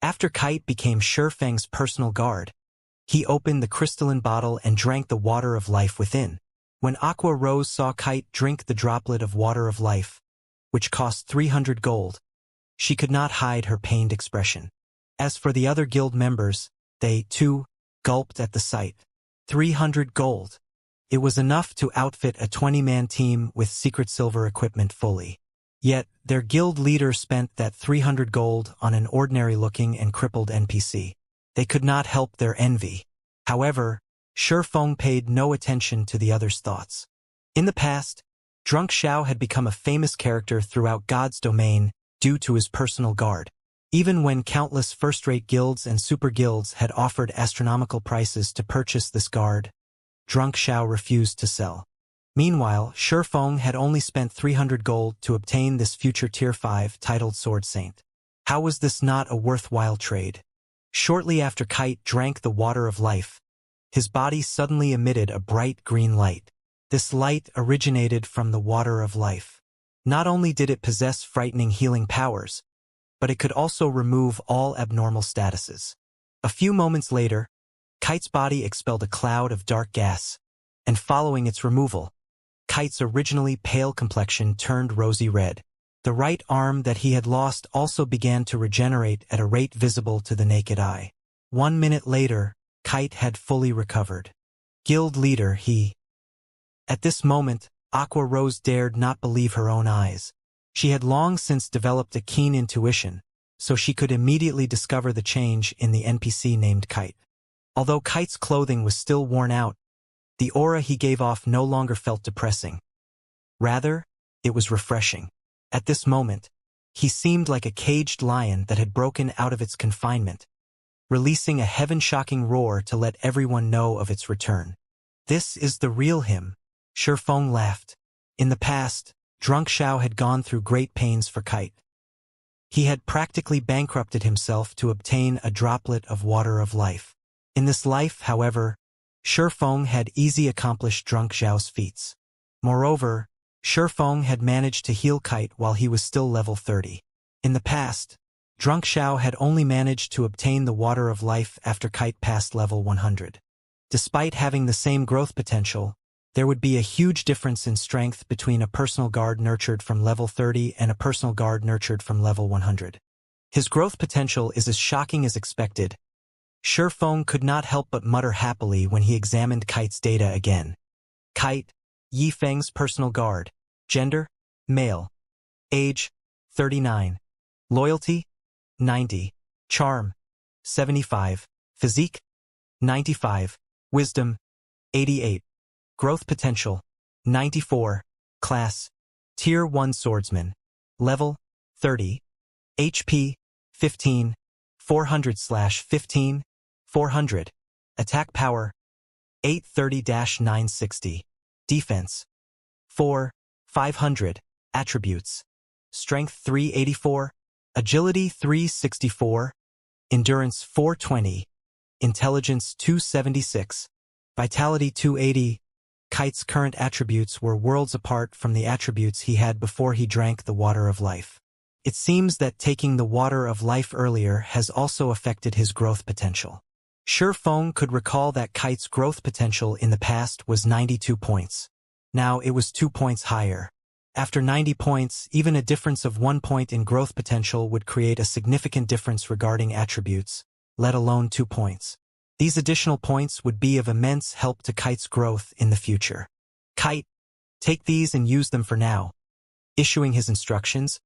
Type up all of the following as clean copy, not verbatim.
After Kite became Shifeng's personal guard, he opened the crystalline bottle and drank the water of life within. When Aqua Rose saw Kite drink the droplet of water of life, which cost 300 gold, she could not hide her pained expression. As for the other guild members, they, too, gulped at the sight. 300 gold. It was enough to outfit a 20-man team with secret silver equipment fully. Yet, their guild leader spent that 300 gold on an ordinary-looking and crippled NPC. They could not help their envy. However, Shifeng paid no attention to the others' thoughts. In the past, Drunk Xiao had become a famous character throughout God's domain due to his personal guard. Even when countless first-rate guilds and super guilds had offered astronomical prices to purchase this guard, Drunk Xiao refused to sell. Meanwhile, Shifeng had only spent 300 gold to obtain this future Tier 5 titled Sword Saint. How was this not a worthwhile trade? Shortly after Kite drank the water of life, his body suddenly emitted a bright green light. This light originated from the water of life. Not only did it possess frightening healing powers, but it could also remove all abnormal statuses. A few moments later, Kite's body expelled a cloud of dark gas, and following its removal, Kite's originally pale complexion turned rosy red. The right arm that he had lost also began to regenerate at a rate visible to the naked eye. 1 minute later, Kite had fully recovered. Guild leader, he. At this moment, Aqua Rose dared not believe her own eyes. She had long since developed a keen intuition, so she could immediately discover the change in the NPC named Kite. Although Kite's clothing was still worn out, the aura he gave off no longer felt depressing. Rather, it was refreshing. At this moment, he seemed like a caged lion that had broken out of its confinement, releasing a heaven-shocking roar to let everyone know of its return. This is the real him, Shifeng laughed. In the past, Drunk Xiao had gone through great pains for Kite. He had practically bankrupted himself to obtain a droplet of water of life. In this life, however, Shifeng had easily accomplished Drunk Xiao's feats. Moreover, Shifeng had managed to heal Kite while he was still level 30. In the past, Drunk Xiao had only managed to obtain the water of life after Kite passed level 100. Despite having the same growth potential, there would be a huge difference in strength between a personal guard nurtured from level 30 and a personal guard nurtured from level 100. His growth potential is as shocking as expected. Shifeng could not help but mutter happily when he examined Kite's data again. Kite, Yifeng's personal guard. Gender, male. Age, 39. Loyalty, 90. Charm, 75. Physique, 95. Wisdom, 88. Growth potential, 94. Class, Tier 1 Swordsman. Level, 30. HP, 15. 400/15. 400. Attack power, 830-960. Defense, 4. 500. Attributes, Strength 384. Agility 364. Endurance 420. Intelligence 276. Vitality 280. Kite's current attributes were worlds apart from the attributes he had before he drank the water of life. It seems that taking the water of life earlier has also affected his growth potential. Shifeng could recall that Kite's growth potential in the past was 92 points. Now it was 2 points higher. After 90 points, even a difference of 1 point in growth potential would create a significant difference regarding attributes, let alone 2 points. These additional points would be of immense help to Kite's growth in the future. Kite, take these and use them for now. Issuing his instructions,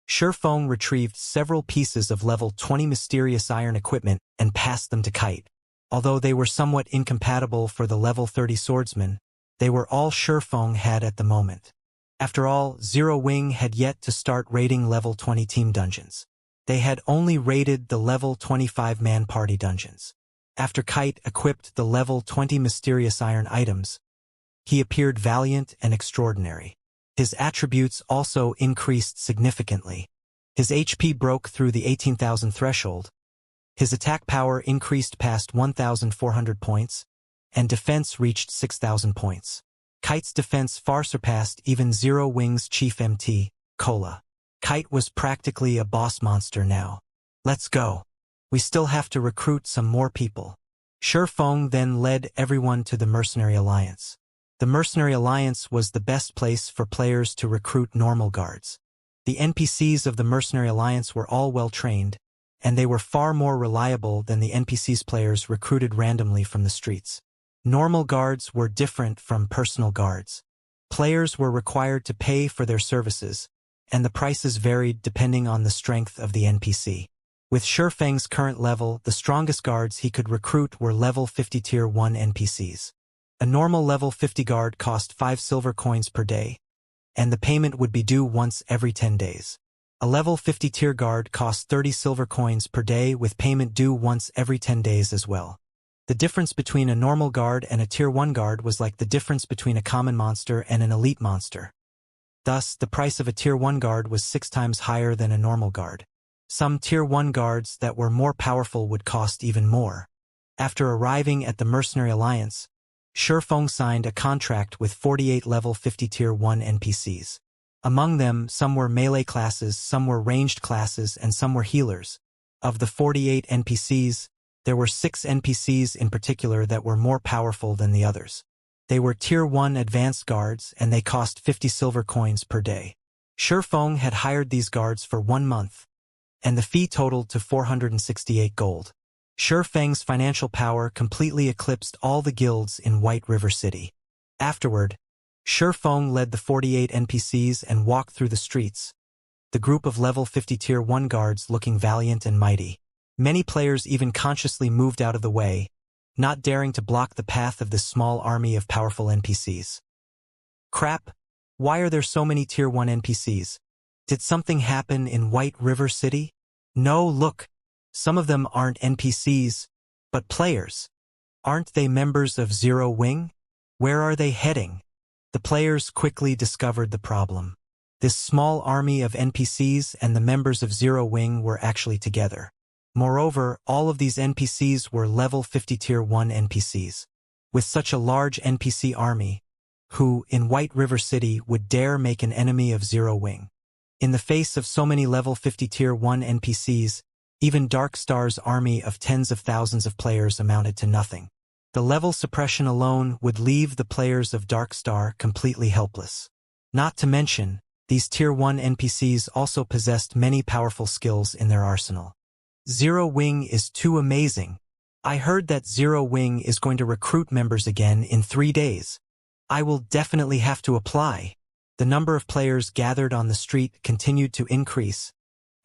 Shifeng retrieved several pieces of level 20 mysterious iron equipment and passed them to Kite. Although they were somewhat incompatible for the level 30 swordsman, they were all Shifeng had at the moment. After all, Zero Wing had yet to start raiding level 20 team dungeons. They had only raided the level 25-man party dungeons. After Kite equipped the level 20 mysterious iron items, he appeared valiant and extraordinary. His attributes also increased significantly. His HP broke through the 18,000 threshold. His attack power increased past 1,400 points, and defense reached 6,000 points. Kite's defense far surpassed even Zero Wing's chief MT, Cola. Kite was practically a boss monster now. Let's go. We still have to recruit some more people. Shifeng then led everyone to the Mercenary Alliance. The Mercenary Alliance was the best place for players to recruit normal guards. The NPCs of the Mercenary Alliance were all well-trained, and they were far more reliable than the NPCs players recruited randomly from the streets. Normal guards were different from personal guards. Players were required to pay for their services, and the prices varied depending on the strength of the NPC. With Shifeng's current level, the strongest guards he could recruit were level 50 Tier 1 NPCs. A normal level 50 guard cost 5 silver coins per day, and the payment would be due once every 10 days. A level 50 tier guard cost 30 silver coins per day with payment due once every 10 days as well. The difference between a normal guard and a Tier 1 guard was like the difference between a common monster and an elite monster. Thus, the price of a Tier 1 guard was 6 times higher than a normal guard. Some Tier 1 guards that were more powerful would cost even more. After arriving at the Mercenary Alliance, Shifeng signed a contract with 48 level 50 Tier 1 NPCs. Among them, some were melee classes, some were ranged classes, and some were healers. Of the 48 NPCs, there were 6 NPCs in particular that were more powerful than the others. They were Tier 1 advanced guards, and they cost 50 silver coins per day. Shifeng had hired these guards for 1 month, and the fee totaled to 468 gold. Shifeng's financial power completely eclipsed all the guilds in White River City. Afterward, Shifeng led the 48 NPCs and walked through the streets, the group of level 50 Tier 1 guards looking valiant and mighty. Many players even consciously moved out of the way, not daring to block the path of this small army of powerful NPCs. Crap! Why are there so many Tier 1 NPCs? Did something happen in White River City? No, look! Some of them aren't NPCs, but players. Aren't they members of Zero Wing? Where are they heading? The players quickly discovered the problem. This small army of NPCs and the members of Zero Wing were actually together. Moreover, all of these NPCs were level 50 Tier 1 NPCs. With such a large NPC army, who, in White River City, would dare make an enemy of Zero Wing? In the face of so many level 50 Tier 1 NPCs, even Dark Star's army of tens of thousands of players amounted to nothing. The level suppression alone would leave the players of Dark Star completely helpless. Not to mention, these Tier 1 NPCs also possessed many powerful skills in their arsenal. Zero Wing is too amazing. I heard that Zero Wing is going to recruit members again in 3 days. I will definitely have to apply. The number of players gathered on the street continued to increase,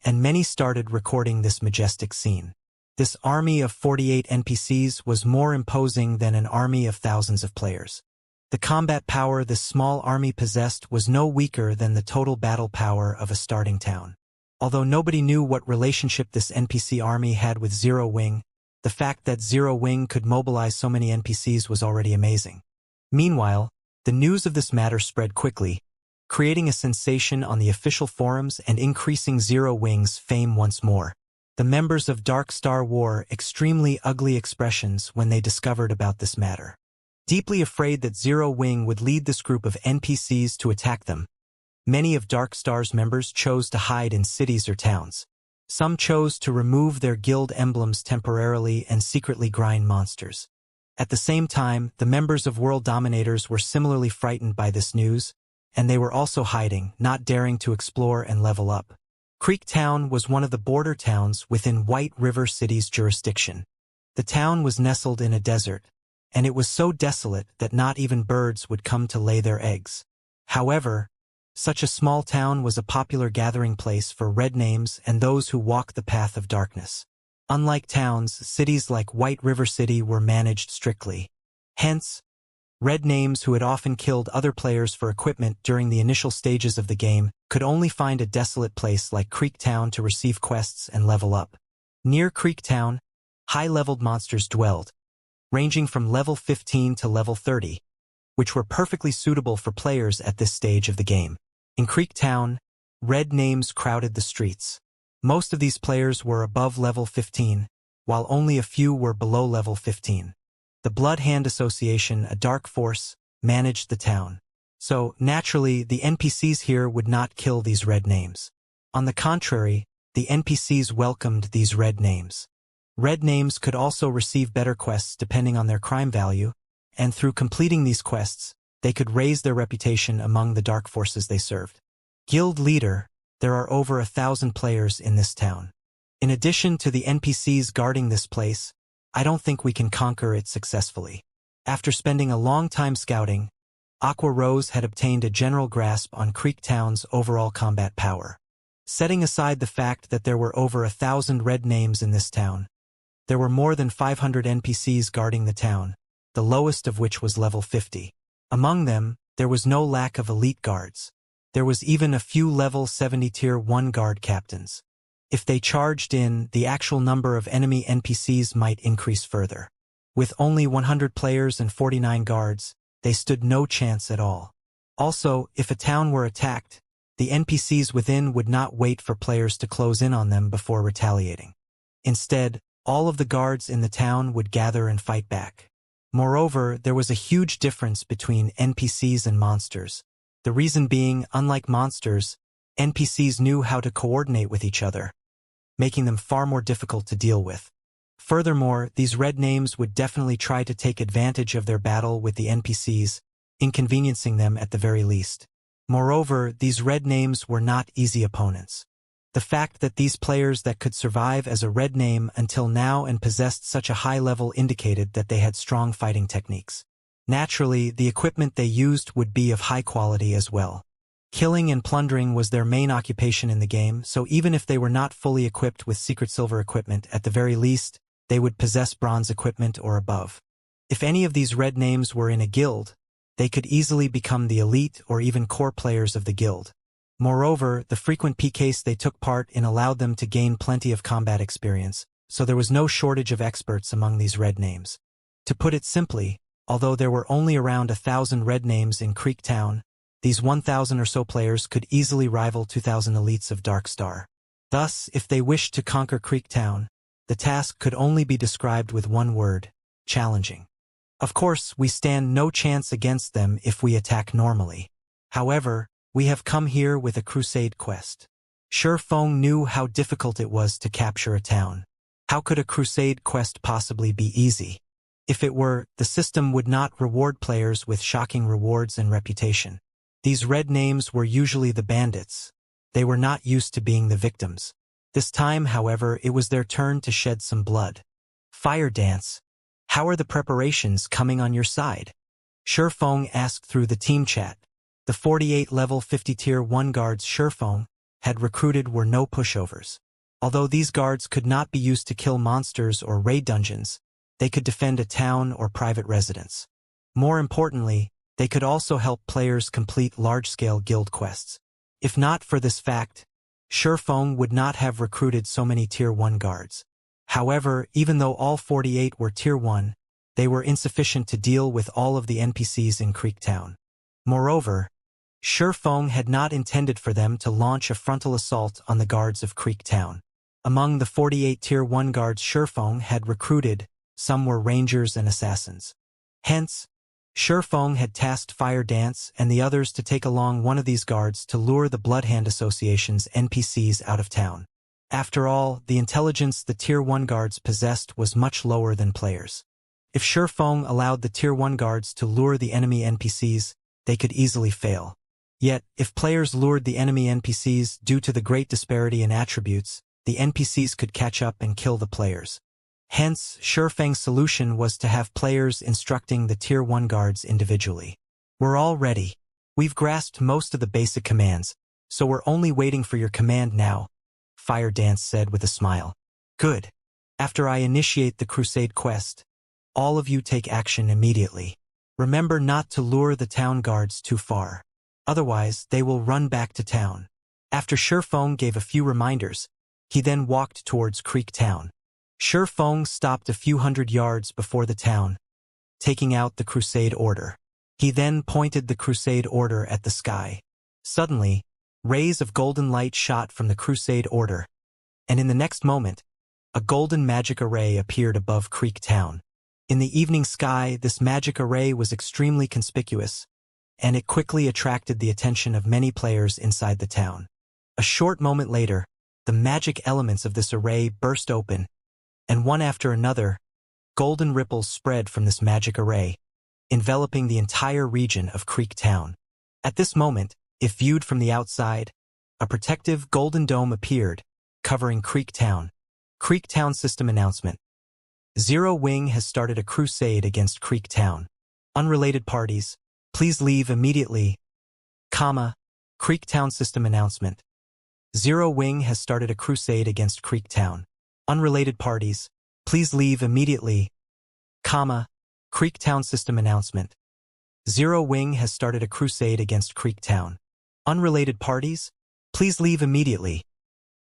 and many started recording this majestic scene. This army of 48 NPCs was more imposing than an army of thousands of players. The combat power this small army possessed was no weaker than the total battle power of a starting town. Although nobody knew what relationship this NPC army had with Zero Wing, the fact that Zero Wing could mobilize so many NPCs was already amazing. Meanwhile, the news of this matter spread quickly, creating a sensation on the official forums and increasing Zero Wing's fame once more. The members of Dark Star wore extremely ugly expressions when they discovered about this matter. Deeply afraid that Zero Wing would lead this group of NPCs to attack them, many of Dark Star's members chose to hide in cities or towns. Some chose to remove their guild emblems temporarily and secretly grind monsters. At the same time, the members of World Dominators were similarly frightened by this news, and they were also hiding, not daring to explore and level up. Creek Town was one of the border towns within White River City's jurisdiction. The town was nestled in a desert, and it was so desolate that not even birds would come to lay their eggs. However, such a small town was a popular gathering place for red names and those who walk the path of darkness. Unlike towns, cities like White River City were managed strictly. Hence, red names who had often killed other players for equipment during the initial stages of the game could only find a desolate place like Creek Town to receive quests and level up. Near Creek Town, high-leveled monsters dwelled, ranging from level 15 to level 30, which were perfectly suitable for players at this stage of the game. In Creek Town, red names crowded the streets. Most of these players were above level 15, while only a few were below level 15. The Blood Hand Association, a dark force, managed the town. So, naturally, the NPCs here would not kill these red names. On the contrary, the NPCs welcomed these red names. Red names could also receive better quests depending on their crime value, and through completing these quests, they could raise their reputation among the dark forces they served. Guild Leader. There are over 1,000 players in this town. In addition to the NPCs guarding this place, I don't think we can conquer it successfully. After spending a long time scouting, Aqua Rose had obtained a general grasp on Creek Town's overall combat power. Setting aside the fact that there were over 1,000 red names in this town, there were more than 500 NPCs guarding the town, the lowest of which was level 50. Among them, there was no lack of elite guards. There was even a few level 70 tier 1 guard captains. If they charged in, the actual number of enemy NPCs might increase further. With only 100 players and 49 guards, they stood no chance at all. Also, if a town were attacked, the NPCs within would not wait for players to close in on them before retaliating. Instead, all of the guards in the town would gather and fight back. Moreover, there was a huge difference between NPCs and monsters. The reason being, unlike monsters, NPCs knew how to coordinate with each other, making them far more difficult to deal with. Furthermore, these red names would definitely try to take advantage of their battle with the NPCs, inconveniencing them at the very least. Moreover, these red names were not easy opponents. The fact that these players that could survive as a red name until now and possessed such a high level indicated that they had strong fighting techniques. Naturally, the equipment they used would be of high quality as well. Killing and plundering was their main occupation in the game, so even if they were not fully equipped with secret silver equipment, at the very least, they would possess bronze equipment or above. If any of these red names were in a guild, they could easily become the elite or even core players of the guild. Moreover, the frequent PKs they took part in allowed them to gain plenty of combat experience, so there was no shortage of experts among these red names. To put it simply, although there were only around 1,000 red names in Creek Town, these 1,000 or so players could easily rival 2,000 elites of Dark Star. Thus, if they wished to conquer Creek Town, the task could only be described with one word: challenging. Of course, we stand no chance against them if we attack normally. However, we have come here with a crusade quest. Feng knew how difficult it was to capture a town. How could a crusade quest possibly be easy? If it were, the system would not reward players with shocking rewards and reputation. These red names were usually the bandits. They were not used to being the victims. This time, however, it was their turn to shed some blood. Fire Dance. How are the preparations coming on your side? Feng asked through the team chat. The 48 level 50 tier 1 guards Feng had recruited were no pushovers. Although these guards could not be used to kill monsters or raid dungeons, they could defend a town or private residence. More importantly, they could also help players complete large-scale guild quests. If not for this fact, Feng would not have recruited so many Tier 1 guards. However, even though all 48 were Tier 1, they were insufficient to deal with all of the NPCs in Creek Town. Moreover, Feng had not intended for them to launch a frontal assault on the guards of Creek Town. Among the 48 Tier 1 guards Feng had recruited, some were rangers and assassins. Hence, Feng had tasked Fire Dance and the others to take along one of these guards to lure the Bloodhand Association's NPCs out of town. After all, the intelligence the Tier 1 guards possessed was much lower than players. If Feng allowed the Tier 1 guards to lure the enemy NPCs, they could easily fail. Yet, if players lured the enemy NPCs due to the great disparity in attributes, the NPCs could catch up and kill the players. Hence, Feng's solution was to have players instructing the Tier 1 guards individually. We're all ready. We've grasped most of the basic commands, so we're only waiting for your command now, Fire Dance said with a smile. Good. After I initiate the crusade quest, all of you take action immediately. Remember not to lure the town guards too far. Otherwise, they will run back to town. After Feng gave a few reminders, he then walked towards Creek Town. Feng stopped a few hundred yards before the town, taking out the crusade order. He then pointed the crusade order at the sky. Suddenly, rays of golden light shot from the crusade order, and in the next moment, a golden magic array appeared above Creek Town. In the evening sky, this magic array was extremely conspicuous, and it quickly attracted the attention of many players inside the town. A short moment later, the magic elements of this array burst open, and one after another, golden ripples spread from this magic array, enveloping the entire region of Creek Town. At this moment, if viewed from the outside, a protective golden dome appeared, covering Creek Town. Creek Town System Announcement. Zero Wing has started a crusade against Creek Town. Unrelated parties, please leave immediately, Creek Town System Announcement. Zero Wing has started a crusade against Creek Town. Unrelated parties, please leave immediately, Creek Town System Announcement. Zero Wing has started a crusade against Creek Town. Unrelated parties, please leave immediately.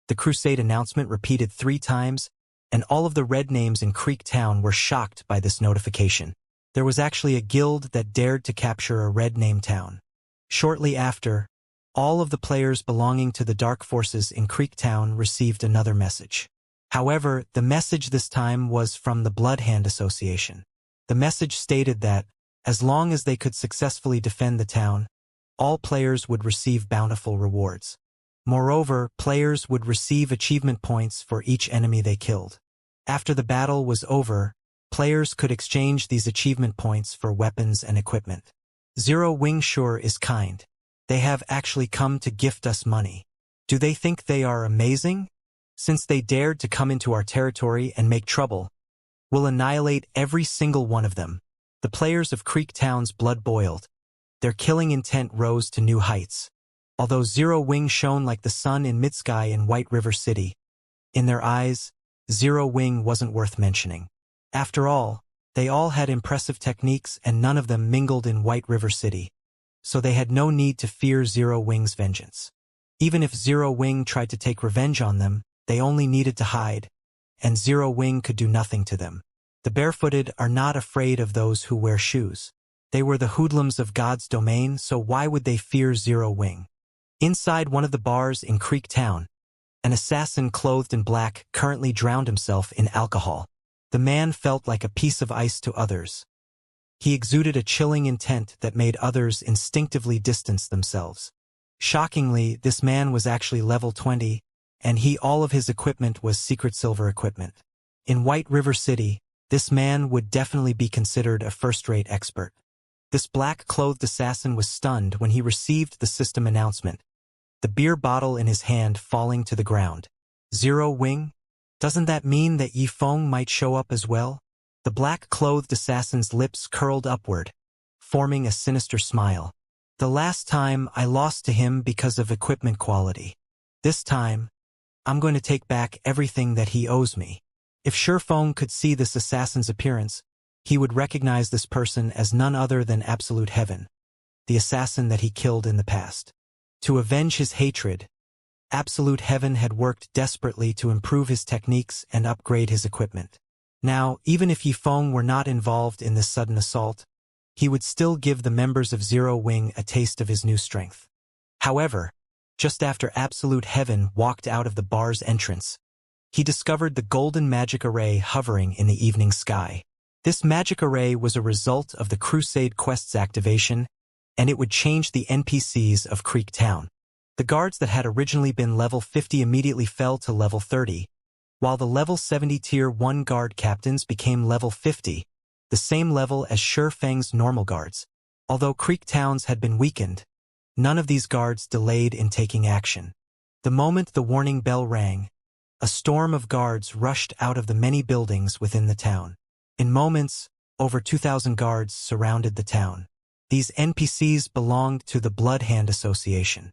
The crusade announcement repeated 3 times, and all of the red names in Creek Town were shocked by this notification. There was actually a guild that dared to capture a red name town. Shortly after, all of the players belonging to the dark forces in Creek Town received another message. However, the message this time was from the Blood Hand Association. The message stated that, as long as they could successfully defend the town, all players would receive bountiful rewards. Moreover, players would receive achievement points for each enemy they killed. After the battle was over, players could exchange these achievement points for weapons and equipment. Zero Wing sure is kind. They have actually come to gift us money. Do they think they are amazing? Since they dared to come into our territory and make trouble, we'll annihilate every single one of them. The players of Creek Town's blood boiled. Their killing intent rose to new heights. Although Zero Wing shone like the sun in mid-sky in White River City, in their eyes, Zero Wing wasn't worth mentioning. After all, they all had impressive techniques and none of them mingled in White River City, so they had no need to fear Zero Wing's vengeance. Even if Zero Wing tried to take revenge on them, they only needed to hide, and Zero Wing could do nothing to them. The barefooted are not afraid of those who wear shoes. They were the hoodlums of God's domain, so why would they fear Zero Wing? Inside one of the bars in Creek Town, an assassin clothed in black currently drowned himself in alcohol. The man felt like a piece of ice to others. He exuded a chilling intent that made others instinctively distance themselves. Shockingly, this man was actually level 20, and all of his equipment was secret silver equipment. In White River City, this man would definitely be considered a first-rate expert. This black-clothed assassin was stunned when he received the system announcement, the beer bottle in his hand falling to the ground. Zero Wing? Doesn't that mean that Yi Feng might show up as well? The black-clothed assassin's lips curled upward, forming a sinister smile. The last time I lost to him because of equipment quality. This time, I'm going to take back everything that he owes me. If Shifeng could see this assassin's appearance, he would recognize this person as none other than Absolute Heaven, the assassin that he killed in the past. To avenge his hatred, Absolute Heaven had worked desperately to improve his techniques and upgrade his equipment. Now, even if Yi Feng were not involved in this sudden assault, he would still give the members of Zero Wing a taste of his new strength. However, just after Absolute Heaven walked out of the bar's entrance, he discovered the golden magic array hovering in the evening sky. This magic array was a result of the Crusade Quest's activation, and it would change the NPCs of Creek Town. The guards that had originally been level 50 immediately fell to level 30, while the level 70 Tier 1 guard captains became level 50, the same level as Shifeng's normal guards. Although Creek Towns had been weakened, none of these guards delayed in taking action. The moment the warning bell rang, a storm of guards rushed out of the many buildings within the town. In moments, over 2,000 guards surrounded the town. These NPCs belonged to the Blood Hand Association.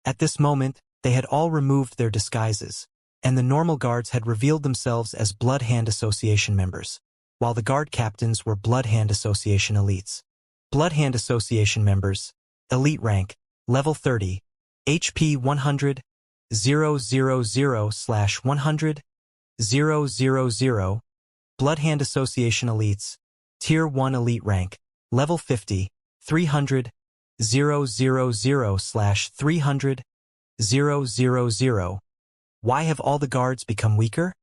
At this moment, they had all removed their disguises, and the normal guards had revealed themselves as Blood Hand Association members, while the guard captains were Blood Hand Association elites. Blood Hand Association members, elite rank, level 30, HP 100, 000/100, 000. Blood Hand Association elites, Tier 1 elite rank, level 50, 300, 000/300, 000. Why have all the guards become weaker?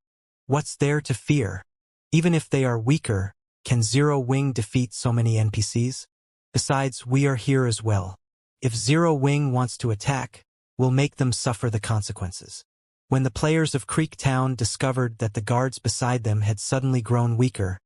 What's there to fear? Even if they are weaker, can Zero Wing defeat so many NPCs? Besides, we are here as well. If Zero Wing wants to attack, we'll make them suffer the consequences. When the players of Creek Town discovered that the guards beside them had suddenly grown weaker,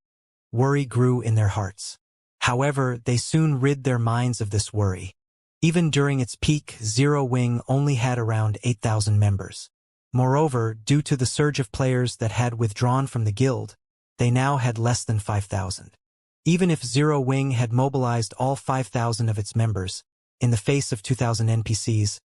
worry grew in their hearts. However, they soon rid their minds of this worry. Even during its peak, Zero Wing only had around 8,000 members. Moreover, due to the surge of players that had withdrawn from the guild, they now had less than 5,000. Even if Zero Wing had mobilized all 5,000 of its members, in the face of 2,000 NPCs,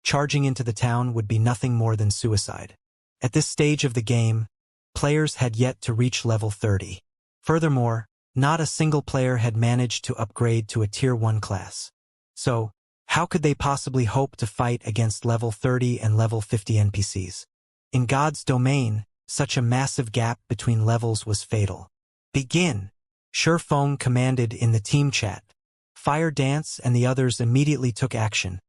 charging into the town would be nothing more than suicide. At this stage of the game, players had yet to reach level 30. Furthermore, not a single player had managed to upgrade to a Tier 1 class. So, how could they possibly hope to fight against level 30 and level 50 NPCs? In God's domain, such a massive gap between levels was fatal. Begin! Shurfeng commanded in the team chat. Fire Dance and the others immediately took action,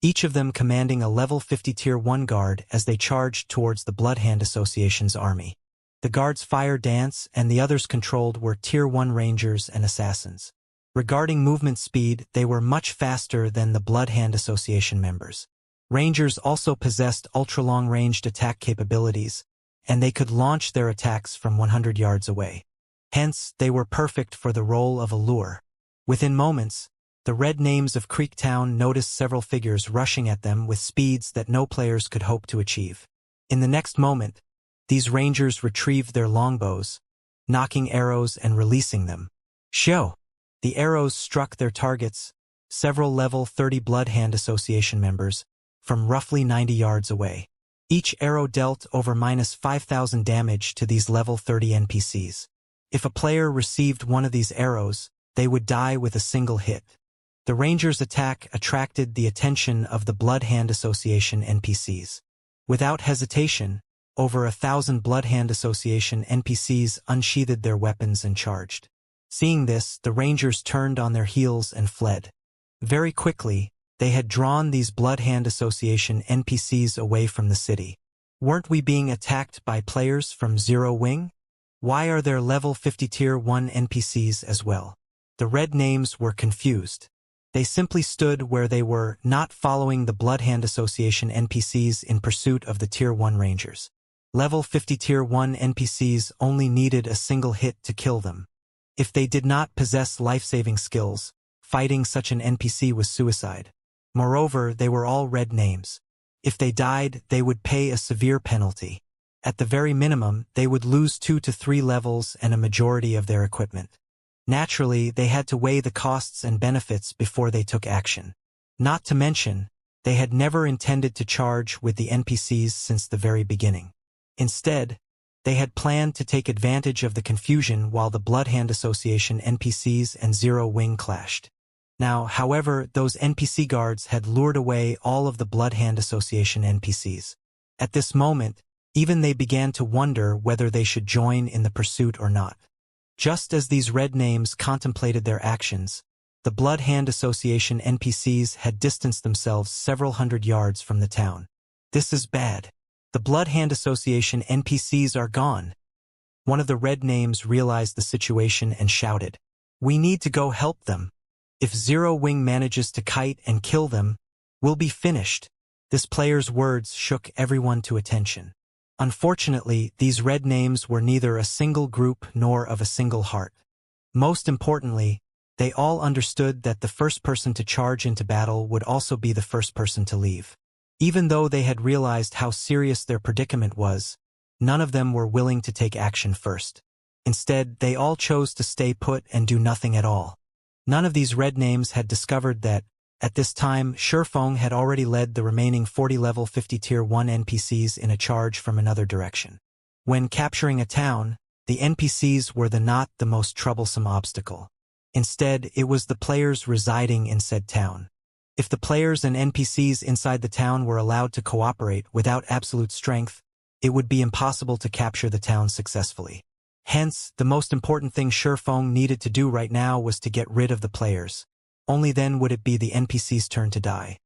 each of them commanding a level 50 Tier 1 guard as they charged towards the Bloodhand Association's army. The guards Fire Dance and the others controlled were Tier 1 rangers and assassins. Regarding movement speed, they were much faster than the Bloodhand Association members. Rangers also possessed ultra-long-ranged attack capabilities, and they could launch their attacks from 100 yards away. Hence, they were perfect for the role of a lure. Within moments, the red names of Creek Town noticed several figures rushing at them with speeds that no players could hope to achieve. In the next moment, these rangers retrieved their longbows, knocking arrows and releasing them. Show! The arrows struck their targets, several level 30 Bloodhand Association members, from roughly 90 yards away. Each arrow dealt over -5,000 damage to these level 30 NPCs. If a player received one of these arrows, they would die with a single hit. The Rangers' attack attracted the attention of the Bloodhand Association NPCs. Without hesitation, over 1,000 Bloodhand Association NPCs unsheathed their weapons and charged. Seeing this, the Rangers turned on their heels and fled. Very quickly, they had drawn these Bloodhand Association NPCs away from the city. Weren't we being attacked by players from Zero Wing? Why are there level 50 Tier 1 NPCs as well? The red names were confused. They simply stood where they were, not following the Bloodhand Association NPCs in pursuit of the Tier 1 Rangers. Level 50 Tier 1 NPCs only needed a single hit to kill them. If they did not possess life-saving skills, fighting such an NPC was suicide. Moreover, they were all red names. If they died, they would pay a severe penalty. At the very minimum, they would lose 2 to 3 levels and a majority of their equipment. Naturally, they had to weigh the costs and benefits before they took action. Not to mention, they had never intended to charge with the NPCs since the very beginning. Instead, they had planned to take advantage of the confusion while the Bloodhand Association NPCs and Zero Wing clashed. Now, however, those NPC guards had lured away all of the Bloodhand Association NPCs. At this moment, even they began to wonder whether they should join in the pursuit or not. Just as these red names contemplated their actions, the Bloodhand Association NPCs had distanced themselves several hundred yards from the town. This is bad. The Bloodhand Association NPCs are gone. One of the red names realized the situation and shouted, "We need to go help them. If Zero Wing manages to kite and kill them, we'll be finished." This player's words shook everyone to attention. Unfortunately, these red names were neither a single group nor of a single heart. Most importantly, they all understood that the first person to charge into battle would also be the first person to leave. Even though they had realized how serious their predicament was, none of them were willing to take action first. Instead, they all chose to stay put and do nothing at all. None of these red names had discovered that, at this time, Shurfeng had already led the remaining 40 level 50 Tier 1 NPCs in a charge from another direction. When capturing a town, the NPCs were not the most troublesome obstacle. Instead, it was the players residing in said town. If the players and NPCs inside the town were allowed to cooperate without absolute strength, it would be impossible to capture the town successfully. Hence, the most important thing Shurfeng needed to do right now was to get rid of the players. Only then would it be the NPC's turn to die.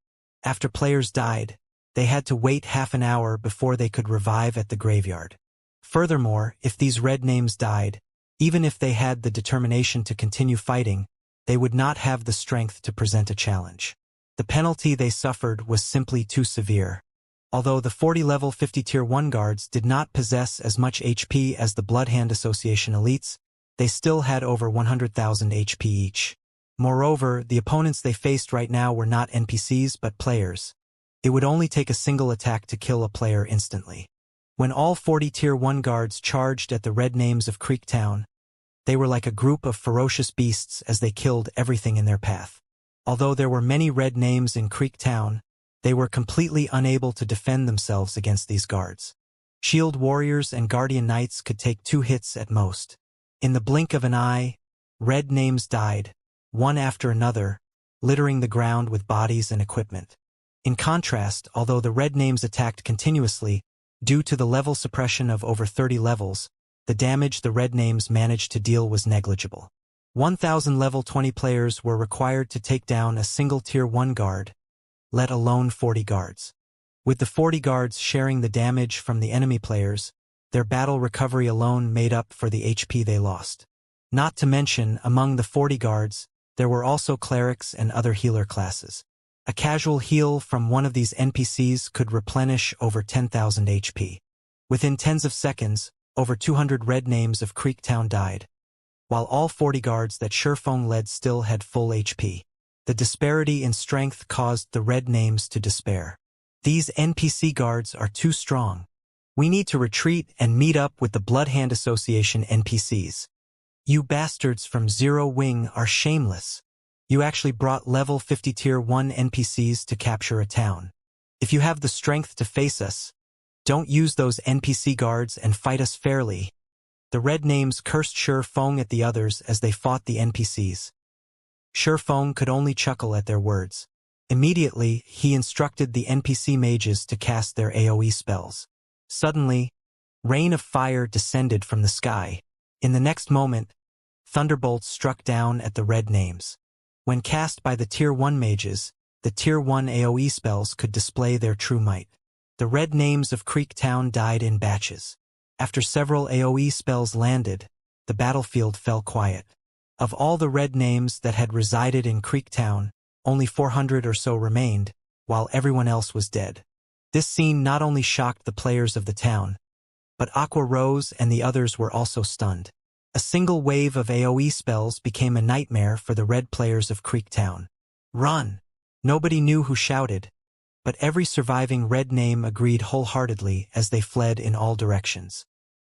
After players died, they had to wait half an hour before they could revive at the graveyard. Furthermore, if these red names died, even if they had the determination to continue fighting, they would not have the strength to present a challenge. The penalty they suffered was simply too severe. Although the 40 level 50 tier 1 guards did not possess as much HP as the Bloodhand Association elites, they still had over 100,000 HP each. Moreover, the opponents they faced right now were not NPCs but players. It would only take a single attack to kill a player instantly. When all 40 tier 1 guards charged at the red names of Creektown, they were like a group of ferocious beasts as they killed everything in their path. Although there were many red names in Creektown, they were completely unable to defend themselves against these guards. Shield warriors and guardian knights could take 2 hits at most. In the blink of an eye, red names died, one after another, littering the ground with bodies and equipment. In contrast, although the red names attacked continuously, due to the level suppression of over 30 levels, the damage the red names managed to deal was negligible. 1,000 level 20 players were required to take down a single tier 1 guard, let alone 40 guards. With the 40 guards sharing the damage from the enemy players, their battle recovery alone made up for the HP they lost. Not to mention, among the 40 guards, there were also clerics and other healer classes. A casual heal from one of these NPCs could replenish over 10,000 HP. Within tens of seconds, over 200 red names of Creektown died, while all 40 guards that Shurfeng led still had full HP. The disparity in strength caused the red names to despair. These NPC guards are too strong. We need to retreat and meet up with the Bloodhand Association NPCs. You bastards from Zero Wing are shameless. You actually brought level 50 tier 1 NPCs to capture a town. If you have the strength to face us, don't use those NPC guards and fight us fairly. The red names cursed Shurfeng at the others as they fought the NPCs. Shurfeng could only chuckle at their words. Immediately, he instructed the NPC mages to cast their AoE spells. Suddenly, rain of fire descended from the sky. In the next moment, thunderbolts struck down at the red names. When cast by the tier 1 mages, the tier 1 AoE spells could display their true might. The red names of Creektown died in batches. After several AoE spells landed, the battlefield fell quiet. Of all the red names that had resided in Creektown, only 400 or so remained, while everyone else was dead. This scene not only shocked the players of the town, but Aqua Rose and the others were also stunned. A single wave of AoE spells became a nightmare for the red players of Creektown. Run! Nobody knew who shouted, but every surviving red name agreed wholeheartedly as they fled in all directions.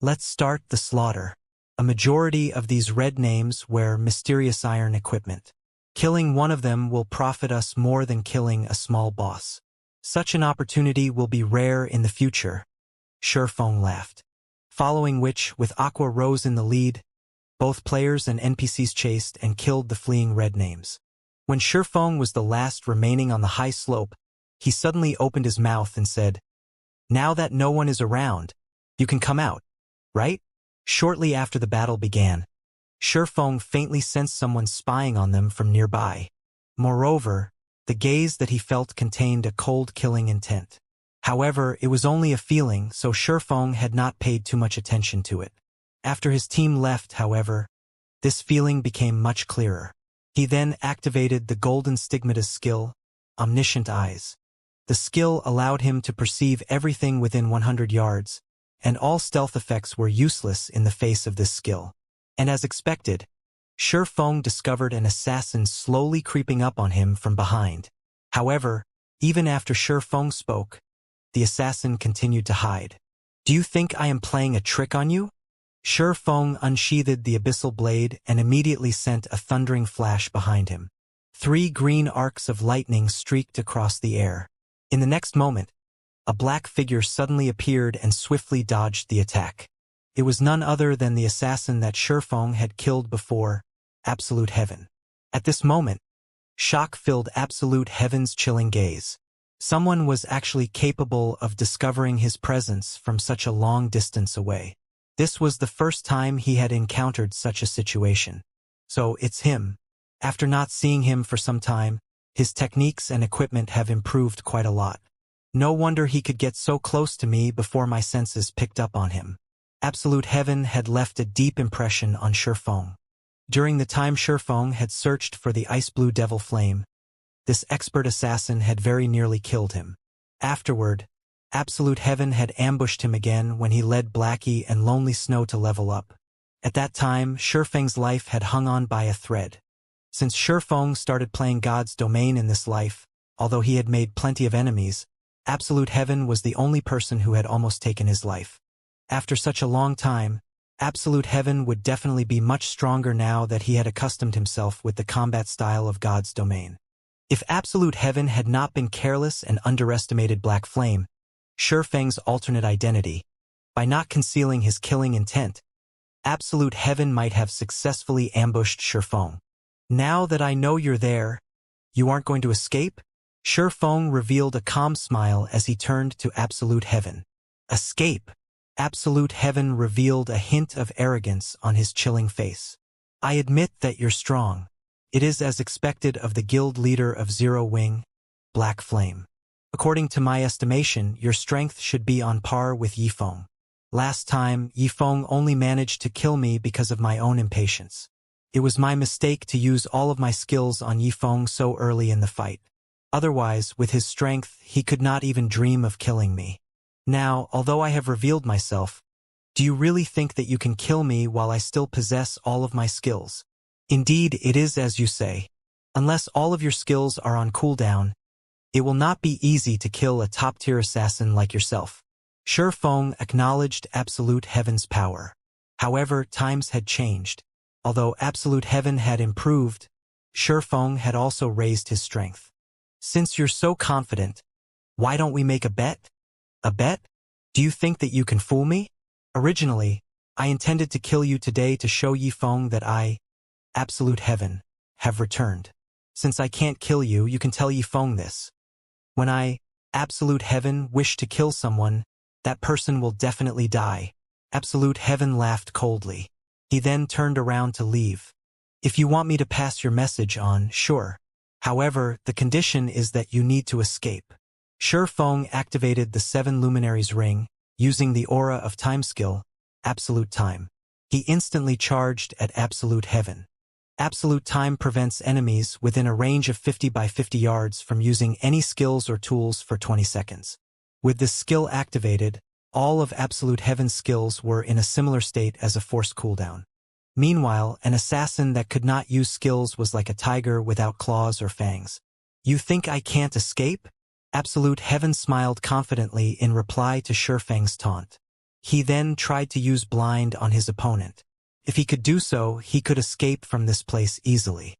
Let's start the slaughter. A majority of these red names wear mysterious iron equipment. Killing one of them will profit us more than killing a small boss. Such an opportunity will be rare in the future. Shurfeng laughed. Following which, with Aqua Rose in the lead, both players and NPCs chased and killed the fleeing red names. When Shurfeng was the last remaining on the high slope, he suddenly opened his mouth and said, "Now that no one is around, you can come out, right?" Shortly after the battle began, Shurfeng faintly sensed someone spying on them from nearby. Moreover, the gaze that he felt contained a cold killing intent. However, it was only a feeling, so Shurfeng had not paid too much attention to it. After his team left, however, this feeling became much clearer. He then activated the Golden Stigmata skill, Omniscient Eyes. The skill allowed him to perceive everything within 100 yards, and all stealth effects were useless in the face of this skill. And as expected, Shurfeng discovered an assassin slowly creeping up on him from behind. However, even after Shurfeng spoke, the assassin continued to hide. "Do you think I am playing a trick on you?" Shurfeng unsheathed the abyssal blade and immediately sent a thundering flash behind him. 3 green arcs of lightning streaked across the air. In the next moment, a black figure suddenly appeared and swiftly dodged the attack. It was none other than the assassin that Shurfeng had killed before, Absolute Heaven. At this moment, shock filled Absolute Heaven's chilling gaze. Someone was actually capable of discovering his presence from such a long distance away. This was the first time he had encountered such a situation. So it's him. After not seeing him for some time, his techniques and equipment have improved quite a lot. No wonder he could get so close to me before my senses picked up on him. Absolute Heaven had left a deep impression on Shurfeng. During the time Shurfeng had searched for the ice blue devil flame, this expert assassin had very nearly killed him. Afterward, Absolute Heaven had ambushed him again when he led Blackie and Lonely Snow to level up. At that time, Shifeng's life had hung on by a thread. Since Shifeng started playing God's domain in this life, although he had made plenty of enemies, Absolute Heaven was the only person who had almost taken his life. After such a long time, Absolute Heaven would definitely be much stronger now that he had accustomed himself with the combat style of God's domain. If Absolute Heaven had not been careless and underestimated Black Flame, Shifeng's alternate identity, by not concealing his killing intent, Absolute Heaven might have successfully ambushed Shifeng. Now that I know you're there, you aren't going to escape? Shifeng revealed a calm smile as he turned to Absolute Heaven. Escape? Absolute Heaven revealed a hint of arrogance on his chilling face. I admit that you're strong. It is as expected of the guild leader of Zero Wing, Black Flame. According to my estimation, your strength should be on par with Yifeng. Last time, Yifeng only managed to kill me because of my own impatience. It was my mistake to use all of my skills on Yifeng so early in the fight. Otherwise, with his strength, he could not even dream of killing me. Now, although I have revealed myself, do you really think that you can kill me while I still possess all of my skills? Indeed, it is as you say. Unless all of your skills are on cooldown, it will not be easy to kill a top-tier assassin like yourself. Shifeng acknowledged Absolute Heaven's power. However, times had changed. Although Absolute Heaven had improved, Shifeng had also raised his strength. Since you're so confident, why don't we make a bet? A bet? Do you think that you can fool me? Originally, I intended to kill you today to show Yifeng that I, Absolute Heaven, have returned. Since I can't kill you, you can tell Yifeng this. When I, Absolute Heaven, wish to kill someone, that person will definitely die. Absolute Heaven laughed coldly. He then turned around to leave. If you want me to pass your message on, sure. However, the condition is that you need to escape. Shifeng activated the 7 Luminaries ring, using the Aura of Time skill, Absolute Time. He instantly charged at Absolute Heaven. Absolute Time prevents enemies within a range of 50 by 50 yards from using any skills or tools for 20 seconds. With this skill activated, all of Absolute Heaven's skills were in a similar state as a forced cooldown. Meanwhile, an assassin that could not use skills was like a tiger without claws or fangs. You think I can't escape? Absolute Heaven smiled confidently in reply to Shifeng's taunt. He then tried to use blind on his opponent. If he could do so, he could escape from this place easily.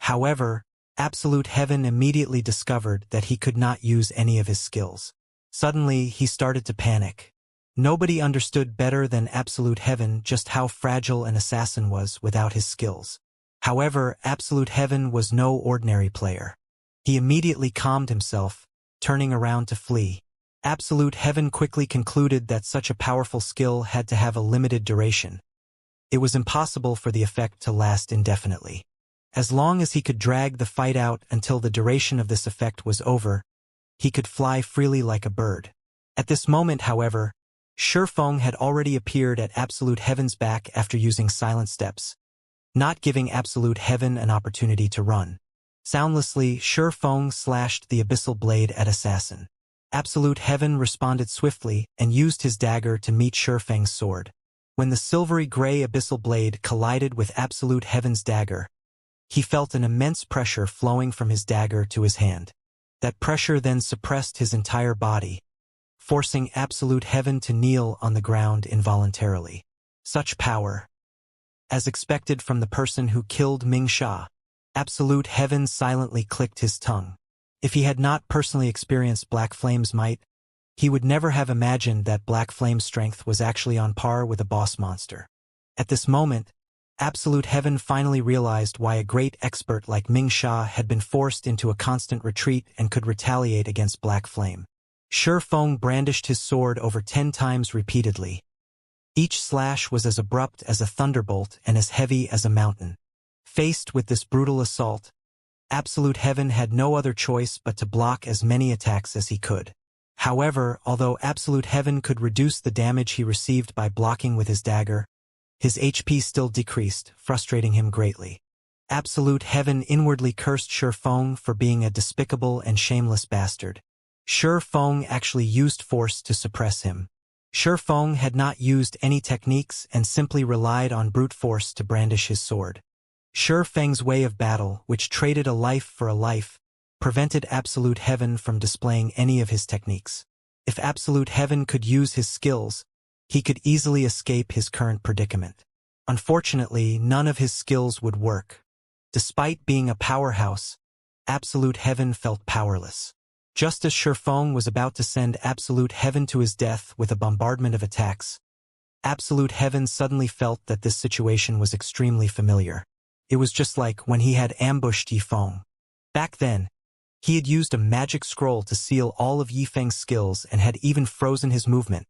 However, Absolute Heaven immediately discovered that he could not use any of his skills. Suddenly, he started to panic. Nobody understood better than Absolute Heaven just how fragile an assassin was without his skills. However, Absolute Heaven was no ordinary player. He immediately calmed himself, turning around to flee. Absolute Heaven quickly concluded that such a powerful skill had to have a limited duration. It was impossible for the effect to last indefinitely. As long as he could drag the fight out until the duration of this effect was over, he could fly freely like a bird. At this moment, however, Shifeng had already appeared at Absolute Heaven's back after using silent steps, not giving Absolute Heaven an opportunity to run. Soundlessly, Shifeng slashed the abyssal blade at Assassin. Absolute Heaven responded swiftly and used his dagger to meet Shifeng's sword. When the silvery gray abyssal blade collided with Absolute Heaven's dagger, he felt an immense pressure flowing from his dagger to his hand. That pressure then suppressed his entire body, forcing Absolute Heaven to kneel on the ground involuntarily. Such power. As expected from the person who killed Ming Sha, Absolute Heaven silently clicked his tongue. If he had not personally experienced Black Flame's might, he would never have imagined that Black Flame's strength was actually on par with a boss monster. At this moment, Absolute Heaven finally realized why a great expert like Ming Sha had been forced into a constant retreat and could retaliate against Black Flame. Shifeng brandished his sword over 10 times repeatedly. Each slash was as abrupt as a thunderbolt and as heavy as a mountain. Faced with this brutal assault, Absolute Heaven had no other choice but to block as many attacks as he could. However, although Absolute Heaven could reduce the damage he received by blocking with his dagger, his HP still decreased, frustrating him greatly. Absolute Heaven inwardly cursed Shifeng for being a despicable and shameless bastard. Shi Feng actually used force to suppress him. Shi Feng had not used any techniques and simply relied on brute force to brandish his sword. Shi Feng's way of battle, which traded a life for a life, prevented Absolute Heaven from displaying any of his techniques. If Absolute Heaven could use his skills, he could easily escape his current predicament. Unfortunately, none of his skills would work. Despite being a powerhouse, Absolute Heaven felt powerless. Just as Shi Feng was about to send Absolute Heaven to his death with a bombardment of attacks, Absolute Heaven suddenly felt that this situation was extremely familiar. It was just like when he had ambushed Yi Feng. Back then, he had used a magic scroll to seal all of Yi Feng's skills and had even frozen his movement,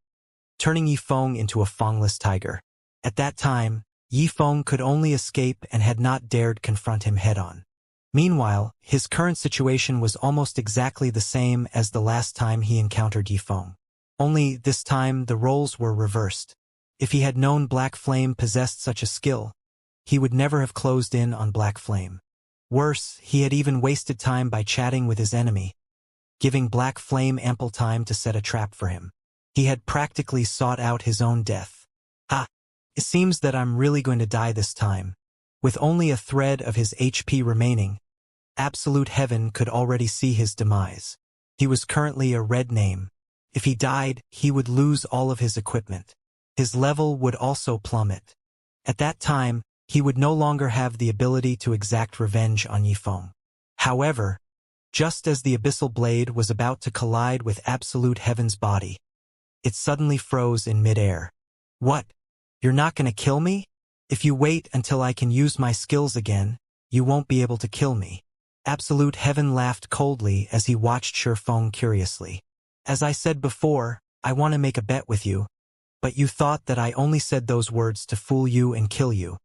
turning Yi Feng into a fangless tiger. At that time, Yi Feng could only escape and had not dared confront him head-on. Meanwhile, his current situation was almost exactly the same as the last time he encountered Yi Feng. Only this time the roles were reversed. If he had known Black Flame possessed such a skill, he would never have closed in on Black Flame. Worse, he had even wasted time by chatting with his enemy, giving Black Flame ample time to set a trap for him. He had practically sought out his own death. It seems that I'm really going to die this time. With only a thread of his HP remaining, Absolute Heaven could already see his demise. He was currently a red name. If he died, he would lose all of his equipment. His level would also plummet. At that time, he would no longer have the ability to exact revenge on Yi Feng. However, just as the abyssal blade was about to collide with Absolute Heaven's body, it suddenly froze in midair. What? You're not going to kill me? If you wait until I can use my skills again, you won't be able to kill me. Absolute Heaven laughed coldly as he watched Shi Feng curiously. As I said before, I want to make a bet with you, but you thought that I only said those words to fool you and kill you.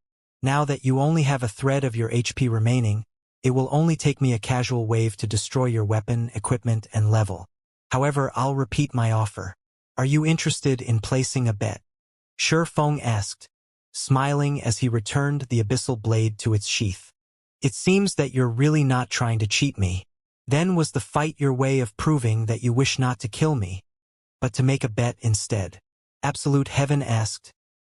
Now that you only have a thread of your HP remaining, it will only take me a casual wave to destroy your weapon, equipment, and level. However, I'll repeat my offer. Are you interested in placing a bet? Shi Feng asked, smiling as he returned the abyssal blade to its sheath. It seems that you're really not trying to cheat me. Then was the fight your way of proving that you wish not to kill me, but to make a bet instead? Absolute Heaven asked,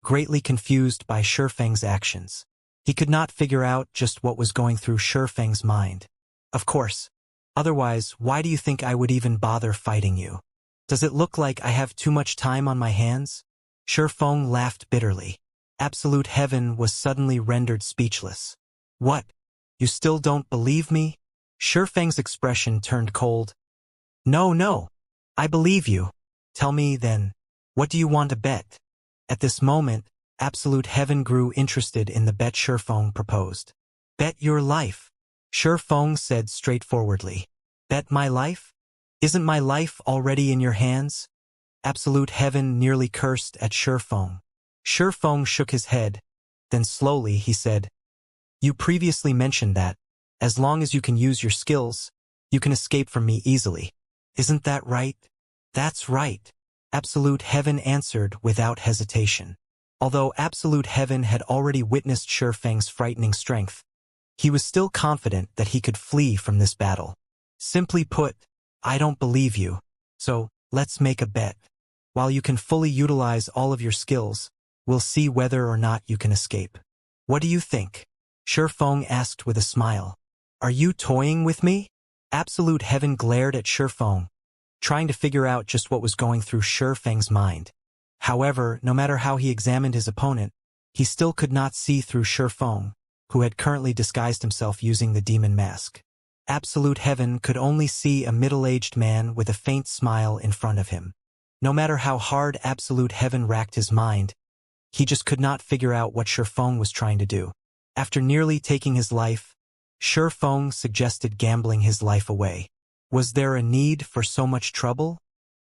greatly confused by Shi Feng's actions. He could not figure out just what was going through Shi Feng's mind. Of course. Otherwise, why do you think I would even bother fighting you? Does it look like I have too much time on my hands? Shi Feng laughed bitterly. Absolute Heaven was suddenly rendered speechless. What? You still don't believe me? Shi Feng's expression turned cold. No. I believe you. Tell me then, what do you want to bet? At this moment, Absolute Heaven grew interested in the bet Shi Feng proposed. Bet your life. Shi Feng said straightforwardly. Bet my life? Isn't my life already in your hands? Absolute Heaven nearly cursed at Shi Feng. Shi Feng shook his head. Then slowly he said, you previously mentioned that, as long as you can use your skills, you can escape from me easily. Isn't that right? That's right. Absolute Heaven answered without hesitation. Although Absolute Heaven had already witnessed Shi Feng's frightening strength, he was still confident that he could flee from this battle. Simply put, I don't believe you, so let's make a bet. While you can fully utilize all of your skills, we'll see whether or not you can escape. What do you think? Shi Feng asked with a smile. Are you toying with me? Absolute Heaven glared at Shi Feng, trying to figure out just what was going through Shi Feng's mind. However, no matter how he examined his opponent, he still could not see through Shi Feng, who had currently disguised himself using the demon mask. Absolute Heaven could only see a middle-aged man with a faint smile in front of him. No matter how hard Absolute Heaven racked his mind, he just could not figure out what Shi Feng was trying to do. After nearly taking his life, Shi Feng suggested gambling his life away. Was there a need for so much trouble?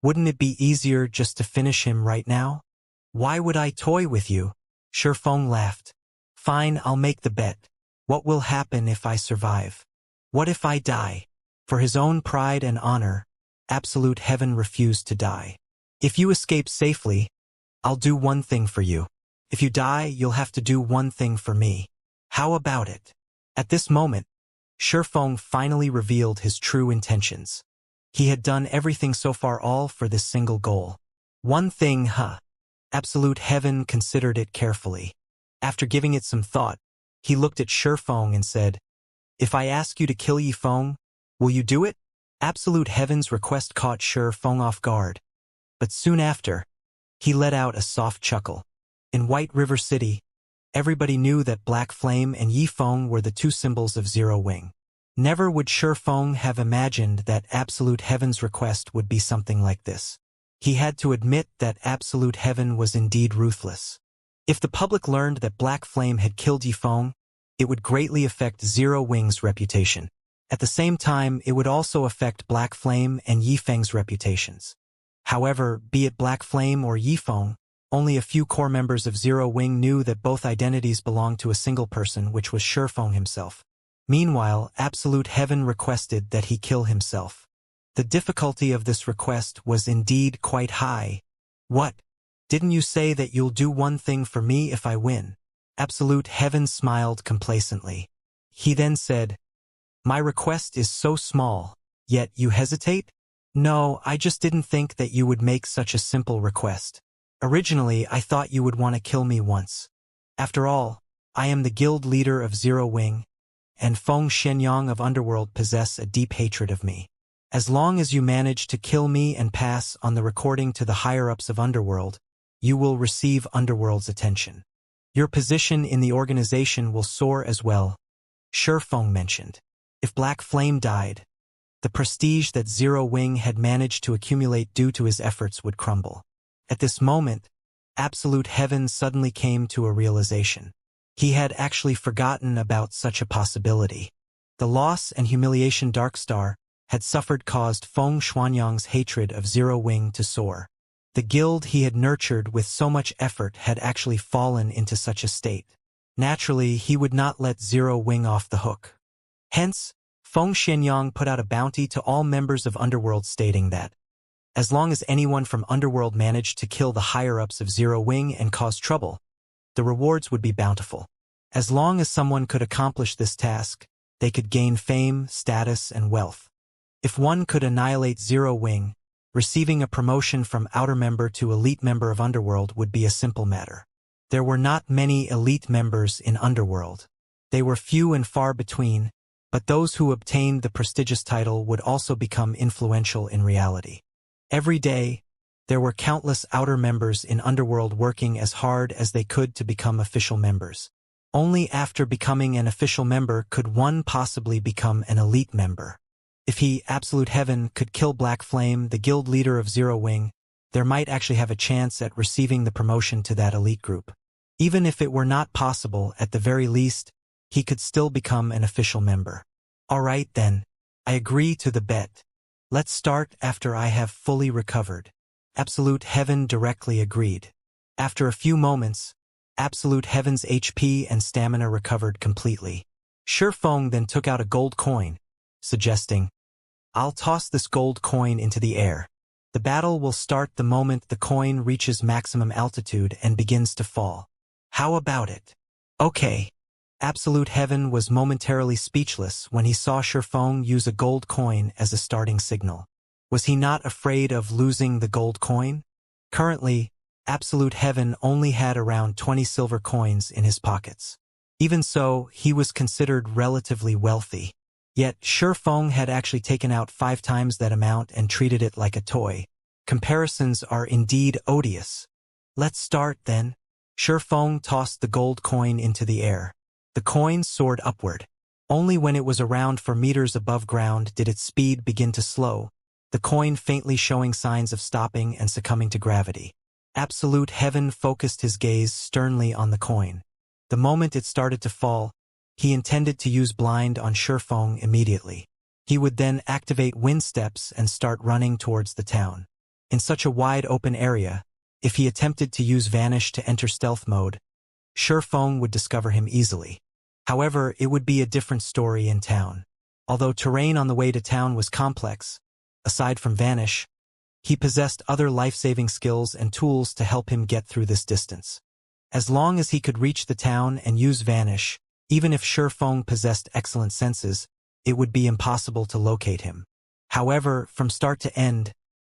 Wouldn't it be easier just to finish him right now? Why would I toy with you? Shi Feng laughed. Fine, I'll make the bet. What will happen if I survive? What if I die? For his own pride and honor, Absolute Heaven refused to die. If you escape safely, I'll do one thing for you. If you die, you'll have to do one thing for me. How about it? At this moment, Shi Feng finally revealed his true intentions. He had done everything so far all for this single goal. One thing, Absolute Heaven considered it carefully. After giving it some thought, he looked at Shifeng and said, "If I ask you to kill Yi Feng, will you do it?" Absolute Heaven's request caught Shifeng off guard. But soon after, he let out a soft chuckle. In White River City, everybody knew that Black Flame and Yi Feng were the two symbols of Zero Wing. Never would Shifeng have imagined that Absolute Heaven's request would be something like this. He had to admit that Absolute Heaven was indeed ruthless. If the public learned that Black Flame had killed Yi Feng, it would greatly affect Zero Wing's reputation. At the same time, it would also affect Black Flame and Yi Feng's reputations. However, be it Black Flame or Yi Feng, only a few core members of Zero Wing knew that both identities belonged to a single person, which was Shifeng himself. Meanwhile, Absolute Heaven requested that he kill himself. The difficulty of this request was indeed quite high. "What? Didn't you say that you'll do one thing for me if I win?" Absolute Heaven smiled complacently. He then said, "My request is so small, yet you hesitate? No, I just didn't think that you would make such a simple request. Originally, I thought you would want to kill me once. After all, I am the guild leader of Zero Wing, and Feng Shenyang of Underworld possess a deep hatred of me. As long as you manage to kill me and pass on the recording to the higher-ups of Underworld, you will receive Underworld's attention. Your position in the organization will soar as well," Shifeng mentioned. If Black Flame died, the prestige that Zero Wing had managed to accumulate due to his efforts would crumble. At this moment, Absolute Heaven suddenly came to a realization. He had actually forgotten about such a possibility. The loss and humiliation Darkstar had suffered caused Feng Xuanyang's hatred of Zero Wing to soar. The guild he had nurtured with so much effort had actually fallen into such a state. Naturally, he would not let Zero Wing off the hook. Hence, Feng Shenyang put out a bounty to all members of Underworld stating that, as long as anyone from Underworld managed to kill the higher-ups of Zero Wing and cause trouble, the rewards would be bountiful. As long as someone could accomplish this task, they could gain fame, status, and wealth. If one could annihilate Zero Wing, receiving a promotion from outer member to elite member of Underworld would be a simple matter. There were not many elite members in Underworld. They were few and far between, but those who obtained the prestigious title would also become influential in reality. Every day, there were countless outer members in Underworld working as hard as they could to become official members. Only after becoming an official member could one possibly become an elite member. If he, Absolute Heaven, could kill Black Flame, the guild leader of Zero Wing, there might actually have a chance at receiving the promotion to that elite group. Even if it were not possible, at the very least, he could still become an official member. "All right then, I agree to the bet. Let's start after I have fully recovered." Absolute Heaven directly agreed. After a few moments, Absolute Heaven's HP and stamina recovered completely. Shifeng then took out a gold coin, suggesting, "I'll toss this gold coin into the air. The battle will start the moment the coin reaches maximum altitude and begins to fall. How about it?" "Okay." Absolute Heaven was momentarily speechless when he saw Shifeng use a gold coin as a starting signal. Was he not afraid of losing the gold coin? Currently, Absolute Heaven only had around 20 silver coins in his pockets. Even so, he was considered relatively wealthy. Yet, Shifeng had actually taken out 5 times that amount and treated it like a toy. Comparisons are indeed odious. "Let's start, then." Shifeng tossed the gold coin into the air. The coin soared upward. Only when it was around 4 meters above ground did its speed begin to slow, the coin faintly showing signs of stopping and succumbing to gravity. Absolute Heaven focused his gaze sternly on the coin. The moment it started to fall, he intended to use blind on Shifeng immediately. He would then activate wind steps and start running towards the town. In such a wide open area, if he attempted to use vanish to enter stealth mode, Shifeng would discover him easily. However, it would be a different story in town. Although terrain on the way to town was complex, aside from vanish, he possessed other life-saving skills and tools to help him get through this distance. As long as he could reach the town and use vanish, even if Shifeng possessed excellent senses, it would be impossible to locate him. However, from start to end,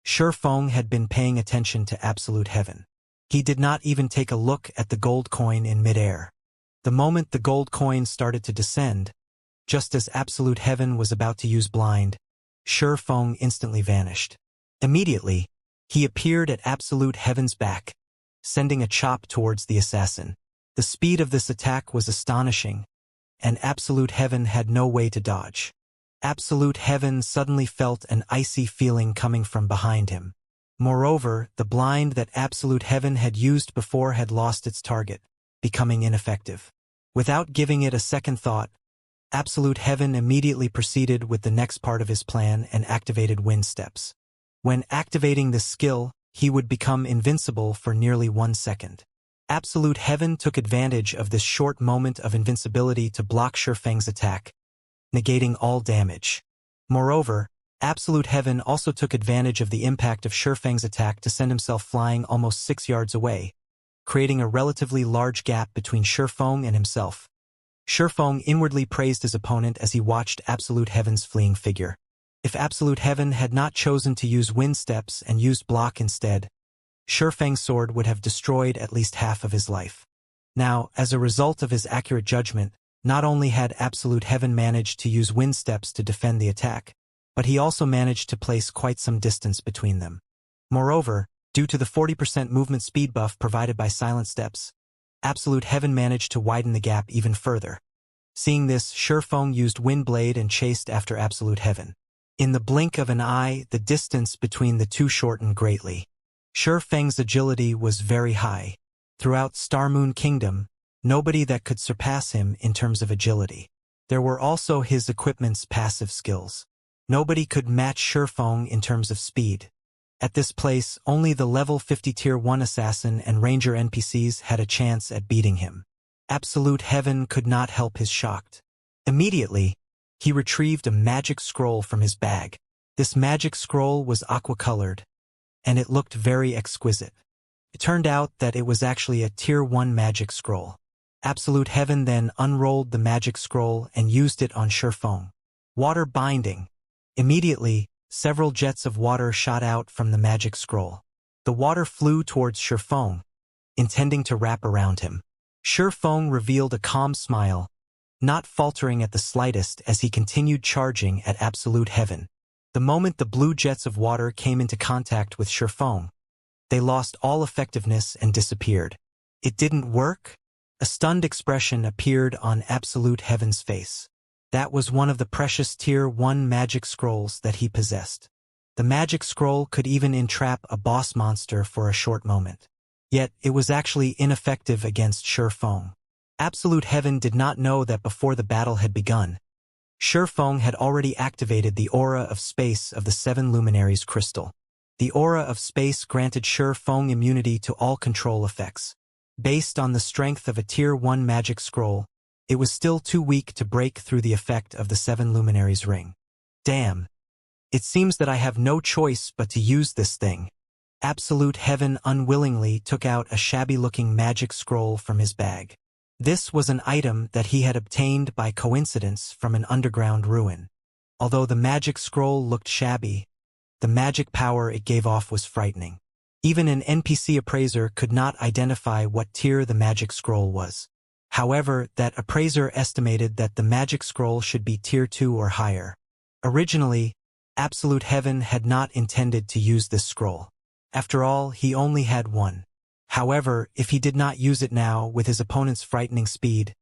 Shifeng had been paying attention to absolute heaven. He did not even take a look at the gold coin in midair. The moment the gold coin started to descend, just as absolute heaven was about to use blind, Shifeng instantly vanished. Immediately, he appeared at absolute heaven's back, sending a chop towards the assassin. The speed of this attack was astonishing, and absolute heaven had no way to dodge. Absolute heaven suddenly felt an icy feeling coming from behind him. Moreover, the blind that absolute heaven had used before had lost its target, becoming ineffective. Without giving it a second thought, absolute heaven immediately proceeded with the next part of his plan and activated wind steps. When activating this skill, he would become invincible for nearly 1 second. Absolute heaven took advantage of this short moment of invincibility to block Shifeng's attack, negating all damage. Moreover, absolute heaven also took advantage of the impact of Shifeng's attack to send himself flying almost 6 yards away, creating a relatively large gap between Shifeng and himself. Shifeng inwardly praised his opponent as he watched absolute heaven's fleeing figure. If absolute heaven had not chosen to use wind steps and used block instead, Shifeng's sword would have destroyed at least half of his life. Now, as a result of his accurate judgment, not only had absolute heaven managed to use wind steps to defend the attack, but he also managed to place quite some distance between them. Moreover, due to the 40% movement speed buff provided by silent steps, absolute heaven managed to widen the gap even further. Seeing this, Shifeng used wind blade and chased after absolute heaven. In the blink of an eye, the distance between the two shortened greatly. Shifeng's agility was very high. Throughout Starmoon Kingdom, nobody that could surpass him in terms of agility. There were also his equipment's passive skills. Nobody could match Shifeng in terms of speed. At this place, only the level 50 Tier 1 assassin and ranger NPCs had a chance at beating him. Absolute heaven could not help his shocked. Immediately, he retrieved a magic scroll from his bag. This magic scroll was aqua-colored, and it looked very exquisite. It turned out that it was actually a Tier 1 magic scroll. Absolute heaven then unrolled the magic scroll and used it on Shifeng. Water binding. Immediately, several jets of water shot out from the magic scroll. The water flew towards Shifeng, intending to wrap around him. Shifeng revealed a calm smile, not faltering at the slightest as he continued charging at absolute heaven. The moment the blue jets of water came into contact with Shifeng, they lost all effectiveness and disappeared. It didn't work? A stunned expression appeared on absolute heaven's face. That was one of the precious Tier 1 magic scrolls that he possessed. The magic scroll could even entrap a boss monster for a short moment. Yet, it was actually ineffective against Shifeng. Absolute heaven did not know that before the battle had begun, Shifeng had already activated the aura of space of the 7 luminaries crystal. The aura of space granted Shifeng immunity to all control effects. Based on the strength of a Tier 1 magic scroll, it was still too weak to break through the effect of the 7 luminaries ring. Damn. It seems that I have no choice but to use this thing. Absolute heaven unwillingly took out a shabby-looking magic scroll from his bag. This was an item that he had obtained by coincidence from an underground ruin. Although the magic scroll looked shabby, the magic power it gave off was frightening. Even an NPC appraiser could not identify what tier the magic scroll was. However, that appraiser estimated that the magic scroll should be Tier 2 or higher. Originally, Absolute Heaven had not intended to use this scroll. After all, he only had one. However, if he did not use it now with his opponent's frightening speed,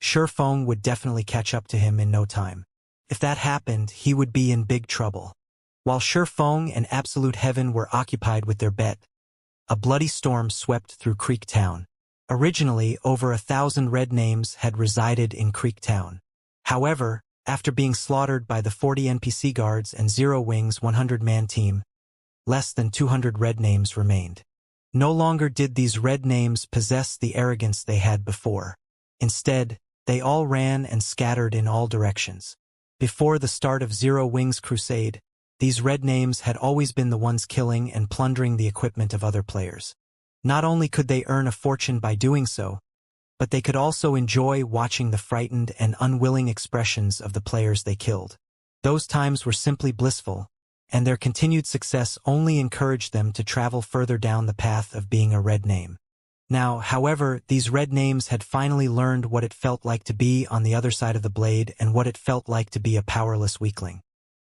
Shifeng would definitely catch up to him in no time. If that happened, he would be in big trouble. While Shifeng and Absolute Heaven were occupied with their bet, a bloody storm swept through Creek Town. Originally, over 1,000 red names had resided in Creek Town. However, after being slaughtered by the 40 NPC guards and Zero Wing's 100-man team, less than 200 red names remained. No longer did these red names possess the arrogance they had before. Instead, they all ran and scattered in all directions. Before the start of Zero Wing's crusade, these red names had always been the ones killing and plundering the equipment of other players. Not only could they earn a fortune by doing so, but they could also enjoy watching the frightened and unwilling expressions of the players they killed. Those times were simply blissful, and their continued success only encouraged them to travel further down the path of being a red name. Now, however, these red names had finally learned what it felt like to be on the other side of the blade and what it felt like to be a powerless weakling.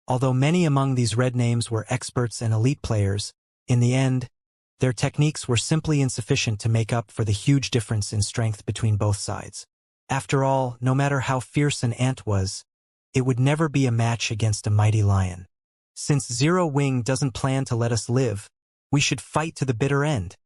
Although many among these red names were experts and elite players, in the end, their techniques were simply insufficient to make up for the huge difference in strength between both sides. After all, no matter how fierce an ant was, it would never be a match against a mighty lion. Since Zero Wing doesn't plan to let us live, we should fight to the bitter end.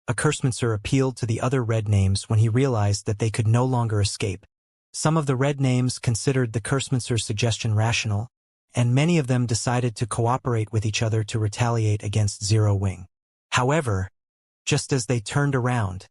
A Cursmancer appealed to the other red names when he realized that they could no longer escape. Some of the red names considered the Cursmancer's suggestion rational, and many of them decided to cooperate with each other to retaliate against Zero Wing. However, just as they turned around,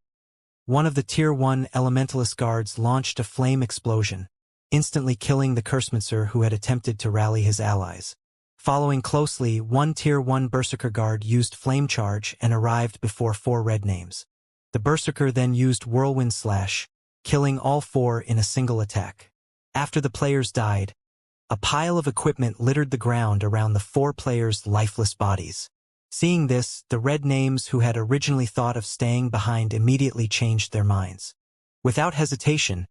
one of the Tier 1 Elementalist guards launched a flame explosion, instantly killing the Cursmancer who had attempted to rally his allies. Following closely, one Tier 1 Berserker guard used Flame Charge and arrived before 4 red names. The Berserker then used Whirlwind Slash, killing all 4 in a single attack. After the players died, a pile of equipment littered the ground around the 4 players' lifeless bodies. Seeing this, the red names who had originally thought of staying behind immediately changed their minds. Without hesitation,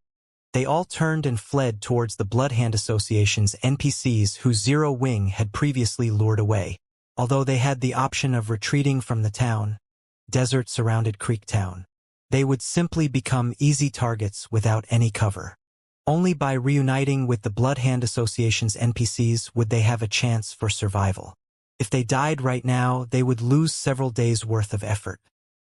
they all turned and fled towards the Bloodhand Association's NPCs who Zero Wing had previously lured away. Although they had the option of retreating from the town, desert-surrounded Creek Town, they would simply become easy targets without any cover. Only by reuniting with the Bloodhand Association's NPCs would they have a chance for survival. If they died right now, they would lose several days' worth of effort.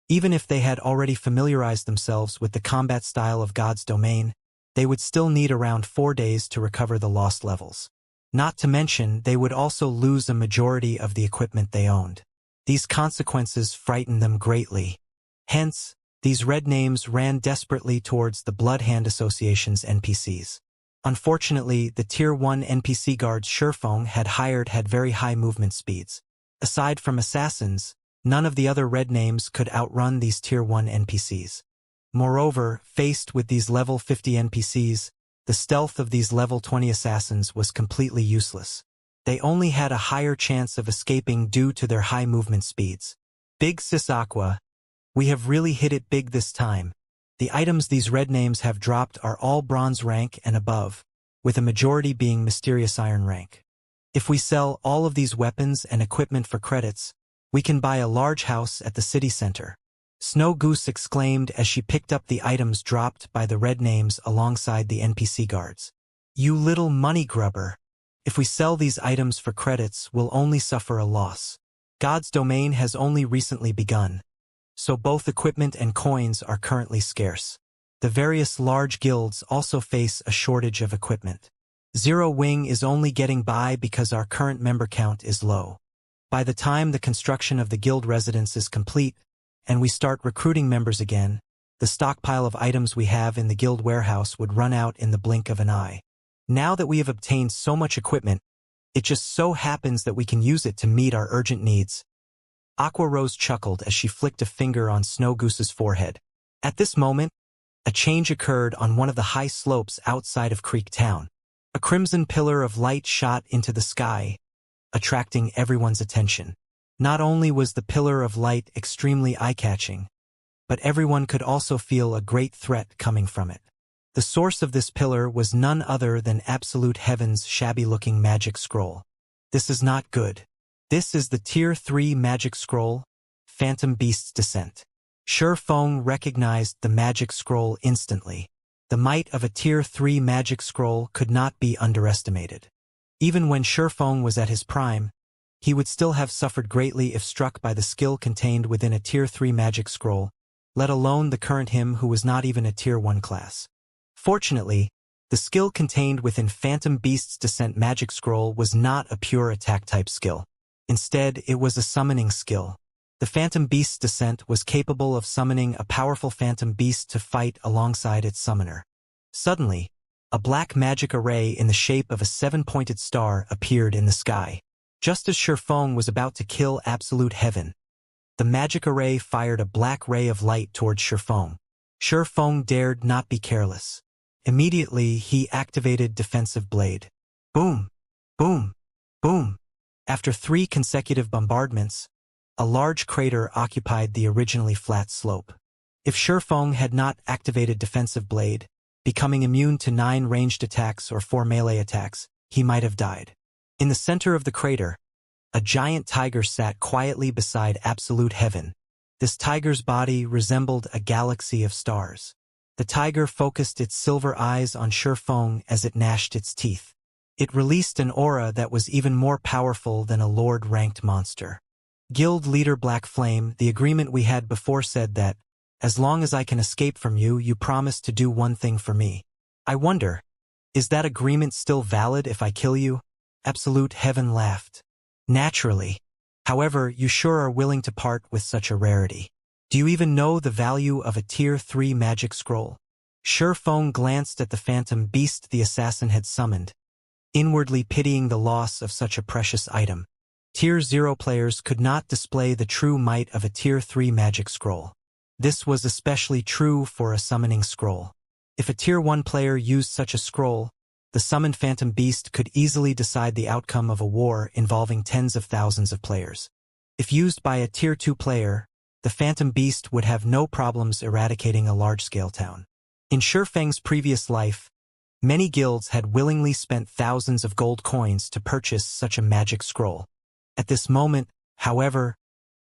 Even if they had already familiarized themselves with the combat style of God's domain, they would still need around 4 days to recover the lost levels. Not to mention, they would also lose a majority of the equipment they owned. These consequences frightened them greatly. Hence, these red names ran desperately towards the Bloodhand Association's NPCs. Unfortunately, the Tier 1 NPC guards Sherfong had hired had very high movement speeds. Aside from assassins, none of the other red names could outrun these Tier 1 NPCs. Moreover, faced with these level 50 NPCs, the stealth of these level 20 assassins was completely useless. They only had a higher chance of escaping due to their high movement speeds. Big Sis Aqua, we have really hit it big this time. The items these red names have dropped are all bronze rank and above, with a majority being mysterious iron rank. If we sell all of these weapons and equipment for credits, we can buy a large house at the city center. Snow Goose exclaimed as she picked up the items dropped by the red names alongside the NPC guards. You little money grubber. If we sell these items for credits, we'll only suffer a loss. God's domain has only recently begun, so both equipment and coins are currently scarce. The various large guilds also face a shortage of equipment. Zero Wing is only getting by because our current member count is low. By the time the construction of the guild residence is complete, and we start recruiting members again, the stockpile of items we have in the guild warehouse would run out in the blink of an eye. Now that we have obtained so much equipment, it just so happens that we can use it to meet our urgent needs. Aqua Rose chuckled as she flicked a finger on Snow Goose's forehead. At this moment, a change occurred on one of the high slopes outside of Creek Town. A crimson pillar of light shot into the sky, attracting everyone's attention. Not only was the pillar of light extremely eye-catching, but everyone could also feel a great threat coming from it. The source of this pillar was none other than Absolute Heaven's shabby-looking magic scroll. This is not good. This is the Tier 3 magic scroll, Phantom Beast's Descent. Sherfong recognized the magic scroll instantly. The might of a Tier 3 magic scroll could not be underestimated. Even when Sherfong was at his prime, he would still have suffered greatly if struck by the skill contained within a Tier 3 magic scroll, let alone the current him who was not even a Tier 1 class. Fortunately, the skill contained within Phantom Beast's Descent magic scroll was not a pure attack-type skill. Instead, it was a summoning skill. The Phantom Beast's Descent was capable of summoning a powerful Phantom Beast to fight alongside its summoner. Suddenly, a black magic array in the shape of a 7-pointed star appeared in the sky. Just as Sherfong was about to kill Absolute Heaven, the magic array fired a black ray of light towards Sherfong. Sherfong dared not be careless. Immediately, he activated Defensive Blade. Boom! Boom! Boom! After 3 consecutive bombardments, a large crater occupied the originally flat slope. If Shifeng had not activated Defensive Blade, becoming immune to 9 ranged attacks or 4 melee attacks, he might have died. In the center of the crater, a giant tiger sat quietly beside absolute heaven. This tiger's body resembled a galaxy of stars. The tiger focused its silver eyes on Shifeng as it gnashed its teeth. It released an aura that was even more powerful than a lord-ranked monster. Guild leader Black Flame, the agreement we had before said that, as long as I can escape from you, you promise to do one thing for me. I wonder, is that agreement still valid if I kill you? Absolute Heaven laughed. Naturally. However, you sure are willing to part with such a rarity. Do you even know the value of a Tier 3 magic scroll? Shifeng glanced at the phantom beast the assassin had summoned, inwardly pitying the loss of such a precious item. Tier 0 players could not display the true might of a Tier 3 magic scroll. This was especially true for a summoning scroll. If a Tier 1 player used such a scroll, the summoned phantom beast could easily decide the outcome of a war involving tens of thousands of players. If used by a Tier 2 player, the phantom beast would have no problems eradicating a large-scale town. In Shifeng's previous life, many guilds had willingly spent thousands of gold coins to purchase such a magic scroll. At this moment, however,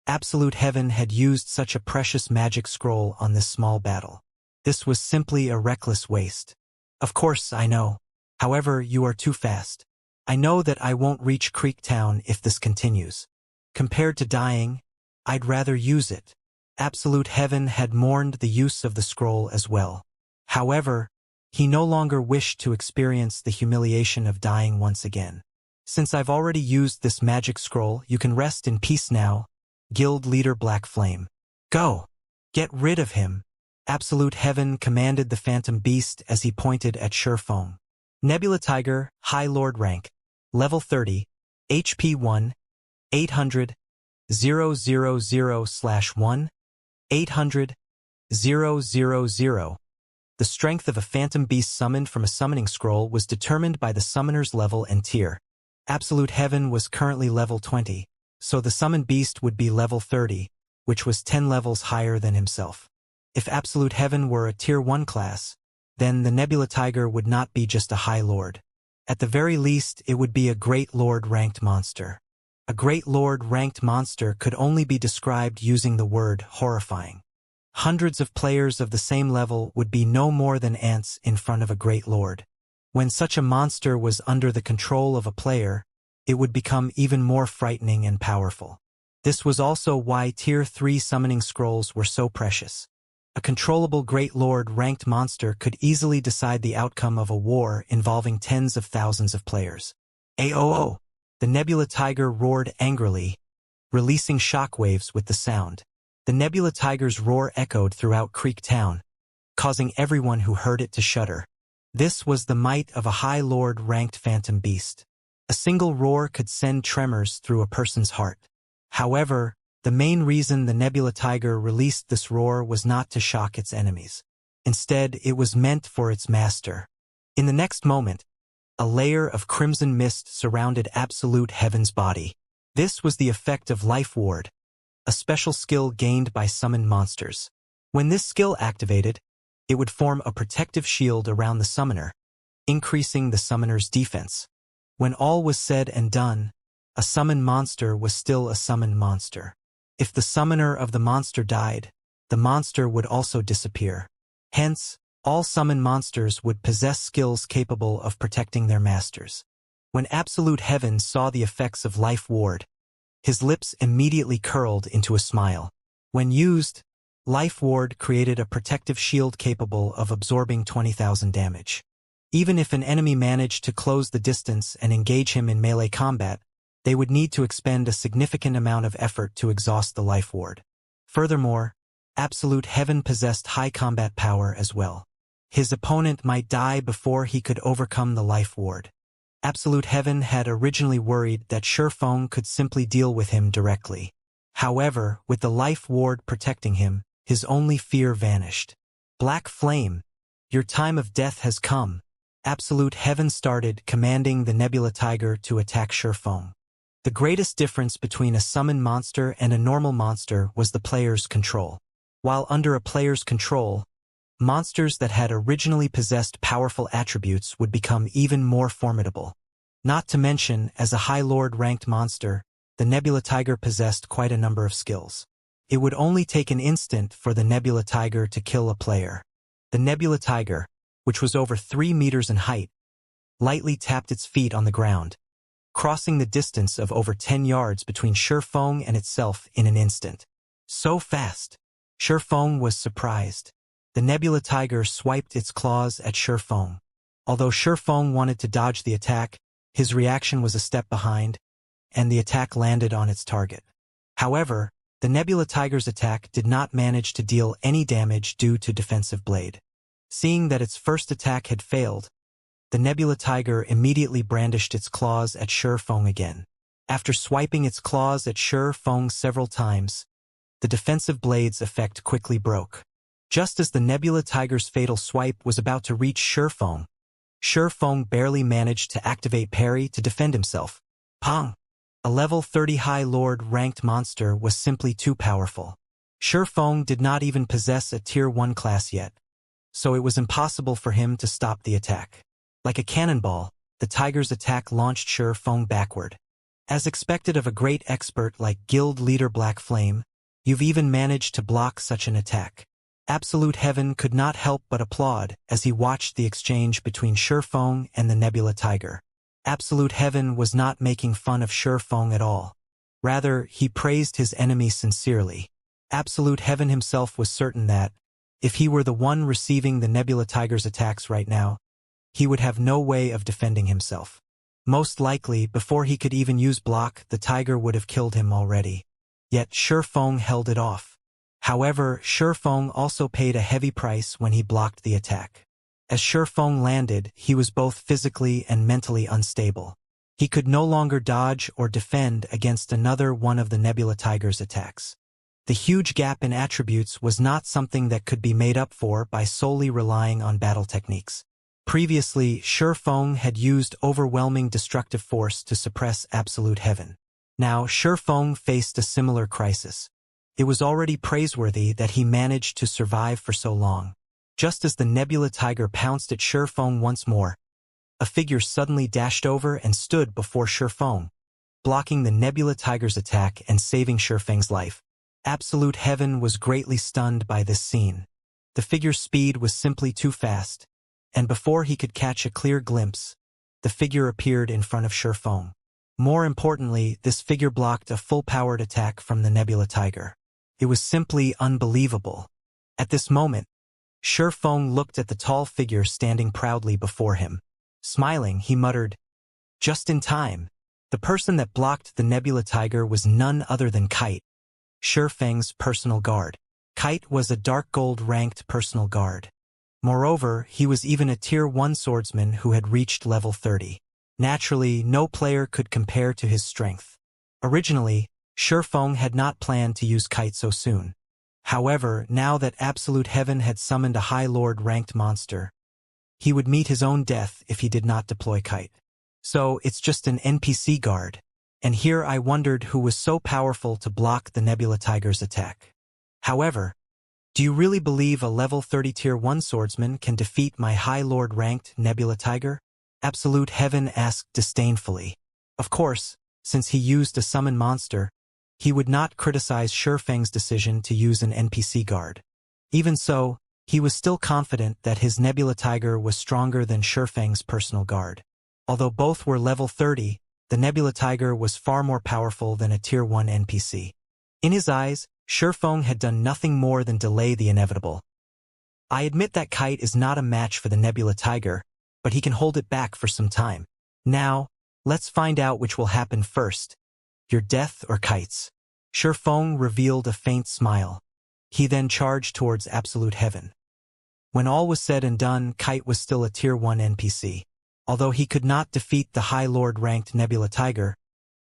Absolute Heaven had used such a precious magic scroll on this small battle. This was simply a reckless waste. Of course, I know. However, you are too fast. I know that I won't reach Creek Town if this continues. Compared to dying, I'd rather use it. Absolute Heaven had mourned the use of the scroll as well. However, he no longer wished to experience the humiliation of dying once again. Since I've already used this magic scroll, you can rest in peace now, Guild leader Black Flame. Go! Get rid of him! Absolute Heaven commanded the phantom beast as he pointed at Shifeng. Nebula Tiger, High Lord rank, level 30, HP 1, 800, 000/1, 800, 000. The strength of a phantom beast summoned from a summoning scroll was determined by the summoner's level and tier. Absolute Heaven was currently level 20, so the summoned beast would be level 30, which was 10 levels higher than himself. If Absolute Heaven were a Tier 1 class, then the Nebula Tiger would not be just a High Lord. At the very least, it would be a Great Lord-ranked monster. A Great Lord-ranked monster could only be described using the word horrifying. Hundreds of players of the same level would be no more than ants in front of a Great Lord. When such a monster was under the control of a player, it would become even more frightening and powerful. This was also why Tier 3 summoning scrolls were so precious. A controllable Great Lord-ranked monster could easily decide the outcome of a war involving tens of thousands of players. Aoo! The Nebula Tiger roared angrily, releasing shockwaves with the sound. The Nebula Tiger's roar echoed throughout Creek Town, causing everyone who heard it to shudder. This was the might of a High Lord-ranked phantom beast. A single roar could send tremors through a person's heart. However, the main reason the Nebula Tiger released this roar was not to shock its enemies. Instead, it was meant for its master. In the next moment, a layer of crimson mist surrounded Absolute Heaven's body. This was the effect of Life Ward, a special skill gained by summoned monsters. When this skill activated, it would form a protective shield around the summoner, increasing the summoner's defense. When all was said and done, a summoned monster was still a summoned monster. If the summoner of the monster died, the monster would also disappear. Hence, all summoned monsters would possess skills capable of protecting their masters. When Absolute Heaven saw the effects of Life Ward, his lips immediately curled into a smile. When used, Life Ward created a protective shield capable of absorbing 20,000 damage. Even if an enemy managed to close the distance and engage him in melee combat, they would need to expend a significant amount of effort to exhaust the Life Ward. Furthermore, Absolute Heaven possessed high combat power as well. His opponent might die before he could overcome the Life Ward. Absolute Heaven had originally worried that Shifeng could simply deal with him directly. However, with the Life Ward protecting him, his only fear vanished. Black Flame, your time of death has come. Absolute Heaven started, commanding the Nebula Tiger to attack Shifeng. The greatest difference between a summoned monster and a normal monster was the player's control. While under a player's control, monsters that had originally possessed powerful attributes would become even more formidable. Not to mention, as a High Lord ranked monster, the Nebula Tiger possessed quite a number of skills. It would only take an instant for the Nebula Tiger to kill a player. The Nebula Tiger, which was over 3 meters in height, lightly tapped its feet on the ground, crossing the distance of over 10 yards between Shifeng and itself in an instant. So fast! Shifeng was surprised. The Nebula Tiger swiped its claws at Shifeng. Although Shifeng wanted to dodge the attack, his reaction was a step behind, and the attack landed on its target. However, the Nebula Tiger's attack did not manage to deal any damage due to defensive blade. Seeing that its first attack had failed, the Nebula Tiger immediately brandished its claws at Shifeng again. After swiping its claws at Shifeng several times, the defensive blade's effect quickly broke. Just as the Nebula Tiger's fatal swipe was about to reach Shifeng barely managed to activate parry to defend himself. Pong! A level 30 High Lord ranked monster was simply too powerful. Shifeng did not even possess a Tier 1 class yet, so it was impossible for him to stop the attack. Like a cannonball, the tiger's attack launched Shifeng backward. As expected of a great expert like Guild Leader Black Flame, you've even managed to block such an attack. Absolute Heaven could not help but applaud as he watched the exchange between Shifeng and the Nebula Tiger. Absolute Heaven was not making fun of Shifeng at all. Rather, he praised his enemy sincerely. Absolute Heaven himself was certain that, if he were the one receiving the Nebula Tiger's attacks right now, he would have no way of defending himself. Most likely, before he could even use block, the tiger would have killed him already. Yet Shifeng held it off. However, Shifeng also paid a heavy price when he blocked the attack. As Shifeng landed, he was both physically and mentally unstable. He could no longer dodge or defend against another one of the Nebula Tiger's attacks. The huge gap in attributes was not something that could be made up for by solely relying on battle techniques. Previously, Shifeng had used overwhelming destructive force to suppress Absolute Heaven. Now, Shifeng faced a similar crisis. It was already praiseworthy that he managed to survive for so long. Just as the Nebula Tiger pounced at Shifeng once more, a figure suddenly dashed over and stood before Shifeng, blocking the Nebula Tiger's attack and saving Shifeng's life. Absolute Heaven was greatly stunned by this scene. The figure's speed was simply too fast, and before he could catch a clear glimpse, the figure appeared in front of Shifeng. More importantly, this figure blocked a full-powered attack from the Nebula Tiger. It was simply unbelievable. At this moment, Shifeng looked at the tall figure standing proudly before him. Smiling, he muttered, "Just in time." The person that blocked the Nebula Tiger was none other than Kite, Shifeng's personal guard. Kite was a dark gold ranked personal guard. Moreover, he was even a Tier 1 swordsman who had reached level 30. Naturally, no player could compare to his strength. Originally, Shifeng had not planned to use Kite so soon. However, now that Absolute Heaven had summoned a High Lord ranked monster, he would meet his own death if he did not deploy Kite. So, it's just an NPC guard. And here I wondered who was so powerful to block the Nebula Tiger's attack. However, do you really believe a level 30 Tier 1 swordsman can defeat my High Lord ranked Nebula Tiger? Absolute Heaven asked disdainfully. Of course, since he used a summon monster, he would not criticize Shifeng's decision to use an NPC guard. Even so, he was still confident that his Nebula Tiger was stronger than Shifeng's personal guard. Although both were level 30, the Nebula Tiger was far more powerful than a Tier 1 NPC. In his eyes, Shifeng had done nothing more than delay the inevitable. I admit that Kite is not a match for the Nebula Tiger, but he can hold it back for some time. Now, let's find out which will happen first. Your death or Kite's? Shifeng revealed a faint smile. He then charged towards Absolute Heaven. When all was said and done, Kite was still a Tier 1 NPC. Although he could not defeat the High Lord ranked Nebula Tiger,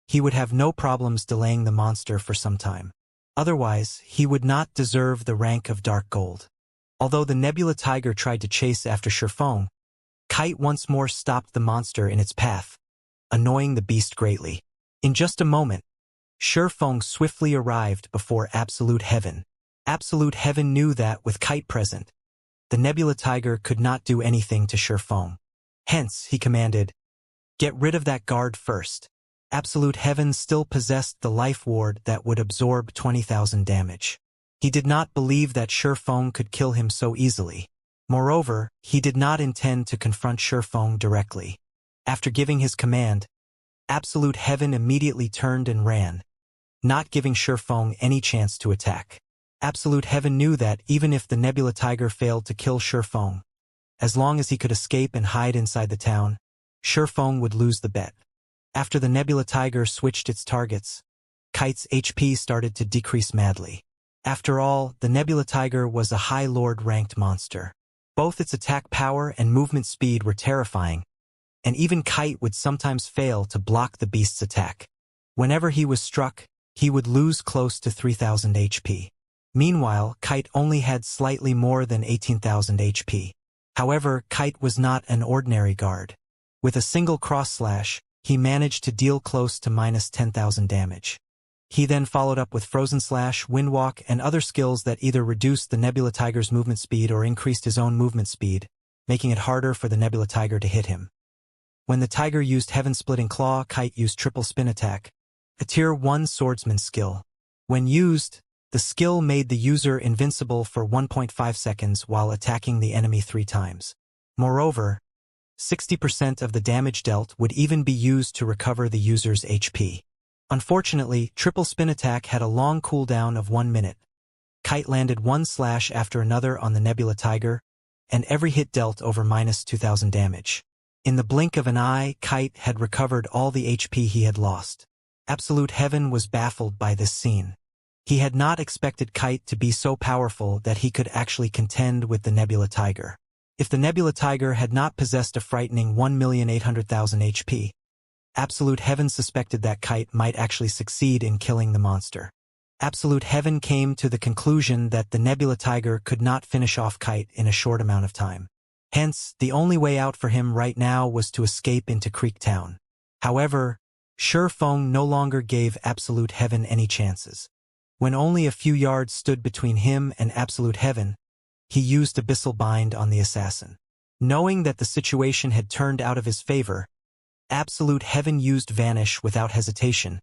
he would have no problems delaying the monster for some time. Otherwise, he would not deserve the rank of Dark Gold. Although the Nebula Tiger tried to chase after Shifeng, Kite once more stopped the monster in its path, annoying the beast greatly. In just a moment, Feng swiftly arrived before Absolute Heaven. Absolute Heaven knew that, with Kite present, the Nebula Tiger could not do anything to Feng. Hence, he commanded, "Get rid of that guard first." Absolute Heaven still possessed the life ward that would absorb 20,000 damage. He did not believe that Feng could kill him so easily. Moreover, he did not intend to confront Feng directly. After giving his command, Absolute Heaven immediately turned and ran, not giving Feng any chance to attack. Absolute Heaven knew that even if the Nebula Tiger failed to kill Feng, as long as he could escape and hide inside the town, Feng would lose the bet. After the Nebula Tiger switched its targets, Kite's HP started to decrease madly. After all, the Nebula Tiger was a High Lord-ranked monster. Both its attack power and movement speed were terrifying, and even Kite would sometimes fail to block the beast's attack. Whenever he was struck, he would lose close to 3,000 HP. Meanwhile, Kite only had slightly more than 18,000 HP. However, Kite was not an ordinary guard. With a single cross-slash, he managed to deal close to minus 10,000 damage. He then followed up with Frozen Slash, Windwalk, and other skills that either reduced the Nebula Tiger's movement speed or increased his own movement speed, making it harder for the Nebula Tiger to hit him. When the Tiger used Heaven-Splitting Claw, Kite used Triple Spin Attack, a Tier 1 Swordsman skill. When used, the skill made the user invincible for 1.5 seconds while attacking the enemy 3 times. Moreover, 60% of the damage dealt would even be used to recover the user's HP. Unfortunately, Triple Spin Attack had a long cooldown of 1 minute. Kite landed one slash after another on the Nebula Tiger, and every hit dealt over minus 2,000 damage. In the blink of an eye, Kite had recovered all the HP he had lost. Absolute Heaven was baffled by this scene. He had not expected Kite to be so powerful that he could actually contend with the Nebula Tiger. If the Nebula Tiger had not possessed a frightening 1,800,000 HP, Absolute Heaven suspected that Kite might actually succeed in killing the monster. Absolute Heaven came to the conclusion that the Nebula Tiger could not finish off Kite in a short amount of time. Hence, the only way out for him right now was to escape into Creek Town. However, Feng no longer gave Absolute Heaven any chances. When only a few yards stood between him and Absolute Heaven, he used Abyssal Bind on the assassin. Knowing that the situation had turned out of his favor, Absolute Heaven used Vanish without hesitation,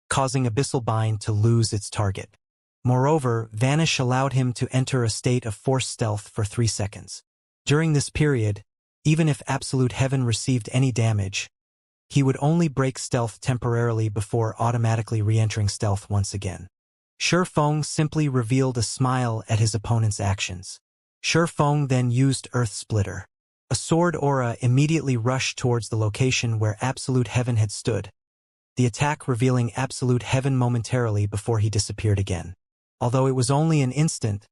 causing Abyssal Bind to lose its target. Moreover, Vanish allowed him to enter a state of forced stealth for 3 seconds. During this period, even if Absolute Heaven received any damage, he would only break stealth temporarily before automatically re-entering stealth once again. Feng simply revealed a smile at his opponent's actions. Feng then used Earth Splitter. A sword aura immediately rushed towards the location where Absolute Heaven had stood, the attack revealing Absolute Heaven momentarily before he disappeared again. Although it was only an instant,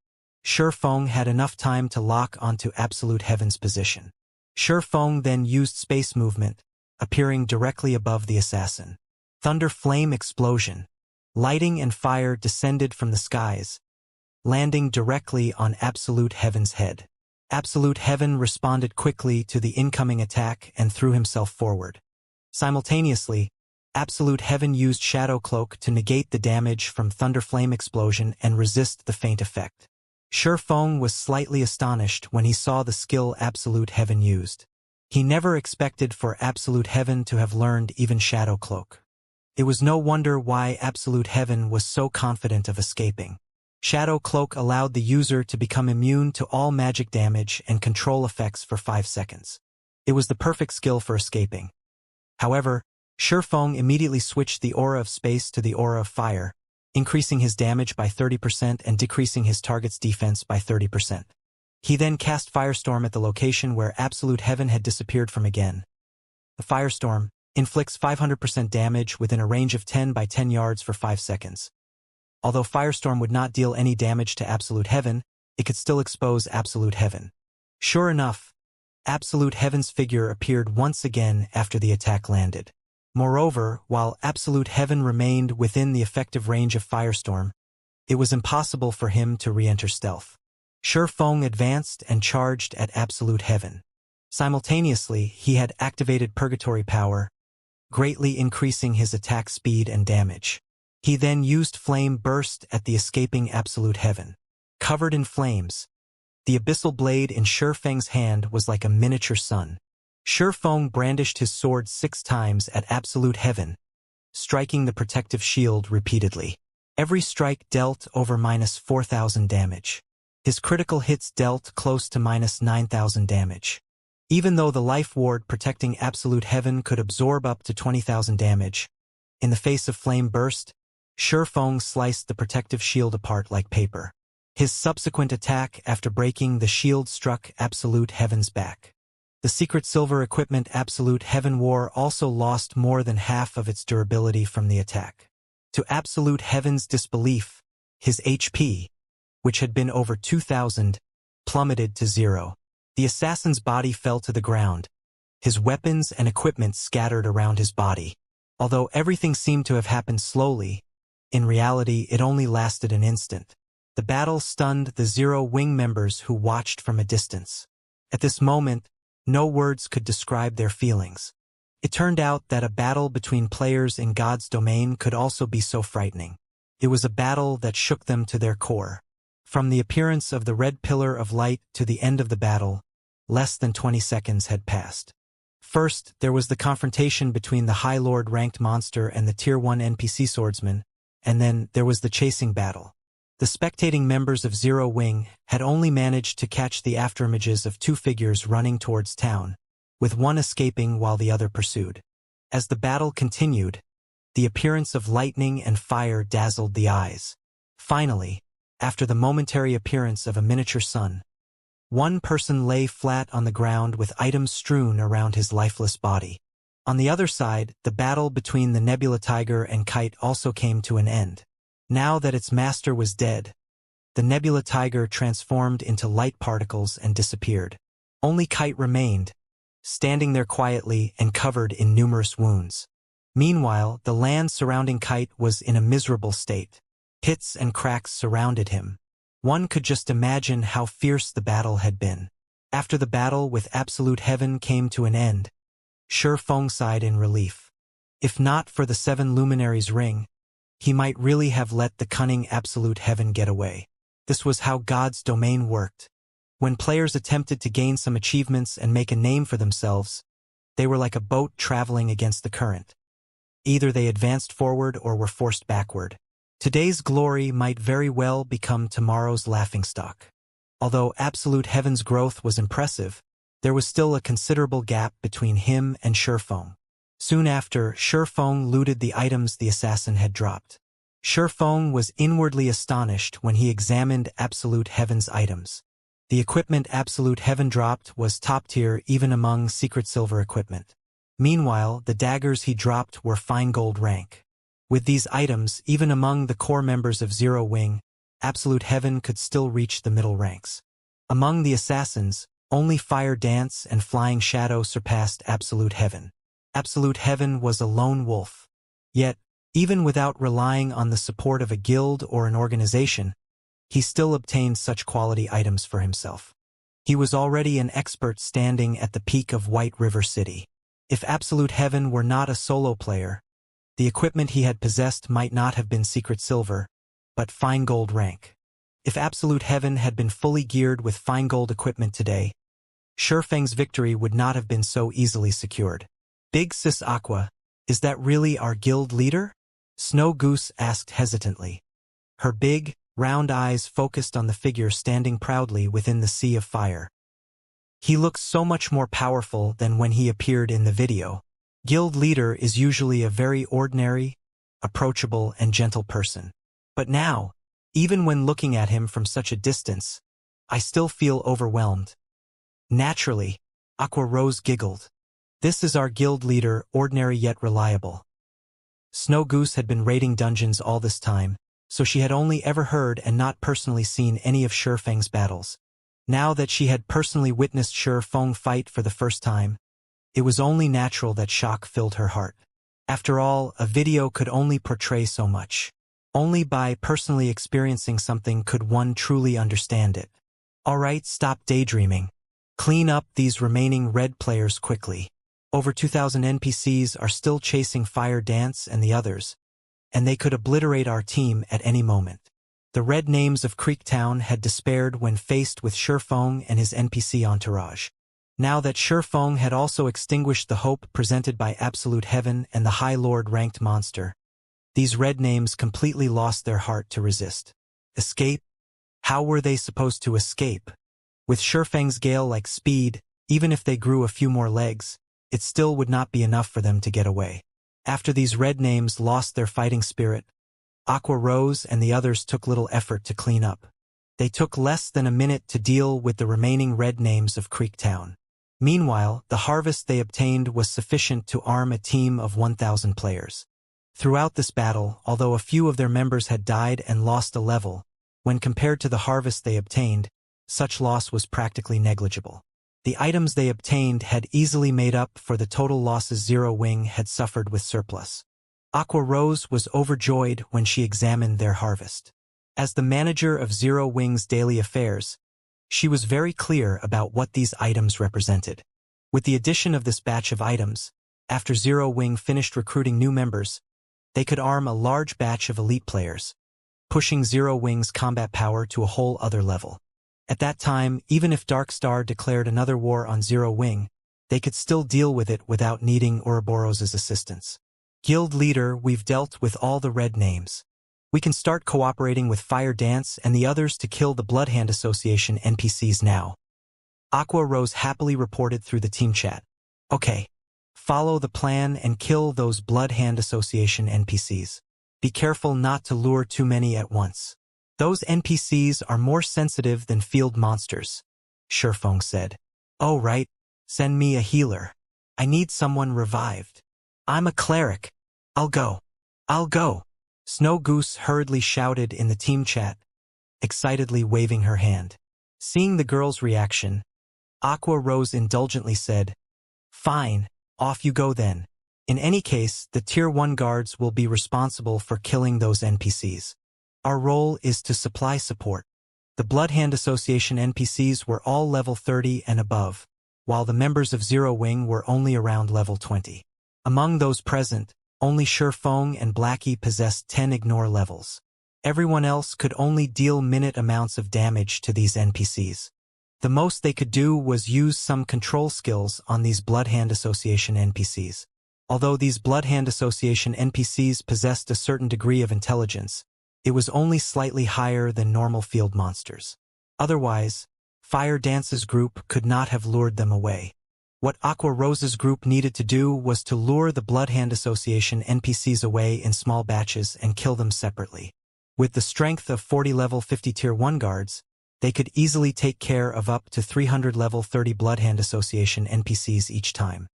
Feng had enough time to lock onto Absolute Heaven's position. Feng then used space movement, appearing directly above the assassin. Thunder Flame Explosion. Lighting and fire descended from the skies, landing directly on Absolute Heaven's head. Absolute Heaven responded quickly to the incoming attack and threw himself forward. Simultaneously, Absolute Heaven used Shadow Cloak to negate the damage from Thunder Flame Explosion and resist the faint effect. Feng was slightly astonished when he saw the skill Absolute Heaven used. He never expected for Absolute Heaven to have learned even Shadow Cloak. It was no wonder why Absolute Heaven was so confident of escaping. Shadow Cloak allowed the user to become immune to all magic damage and control effects for 5 seconds. It was the perfect skill for escaping. However, Feng immediately switched the aura of space to the aura of fire, increasing his damage by 30% and decreasing his target's defense by 30%. He then cast Firestorm at the location where Absolute Heaven had disappeared from again. The Firestorm inflicts 500% damage within a range of 10 by 10 yards for 5 seconds. Although Firestorm would not deal any damage to Absolute Heaven, it could still expose Absolute Heaven. Sure enough, Absolute Heaven's figure appeared once again after the attack landed. Moreover, while Absolute Heaven remained within the effective range of Firestorm, it was impossible for him to re-enter stealth. Feng advanced and charged at Absolute Heaven. Simultaneously, he had activated Purgatory Power, greatly increasing his attack speed and damage. He then used Flame Burst at the escaping Absolute Heaven. Covered in flames, the abyssal blade in Shifeng's hand was like a miniature sun. Shifeng brandished his sword 6 times at Absolute Heaven, striking the protective shield repeatedly. Every strike dealt over -4,000 damage. His critical hits dealt close to -9,000 damage. Even though the life ward protecting Absolute Heaven could absorb up to 20,000 damage, in the face of Flame Burst, Shifeng sliced the protective shield apart like paper. His subsequent attack after breaking the shield struck Absolute Heaven's back. The secret silver equipment Absolute Heaven wore also lost more than half of its durability from the attack. To Absolute Heaven's disbelief, his HP, which had been over 2,000, plummeted to 0. The assassin's body fell to the ground, his weapons and equipment scattered around his body. Although everything seemed to have happened slowly, in reality it only lasted an instant. The battle stunned the Zero Wing members who watched from a distance. At this moment, no words could describe their feelings. It turned out that a battle between players in God's domain could also be so frightening. It was a battle that shook them to their core. From the appearance of the red pillar of light to the end of the battle, less than 20 seconds had passed. First, there was the confrontation between the High Lord ranked monster and the Tier 1 NPC swordsman, and then there was the chasing battle. The spectating members of Zero Wing had only managed to catch the afterimages of 2 figures running towards town, with one escaping while the other pursued. As the battle continued, the appearance of lightning and fire dazzled the eyes. Finally, after the momentary appearance of a miniature sun, one person lay flat on the ground with items strewn around his lifeless body. On the other side, the battle between the Nebula Tiger and Kite also came to an end. Now that its master was dead, the Nebula Tiger transformed into light particles and disappeared. Only Kite remained, standing there quietly and covered in numerous wounds. Meanwhile, the land surrounding Kite was in a miserable state. Pits and cracks surrounded him. One could just imagine how fierce the battle had been. After the battle with Absolute Heaven came to an end, Shifeng sighed in relief. If not for the 7 Luminaries ring, he might really have let the cunning Absolute Heaven get away. This was how God's domain worked. When players attempted to gain some achievements and make a name for themselves, they were like a boat traveling against the current. Either they advanced forward or were forced backward. Today's glory might very well become tomorrow's laughingstock. Although Absolute Heaven's growth was impressive, there was still a considerable gap between him and Shifeng. Soon after, Shifeng looted the items the assassin had dropped. Shifeng was inwardly astonished when he examined Absolute Heaven's items. The equipment Absolute Heaven dropped was top tier even among secret silver equipment. Meanwhile, the daggers he dropped were fine gold rank. With these items, even among the core members of Zero Wing, Absolute Heaven could still reach the middle ranks. Among the assassins, only Fire Dance and Flying Shadow surpassed Absolute Heaven. Absolute Heaven was a lone wolf. Yet, even without relying on the support of a guild or an organization, he still obtained such quality items for himself. He was already an expert standing at the peak of White River City. If Absolute Heaven were not a solo player, the equipment he had possessed might not have been secret silver, but fine gold rank. If Absolute Heaven had been fully geared with fine gold equipment today, Shifeng's victory would not have been so easily secured. Big Sis Aqua, is that really our guild leader? Snow Goose asked hesitantly. Her big, round eyes focused on the figure standing proudly within the sea of fire. He looks so much more powerful than when he appeared in the video. Guild leader is usually a very ordinary, approachable, and gentle person. But now, even when looking at him from such a distance, I still feel overwhelmed. Naturally, Aqua Rose giggled. This is our guild leader, ordinary yet reliable. Snow Goose had been raiding dungeons all this time, so she had only ever heard and not personally seen any of Shifeng's battles. Now that she had personally witnessed Shifeng fight for the first time, it was only natural that shock filled her heart. After all, a video could only portray so much. Only by personally experiencing something could one truly understand it. Alright, stop daydreaming. Clean up these remaining red players quickly. Over 2,000 NPCs are still chasing Fire Dance and the others, and they could obliterate our team at any moment. The red names of Creektown had despaired when faced with Shurfeng and his NPC entourage. Now that Shurfeng had also extinguished the hope presented by Absolute Heaven and the High Lord ranked monster, these red names completely lost their heart to resist. Escape? How were they supposed to escape? With Shurfeng's gale-like speed, even if they grew a few more legs, it still would not be enough for them to get away. After these red names lost their fighting spirit, Aqua Rose and the others took little effort to clean up. They took less than a minute to deal with the remaining red names of Creektown. Meanwhile, the harvest they obtained was sufficient to arm a team of 1,000 players. Throughout this battle, although a few of their members had died and lost a level, when compared to the harvest they obtained, such loss was practically negligible. The items they obtained had easily made up for the total losses Zero Wing had suffered with surplus. Aqua Rose was overjoyed when she examined their harvest. As the manager of Zero Wing's daily affairs, she was very clear about what these items represented. With the addition of this batch of items, after Zero Wing finished recruiting new members, they could arm a large batch of elite players, pushing Zero Wing's combat power to a whole other level. At that time, even if Darkstar declared another war on Zero Wing, they could still deal with it without needing Ouroboros's assistance. Guild leader, we've dealt with all the red names. We can start cooperating with Fire Dance and the others to kill the Bloodhand Association NPCs now. Aqua Rose happily reported through the team chat. Okay. Follow the plan and kill those Bloodhand Association NPCs. Be careful not to lure too many at once. Those NPCs are more sensitive than field monsters, Shurfeng said. Oh right, send me a healer. I need someone revived. I'm a cleric. I'll go. I'll go. Snow Goose hurriedly shouted in the team chat, excitedly waving her hand. Seeing the girl's reaction, Aqua Rose indulgently said, Fine, off you go then. In any case, the Tier 1 guards will be responsible for killing those NPCs. Our role is to supply support. The Bloodhand Association NPCs were all level 30 and above, while the members of Zero Wing were only around level 20. Among those present, only Shurfeng and Blackie possessed 10 ignore levels. Everyone else could only deal minute amounts of damage to these NPCs. The most they could do was use some control skills on these Bloodhand Association NPCs. Although these Bloodhand Association NPCs possessed a certain degree of intelligence, it was only slightly higher than normal field monsters. Otherwise, Fire Dance's group could not have lured them away. What Aqua Rose's group needed to do was to lure the Bloodhand Association NPCs away in small batches and kill them separately. With the strength of 40 level 50 Tier 1 guards, they could easily take care of up to 300 level 30 Bloodhand Association NPCs each time.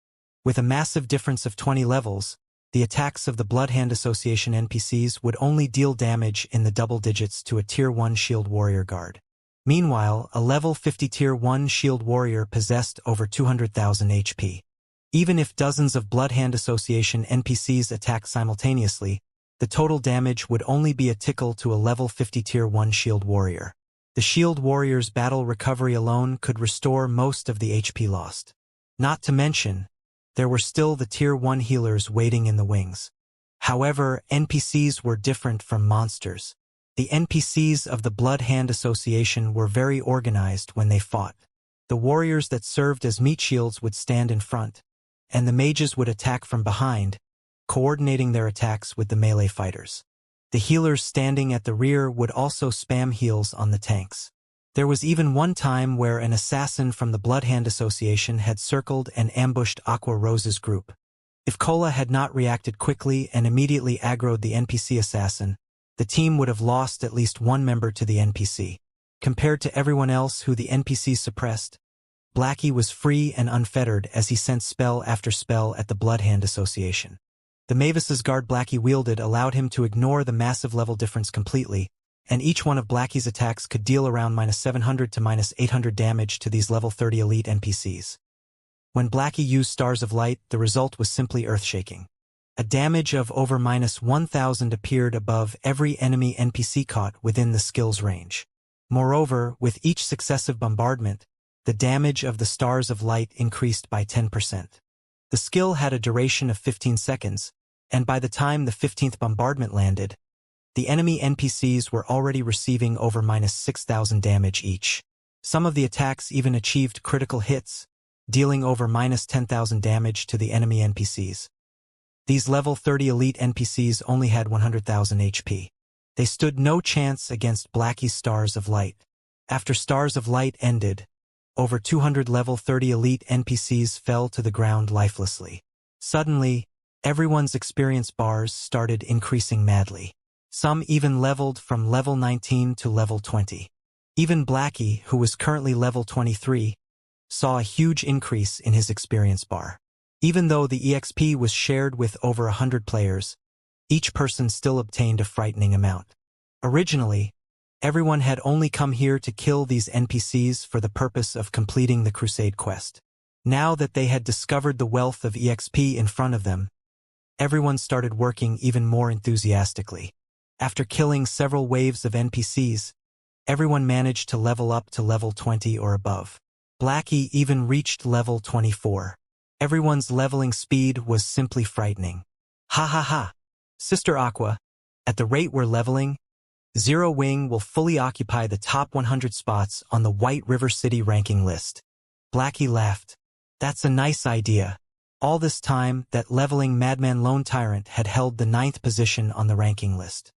With a massive difference of 20 levels, the attacks of the Bloodhand Association NPCs would only deal damage in the double digits to a Tier 1 Shield Warrior guard. Meanwhile, a level 50 Tier 1 Shield Warrior possessed over 200,000 HP. Even if dozens of Bloodhand Association NPCs attacked simultaneously, the total damage would only be a tickle to a level 50 Tier 1 Shield Warrior. The Shield Warrior's battle recovery alone could restore most of the HP lost. Not to mention, there were still the Tier 1 healers waiting in the wings. However, NPCs were different from monsters. The NPCs of the Bloodhand Association were very organized when they fought. The warriors that served as meat shields would stand in front, and the mages would attack from behind, coordinating their attacks with the melee fighters. The healers standing at the rear would also spam heals on the tanks. There was even one time where an assassin from the Bloodhand Association had circled and ambushed Aqua Rose's group. If Cola had not reacted quickly and immediately aggroed the NPC assassin, the team would have lost at least one member to the NPC. Compared to everyone else who the NPC suppressed, Blackie was free and unfettered as he sent spell after spell at the Bloodhand Association. The Mavis's guard Blackie wielded allowed him to ignore the massive level difference completely, and each one of Blackie's attacks could deal around -700 to -800 damage to these level 30 elite NPCs. When Blackie used Stars of Light, the result was simply earth-shaking. A damage of over -1000 appeared above every enemy NPC caught within the skill's range. Moreover, with each successive bombardment, the damage of the Stars of Light increased by 10%. The skill had a duration of 15 seconds, and by the time the 15th bombardment landed, the enemy NPCs were already receiving over -6,000 damage each. Some of the attacks even achieved critical hits, dealing over -10,000 damage to the enemy NPCs. These level 30 elite NPCs only had 100,000 HP. They stood no chance against Blackie's Stars of Light. After Stars of Light ended, over 200 level 30 elite NPCs fell to the ground lifelessly. Suddenly, everyone's experience bars started increasing madly. Some even leveled from level 19 to level 20. Even Blackie, who was currently level 23, saw a huge increase in his experience bar. Even though the EXP was shared with over 100 players, each person still obtained a frightening amount. Originally, everyone had only come here to kill these NPCs for the purpose of completing the Crusade quest. Now that they had discovered the wealth of EXP in front of them, everyone started working even more enthusiastically. After killing several waves of NPCs, everyone managed to level up to level 20 or above. Blackie even reached level 24. Everyone's leveling speed was simply frightening. Ha ha ha! Sister Aqua, at the rate we're leveling, Zero Wing will fully occupy the top 100 spots on the White River City ranking list. Blackie laughed. That's a nice idea. All this time, that leveling madman Lone Tyrant had held the 9th position on the ranking list.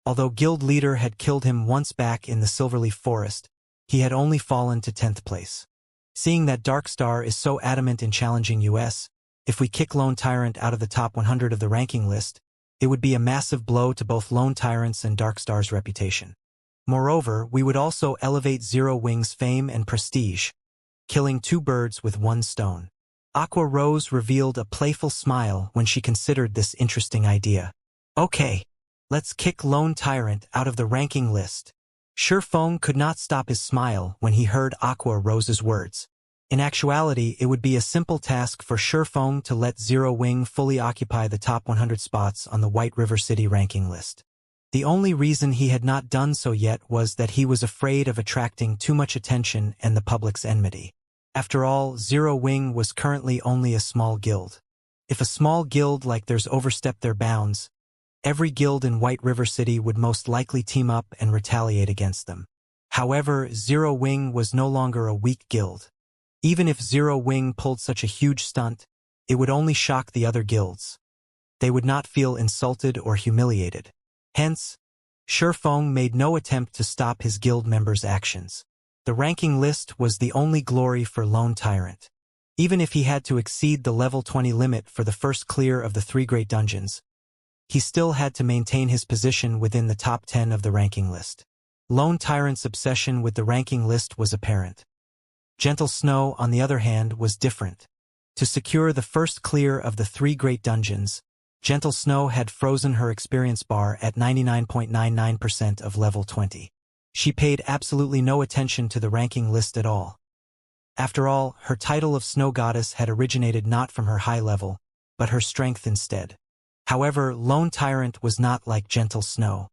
Although Guild Leader had killed him once back in the Silverleaf Forest, he had only fallen to 10th place. Seeing that Darkstar is so adamant in challenging us, if we kick Lone Tyrant out of the top 100 of the ranking list, it would be a massive blow to both Lone Tyrant's and Darkstar's reputation. Moreover, we would also elevate Zero Wing's fame and prestige, killing two birds with one stone. Aqua Rose revealed a playful smile when she considered this interesting idea. Okay, let's kick Lone Tyrant out of the ranking list. Shurfeng could not stop his smile when he heard Aqua Rose's words. In actuality, it would be a simple task for Shurfeng to let Zero Wing fully occupy the top 100 spots on the White River City ranking list. The only reason he had not done so yet was that he was afraid of attracting too much attention and the public's enmity. After all, Zero Wing was currently only a small guild. If a small guild like theirs overstepped their bounds, every guild in White River City would most likely team up and retaliate against them. However, Zero Wing was no longer a weak guild. Even if Zero Wing pulled such a huge stunt, it would only shock the other guilds. They would not feel insulted or humiliated. Hence, Shurfeng made no attempt to stop his guild members' actions. The ranking list was the only glory for Lone Tyrant. Even if he had to exceed the level 20 limit for the first clear of the 3 great dungeons, he still had to maintain his position within the top 10 of the ranking list. Lone Tyrant's obsession with the ranking list was apparent. Gentle Snow, on the other hand, was different. To secure the first clear of the 3 great dungeons, Gentle Snow had frozen her experience bar at 99.99% of level 20. She paid absolutely no attention to the ranking list at all. After all, her title of Snow Goddess had originated not from her high level, but her strength instead. However, Lone Tyrant was not like Gentle Snow.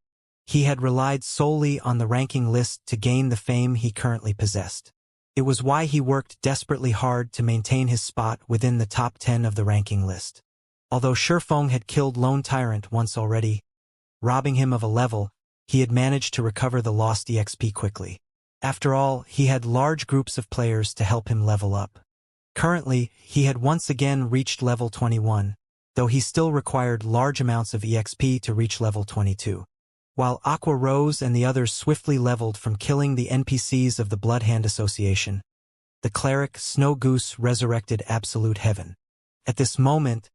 He had relied solely on the ranking list to gain the fame he currently possessed. It was why he worked desperately hard to maintain his spot within the top 10 of the ranking list. Although Shurfeng had killed Lone Tyrant once already, robbing him of a level, he had managed to recover the lost EXP quickly. After all, he had large groups of players to help him level up. Currently, he had once again reached level 21, though he still required large amounts of EXP to reach level 22. While Aqua Rose and the others swiftly leveled from killing the NPCs of the Bloodhand Association, the cleric Snow Goose resurrected Absolute Heaven. At this moment,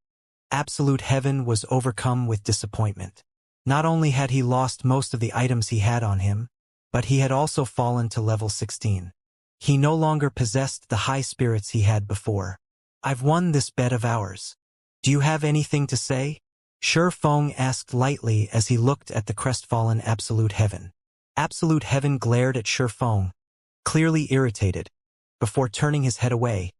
Absolute Heaven was overcome with disappointment. Not only had he lost most of the items he had on him, but he had also fallen to level 16. He no longer possessed the high spirits he had before. "I've won this bet of ours. Do you have anything to say?" Shurfeng asked lightly as he looked at the crestfallen Absolute Heaven. Absolute Heaven glared at Shurfeng, clearly irritated, before turning his head away,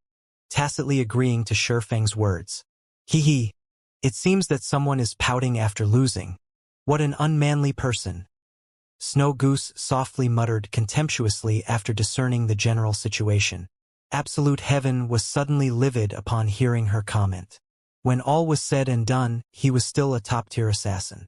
tacitly agreeing to Shurfeng's words. Hee, it seems that someone is pouting after losing. What an unmanly person. Snow Goose softly muttered contemptuously after discerning the general situation. Absolute Heaven was suddenly livid upon hearing her comment. When all was said and done, he was still a top-tier assassin.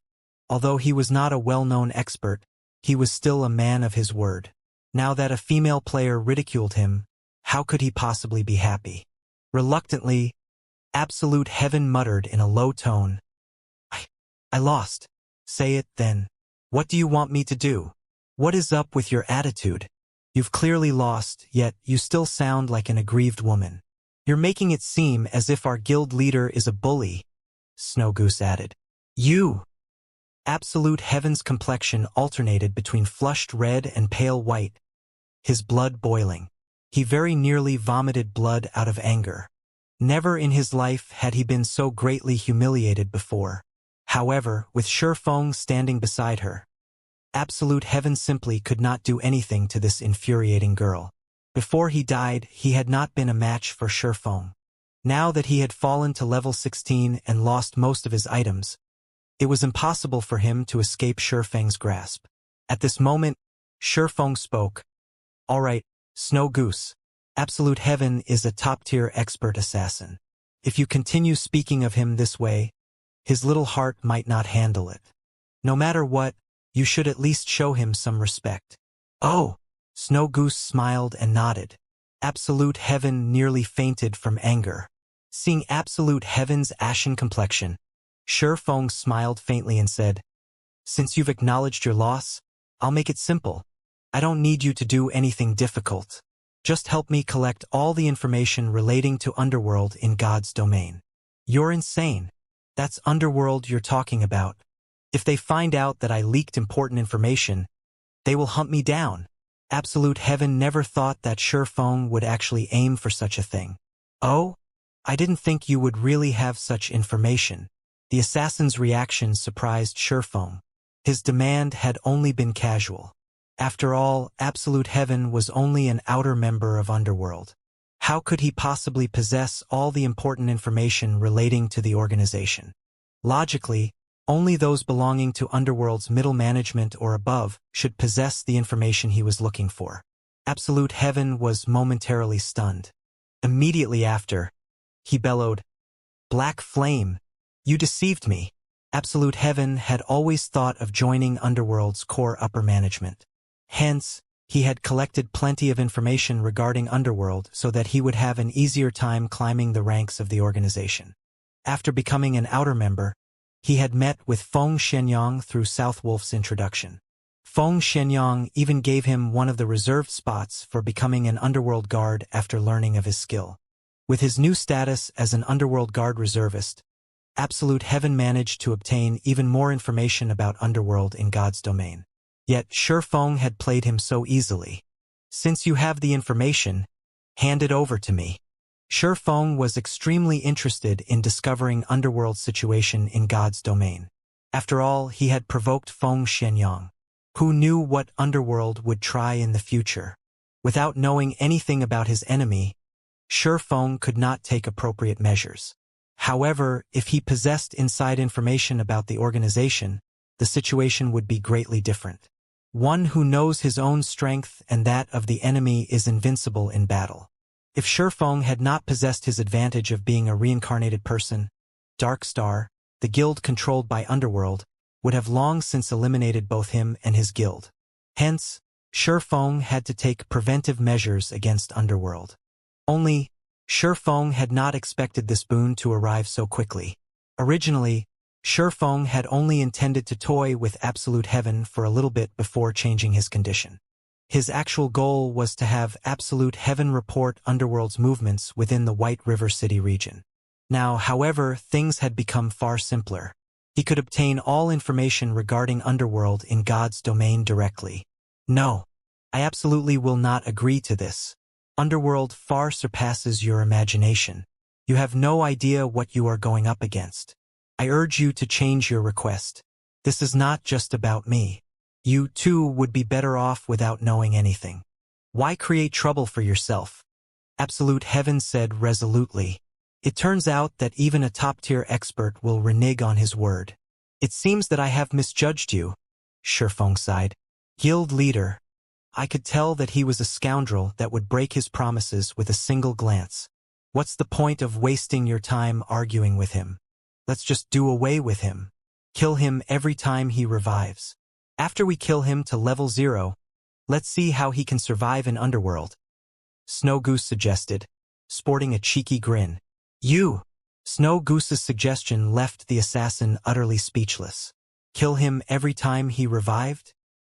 Although he was not a well-known expert, he was still a man of his word. Now that a female player ridiculed him, how could he possibly be happy? Reluctantly, Absolute Heaven muttered in a low tone, I lost. Say it, then. What do you want me to do? What is up with your attitude? You've clearly lost, yet you still sound like an aggrieved woman. You're making it seem as if our guild leader is a bully, Snow Goose added. You! Absolute Heaven's complexion alternated between flushed red and pale white, his blood boiling. He very nearly vomited blood out of anger. Never in his life had he been so greatly humiliated before. However, with Shifeng standing beside her, Absolute Heaven simply could not do anything to this infuriating girl. Before he died, he had not been a match for Shifeng. Now that he had fallen to level 16 and lost most of his items, it was impossible for him to escape Shifeng's grasp. At this moment, Shifeng spoke. All right, Snow Goose. Absolute Heaven is a top-tier expert assassin. If you continue speaking of him this way, his little heart might not handle it. No matter what, you should at least show him some respect. Oh! Snow Goose smiled and nodded. Absolute Heaven nearly fainted from anger. Seeing Absolute Heaven's ashen complexion, Shifeng smiled faintly and said, Since you've acknowledged your loss, I'll make it simple. I don't need you to do anything difficult. Just help me collect all the information relating to Underworld in God's domain. You're insane. That's Underworld you're talking about. If they find out that I leaked important information, they will hunt me down. Absolute Heaven never thought that Shifeng would actually aim for such a thing. Oh? I didn't think you would really have such information. The assassin's reaction surprised Shifeng. His demand had only been casual. After all, Absolute Heaven was only an outer member of Underworld. How could he possibly possess all the important information relating to the organization? Logically, only those belonging to Underworld's middle management or above should possess the information he was looking for. Absolute Heaven was momentarily stunned. Immediately after, he bellowed, Black Flame, you deceived me. Absolute Heaven had always thought of joining Underworld's core upper management. Hence, he had collected plenty of information regarding Underworld so that he would have an easier time climbing the ranks of the organization. After becoming an outer member, he had met with Feng Shenyang through Southwolf's introduction. Feng Shenyang even gave him one of the reserved spots for becoming an Underworld guard after learning of his skill. With his new status as an Underworld guard reservist, Absolute Heaven managed to obtain even more information about Underworld in God's domain. Yet Shifeng had played him so easily. Since you have the information, hand it over to me. Shifeng was extremely interested in discovering Underworld's situation in God's domain. After all, he had provoked Feng Shenyang. Who knew what Underworld would try in the future? Without knowing anything about his enemy, Shifeng could not take appropriate measures. However, if he possessed inside information about the organization, the situation would be greatly different. One who knows his own strength and that of the enemy is invincible in battle. If Shifeng had not possessed his advantage of being a reincarnated person, Dark Star, the guild controlled by Underworld, would have long since eliminated both him and his guild. Hence, Shifeng had to take preventive measures against Underworld. Only, Shifeng had not expected this boon to arrive so quickly. Originally, Shifeng had only intended to toy with Absolute Heaven for a little bit before changing his condition. His actual goal was to have Absolute Heaven report Underworld's movements within the White River City region. Now, however, things had become far simpler. He could obtain all information regarding Underworld in God's domain directly. No, I absolutely will not agree to this. Underworld far surpasses your imagination. You have no idea what you are going up against. I urge you to change your request. This is not just about me. You, too, would be better off without knowing anything. Why create trouble for yourself? Absolute Heaven said resolutely. It turns out that even a top-tier expert will renege on his word. It seems that I have misjudged you, Shifeng sighed. Guild leader, I could tell that he was a scoundrel that would break his promises with a single glance. What's the point of wasting your time arguing with him? Let's just do away with him. Kill him every time he revives. After we kill him to level 0, let's see how he can survive in Underworld. Snow Goose suggested, sporting a cheeky grin. You! Snow Goose's suggestion left the assassin utterly speechless. Kill him every time he revived?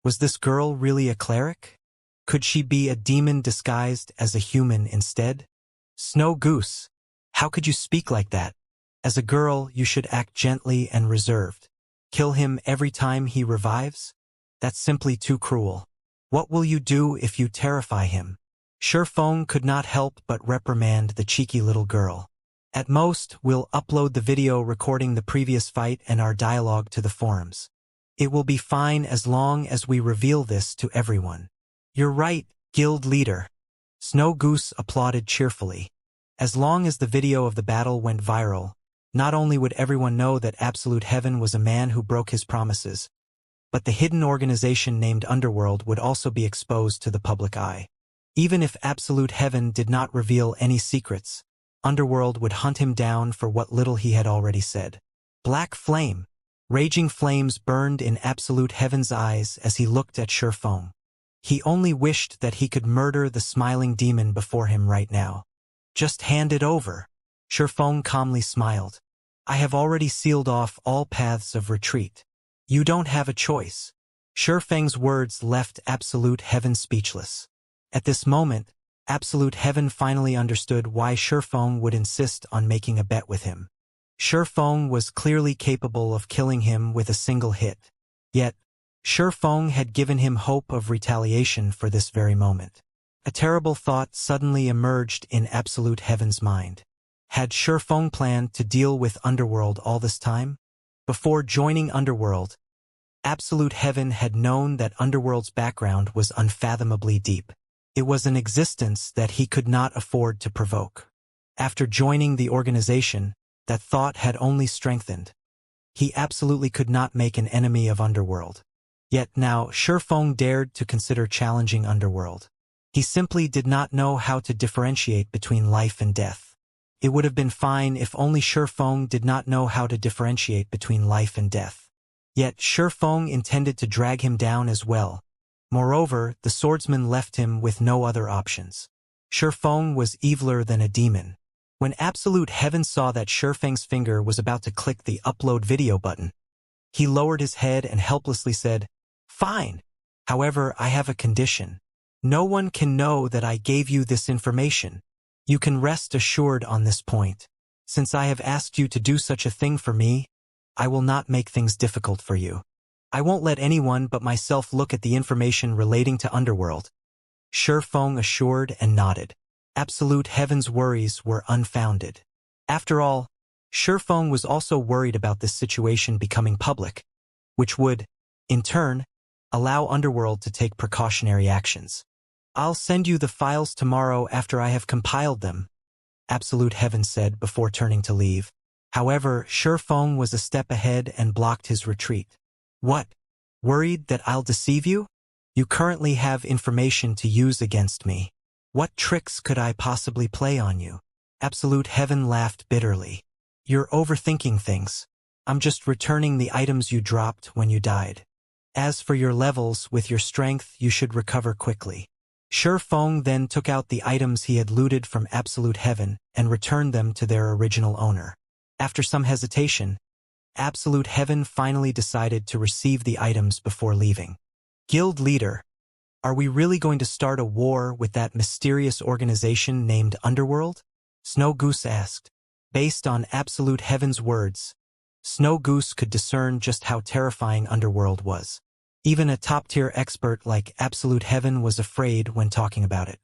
Was this girl really a cleric? Could she be a demon disguised as a human instead? Snow Goose, how could you speak like that? As a girl, you should act gently and reserved. Kill him every time he revives? That's simply too cruel. What will you do if you terrify him? Shurfeng could not help but reprimand the cheeky little girl. At most, we'll upload the video recording the previous fight and our dialogue to the forums. It will be fine as long as we reveal this to everyone. You're right, guild leader. Snow Goose applauded cheerfully. As long as the video of the battle went viral, not only would everyone know that Absolute Heaven was a man who broke his promises, but the hidden organization named Underworld would also be exposed to the public eye. Even if Absolute Heaven did not reveal any secrets, Underworld would hunt him down for what little he had already said. Black Flame. Raging flames burned in Absolute Heaven's eyes as he looked at Shurfeng. He only wished that he could murder the smiling demon before him right now. Just hand it over. Shurfeng calmly smiled. I have already sealed off all paths of retreat. You don't have a choice. Shurfeng's words left Absolute Heaven speechless. At this moment, Absolute Heaven finally understood why Shurfeng would insist on making a bet with him. Shurfeng was clearly capable of killing him with a single hit. Yet, Shurfeng had given him hope of retaliation for this very moment. A terrible thought suddenly emerged in Absolute Heaven's mind. Had Shurfeng planned to deal with Underworld all this time? Before joining Underworld, Absolute Heaven had known that Underworld's background was unfathomably deep. It was an existence that he could not afford to provoke. After joining the organization, that thought had only strengthened. He absolutely could not make an enemy of Underworld. Yet now Shurfeng dared to consider challenging Underworld. He simply did not know how to differentiate between life and death. It would have been fine if only Shurfeng did not know how to differentiate between life and death. Yet Shurfeng intended to drag him down as well. Moreover, the swordsman left him with no other options. Shurfeng was eviler than a demon. When Absolute Heaven saw that Shurfeng's finger was about to click the upload video button, he lowered his head and helplessly said, Fine. However, I have a condition. No one can know that I gave you this information. You can rest assured on this point. Since I have asked you to do such a thing for me, I will not make things difficult for you. I won't let anyone but myself look at the information relating to Underworld. Shurfeng assured and nodded. Absolute Heaven's worries were unfounded. After all, Shurfeng was also worried about this situation becoming public, which would, in turn, allow Underworld to take precautionary actions. I'll send you the files tomorrow after I have compiled them, Absolute Heaven said before turning to leave. However, Shurfeng was a step ahead and blocked his retreat. What? Worried that I'll deceive you? You currently have information to use against me. What tricks could I possibly play on you? Absolute Heaven laughed bitterly. You're overthinking things. I'm just returning the items you dropped when you died. As for your levels, with your strength, you should recover quickly. Shurfeng then took out the items he had looted from Absolute Heaven and returned them to their original owner. After some hesitation, Absolute Heaven finally decided to receive the items before leaving. Guild leader, are we really going to start a war with that mysterious organization named Underworld? Snow Goose asked. Based on Absolute Heaven's words, Snow Goose could discern just how terrifying Underworld was. Even a top-tier expert like Absolute Heaven was afraid when talking about it.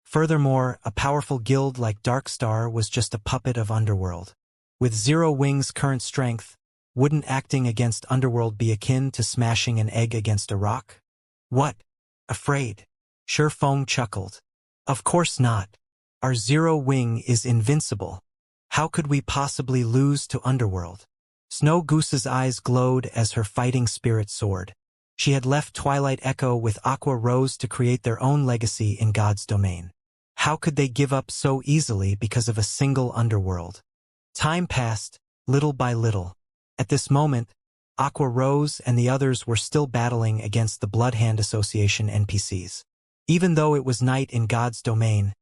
Furthermore, a powerful guild like Darkstar was just a puppet of Underworld. With Zero Wing's current strength, wouldn't acting against Underworld be akin to smashing an egg against a rock? What? Afraid? Shurfeng chuckled. Of course not. Our Zero Wing is invincible. How could we possibly lose to Underworld? Snow Goose's eyes glowed as her fighting spirit soared. She had left Twilight Echo with Aqua Rose to create their own legacy in God's domain. How could they give up so easily because of a single underworld? Time passed, little by little. At this moment, Aqua Rose and the others were still battling against the Bloodhand Association NPCs. Even though it was night in God's domain,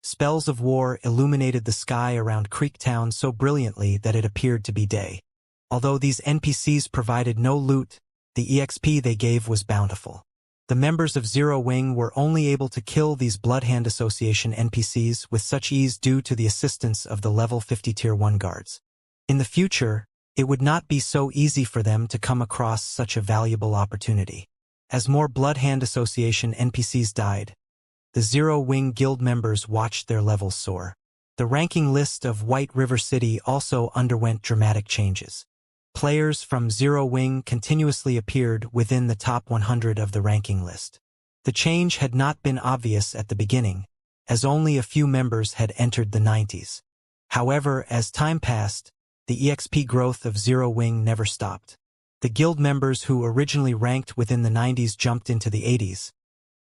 spells of war illuminated the sky around Creektown so brilliantly that it appeared to be day. Although these NPCs provided no loot, the EXP they gave was bountiful. The members of Zero Wing were only able to kill these Bloodhand Association NPCs with such ease due to the assistance of the level 50 Tier 1 guards. In the future, it would not be so easy for them to come across such a valuable opportunity. As more Bloodhand Association NPCs died, the Zero Wing Guild members watched their levels soar. The ranking list of White River City also underwent dramatic changes. Players from Zero Wing continuously appeared within the top 100 of the ranking list. The change had not been obvious at the beginning, as only a few members had entered the 90s. However, as time passed, the EXP growth of Zero Wing never stopped. The guild members who originally ranked within the 90s jumped into the 80s,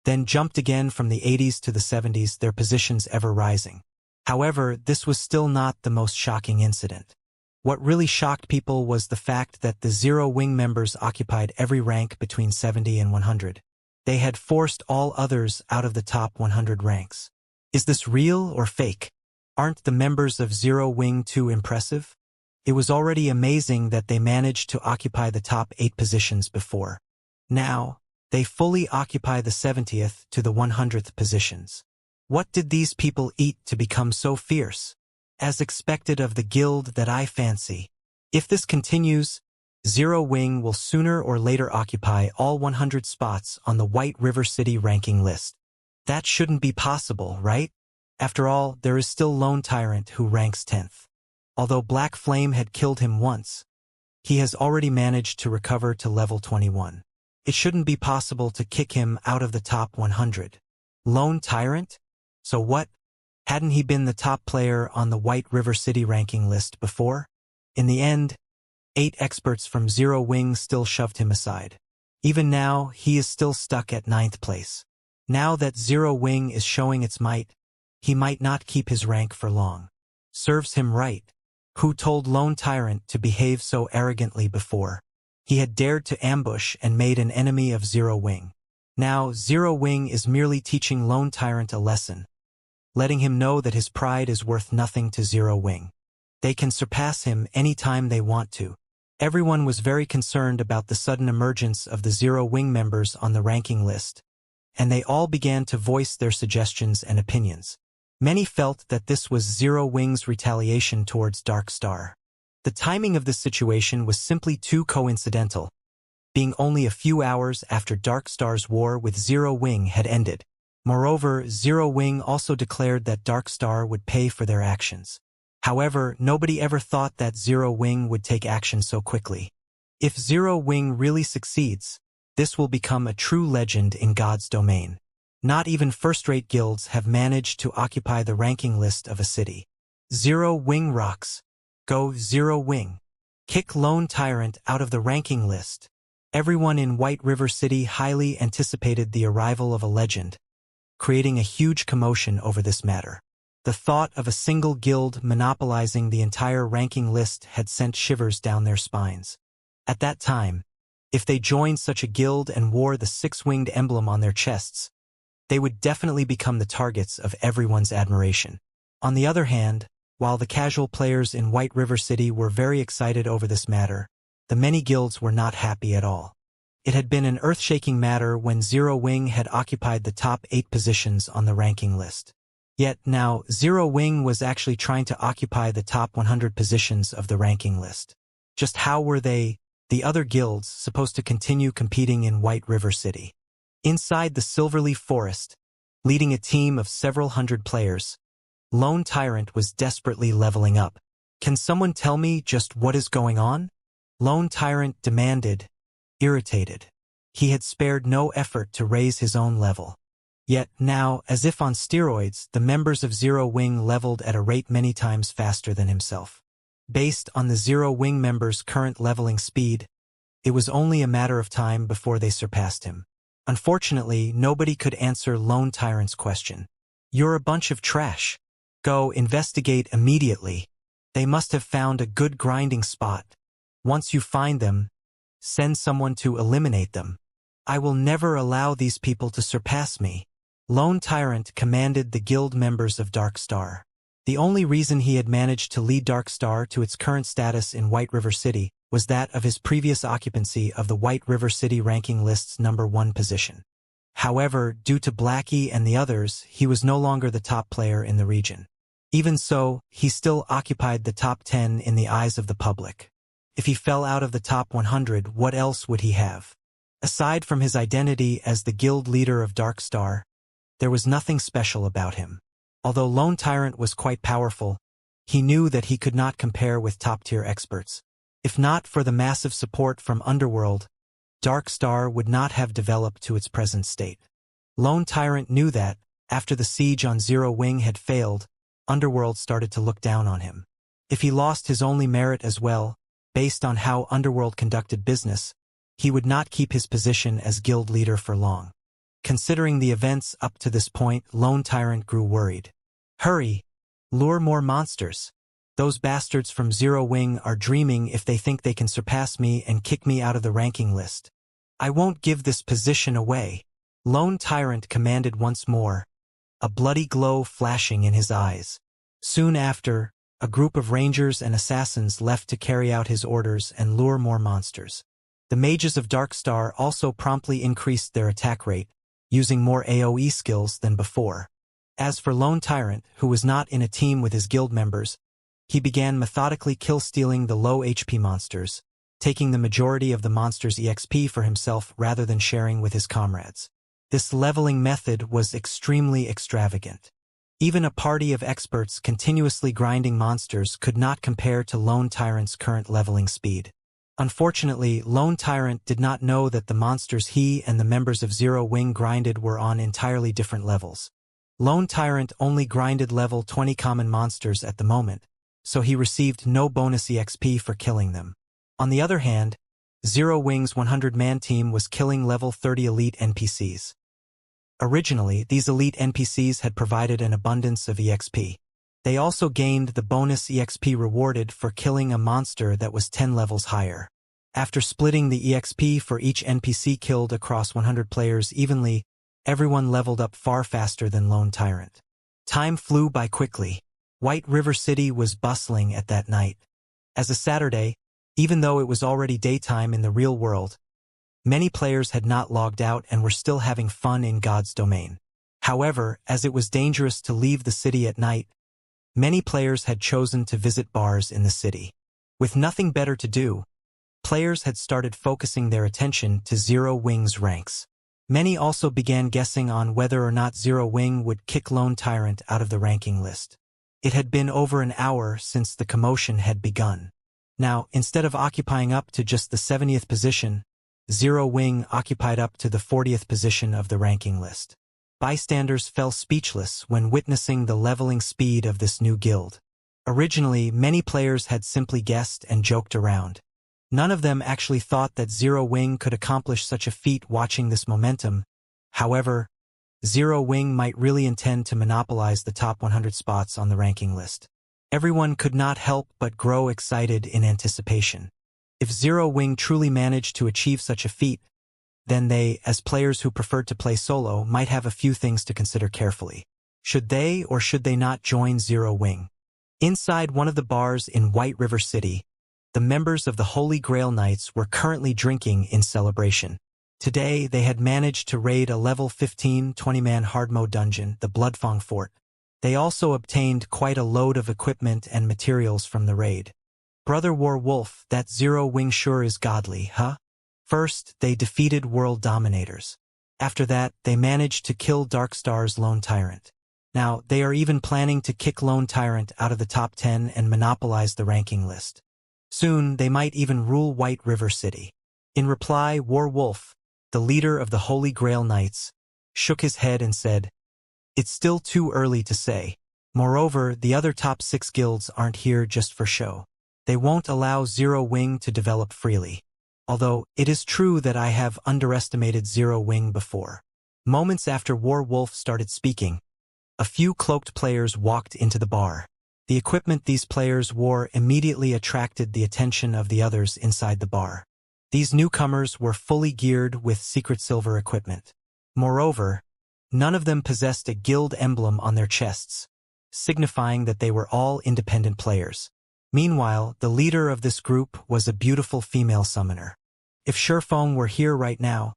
then jumped again from the 80s to the 70s, their positions ever rising. However, this was still not the most shocking incident. What really shocked people was the fact that the Zero Wing members occupied every rank between 70 and 100. They had forced all others out of the top 100 ranks. Is this real or fake? Aren't the members of Zero Wing too impressive? It was already amazing that they managed to occupy the top 8 positions before. Now, they fully occupy the 70th to the 100th positions. What did these people eat to become so fierce? As expected of the guild that I fancy. If this continues, Zero Wing will sooner or later occupy all 100 spots on the White River City ranking list. That shouldn't be possible, right? After all, there is still Lone Tyrant who ranks 10th. Although Black Flame had killed him once, he has already managed to recover to level 21. It shouldn't be possible to kick him out of the top 100. Lone Tyrant? So what? Hadn't he been the top player on the White River City ranking list before? In the end, 8 experts from Zero Wing still shoved him aside. Even now, he is still stuck at 9th place. Now that Zero Wing is showing its might, he might not keep his rank for long. Serves him right. Who told Lone Tyrant to behave so arrogantly before? He had dared to ambush and made an enemy of Zero Wing. Now, Zero Wing is merely teaching Lone Tyrant a lesson, letting him know that his pride is worth nothing to Zero Wing. They can surpass him anytime they want to. Everyone was very concerned about the sudden emergence of the Zero Wing members on the ranking list, and they all began to voice their suggestions and opinions. Many felt that this was Zero Wing's retaliation towards Dark Star. The timing of this situation was simply too coincidental, being only a few hours after Dark Star's war with Zero Wing had ended. Moreover, Zero Wing also declared that Dark Star would pay for their actions. However, nobody ever thought that Zero Wing would take action so quickly. If Zero Wing really succeeds, this will become a true legend in God's domain. Not even first-rate guilds have managed to occupy the ranking list of a city. Zero Wing rocks. Go Zero Wing. Kick Lone Tyrant out of the ranking list. Everyone in White River City highly anticipated the arrival of a legend, creating a huge commotion over this matter. The thought of a single guild monopolizing the entire ranking list had sent shivers down their spines. At that time, if they joined such a guild and wore the 6-winged emblem on their chests, they would definitely become the targets of everyone's admiration. On the other hand, while the casual players in White River City were very excited over this matter, the many guilds were not happy at all. It had been an earth-shaking matter when Zero Wing had occupied the top 8 positions on the ranking list. Yet now, Zero Wing was actually trying to occupy the top 100 positions of the ranking list. Just how were they, the other guilds, supposed to continue competing in White River City? Inside the Silverleaf Forest, leading a team of several hundred players, Lone Tyrant was desperately leveling up. Can someone tell me just what is going on? Lone Tyrant demanded, irritated. He had spared no effort to raise his own level. Yet now, as if on steroids, the members of Zero Wing leveled at a rate many times faster than himself. Based on the Zero Wing members' current leveling speed, It was only a matter of time before they surpassed him. Unfortunately, nobody could answer Lone Tyrant's question. "You're a bunch of trash. Go investigate immediately. They must have found a good grinding spot. Once you find them, send someone to eliminate them. I will never allow these people to surpass me." Lone Tyrant commanded the guild members of Dark Star. The only reason he had managed to lead Dark Star to its current status in White River City was that of his previous occupancy of the White River City ranking list's #1 position. However, due to Blackie and the others, he was no longer the top player in the region. Even so, he still occupied the top 10 in the eyes of the public. If he fell out of the top 100, what else would he have? Aside from his identity as the guild leader of Dark Star, there was nothing special about him. Although Lone Tyrant was quite powerful, he knew that he could not compare with top-tier experts. If not for the massive support from Underworld, Dark Star would not have developed to its present state. Lone Tyrant knew that, after the siege on Zero Wing had failed, Underworld started to look down on him. If he lost his only merit as well, based on how Underworld conducted business, he would not keep his position as guild leader for long. Considering the events up to this point, Lone Tyrant grew worried. "Hurry! Lure more monsters. Those bastards from Zero Wing are dreaming if they think they can surpass me and kick me out of the ranking list. I won't give this position away." Lone Tyrant commanded once more, a bloody glow flashing in his eyes. Soon after, a group of rangers and assassins left to carry out his orders and lure more monsters. The mages of Dark Star also promptly increased their attack rate, using more AoE skills than before. As for Lone Tyrant, who was not in a team with his guild members, he began methodically kill-stealing the low HP monsters, taking the majority of the monsters' EXP for himself rather than sharing with his comrades. This leveling method was extremely extravagant. Even a party of experts continuously grinding monsters could not compare to Lone Tyrant's current leveling speed. Unfortunately, Lone Tyrant did not know that the monsters he and the members of Zero Wing grinded were on entirely different levels. Lone Tyrant only grinded level 20 common monsters at the moment, so he received no bonus EXP for killing them. On the other hand, Zero Wing's 100-man team was killing level 30 elite NPCs. Originally, these elite NPCs had provided an abundance of EXP. They also gained the bonus EXP rewarded for killing a monster that was 10 levels higher. After splitting the EXP for each NPC killed across 100 players evenly, everyone leveled up far faster than Lone Tyrant. Time flew by quickly. White River City was bustling at that night. As a Saturday, even though it was already daytime in the real world, many players had not logged out and were still having fun in God's domain. However, as it was dangerous to leave the city at night, many players had chosen to visit bars in the city. With nothing better to do, players had started focusing their attention to Zero Wing's ranks. Many also began guessing on whether or not Zero Wing would kick Lone Tyrant out of the ranking list. It had been over an hour since the commotion had begun. Now, instead of occupying up to just the 70th position, Zero Wing occupied up to the 40th position of the ranking list. Bystanders fell speechless when witnessing the leveling speed of this new guild. Originally, many players had simply guessed and joked around. None of them actually thought that Zero Wing could accomplish such a feat watching this momentum. However, Zero Wing might really intend to monopolize the top 100 spots on the ranking list. Everyone could not help but grow excited in anticipation. If Zero Wing truly managed to achieve such a feat, then they, as players who preferred to play solo, might have a few things to consider carefully. Should they or should they not join Zero Wing? Inside one of the bars in White River City, the members of the Holy Grail Knights were currently drinking in celebration. Today, they had managed to raid a level 15 20-man hard mode dungeon, the Bloodfang Fort. They also obtained quite a load of equipment and materials from the raid. Brother War Wolf, that Zero Wing sure is godly, huh? First, they defeated world dominators. After that, they managed to kill Dark Star's Lone Tyrant. Now, they are even planning to kick Lone Tyrant out of the top 10 and monopolize the ranking list. Soon, they might even rule White River City. In reply, War Wolf, the leader of the Holy Grail Knights, shook his head and said, "It's still too early to say. Moreover, the other top 6 guilds aren't here just for show. They won't allow Zero Wing to develop freely. although it is true that I have underestimated Zero Wing before. Moments after War Wolf started speaking, a few cloaked players walked into the bar. The equipment these players wore immediately attracted the attention of the others inside the bar. These newcomers were fully geared with secret silver equipment. Moreover, none of them possessed a guild emblem on their chests, signifying that they were all independent players. Meanwhile, the leader of this group was a beautiful female summoner. If Shifeng were here right now,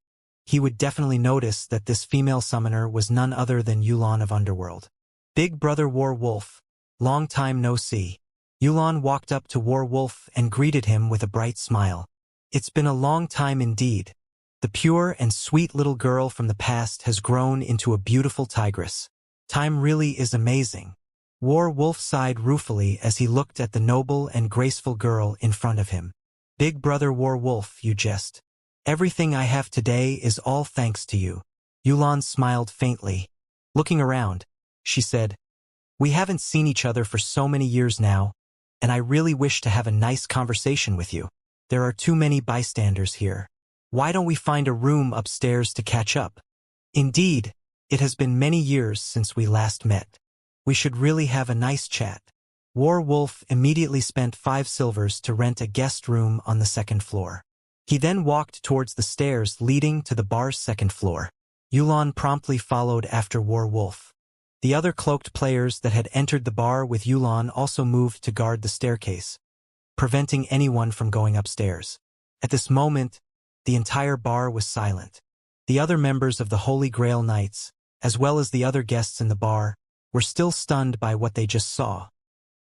he would definitely notice that this female summoner was none other than Yulan of Underworld. Big brother War Wolf, long time no see. Yulan walked up to War Wolf and greeted him with a bright smile. It's been a long time indeed. The pure and sweet little girl from the past has grown into a beautiful tigress. Time really is amazing. War Wolf sighed ruefully as he looked at the noble and graceful girl in front of him. Big brother War Wolf, you jest. Everything I have today is all thanks to you. Yulan smiled faintly. Looking around, she said, we haven't seen each other for so many years now, and I really wish to have a nice conversation with you. There are too many bystanders here. Why don't we find a room upstairs to catch up? Indeed, it has been many years since we last met. We should really have a nice chat. War Wolf immediately spent 5 silvers to rent a guest room on the 2nd floor. He then walked towards the stairs leading to the bar's 2nd floor. Yulan promptly followed after War Wolf. The other cloaked players that had entered the bar with Yulan also moved to guard the staircase, preventing anyone from going upstairs. At this moment, the entire bar was silent. The other members of the Holy Grail Knights, as well as the other guests in the bar, were still stunned by what they just saw.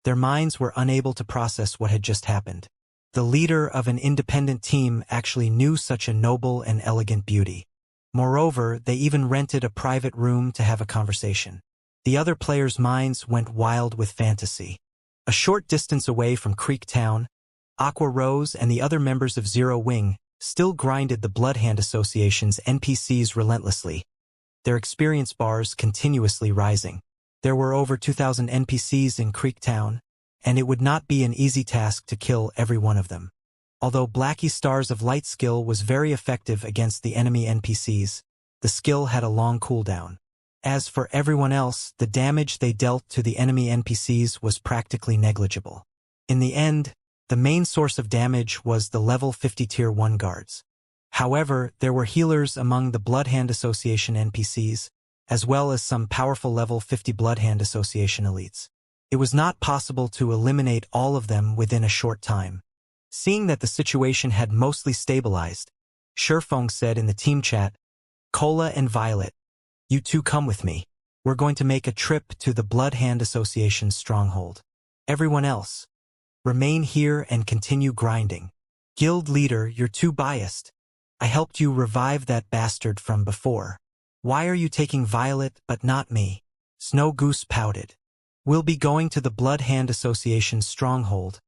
Their minds were unable to process what had just happened. The leader of an independent team actually knew such a noble and elegant beauty. Moreover, they even rented a private room to have a conversation. The other players' minds went wild with fantasy. A short distance away from Creek Town, Aqua Rose and the other members of Zero Wing still grinded the Bloodhand Association's NPCs relentlessly, their experience bars continuously rising. There were over 2,000 NPCs in Creek Town, and it would not be an easy task to kill every one of them. Although Blackie's Stars of Light skill was very effective against the enemy NPCs, the skill had a long cooldown. As for everyone else, the damage they dealt to the enemy NPCs was practically negligible. In the end, the main source of damage was the level 50 Tier 1 guards. However, there were healers among the Bloodhand Association NPCs, as well as some powerful level 50 Bloodhand Association elites. It was not possible to eliminate all of them within a short time. Seeing that the situation had mostly stabilized, Shifeng said in the team chat, Cola and Violet, you two come with me. We're going to make a trip to the Bloodhand Association's stronghold. Everyone else, remain here and continue grinding. Guild leader, you're too biased. I helped you revive that bastard from before. Why are you taking Violet but not me? Snow Goose pouted. We'll be going to the Bloodhand Association's stronghold,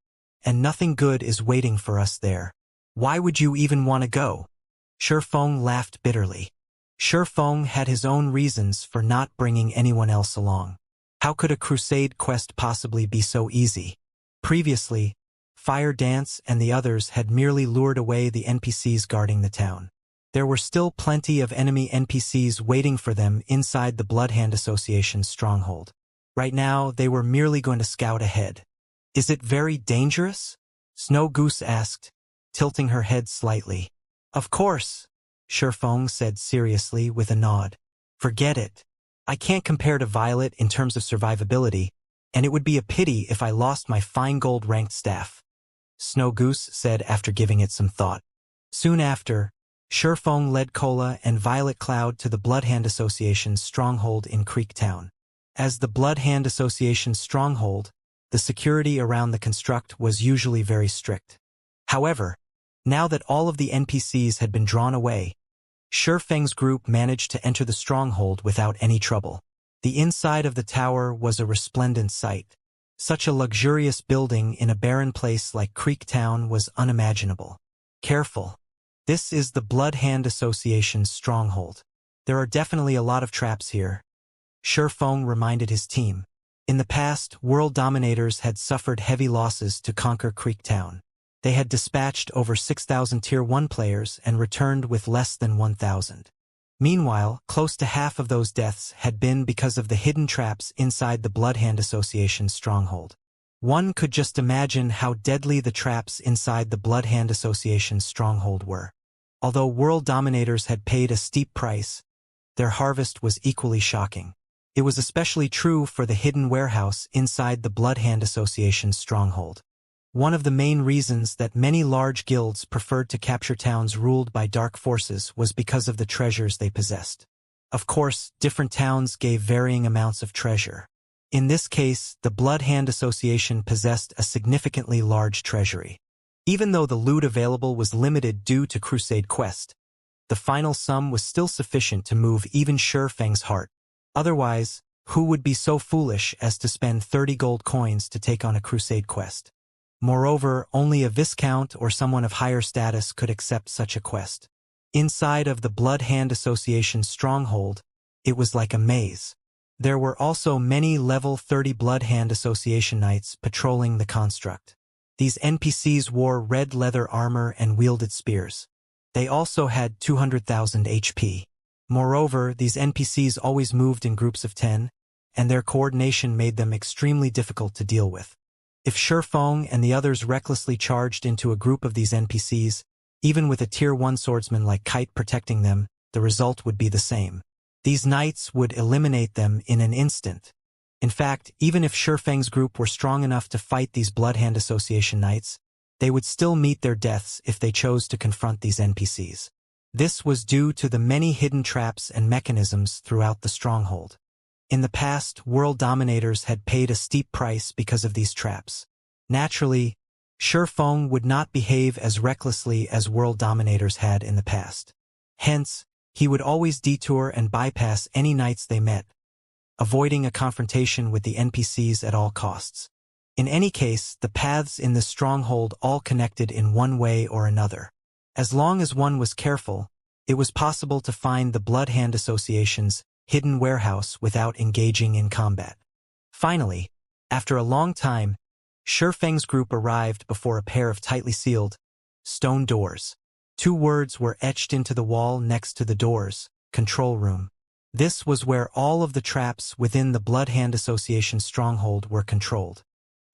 and nothing good is waiting for us there. Why would you even want to go? Shifeng laughed bitterly. Shifeng had his own reasons for not bringing anyone else along. How could a crusade quest possibly be so easy? Previously, Fire Dance and the others had merely lured away the NPCs guarding the town. There were still plenty of enemy NPCs waiting for them inside the Bloodhand Association's stronghold. Right now, they were merely going to scout ahead. Is it very dangerous? Snow Goose asked, tilting her head slightly. Of course, Shifeng said seriously with a nod. Forget it. I can't compare to Violet in terms of survivability, and it would be a pity if I lost my fine gold-ranked staff, Snow Goose said after giving it some thought. Soon after, Shifeng led Cola and Violet Cloud to the Bloodhand Association's stronghold in Creek Town. As the Bloodhand Association's stronghold, the security around the construct was usually very strict. However, now that all of the NPCs had been drawn away, Shifeng's group managed to enter the stronghold without any trouble. The inside of the tower was a resplendent sight. Such a luxurious building in a barren place like Creek Town was unimaginable. Careful. This is the Bloodhand Association's stronghold. There are definitely a lot of traps here, Shifeng reminded his team. In the past, world dominators had suffered heavy losses to conquer Creek Town. They had dispatched over 6,000 Tier 1 players and returned with less than 1,000. Meanwhile, close to half of those deaths had been because of the hidden traps inside the Bloodhand Association's stronghold. One could just imagine how deadly the traps inside the Bloodhand Association's stronghold were. Although world dominators had paid a steep price, their harvest was equally shocking. It was especially true for the hidden warehouse inside the Bloodhand Association's stronghold. One of the main reasons that many large guilds preferred to capture towns ruled by dark forces was because of the treasures they possessed. Of course, different towns gave varying amounts of treasure. In this case, the Bloodhand Association possessed a significantly large treasury. Even though the loot available was limited due to Crusade quest, the final sum was still sufficient to move even Shurfeng's heart. Otherwise, who would be so foolish as to spend 30 gold coins to take on a Crusade quest? Moreover, only a Viscount or someone of higher status could accept such a quest. Inside of the Bloodhand Association's stronghold, it was like a maze. There were also many level 30 Bloodhand Association knights patrolling the construct. These NPCs wore red leather armor and wielded spears. They also had 200,000 HP. Moreover, these NPCs always moved in groups of 10, and their coordination made them extremely difficult to deal with. If Shurfeng and the others recklessly charged into a group of these NPCs, even with a Tier 1 swordsman like Kite protecting them, the result would be the same. These knights would eliminate them in an instant. In fact, even if Shurfeng's group were strong enough to fight these Bloodhand Association knights, they would still meet their deaths if they chose to confront these NPCs. This was due to the many hidden traps and mechanisms throughout the stronghold. In the past, world dominators had paid a steep price because of these traps. Naturally, Shurfeng would not behave as recklessly as world dominators had in the past. Hence, he would always detour and bypass any knights they met, avoiding a confrontation with the NPCs at all costs. In any case, the paths in this stronghold all connected in one way or another. As long as one was careful, it was possible to find the Bloodhand Association's hidden warehouse without engaging in combat. Finally, after a long time, Shurfeng's group arrived before a pair of tightly sealed stone doors. 2 words were etched into the wall next to the doors: control room. This was where all of the traps within the Bloodhand Association stronghold were controlled.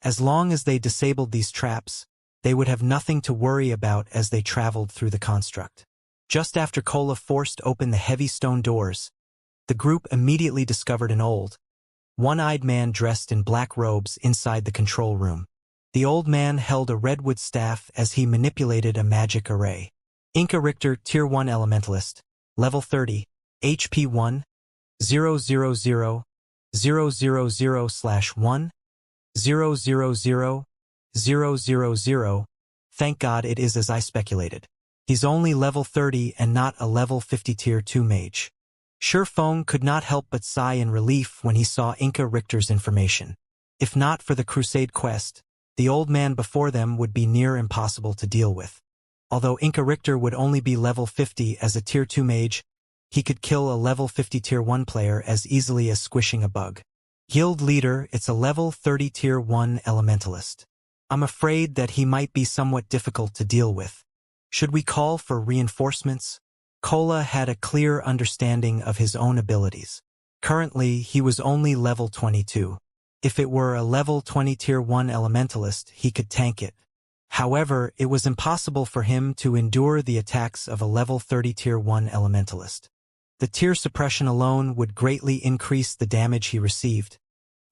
As long as they disabled these traps, they would have nothing to worry about as they traveled through the construct. Just after Kola forced open the heavy stone doors, the group immediately discovered an old, one-eyed man dressed in black robes inside the control room. The old man held a redwood staff as he manipulated a magic array. Inca Richter, Tier 1 Elementalist, Level 30, HP 1, 000, 000/1, 000, 000. Thank God it is as I speculated. He's only level 30 and not a level 50 Tier 2 mage. Shurfeng could not help but sigh in relief when he saw Inca Richter's information. If not for the Crusade quest, the old man before them would be near impossible to deal with. Although Inca Richter would only be level 50 as a Tier 2 mage, he could kill a level 50 Tier 1 player as easily as squishing a bug. Guild leader, it's a level 30 Tier 1 Elementalist. I'm afraid that he might be somewhat difficult to deal with. Should we call for reinforcements? Kola had a clear understanding of his own abilities. Currently, he was only level 22. If it were a level 20 Tier 1 Elementalist, he could tank it. However, it was impossible for him to endure the attacks of a level 30 Tier 1 Elementalist. The tier suppression alone would greatly increase the damage he received,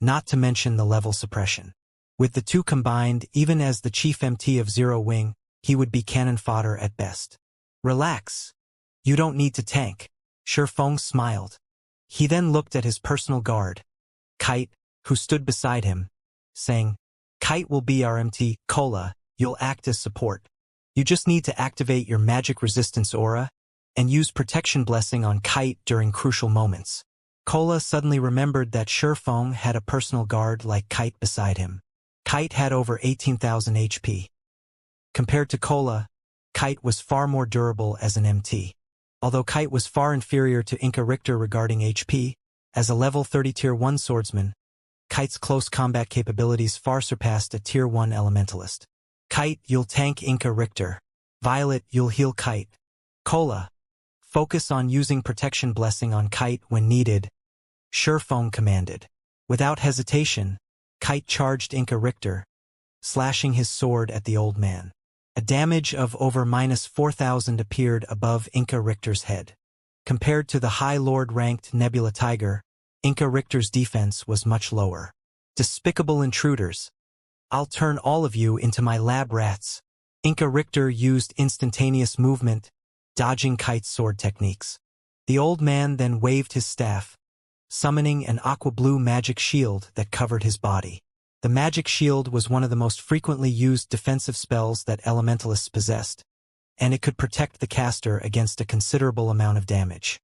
not to mention the level suppression. With the two combined, even as the Chief MT of Zero Wing, he would be cannon fodder at best. Relax. You don't need to tank. Shurfeng smiled. He then looked at his personal guard, Kite, who stood beside him, saying, Kite will be our MT, Kola, you'll act as support. You just need to activate your magic resistance aura and use protection blessing on Kite during crucial moments. Kola suddenly remembered that Shurfeng had a personal guard like Kite beside him. Kite had over 18,000 HP. Compared to Kola, Kite was far more durable as an MT. Although Kite was far inferior to Inca Richter regarding HP, as a level 30 Tier 1 swordsman, Kite's close combat capabilities far surpassed a Tier 1 Elementalist. Kite, you'll tank Inca Richter. Violet, you'll heal Kite. Cola, focus on using protection blessing on Kite when needed. Surefong commanded. Without hesitation, Kite charged Inca Richter, slashing his sword at the old man. A damage of over -4,000 appeared above Inca Richter's head. Compared to the High Lord-ranked Nebula Tiger, Inca Richter's defense was much lower. Despicable intruders. I'll turn all of you into my lab rats. Inca Richter used instantaneous movement, dodging Kite's sword techniques. The old man then waved his staff, summoning an aqua-blue magic shield that covered his body. The magic shield was one of the most frequently used defensive spells that elementalists possessed, and it could protect the caster against a considerable amount of damage.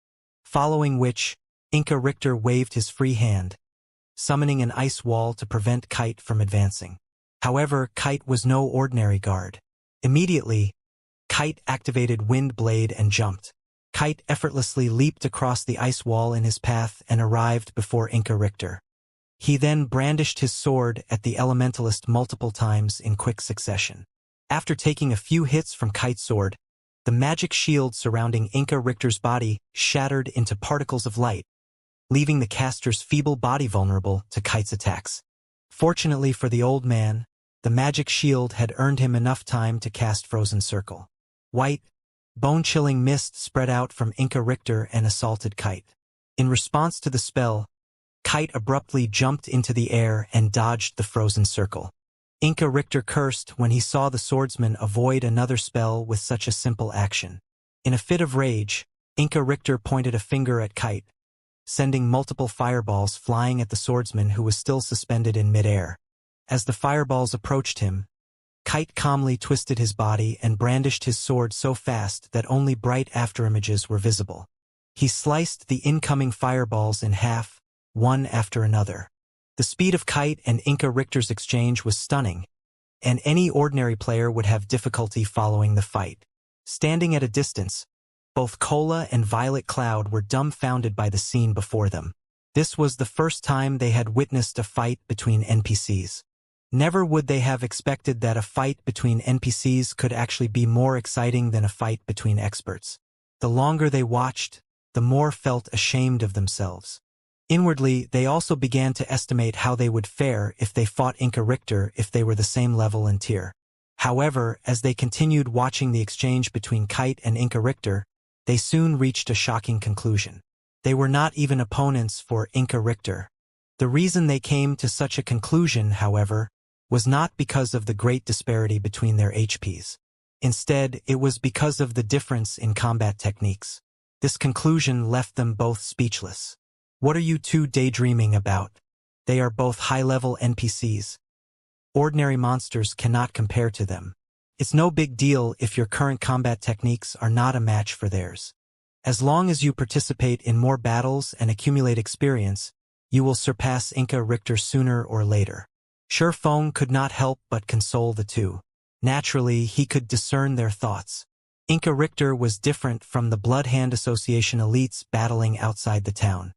Following which, Inca Richter waved his free hand, summoning an ice wall to prevent Kite from advancing. However, Kite was no ordinary guard. Immediately, Kite activated Wind Blade and jumped. Kite effortlessly leaped across the ice wall in his path and arrived before Inca Richter. He then brandished his sword at the elementalist multiple times in quick succession. After taking a few hits from Kite's sword, the magic shield surrounding Inca Richter's body shattered into particles of light, leaving the caster's feeble body vulnerable to Kite's attacks. Fortunately for the old man, the magic shield had earned him enough time to cast Frozen Circle. White, bone-chilling mist spread out from Inca Richter and assaulted Kite. In response to the spell, Kite abruptly jumped into the air and dodged the Frozen Circle. Inca Richter cursed when he saw the swordsman avoid another spell with such a simple action. In a fit of rage, Inca Richter pointed a finger at Kite, sending multiple fireballs flying at the swordsman who was still suspended in midair. As the fireballs approached him, Kite calmly twisted his body and brandished his sword so fast that only bright afterimages were visible. He sliced the incoming fireballs in half, one after another. The speed of Kite and Inca Richter's exchange was stunning, and any ordinary player would have difficulty following the fight. Standing at a distance, both Cola and Violet Cloud were dumbfounded by the scene before them. This was the first time they had witnessed a fight between NPCs. Never would they have expected that a fight between NPCs could actually be more exciting than a fight between experts. The longer they watched, the more felt ashamed of themselves. Inwardly, they also began to estimate how they would fare if they fought Inca Richter if they were the same level and tier. However, as they continued watching the exchange between Kite and Inca Richter, they soon reached a shocking conclusion. They were not even opponents for Inca Richter. The reason they came to such a conclusion, however, was not because of the great disparity between their HPs. Instead, it was because of the difference in combat techniques. This conclusion left them both speechless. What are you two daydreaming about? They are both high-level NPCs. Ordinary monsters cannot compare to them. It's no big deal if your current combat techniques are not a match for theirs. As long as you participate in more battles and accumulate experience, you will surpass Inca Richter sooner or later. Surefong could not help but console the two. Naturally, he could discern their thoughts. Inca Richter was different from the Bloodhand Association elites battling outside the town.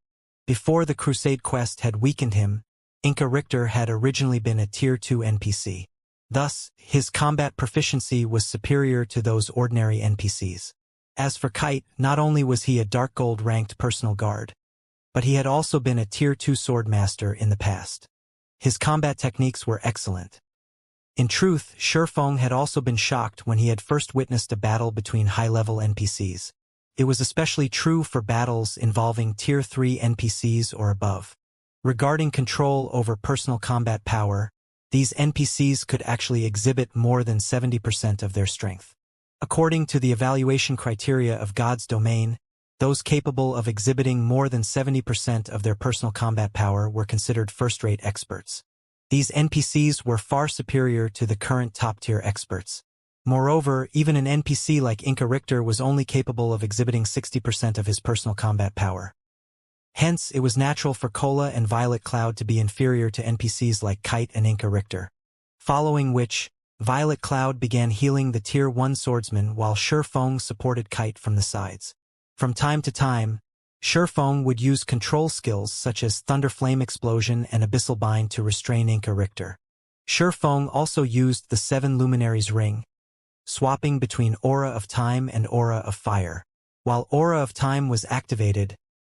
Before the Crusade quest had weakened him, Inca Richter had originally been a Tier 2 NPC. Thus, his combat proficiency was superior to those ordinary NPCs. As for Kite, not only was he a Dark Gold ranked personal guard, but he had also been a Tier 2 swordmaster in the past. His combat techniques were excellent. In truth, Surefong had also been shocked when he had first witnessed a battle between high-level NPCs. It was especially true for battles involving Tier 3 NPCs or above. Regarding control over personal combat power, these NPCs could actually exhibit more than 70% of their strength. According to the evaluation criteria of God's domain, those capable of exhibiting more than 70% of their personal combat power were considered first-rate experts. These NPCs were far superior to the current top-tier experts. Moreover, even an NPC like Inca Richter was only capable of exhibiting 60% of his personal combat power. Hence, it was natural for Cola and Violet Cloud to be inferior to NPCs like Kite and Inca Richter. Following which, Violet Cloud began healing the Tier 1 swordsman while Surefong supported Kite from the sides. From time to time, Surefong would use control skills such as Thunder Flame Explosion and Abyssal Bind to restrain Inca Richter. Feng also used the 7 Luminaries ring, swapping between Aura of Time and Aura of Fire. While Aura of Time was activated,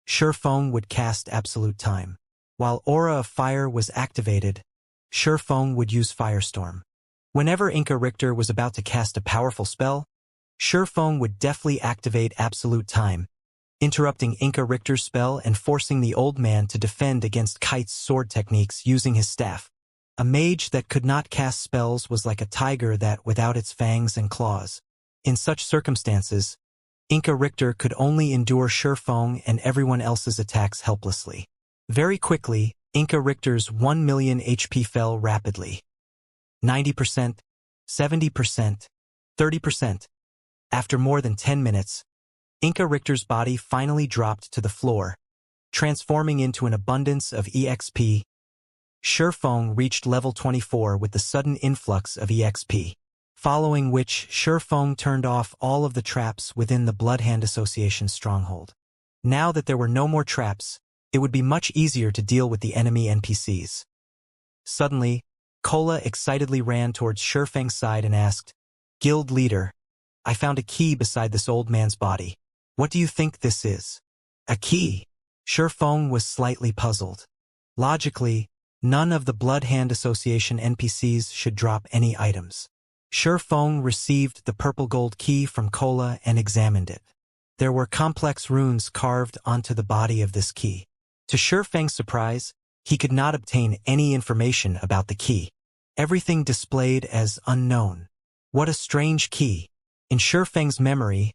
Feng would cast Absolute Time. While Aura of Fire was activated, Feng would use Firestorm. Whenever Inca Richter was about to cast a powerful spell, Feng would deftly activate Absolute Time, interrupting Inca Richter's spell and forcing the old man to defend against Kite's sword techniques using his staff. A mage that could not cast spells was like a tiger that without its fangs and claws. In such circumstances, Inca Richter could only endure Feng and everyone else's attacks helplessly. Very quickly, Inca Richter's 1 million HP fell rapidly. 90%, 70%, 30%. After more than 10 minutes, Inca Richter's body finally dropped to the floor, transforming into an abundance of EXP. Feng reached level 24 with the sudden influx of EXP, following which Feng turned off all of the traps within the Bloodhand Association's stronghold. Now that there were no more traps, it would be much easier to deal with the enemy NPCs. Suddenly, Kola excitedly ran towards Feng's side and asked, "Guild leader, I found a key beside this old man's body. What do you think this is?" "A key?" Feng was slightly puzzled. Logically, none of the Bloodhand Association NPCs should drop any items. Feng received the purple gold key from Kola and examined it. There were complex runes carved onto the body of this key. To Feng's surprise, he could not obtain any information about the key. Everything displayed as unknown. What a strange key. In Feng's memory,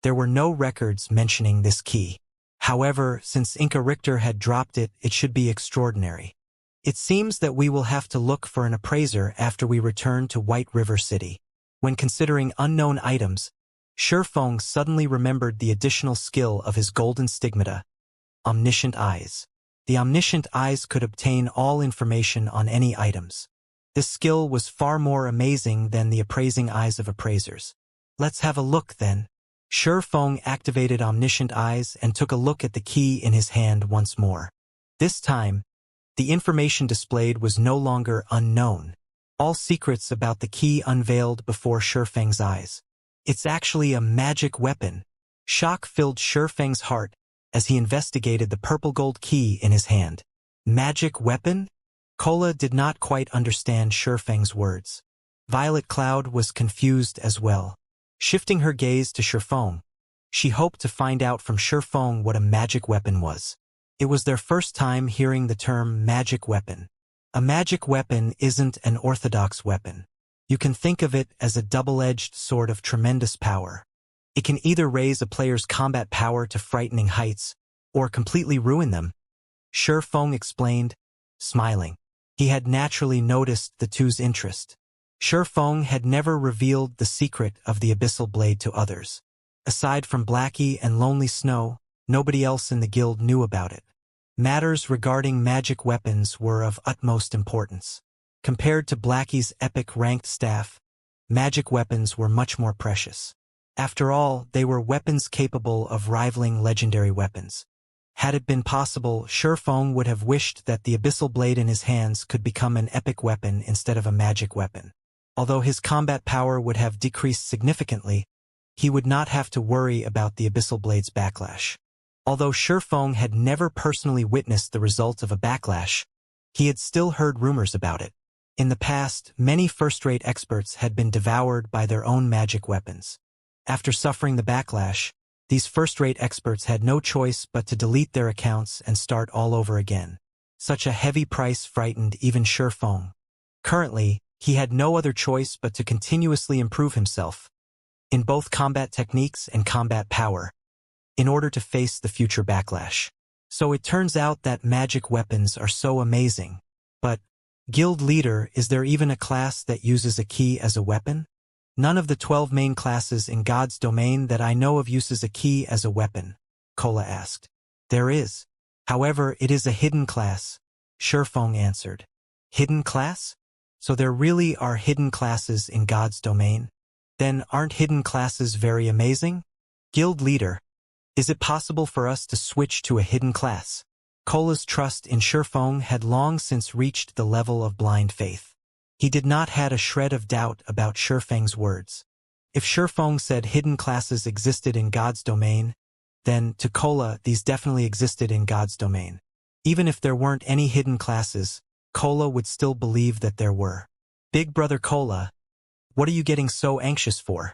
there were no records mentioning this key. However, since Inca Richter had dropped it, it should be extraordinary. It seems that we will have to look for an appraiser after we return to White River City. When considering unknown items, Feng suddenly remembered the additional skill of his golden stigmata, Omniscient Eyes. The Omniscient Eyes could obtain all information on any items. This skill was far more amazing than the appraising eyes of appraisers. Let's have a look then. Feng activated Omniscient Eyes and took a look at the key in his hand once more. This time, the information displayed was no longer unknown. All secrets about the key unveiled before Feng's eyes. It's actually a magic weapon. Shock filled Feng's heart as he investigated the purple gold key in his hand. Magic weapon? Kola did not quite understand Feng's words. Violet Cloud was confused as well. Shifting her gaze to Feng, she hoped to find out from Feng what a magic weapon was. It was their first time hearing the term magic weapon. A magic weapon isn't an orthodox weapon. You can think of it as a double-edged sword of tremendous power. It can either raise a player's combat power to frightening heights, or completely ruin them. Feng explained, smiling. He had naturally noticed the two's interest. Feng had never revealed the secret of the abyssal blade to others. Aside from Blackie and Lonely Snow, nobody else in the guild knew about it. Matters regarding magic weapons were of utmost importance. Compared to Blackie's epic ranked staff, magic weapons were much more precious. After all, they were weapons capable of rivaling legendary weapons. Had it been possible, Feng would have wished that the abyssal blade in his hands could become an epic weapon instead of a magic weapon. Although his combat power would have decreased significantly, he would not have to worry about the abyssal blade's backlash. Although Feng had never personally witnessed the result of a backlash, he had still heard rumors about it. In the past, many first-rate experts had been devoured by their own magic weapons. After suffering the backlash, these first-rate experts had no choice but to delete their accounts and start all over again. Such a heavy price frightened even Feng. Currently, he had no other choice but to continuously improve himself, in both combat techniques and combat power, in order to face the future backlash. So it turns out that magic weapons are so amazing. But, guild leader, is there even a class that uses a key as a weapon? None of the 12 main classes in God's domain that I know of uses a key as a weapon, Kola asked. There is. However, it is a hidden class, Feng answered. Hidden class? So there really are hidden classes in God's domain? Then aren't hidden classes very amazing? Guild leader, is it possible for us to switch to a hidden class? Kola's trust in Feng had long since reached the level of blind faith. He did not had a shred of doubt about Shifeng's words. If Shifeng said hidden classes existed in God's domain, then, to Kola, these definitely existed in God's domain. Even if there weren't any hidden classes, Kola would still believe that there were. Big Brother Kola, what are you getting so anxious for?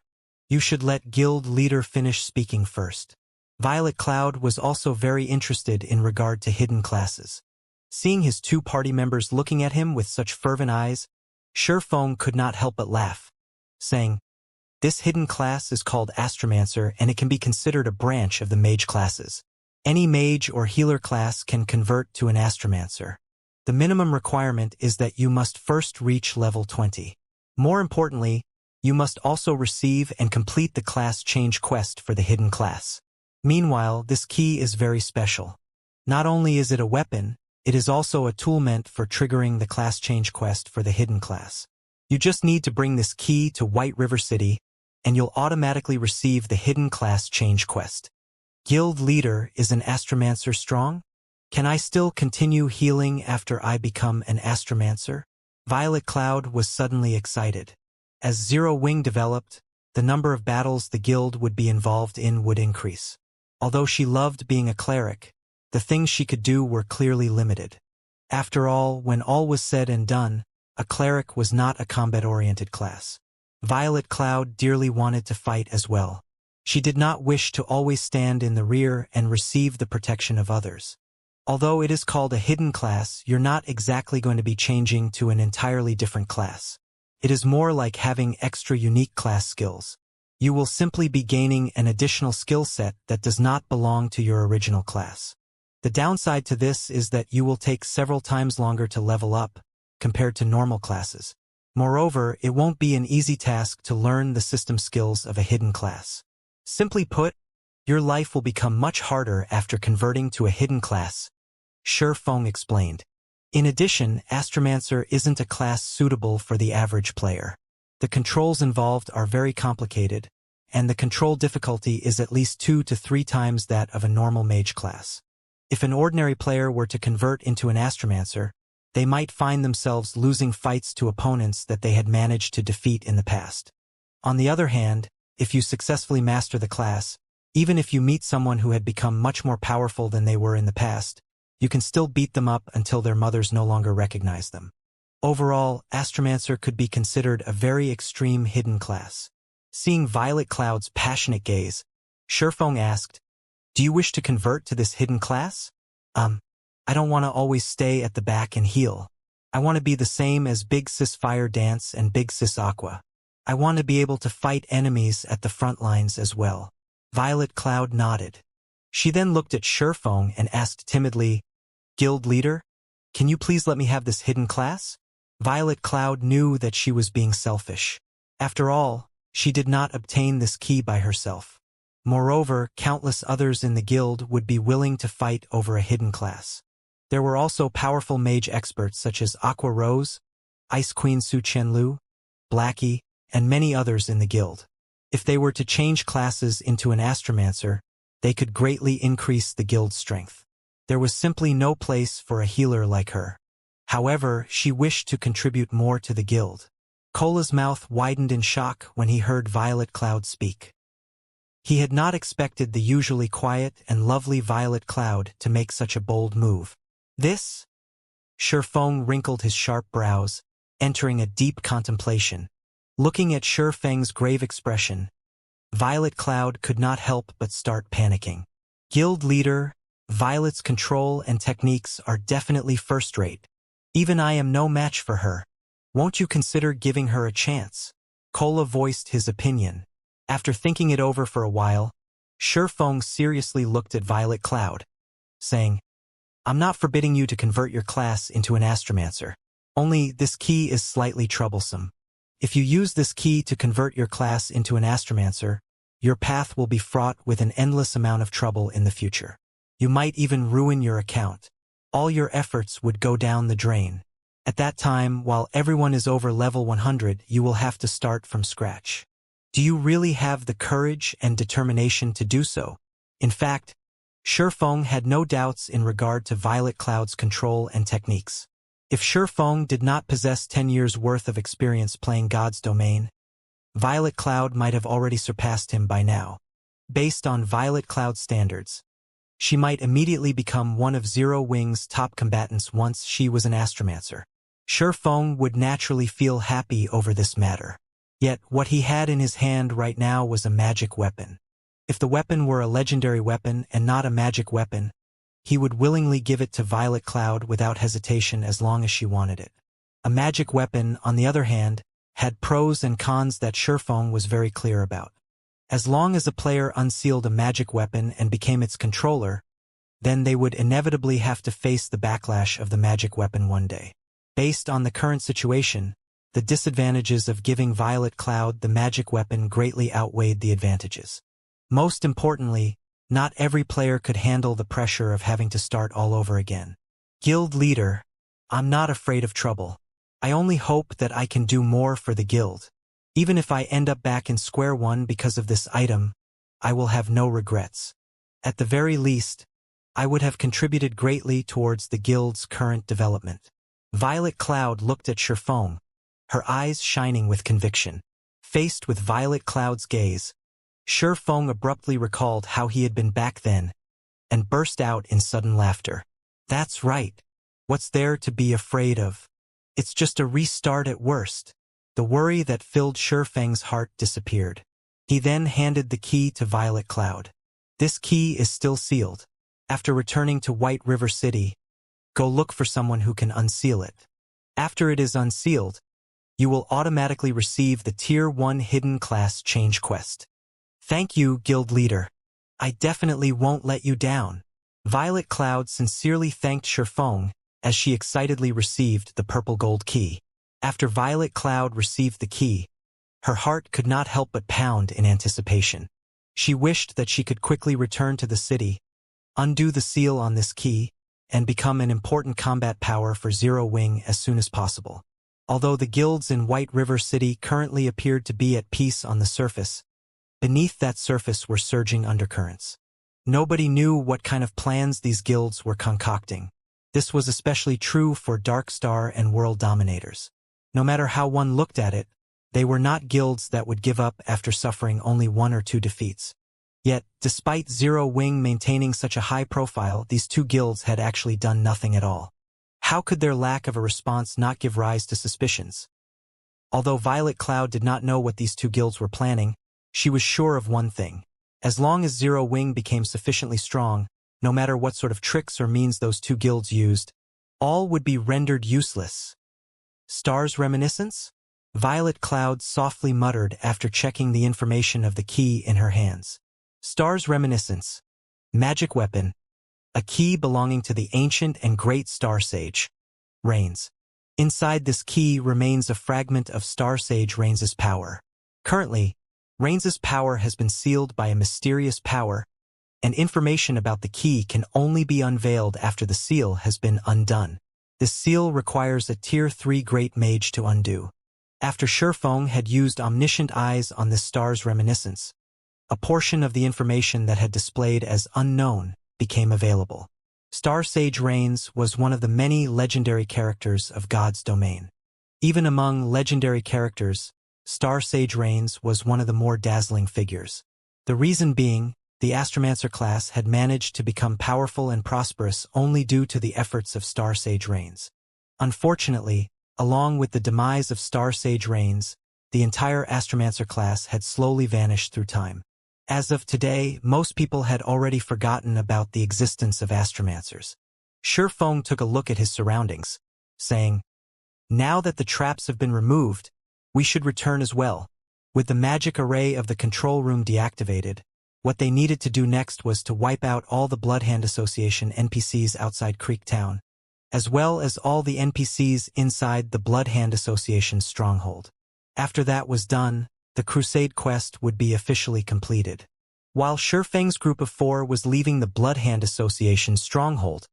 You should let guild leader finish speaking first. Violet Cloud was also very interested in regard to hidden classes. Seeing his two party members looking at him with such fervent eyes, Shifeng could not help but laugh, saying, "This hidden class is called Astromancer, and it can be considered a branch of the mage classes. Any mage or healer class can convert to an Astromancer. The minimum requirement is that you must first reach level 20. More importantly, you must also receive and complete the class change quest for the hidden class. Meanwhile, this key is very special. Not only is it a weapon, it is also a tool meant for triggering the class change quest for the hidden class. You just need to bring this key to White River City, and you'll automatically receive the hidden class change quest." Guild leader, is an Astromancer strong? Can I still continue healing after I become an Astromancer? Violet Cloud was suddenly excited. As Zero Wing developed, the number of battles the guild would be involved in would increase. Although she loved being a cleric, the things she could do were clearly limited. After all, when all was said and done, a cleric was not a combat-oriented class. Violet Cloud dearly wanted to fight as well. She did not wish to always stand in the rear and receive the protection of others. Although it is called a hidden class, you're not exactly going to be changing to an entirely different class. It is more like having extra unique class skills. You will simply be gaining an additional skill set that does not belong to your original class. The downside to this is that you will take several times longer to level up, compared to normal classes. Moreover, it won't be an easy task to learn the system skills of a hidden class. Simply put, your life will become much harder after converting to a hidden class, Shifeng explained. In addition, Astromancer isn't a class suitable for the average player. The controls involved are very complicated, and the control difficulty is at least 2 to 3 times that of a normal mage class. If an ordinary player were to convert into an Astromancer, they might find themselves losing fights to opponents that they had managed to defeat in the past. On the other hand, if you successfully master the class, even if you meet someone who had become much more powerful than they were in the past, you can still beat them up until their mothers no longer recognize them. Overall, Astromancer could be considered a very extreme hidden class. Seeing Violet Cloud's passionate gaze, Shifeng asked, "Do you wish to convert to this hidden class?" I don't want to always stay at the back and heal. I want to be the same as Big Sis Fire Dance and Big Sis Aqua. I want to be able to fight enemies at the front lines as well." Violet Cloud nodded. She then looked at Shifeng and asked timidly, "Guild leader, can you please let me have this hidden class?" Violet Cloud knew that she was being selfish. After all, she did not obtain this key by herself. Moreover, countless others in the guild would be willing to fight over a hidden class. There were also powerful mage experts such as Aqua Rose, Ice Queen Su Chenlu, Blackie, and many others in the guild. If they were to change classes into an Astromancer, they could greatly increase the guild's strength. There was simply no place for a healer like her. However, she wished to contribute more to the guild. Kola's mouth widened in shock when he heard Violet Cloud speak. He had not expected the usually quiet and lovely Violet Cloud to make such a bold move. "This?" Shifeng wrinkled his sharp brows, entering a deep contemplation. Looking at Shifeng's grave expression, Violet Cloud could not help but start panicking. "Guild leader, Violet's control and techniques are definitely first-rate. Even I am no match for her. Won't you consider giving her a chance?" Kola voiced his opinion. After thinking it over for a while, Shifeng seriously looked at Violet Cloud, saying, "I'm not forbidding you to convert your class into an Astromancer. Only this key is slightly troublesome. If you use this key to convert your class into an Astromancer, your path will be fraught with an endless amount of trouble in the future. You might even ruin your account. All your efforts would go down the drain. At that time, while everyone is over level 100, you will have to start from scratch. Do you really have the courage and determination to do so?" In fact, Shifeng had no doubts in regard to Violet Cloud's control and techniques. If Shifeng did not possess 10 years' worth of experience playing God's domain, Violet Cloud might have already surpassed him by now. Based on Violet Cloud standards, she might immediately become one of Zero Wing's top combatants once she was an astromancer. Shifeng would naturally feel happy over this matter. Yet, what he had in his hand right now was a magic weapon. If the weapon were a legendary weapon and not a magic weapon, he would willingly give it to Violet Cloud without hesitation as long as she wanted it. A magic weapon, on the other hand, had pros and cons that Shifeng was very clear about. As long as a player unsealed a magic weapon and became its controller, then they would inevitably have to face the backlash of the magic weapon one day. Based on the current situation, the disadvantages of giving Violet Cloud the magic weapon greatly outweighed the advantages. Most importantly, not every player could handle the pressure of having to start all over again. Guild leader, I'm not afraid of trouble. I only hope that I can do more for the guild. Even if I end up back in square one because of this item, I will have no regrets. At the very least, I would have contributed greatly towards the guild's current development. Violet Cloud looked at Shifeng, her eyes shining with conviction. Faced with Violet Cloud's gaze, Shifeng abruptly recalled how he had been back then, and burst out in sudden laughter. That's right. What's there to be afraid of? It's just a restart at worst. The worry that filled Shifeng's heart disappeared. He then handed the key to Violet Cloud. This key is still sealed. After returning to White River City, go look for someone who can unseal it. After it is unsealed, you will automatically receive the Tier 1 Hidden Class Change quest. Thank you, Guild Leader. I definitely won't let you down. Violet Cloud sincerely thanked Shifeng as she excitedly received the purple gold key. After Violet Cloud received the key, her heart could not help but pound in anticipation. She wished that she could quickly return to the city, undo the seal on this key, and become an important combat power for Zero Wing as soon as possible. Although the guilds in White River City currently appeared to be at peace on the surface, beneath that surface were surging undercurrents. Nobody knew what kind of plans these guilds were concocting. This was especially true for Darkstar and World Dominators. No matter how one looked at it, they were not guilds that would give up after suffering only 1 or 2 defeats. Yet, despite Zero Wing maintaining such a high profile, these 2 guilds had actually done nothing at all. How could their lack of a response not give rise to suspicions? Although Violet Cloud did not know what these 2 guilds were planning, she was sure of one thing. As long as Zero Wing became sufficiently strong, no matter what sort of tricks or means those 2 guilds used, all would be rendered useless. Star's reminiscence? Violet Cloud softly muttered after checking the information of the key in her hands. Star's reminiscence. Magic weapon. A key belonging to the ancient and great Star Sage, Reigns. Inside this key remains a fragment of Star Sage Reigns' power. Currently, Reigns' power has been sealed by a mysterious power, and information about the key can only be unveiled after the seal has been undone. This seal requires a Tier 3 Great Mage to undo. After Shifeng had used omniscient eyes on this star's reminiscence, a portion of the information that had displayed as unknown became available. Star Sage Reigns was one of the many legendary characters of God's domain. Even among legendary characters, Star Sage Reigns was one of the more dazzling figures. The reason being, the Astromancer class had managed to become powerful and prosperous only due to the efforts of Star Sage Reigns. Unfortunately, along with the demise of Star Sage Reigns, the entire Astromancer class had slowly vanished through time. As of today, most people had already forgotten about the existence of Astromancers. Shifeng took a look at his surroundings, saying, "Now that the traps have been removed, we should return as well." With the magic array of the control room deactivated, what they needed to do next was to wipe out all the Bloodhand Association NPCs outside Creek Town, as well as all the NPCs inside the Bloodhand Association's stronghold. After that was done, the Crusade quest would be officially completed. While Shifeng's group of 4 was leaving the Bloodhand Association's stronghold,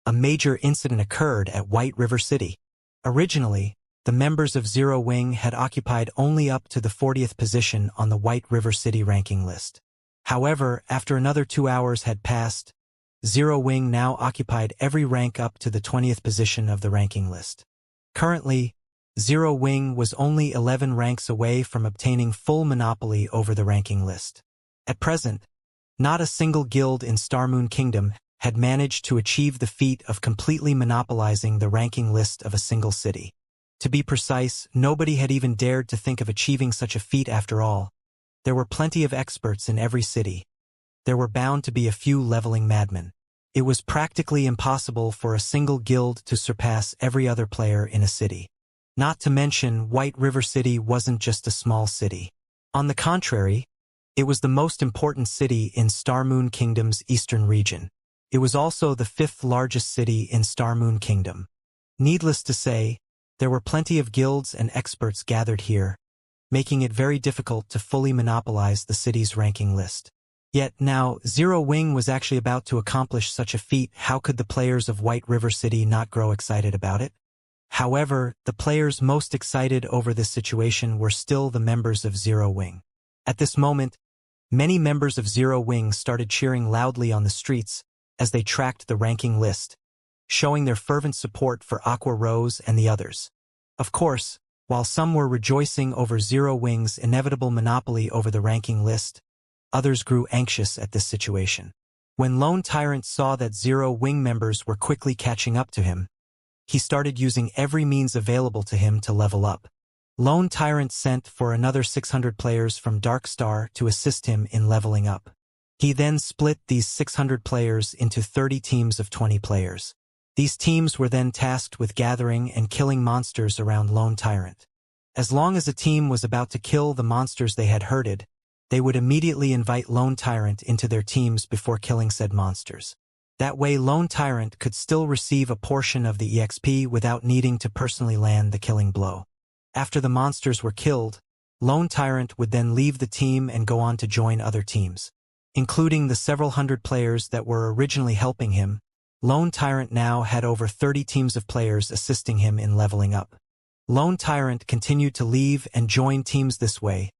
a major incident occurred at White River City. Originally, the members of Zero Wing had occupied only up to the 40th position on the White River City ranking list. However, after another 2 hours had passed, Zero Wing now occupied every rank up to the 20th position of the ranking list. Currently, Zero Wing was only 11 ranks away from obtaining full monopoly over the ranking list. At present, not a single guild in Starmoon Kingdom had managed to achieve the feat of completely monopolizing the ranking list of a single city. To be precise, nobody had even dared to think of achieving such a feat after all. There were plenty of experts in every city. There were bound to be a few leveling madmen. It was practically impossible for a single guild to surpass every other player in a city. Not to mention, White River City wasn't just a small city. On the contrary, it was the most important city in Starmoon Kingdom's eastern region. It was also the 5th largest city in Starmoon Kingdom. Needless to say, there were plenty of guilds and experts gathered here, making it very difficult to fully monopolize the city's ranking list. Yet now, Zero Wing was actually about to accomplish such a feat. How could the players of White River City not grow excited about it? However, the players most excited over this situation were still the members of Zero Wing. At this moment, many members of Zero Wing started cheering loudly on the streets as they tracked the ranking list, showing their fervent support for Aqua Rose and the others. Of course, while some were rejoicing over Zero Wing's inevitable monopoly over the ranking list, others grew anxious at this situation. When Lone Tyrant saw that Zero Wing members were quickly catching up to him, he started using every means available to him to level up. Lone Tyrant sent for another 600 players from Dark Star to assist him in leveling up. He then split these 600 players into 30 teams of 20 players. These teams were then tasked with gathering and killing monsters around Lone Tyrant. As long as a team was about to kill the monsters they had herded, they would immediately invite Lone Tyrant into their teams before killing said monsters. That way Lone Tyrant could still receive a portion of the EXP without needing to personally land the killing blow. After the monsters were killed, Lone Tyrant would then leave the team and go on to join other teams. Including the several hundred players that were originally helping him, Lone Tyrant now had over 30 teams of players assisting him in leveling up. Lone Tyrant continued to leave and join teams this way,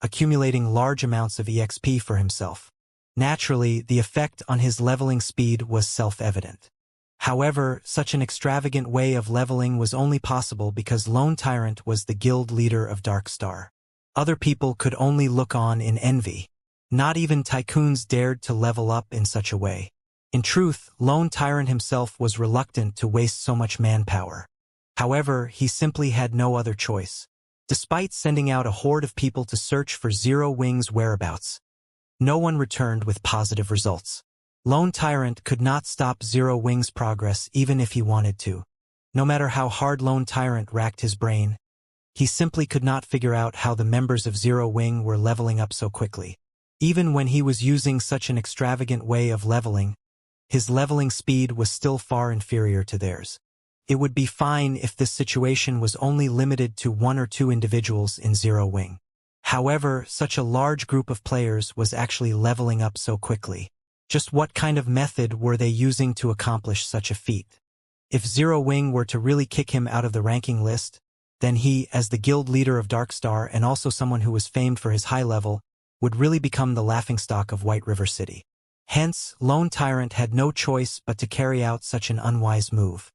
accumulating large amounts of EXP for himself. Naturally, the effect on his leveling speed was self-evident. However, such an extravagant way of leveling was only possible because Lone Tyrant was the guild leader of Dark Star. Other people could only look on in envy. Not even tycoons dared to level up in such a way. In truth, Lone Tyrant himself was reluctant to waste so much manpower. However, he simply had no other choice. Despite sending out a horde of people to search for Zero Wing's whereabouts, no one returned with positive results. Lone Tyrant could not stop Zero Wing's progress even if he wanted to. No matter how hard Lone Tyrant racked his brain, he simply could not figure out how the members of Zero Wing were leveling up so quickly. Even when he was using such an extravagant way of leveling, his leveling speed was still far inferior to theirs. It would be fine if this situation was only limited to 1 or 2 individuals in Zero Wing. However, such a large group of players was actually leveling up so quickly. Just what kind of method were they using to accomplish such a feat? If Zero Wing were to really kick him out of the ranking list, then he, as the guild leader of Dark Star and also someone who was famed for his high level, would really become the laughingstock of White River City. Hence, Lone Tyrant had no choice but to carry out such an unwise move.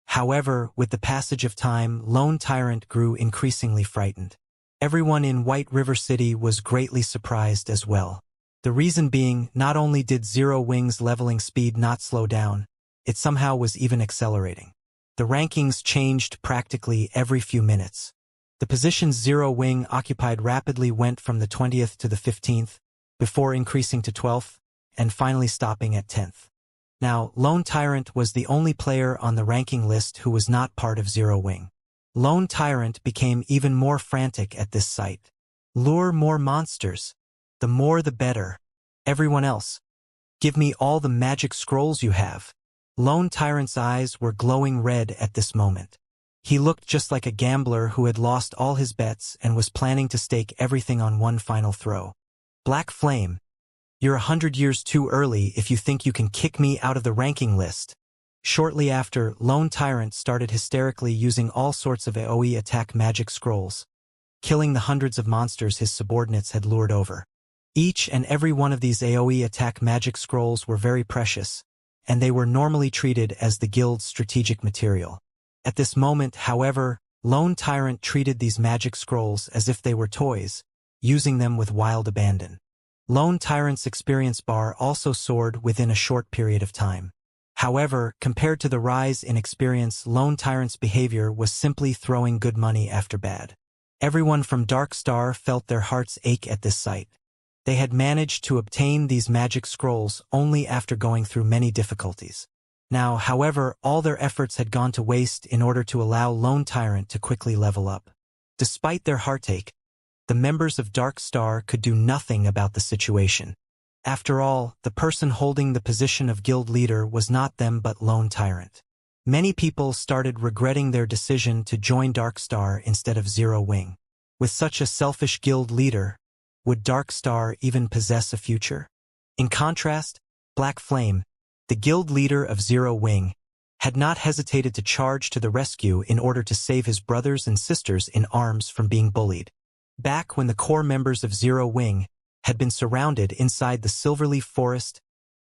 However, with the passage of time, Lone Tyrant grew increasingly frightened. Everyone in White River City was greatly surprised as well. The reason being, not only did Zero Wing's leveling speed not slow down, it somehow was even accelerating. The rankings changed practically every few minutes. The positions Zero Wing occupied rapidly went from the 20th to the 15th, before increasing to 12th, and finally stopping at 10th. Now, Lone Tyrant was the only player on the ranking list who was not part of Zero Wing. Lone Tyrant became even more frantic at this sight. Lure more monsters. The more the better. Everyone else, give me all the magic scrolls you have. Lone Tyrant's eyes were glowing red at this moment. He looked just like a gambler who had lost all his bets and was planning to stake everything on one final throw. Black Flame, you're 100 years too early if you think you can kick me out of the ranking list. Shortly after, Lone Tyrant started hysterically using all sorts of AoE attack magic scrolls, killing the hundreds of monsters his subordinates had lured over. Each and every one of these AoE attack magic scrolls were very precious, and they were normally treated as the guild's strategic material. At this moment, however, Lone Tyrant treated these magic scrolls as if they were toys, using them with wild abandon. Lone Tyrant's experience bar also soared within a short period of time. However, compared to the rise in experience, Lone Tyrant's behavior was simply throwing good money after bad. Everyone from Dark Star felt their hearts ache at this sight. They had managed to obtain these magic scrolls only after going through many difficulties. Now, however, all their efforts had gone to waste in order to allow Lone Tyrant to quickly level up. Despite their heartache, the members of Dark Star could do nothing about the situation. After all, the person holding the position of guild leader was not them but Lone Tyrant. Many people started regretting their decision to join Dark Star instead of Zero Wing. With such a selfish guild leader, would Dark Star even possess a future? In contrast, Black Flame, the guild leader of Zero Wing, had not hesitated to charge to the rescue in order to save his brothers and sisters in arms from being bullied. Back when the core members of Zero Wing had been surrounded inside the Silverleaf Forest,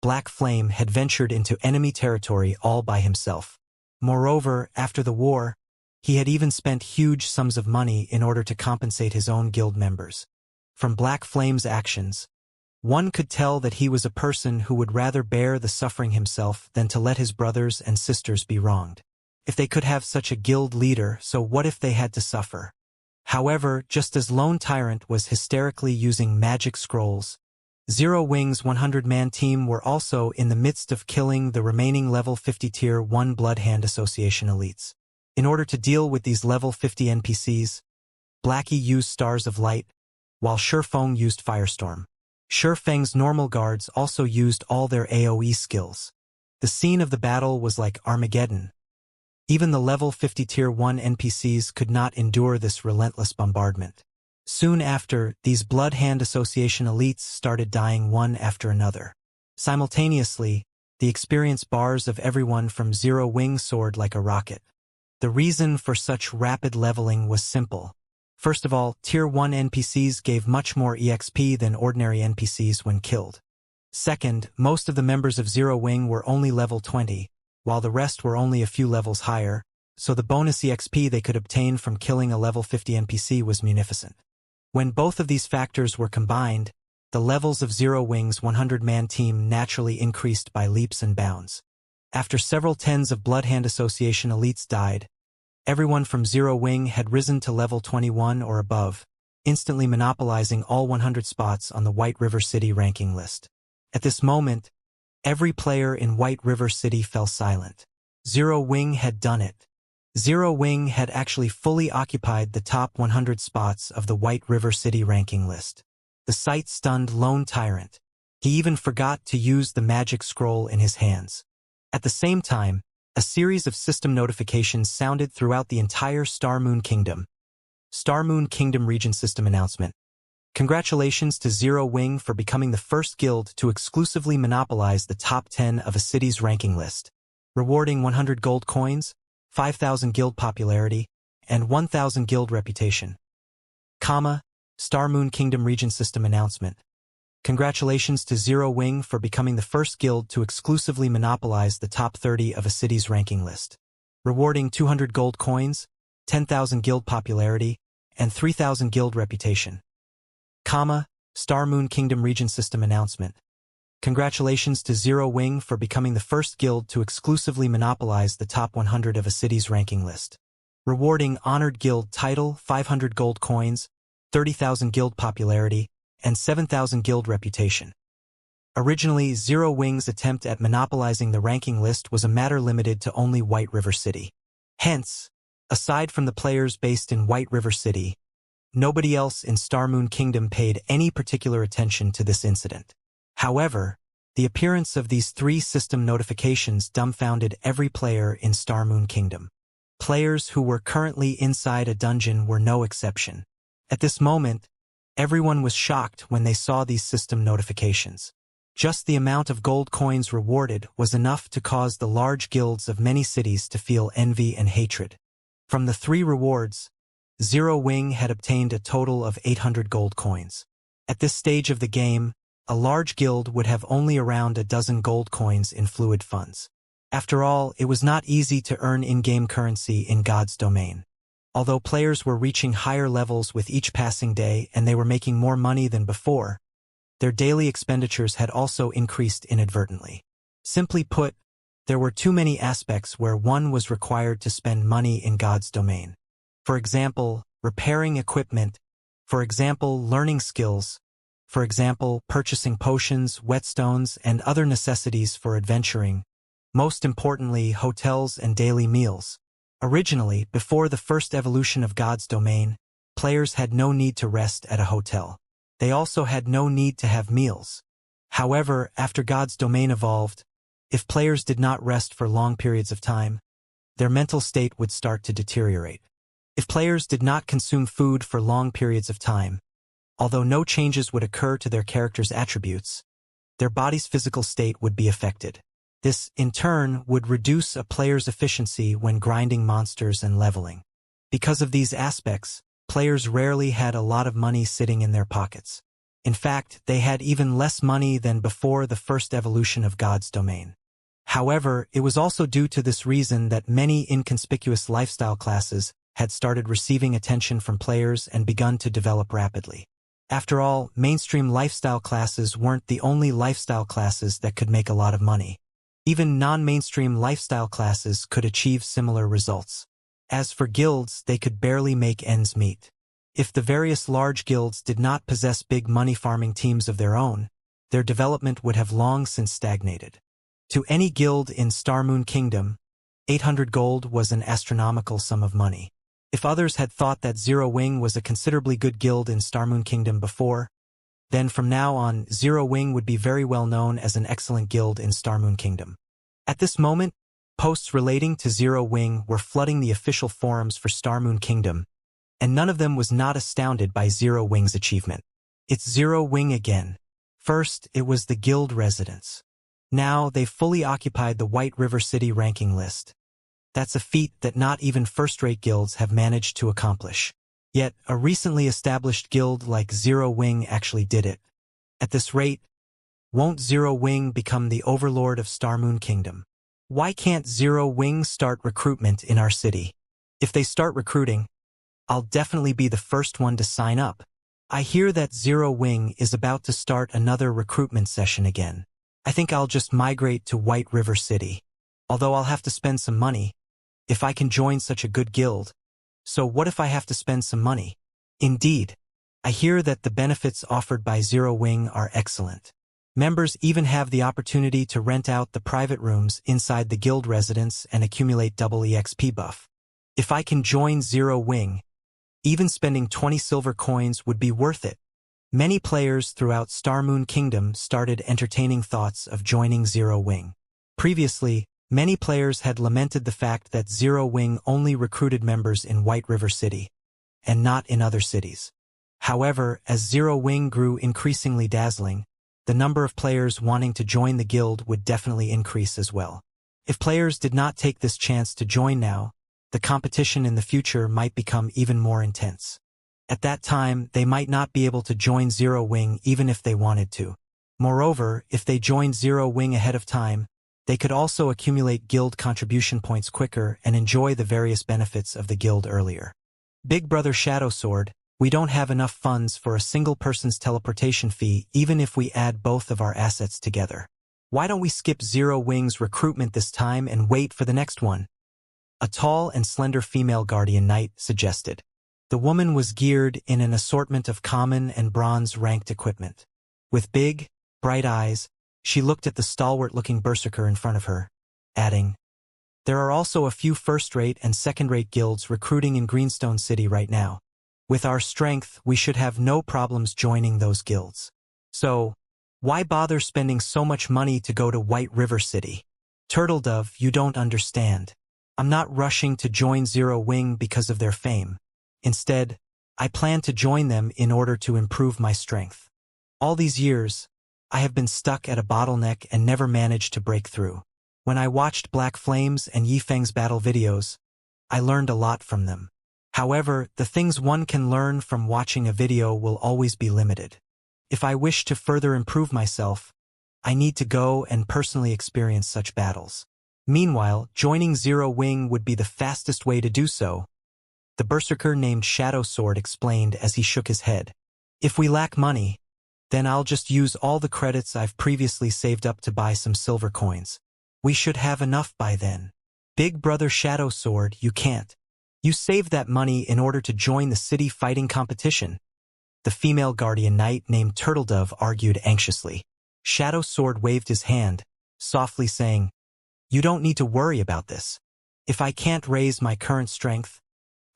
Black Flame had ventured into enemy territory all by himself. Moreover, after the war, he had even spent huge sums of money in order to compensate his own guild members. From Black Flame's actions, one could tell that he was a person who would rather bear the suffering himself than to let his brothers and sisters be wronged. If they could have such a guild leader, so what if they had to suffer? However, just as Lone Tyrant was hysterically using magic scrolls, Zero Wing's 100-man team were also in the midst of killing the remaining level 50 Tier 1 Blood Hand Association elites. In order to deal with these level 50 NPCs, Blackie used Stars of Light, while Shurfeng used Firestorm. Shurfeng's normal guards also used all their AoE skills. The scene of the battle was like Armageddon. Even the level 50 Tier 1 NPCs could not endure this relentless bombardment. Soon after, these Blood Hand Association elites started dying one after another. Simultaneously, the experience bars of everyone from Zero Wing soared like a rocket. The reason for such rapid leveling was simple. First of all, Tier 1 NPCs gave much more EXP than ordinary NPCs when killed. Second, most of the members of Zero Wing were only level 20, while the rest were only a few levels higher, so the bonus EXP they could obtain from killing a level 50 NPC was munificent. When both of these factors were combined, the levels of Zero Wing's 100-man team naturally increased by leaps and bounds. After several tens of Blood Hand Association elites died, everyone from Zero Wing had risen to level 21 or above, instantly monopolizing all 100 spots on the White River City ranking list. At this moment, every player in White River City fell silent. Zero Wing had done it. Zero Wing had actually fully occupied the top 100 spots of the White River City ranking list. The sight stunned Lone Tyrant. He even forgot to use the magic scroll in his hands. At the same time, a series of system notifications sounded throughout the entire Star Moon Kingdom. Star Moon Kingdom Region System Announcement. Congratulations to Zero Wing for becoming the first guild to exclusively monopolize the top 10 of a city's ranking list. Rewarding 100 gold coins, 5,000 guild popularity, and 1,000 guild reputation. Star Moon Kingdom Region System Announcement. Congratulations to Zero Wing for becoming the first guild to exclusively monopolize the top 30 of a city's ranking list. Rewarding 200 gold coins, 10,000 guild popularity, and 3,000 guild reputation. Star Moon Kingdom Region System Announcement. Congratulations to Zero Wing for becoming the first guild to exclusively monopolize the top 100 of a city's ranking list. Rewarding Honored Guild title, 500 gold coins, 30,000 guild popularity, and 7,000 guild reputation. Originally, Zero Wing's attempt at monopolizing the ranking list was a matter limited to only White River City. Hence, aside from the players based in White River City, nobody else in Star Moon Kingdom paid any particular attention to this incident. However, the appearance of these three system notifications dumbfounded every player in Star Moon Kingdom. Players who were currently inside a dungeon were no exception. At this moment, everyone was shocked when they saw these system notifications. Just the amount of gold coins rewarded was enough to cause the large guilds of many cities to feel envy and hatred. From the three rewards, Zero Wing had obtained a total of 800 gold coins. At this stage of the game, a large guild would have only around a dozen gold coins in fluid funds. After all, it was not easy to earn in-game currency in God's domain. Although players were reaching higher levels with each passing day and they were making more money than before, their daily expenditures had also increased inadvertently. Simply put, there were too many aspects where one was required to spend money in God's domain. For example, repairing equipment. For example, learning skills. For example, purchasing potions, whetstones, and other necessities for adventuring. Most importantly, hotels and daily meals. Originally, before the first evolution of God's domain, players had no need to rest at a hotel. They also had no need to have meals. However, after God's domain evolved, if players did not rest for long periods of time, their mental state would start to deteriorate. If players did not consume food for long periods of time, although no changes would occur to their character's attributes, their body's physical state would be affected. This, in turn, would reduce a player's efficiency when grinding monsters and leveling. Because of these aspects, players rarely had a lot of money sitting in their pockets. In fact, they had even less money than before the first evolution of God's domain. However, it was also due to this reason that many inconspicuous lifestyle classes had started receiving attention from players and begun to develop rapidly. After all, mainstream lifestyle classes weren't the only lifestyle classes that could make a lot of money. Even non-mainstream lifestyle classes could achieve similar results. As for guilds, they could barely make ends meet. If the various large guilds did not possess big money-farming teams of their own, their development would have long since stagnated. To any guild in Starmoon Kingdom, 800 gold was an astronomical sum of money. If others had thought that Zero Wing was a considerably good guild in Starmoon Kingdom before, then from now on, Zero Wing would be very well known as an excellent guild in Starmoon Kingdom. At this moment, posts relating to Zero Wing were flooding the official forums for Starmoon Kingdom, and none of them was not astounded by Zero Wing's achievement. It's Zero Wing again. First, it was the guild residents. Now, they fully occupied the White River City ranking list. That's a feat that not even first-rate guilds have managed to accomplish. Yet, a recently established guild like Zero Wing actually did it. At this rate, won't Zero Wing become the overlord of Starmoon Kingdom? Why can't Zero Wing start recruitment in our city? If they start recruiting, I'll definitely be the first one to sign up. I hear that Zero Wing is about to start another recruitment session again. I think I'll just migrate to White River City. Although I'll have to spend some money, if I can join such a good guild. So what if I have to spend some money? Indeed, I hear that the benefits offered by Zero Wing are excellent. Members even have the opportunity to rent out the private rooms inside the guild residence and accumulate double EXP buff. If I can join Zero Wing, even spending 20 silver coins would be worth it. Many players throughout Starmoon Kingdom started entertaining thoughts of joining Zero Wing. Previously, many players had lamented the fact that Zero Wing only recruited members in White River City, and not in other cities. However, as Zero Wing grew increasingly dazzling, the number of players wanting to join the guild would definitely increase as well. If players did not take this chance to join now, the competition in the future might become even more intense. At that time, they might not be able to join Zero Wing even if they wanted to. Moreover, if they joined Zero Wing ahead of time, they could also accumulate guild contribution points quicker and enjoy the various benefits of the guild earlier. Big Brother Shadow Sword, we don't have enough funds for a single person's teleportation fee even if we add both of our assets together. Why don't we skip Zero Wing's recruitment this time and wait for the next one? A tall and slender female guardian knight suggested. The woman was geared in an assortment of common and bronze-ranked equipment. With big, bright eyes, she looked at the stalwart-looking berserker in front of her, adding, "There are also a few first-rate and second-rate guilds recruiting in Greenstone City right now. With our strength, we should have no problems joining those guilds. So, why bother spending so much money to go to White River City? Turtledove, you don't understand. I'm not rushing to join Zero Wing because of their fame. Instead, I plan to join them in order to improve my strength. All these years, I have been stuck at a bottleneck and never managed to break through. When I watched Black Flame's and Yifeng's battle videos, I learned a lot from them. However, the things one can learn from watching a video will always be limited. If I wish to further improve myself, I need to go and personally experience such battles. Meanwhile, joining Zero Wing would be the fastest way to do so, the berserker named Shadow Sword explained as he shook his head. If we lack money, then I'll just use all the credits I've previously saved up to buy some silver coins. We should have enough by then. Big brother Shadow Sword, you can't. You saved that money in order to join the city fighting competition. The female guardian knight named Turtledove argued anxiously. Shadow Sword waved his hand, softly saying, "You don't need to worry about this. If I can't raise my current strength,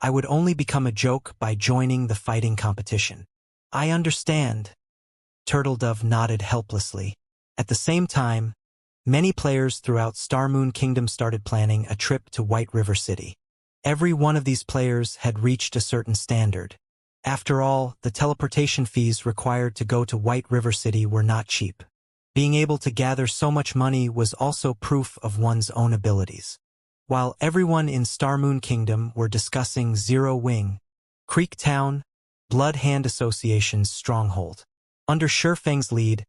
I would only become a joke by joining the fighting competition." I understand. Turtledove nodded helplessly. At the same time, many players throughout Starmoon Kingdom started planning a trip to White River City. Every one of these players had reached a certain standard. After all, the teleportation fees required to go to White River City were not cheap. Being able to gather so much money was also proof of one's own abilities. While everyone in Starmoon Kingdom were discussing Zero Wing, Creek Town, Blood Hand Association's stronghold. Under Shurfeng's lead,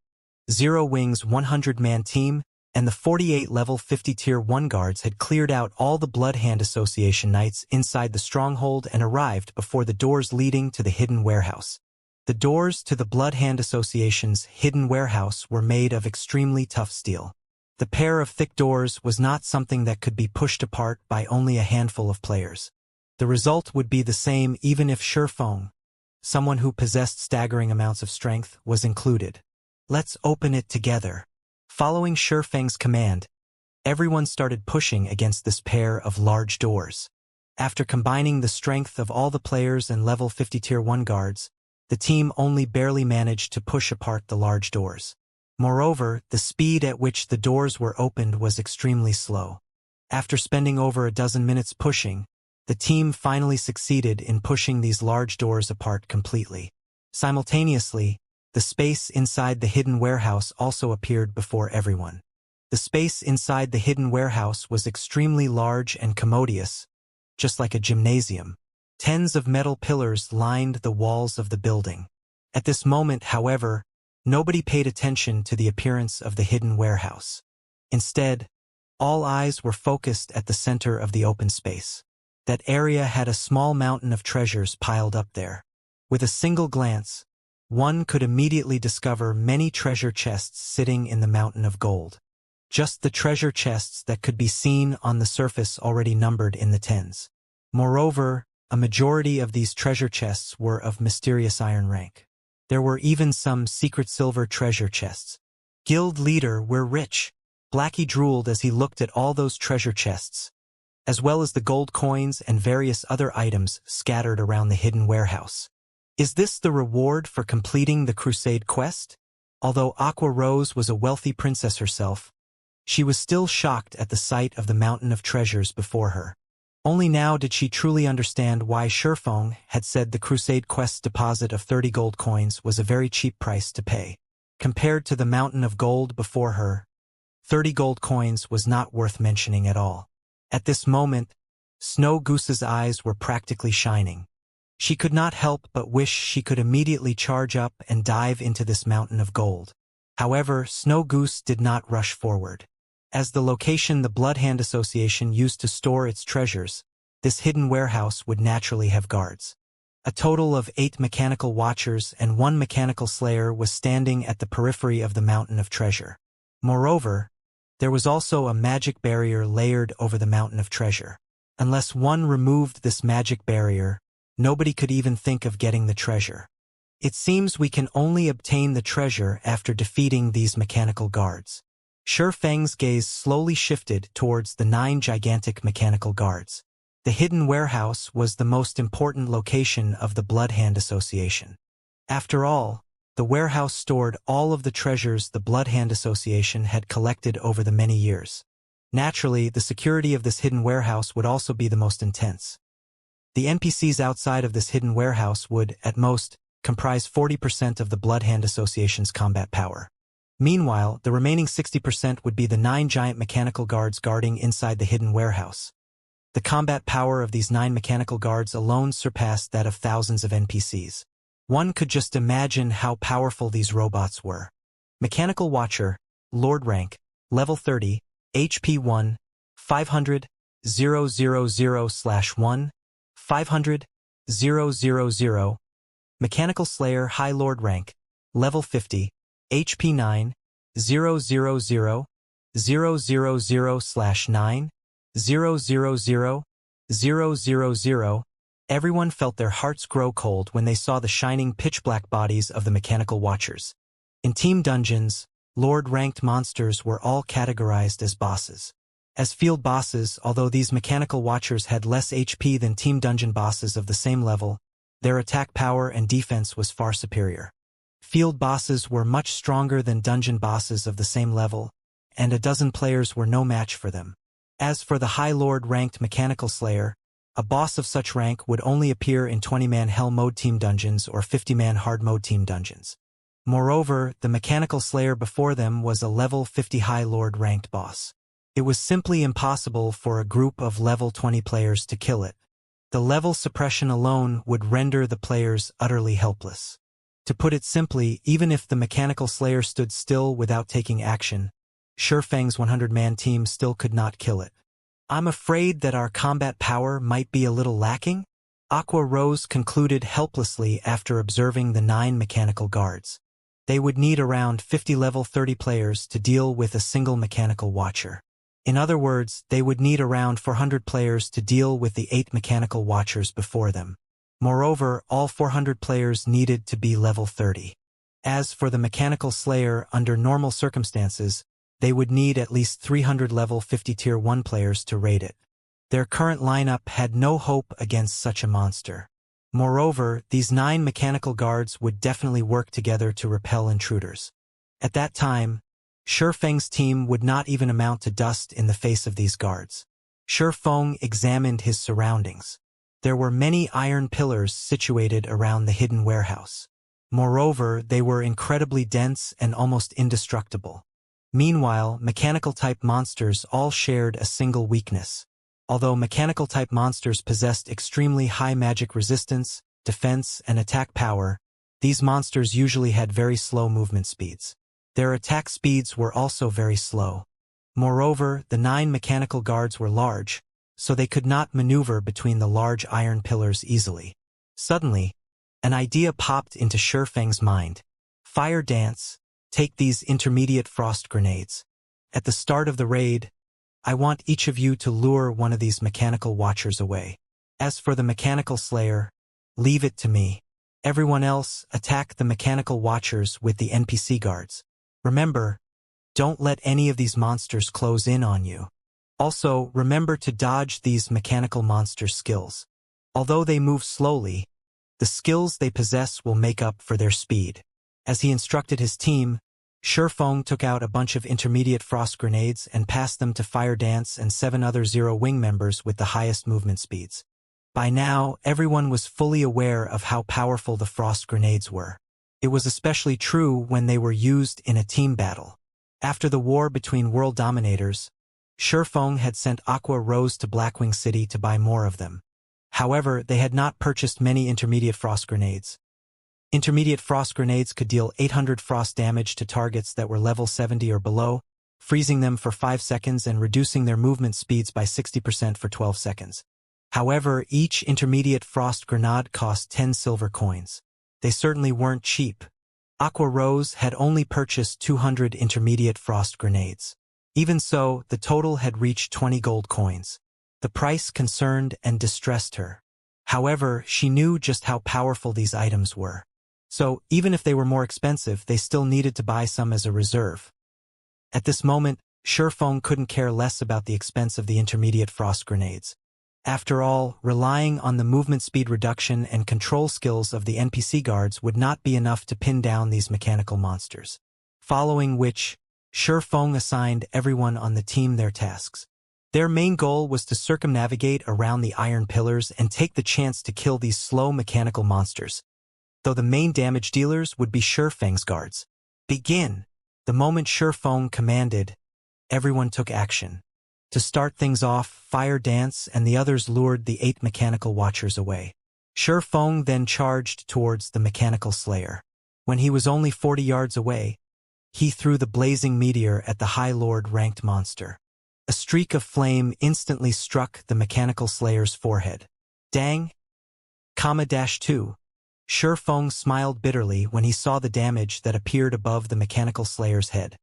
Zero Wing's 100-man team and the 48-level 50-tier 1 guards had cleared out all the Blood Hand Association knights inside the stronghold and arrived before the doors leading to the hidden warehouse. The doors to the Blood Hand Association's hidden warehouse were made of extremely tough steel. The pair of thick doors was not something that could be pushed apart by only a handful of players. The result would be the same even if Shurfeng, someone who possessed staggering amounts of strength, was included. Let's open it together. Following Shurfeng's command, everyone started pushing against this pair of large doors. After combining the strength of all the players and level 50 tier 1 guards, the team only barely managed to push apart the large doors. Moreover, the speed at which the doors were opened was extremely slow. After spending over a dozen minutes pushing, the team finally succeeded in pushing these large doors apart completely. Simultaneously, the space inside the hidden warehouse also appeared before everyone. The space inside the hidden warehouse was extremely large and commodious, just like a gymnasium. Tens of metal pillars lined the walls of the building. At this moment, however, nobody paid attention to the appearance of the hidden warehouse. Instead, all eyes were focused at the center of the open space. That area had a small mountain of treasures piled up there. With a single glance, one could immediately discover many treasure chests sitting in the mountain of gold. Just the treasure chests that could be seen on the surface already numbered in the tens. Moreover, a majority of these treasure chests were of mysterious iron rank. There were even some secret silver treasure chests. Guild leader, we're rich. Blackie drooled as he looked at all those treasure chests, as well as the gold coins and various other items scattered around the hidden warehouse. Is this the reward for completing the Crusade quest? Although Aqua Rose was a wealthy princess herself, she was still shocked at the sight of the mountain of treasures before her. Only now did she truly understand why Shurfeng had said the Crusade quest's deposit of 30 gold coins was a very cheap price to pay. Compared to the mountain of gold before her, 30 gold coins was not worth mentioning at all. At this moment, Snow Goose's eyes were practically shining. She could not help but wish she could immediately charge up and dive into this mountain of gold. However, Snow Goose did not rush forward. As the location the Blood Hand Association used to store its treasures, this hidden warehouse would naturally have guards. A total of 8 mechanical watchers and 1 mechanical slayer was standing at the periphery of the mountain of treasure. Moreover, there was also a magic barrier layered over the mountain of treasure. Unless one removed this magic barrier, nobody could even think of getting the treasure. It seems we can only obtain the treasure after defeating these mechanical guards. Shurfeng's gaze slowly shifted towards the 9 gigantic mechanical guards. The hidden warehouse was the most important location of the Blood Hand Association. After all, the warehouse stored all of the treasures the Blood Hand Association had collected over the many years. Naturally, the security of this hidden warehouse would also be the most intense. The NPCs outside of this hidden warehouse would, at most, comprise 40% of the Blood Hand Association's combat power. Meanwhile, the remaining 60% would be the 9 giant mechanical guards guarding inside the hidden warehouse. The combat power of these 9 mechanical guards alone surpassed that of thousands of NPCs. One could just imagine how powerful these robots were. Mechanical Watcher, Lord Rank, Level 30, HP 1, 500, 000/1, 500, 000. Mechanical Slayer High Lord Rank, Level 50, HP 9, 000, 000/9, 000, 000. Everyone felt their hearts grow cold when they saw the shining pitch-black bodies of the Mechanical Watchers. In team dungeons, Lord-ranked monsters were all categorized as bosses. As field bosses, although these Mechanical Watchers had less HP than team dungeon bosses of the same level, their attack power and defense was far superior. Field bosses were much stronger than dungeon bosses of the same level, and a dozen players were no match for them. As for the High Lord-ranked Mechanical Slayer, a boss of such rank would only appear in 20-man Hell Mode team dungeons or 50-man Hard Mode team dungeons. Moreover, the Mechanical Slayer before them was a level 50 High Lord-ranked boss. It was simply impossible for a group of level 20 players to kill it. The level suppression alone would render the players utterly helpless. To put it simply, even if the Mechanical Slayer stood still without taking action, Shurfeng's 100-man team still could not kill it. I'm afraid that our combat power might be a little lacking, Aqua Rose concluded helplessly after observing the 9 mechanical guards. They would need around 50 level 30 players to deal with a single Mechanical Watcher. In other words, they would need around 400 players to deal with the 8 Mechanical Watchers before them. Moreover, all 400 players needed to be level 30. As for the Mechanical Slayer, under normal circumstances, they would need at least 300 level 50 tier 1 players to raid it. Their current lineup had no hope against such a monster. Moreover, these 9 mechanical guards would definitely work together to repel intruders. At that time, Shurfeng's team would not even amount to dust in the face of these guards. Shurfeng examined his surroundings. There were many iron pillars situated around the hidden warehouse. Moreover, they were incredibly dense and almost indestructible. Meanwhile, mechanical-type monsters all shared a single weakness. Although mechanical-type monsters possessed extremely high magic resistance, defense, and attack power, these monsters usually had very slow movement speeds. Their attack speeds were also very slow. Moreover, the 9 mechanical guards were large, so they could not maneuver between the large iron pillars easily. Suddenly, an idea popped into Shurfeng's mind. Fire Dance. Take these intermediate frost grenades. At the start of the raid, I want each of you to lure one of these Mechanical Watchers away. As for the Mechanical Slayer, leave it to me. Everyone else, attack the Mechanical Watchers with the NPC guards. Remember, don't let any of these monsters close in on you. Also, remember to dodge these mechanical monster skills. Although they move slowly, the skills they possess will make up for their speed. As he instructed his team, Shurfeng took out a bunch of intermediate frost grenades and passed them to Fire Dance and 7 other Zero Wing members with the highest movement speeds. By now, everyone was fully aware of how powerful the frost grenades were. It was especially true when they were used in a team battle. After the war between world dominators, Shurfeng had sent Aqua Rose to Blackwing City to buy more of them. However, they had not purchased many intermediate frost grenades. Intermediate frost grenades could deal 800 frost damage to targets that were level 70 or below, freezing them for 5 seconds and reducing their movement speeds by 60% for 12 seconds. However, each intermediate frost grenade cost 10 silver coins. They certainly weren't cheap. Aqua Rose had only purchased 200 intermediate frost grenades. Even so, the total had reached 20 gold coins. The price concerned and distressed her. However, she knew just how powerful these items were. So, even if they were more expensive, they still needed to buy some as a reserve. At this moment, Shurfeng couldn't care less about the expense of the intermediate frost grenades. After all, relying on the movement speed reduction and control skills of the NPC guards would not be enough to pin down these mechanical monsters. Following which, Shurfeng assigned everyone on the team their tasks. Their main goal was to circumnavigate around the iron pillars and take the chance to kill these slow mechanical monsters, though the main damage dealers would be Shurfeng's guards. Begin! The moment Shurfeng commanded, everyone took action. To start things off, Fire Dance and the others lured the 8 mechanical watchers away. Shi Feng then charged towards the mechanical slayer. When he was only 40 yards away, he threw the blazing meteor at the High Lord-ranked monster. A streak of flame instantly struck the mechanical slayer's forehead. Dang! -2. Shi Feng smiled bitterly when he saw the damage that appeared above the mechanical slayer's head.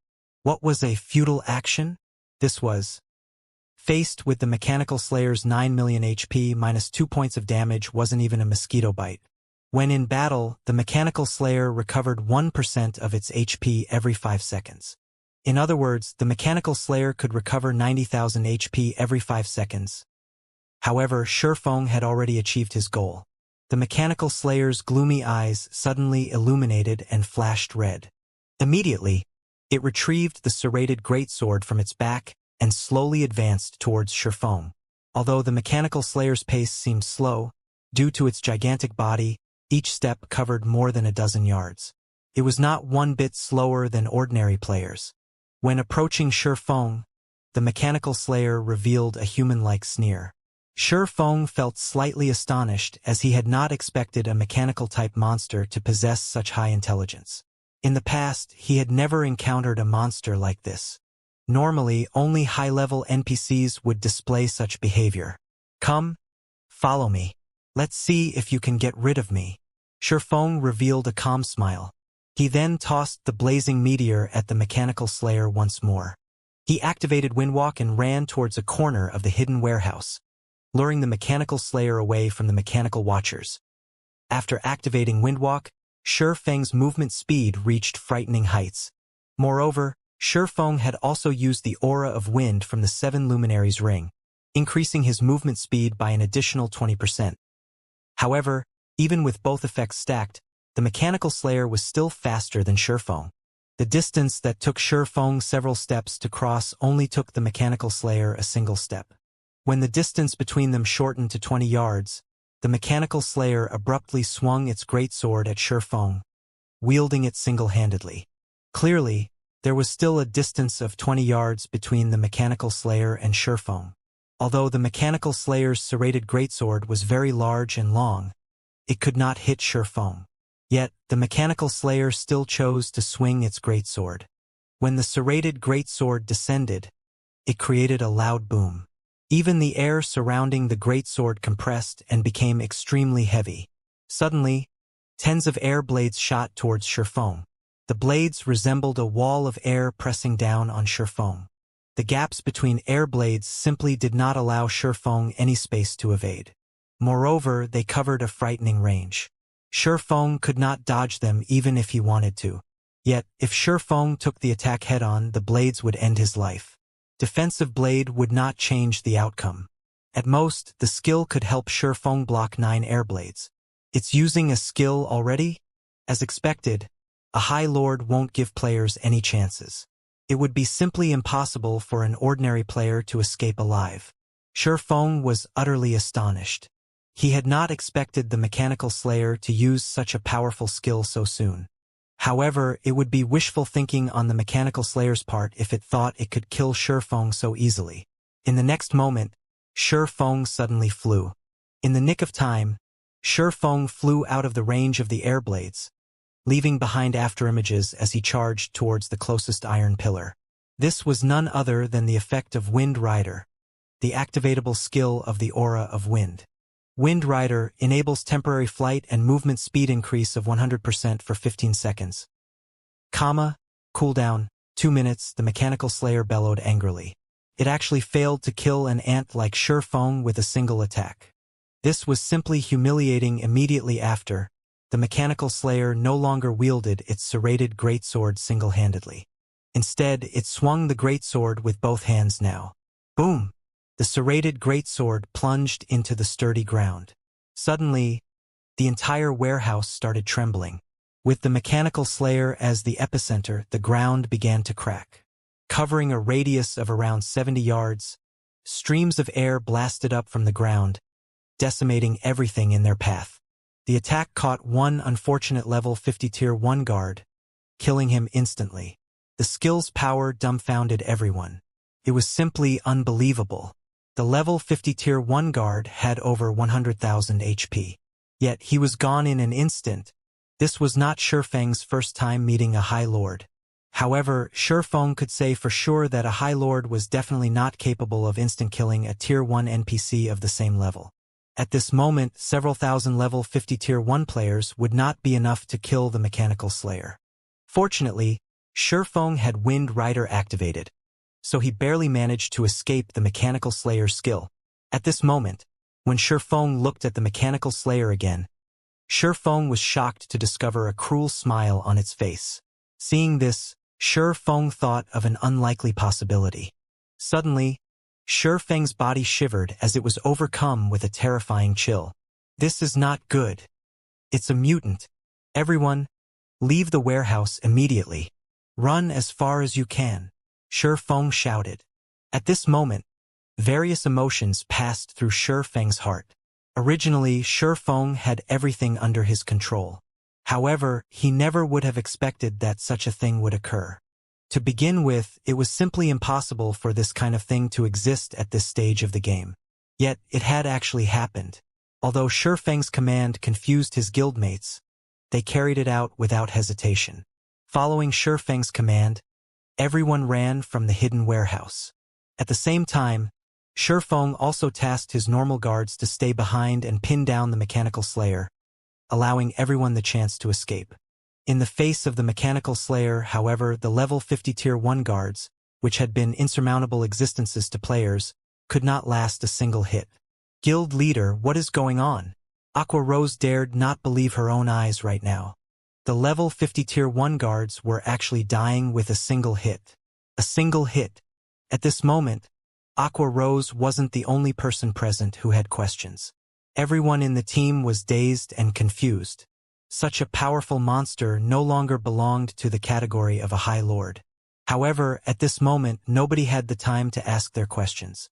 What was a futile action? This was. Faced with the mechanical slayer's 9 million HP minus 2 points of damage wasn't even a mosquito bite. When in battle, the mechanical slayer recovered 1% of its HP every 5 seconds. In other words, the mechanical slayer could recover 90,000 HP every 5 seconds. However, Shi Feng had already achieved his goal. The mechanical slayer's gloomy eyes suddenly illuminated and flashed red. Immediately, it retrieved the serrated greatsword from its back and slowly advanced towards Shi Feng. Although the mechanical slayer's pace seemed slow, due to its gigantic body, each step covered more than a dozen yards. It was not one bit slower than ordinary players. When approaching Shi Feng, the mechanical slayer revealed a human-like sneer. Shi Feng felt slightly astonished as he had not expected a mechanical-type monster to possess such high intelligence. In the past, he had never encountered a monster like this. Normally, only high-level NPCs would display such behavior. Come, follow me. Let's see if you can get rid of me. Shi Feng revealed a calm smile. He then tossed the blazing meteor at the mechanical slayer once more. He activated Windwalk and ran towards a corner of the hidden warehouse, luring the mechanical slayer away from the mechanical watchers. After activating Windwalk, Shi Feng's movement speed reached frightening heights. Moreover, Shi Feng had also used the aura of wind from the 7 luminaries ring, increasing his movement speed by an additional 20%. However, even with both effects stacked, the mechanical slayer was still faster than Shi Feng. The distance that took Shi Feng several steps to cross only took the mechanical slayer a single step. When the distance between them shortened to 20 yards, the mechanical slayer abruptly swung its greatsword at Shi Feng, wielding it single-handedly. Clearly, there was still a distance of 20 yards between the mechanical slayer and Shi Feng. Although the mechanical slayer's serrated greatsword was very large and long, it could not hit Shi Feng. Yet, the mechanical slayer still chose to swing its greatsword. When the serrated greatsword descended, it created a loud boom. Even the air surrounding the greatsword compressed and became extremely heavy. Suddenly, tens of air blades shot towards Shi Feng. The blades resembled a wall of air pressing down on Shi Feng. The gaps between air blades simply did not allow Shi Feng any space to evade. Moreover, they covered a frightening range. Shi Feng could not dodge them even if he wanted to. Yet, if Shi Feng took the attack head-on, the blades would end his life. Defensive blade would not change the outcome. At most, the skill could help Shi Feng block 9 air blades. It's using a skill already? As expected, a High Lord won't give players any chances. It would be simply impossible for an ordinary player to escape alive. Shi Feng was utterly astonished. He had not expected the mechanical slayer to use such a powerful skill so soon. However, it would be wishful thinking on the mechanical slayer's part if it thought it could kill Shi Feng so easily. In the next moment, Shi Feng suddenly flew. In the nick of time, Shi Feng flew out of the range of the air blades, leaving behind afterimages as he charged towards the closest iron pillar. This was none other than the effect of Wind Rider, the activatable skill of the aura of wind. Wind Rider enables temporary flight and movement speed increase of 100% for 15 seconds. Cooldown, 2 minutes, the mechanical slayer bellowed angrily. It actually failed to kill an ant like Shi Feng with a single attack. This was simply humiliating. Immediately after, the mechanical slayer no longer wielded its serrated greatsword single-handedly. Instead, it swung the greatsword with both hands now. Boom! The serrated greatsword plunged into the sturdy ground. Suddenly, the entire warehouse started trembling. With the mechanical slayer as the epicenter, the ground began to crack. Covering a radius of around 70 yards, streams of air blasted up from the ground, decimating everything in their path. The attack caught one unfortunate level 50 tier 1 guard, killing him instantly. The skill's power dumbfounded everyone. It was simply unbelievable. The level 50 tier 1 guard had over 100,000 HP. Yet he was gone in an instant. This was not Shifeng's first time meeting a High Lord. However, Shifeng could say for sure that a High Lord was definitely not capable of instant-killing a Tier 1 NPC of the same level. At this moment, several thousand level 50 Tier 1 players would not be enough to kill the Mechanical Slayer. Fortunately, Shifeng had Wind Rider activated, so he barely managed to escape the Mechanical Slayer's skill. At this moment, when Shifeng looked at the Mechanical Slayer again, Shifeng was shocked to discover a cruel smile on its face. Seeing this, Shifeng thought of an unlikely possibility. Suddenly, Shifeng's body shivered as it was overcome with a terrifying chill. This is not good. It's a mutant. Everyone, leave the warehouse immediately. Run as far as you can, Shifeng shouted. At this moment, various emotions passed through Shifeng's heart. Originally, Shifeng had everything under his control. However, he never would have expected that such a thing would occur. To begin with, it was simply impossible for this kind of thing to exist at this stage of the game. Yet, it had actually happened. Although Shifeng's command confused his guildmates, they carried it out without hesitation. Following Shifeng's command, everyone ran from the hidden warehouse. At the same time, Shifeng also tasked his normal guards to stay behind and pin down the Mechanical Slayer, allowing everyone the chance to escape. In the face of the Mechanical Slayer, however, the level 50 Tier 1 guards, which had been insurmountable existences to players, could not last a single hit. Guild leader, what is going on? Aqua Rose dared not believe her own eyes right now. The level 50 Tier 1 guards were actually dying with a single hit. A single hit. At this moment, Aqua Rose wasn't the only person present who had questions. Everyone in the team was dazed and confused. Such a powerful monster no longer belonged to the category of a High Lord. However, at this moment, nobody had the time to ask their questions.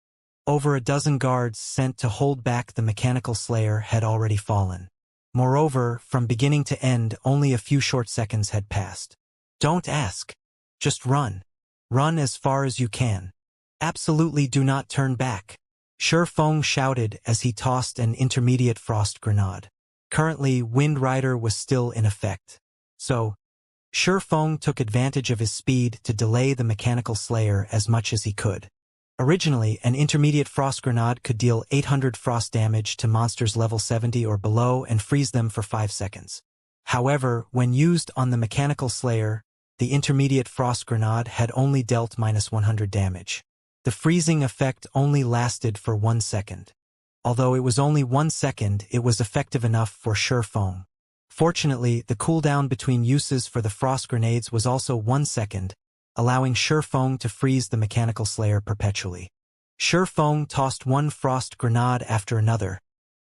Over a dozen guards sent to hold back the Mechanical Slayer had already fallen. Moreover, from beginning to end, only a few short seconds had passed. Don't ask. Just run. Run as far as you can. Absolutely do not turn back, Shifeng shouted as he tossed an intermediate frost grenade. Currently, Wind Rider was still in effect. So, Shifeng took advantage of his speed to delay the Mechanical Slayer as much as he could. Originally, an intermediate frost grenade could deal 800 frost damage to monsters level 70 or below and freeze them for 5 seconds. However, when used on the Mechanical Slayer, the intermediate frost grenade had only dealt -100 damage. The freezing effect only lasted for 1 second. Although it was only 1 second, it was effective enough for Shifeng. Fortunately, the cooldown between uses for the frost grenades was also 1 second, allowing Shifeng to freeze the Mechanical Slayer perpetually. Shifeng tossed one frost grenade after another,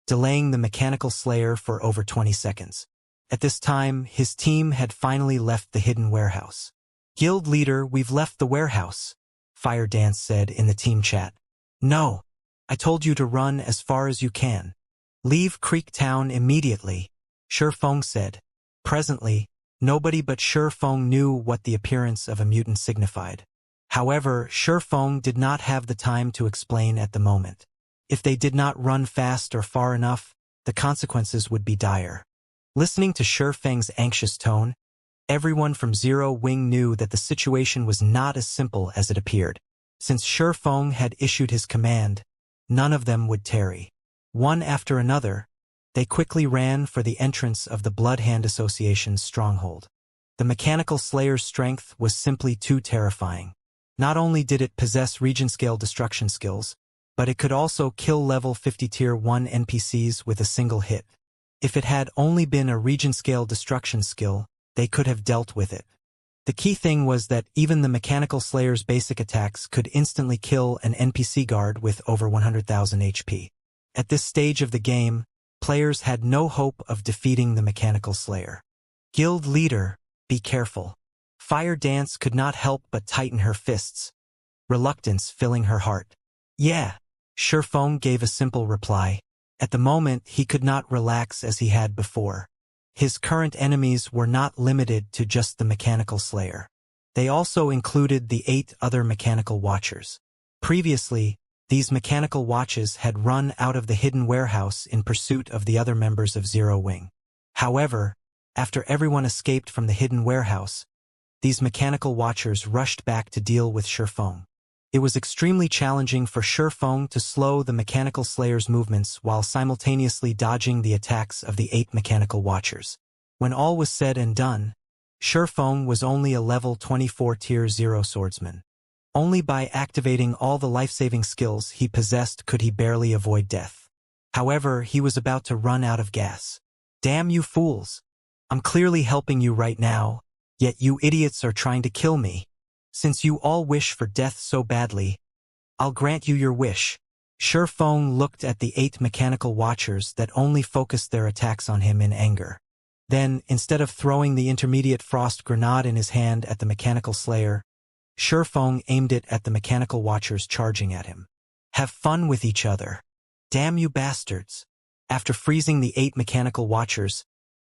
delaying the Mechanical Slayer for over 20 seconds. At this time, his team had finally left the hidden warehouse. Guild leader, we've left the warehouse, Fire Dance said in the team chat. No. I told you to run as far as you can. Leave Creek Town immediately, Shifeng said. Presently, nobody but Shifeng knew what the appearance of a mutant signified. However, Shifeng did not have the time to explain at the moment. If they did not run fast or far enough, the consequences would be dire. Listening to Shifeng's anxious tone, everyone from Zero Wing knew that the situation was not as simple as it appeared. Since Shifeng had issued his command, none of them would tarry. One after another, they quickly ran for the entrance of the Bloodhand Association's stronghold. The Mechanical Slayer's strength was simply too terrifying. Not only did it possess region-scale destruction skills, but it could also kill level 50 Tier 1 NPCs with a single hit. If it had only been a region-scale destruction skill, they could have dealt with it. The key thing was that even the Mechanical Slayer's basic attacks could instantly kill an NPC guard with over 100,000 HP. At this stage of the game, players had no hope of defeating the Mechanical Slayer. Guild leader, be careful. Fire Dance could not help but tighten her fists, reluctance filling her heart. Yeah, Shifeng gave a simple reply. At the moment, he could not relax as he had before. His current enemies were not limited to just the Mechanical Slayer. They also included the 8 other Mechanical Watchers. Previously, these mechanical watches had run out of the hidden warehouse in pursuit of the other members of Zero Wing. However, after everyone escaped from the hidden warehouse, these mechanical watchers rushed back to deal with Shifeng. It was extremely challenging for Shifeng to slow the mechanical slayer's movements while simultaneously dodging the attacks of the 8 mechanical watchers. When all was said and done, Shifeng was only a level 24 tier 0 swordsman. Only by activating all the life-saving skills he possessed could he barely avoid death. However, he was about to run out of gas. Damn you fools! I'm clearly helping you right now, yet you idiots are trying to kill me. Since you all wish for death so badly, I'll grant you your wish. Shifeng looked at the 8 mechanical watchers that only focused their attacks on him in anger. Then, instead of throwing the intermediate frost grenade in his hand at the mechanical slayer, Shifeng aimed it at the mechanical watchers charging at him. Have fun with each other. Damn you bastards. After freezing the 8 mechanical watchers,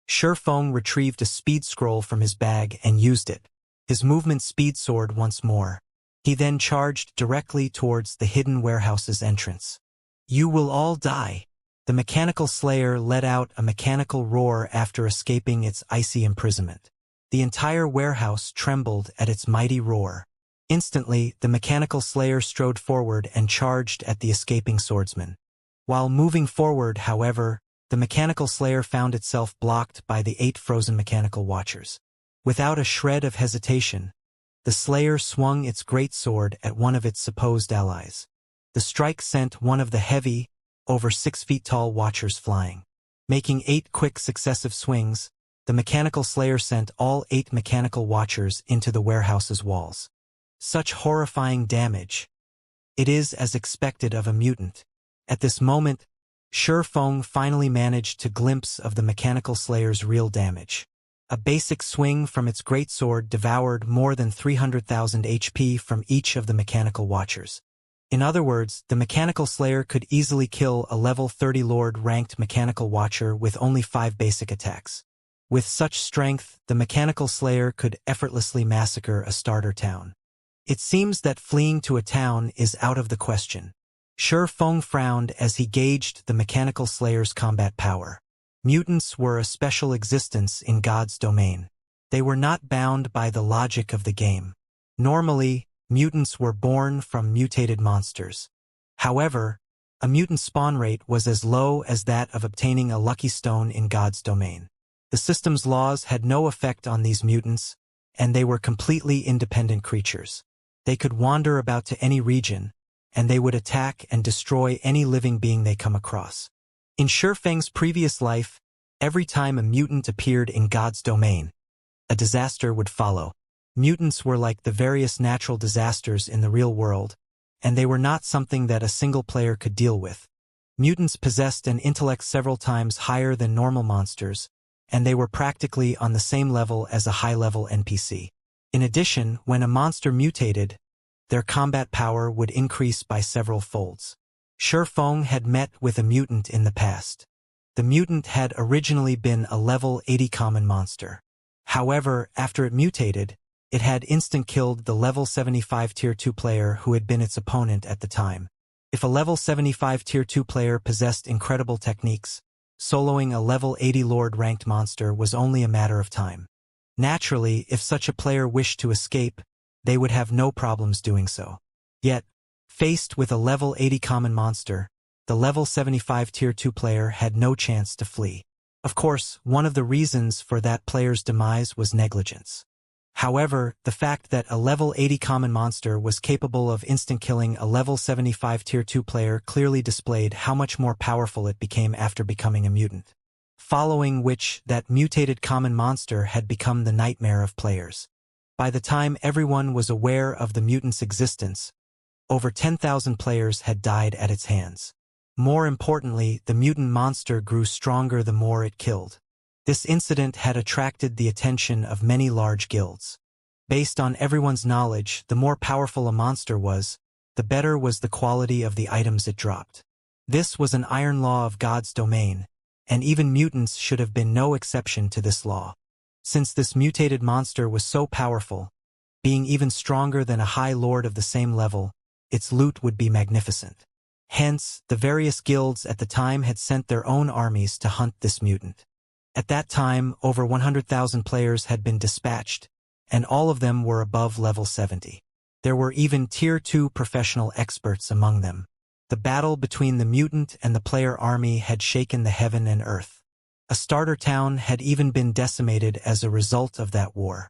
Shifeng retrieved a speed scroll from his bag and used it. His movement speed soared once more. He then charged directly towards the hidden warehouse's entrance. You will all die. The mechanical slayer let out a mechanical roar after escaping its icy imprisonment. The entire warehouse trembled at its mighty roar. Instantly, the mechanical slayer strode forward and charged at the escaping swordsman. While moving forward, however, the mechanical slayer found itself blocked by the 8 frozen mechanical watchers. Without a shred of hesitation, the slayer swung its great sword at one of its supposed allies. The strike sent one of the heavy, over 6 feet tall watchers flying. Making 8 quick successive swings, the mechanical slayer sent all 8 mechanical watchers into the warehouse's walls. Such horrifying damage. It is as expected of a mutant. At this moment, Shifeng finally managed to glimpse of the mechanical slayer's real damage. A basic swing from its greatsword devoured more than 300,000 HP from each of the mechanical watchers. In other words, the mechanical slayer could easily kill a level 30 Lord-ranked mechanical watcher with only 5 basic attacks. With such strength, the mechanical slayer could effortlessly massacre a starter town. It seems that fleeing to a town is out of the question. Shifeng frowned as he gauged the mechanical slayer's combat power. Mutants were a special existence in God's domain. They were not bound by the logic of the game. Normally, mutants were born from mutated monsters. However, a mutant spawn rate was as low as that of obtaining a lucky stone in God's domain. The system's laws had no effect on these mutants, and they were completely independent creatures. They could wander about to any region, and they would attack and destroy any living being they come across. In Shifeng's previous life, every time a mutant appeared in God's domain, a disaster would follow. Mutants were like the various natural disasters in the real world, and they were not something that a single player could deal with. Mutants possessed an intellect several times higher than normal monsters, and they were practically on the same level as a high-level NPC. In addition, when a monster mutated, their combat power would increase by several folds. Shifeng had met with a mutant in the past. The mutant had originally been a level 80 common monster. However, after it mutated, it had instant-killed the level 75 Tier 2 player who had been its opponent at the time. If a level 75 Tier 2 player possessed incredible techniques, soloing a level 80 Lord-ranked monster was only a matter of time. Naturally, if such a player wished to escape, they would have no problems doing so. Yet, faced with a level 80 common monster, the level 75 Tier 2 player had no chance to flee. Of course, one of the reasons for that player's demise was negligence. However, the fact that a level 80 common monster was capable of instant-killing a level 75 Tier 2 player clearly displayed how much more powerful it became after becoming a mutant. Following which, that mutated common monster had become the nightmare of players. By the time everyone was aware of the mutant's existence, over 10,000 players had died at its hands. More importantly, the mutant monster grew stronger the more it killed. This incident had attracted the attention of many large guilds. Based on everyone's knowledge, the more powerful a monster was, the better was the quality of the items it dropped. This was an iron law of God's domain, and even mutants should have been no exception to this law. Since this mutated monster was so powerful, being even stronger than a high lord of the same level, its loot would be magnificent. Hence, the various guilds at the time had sent their own armies to hunt this mutant. At that time, over 100,000 players had been dispatched, and all of them were above level 70. There were even Tier 2 professional experts among them. The battle between the mutant and the player army had shaken the heaven and earth. A starter town had even been decimated as a result of that war.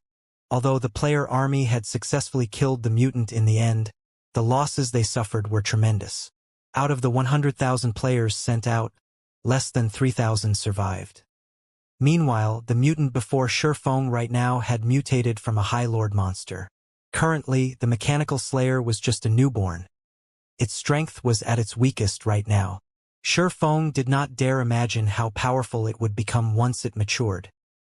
Although the player army had successfully killed the mutant in the end, the losses they suffered were tremendous. Out of the 100,000 players sent out, less than 3,000 survived. Meanwhile, the mutant before Shurfeng right now had mutated from a High Lord monster. Currently, the Mechanical Slayer was just a newborn. Its strength was at its weakest right now. Shurfeng did not dare imagine how powerful it would become once it matured.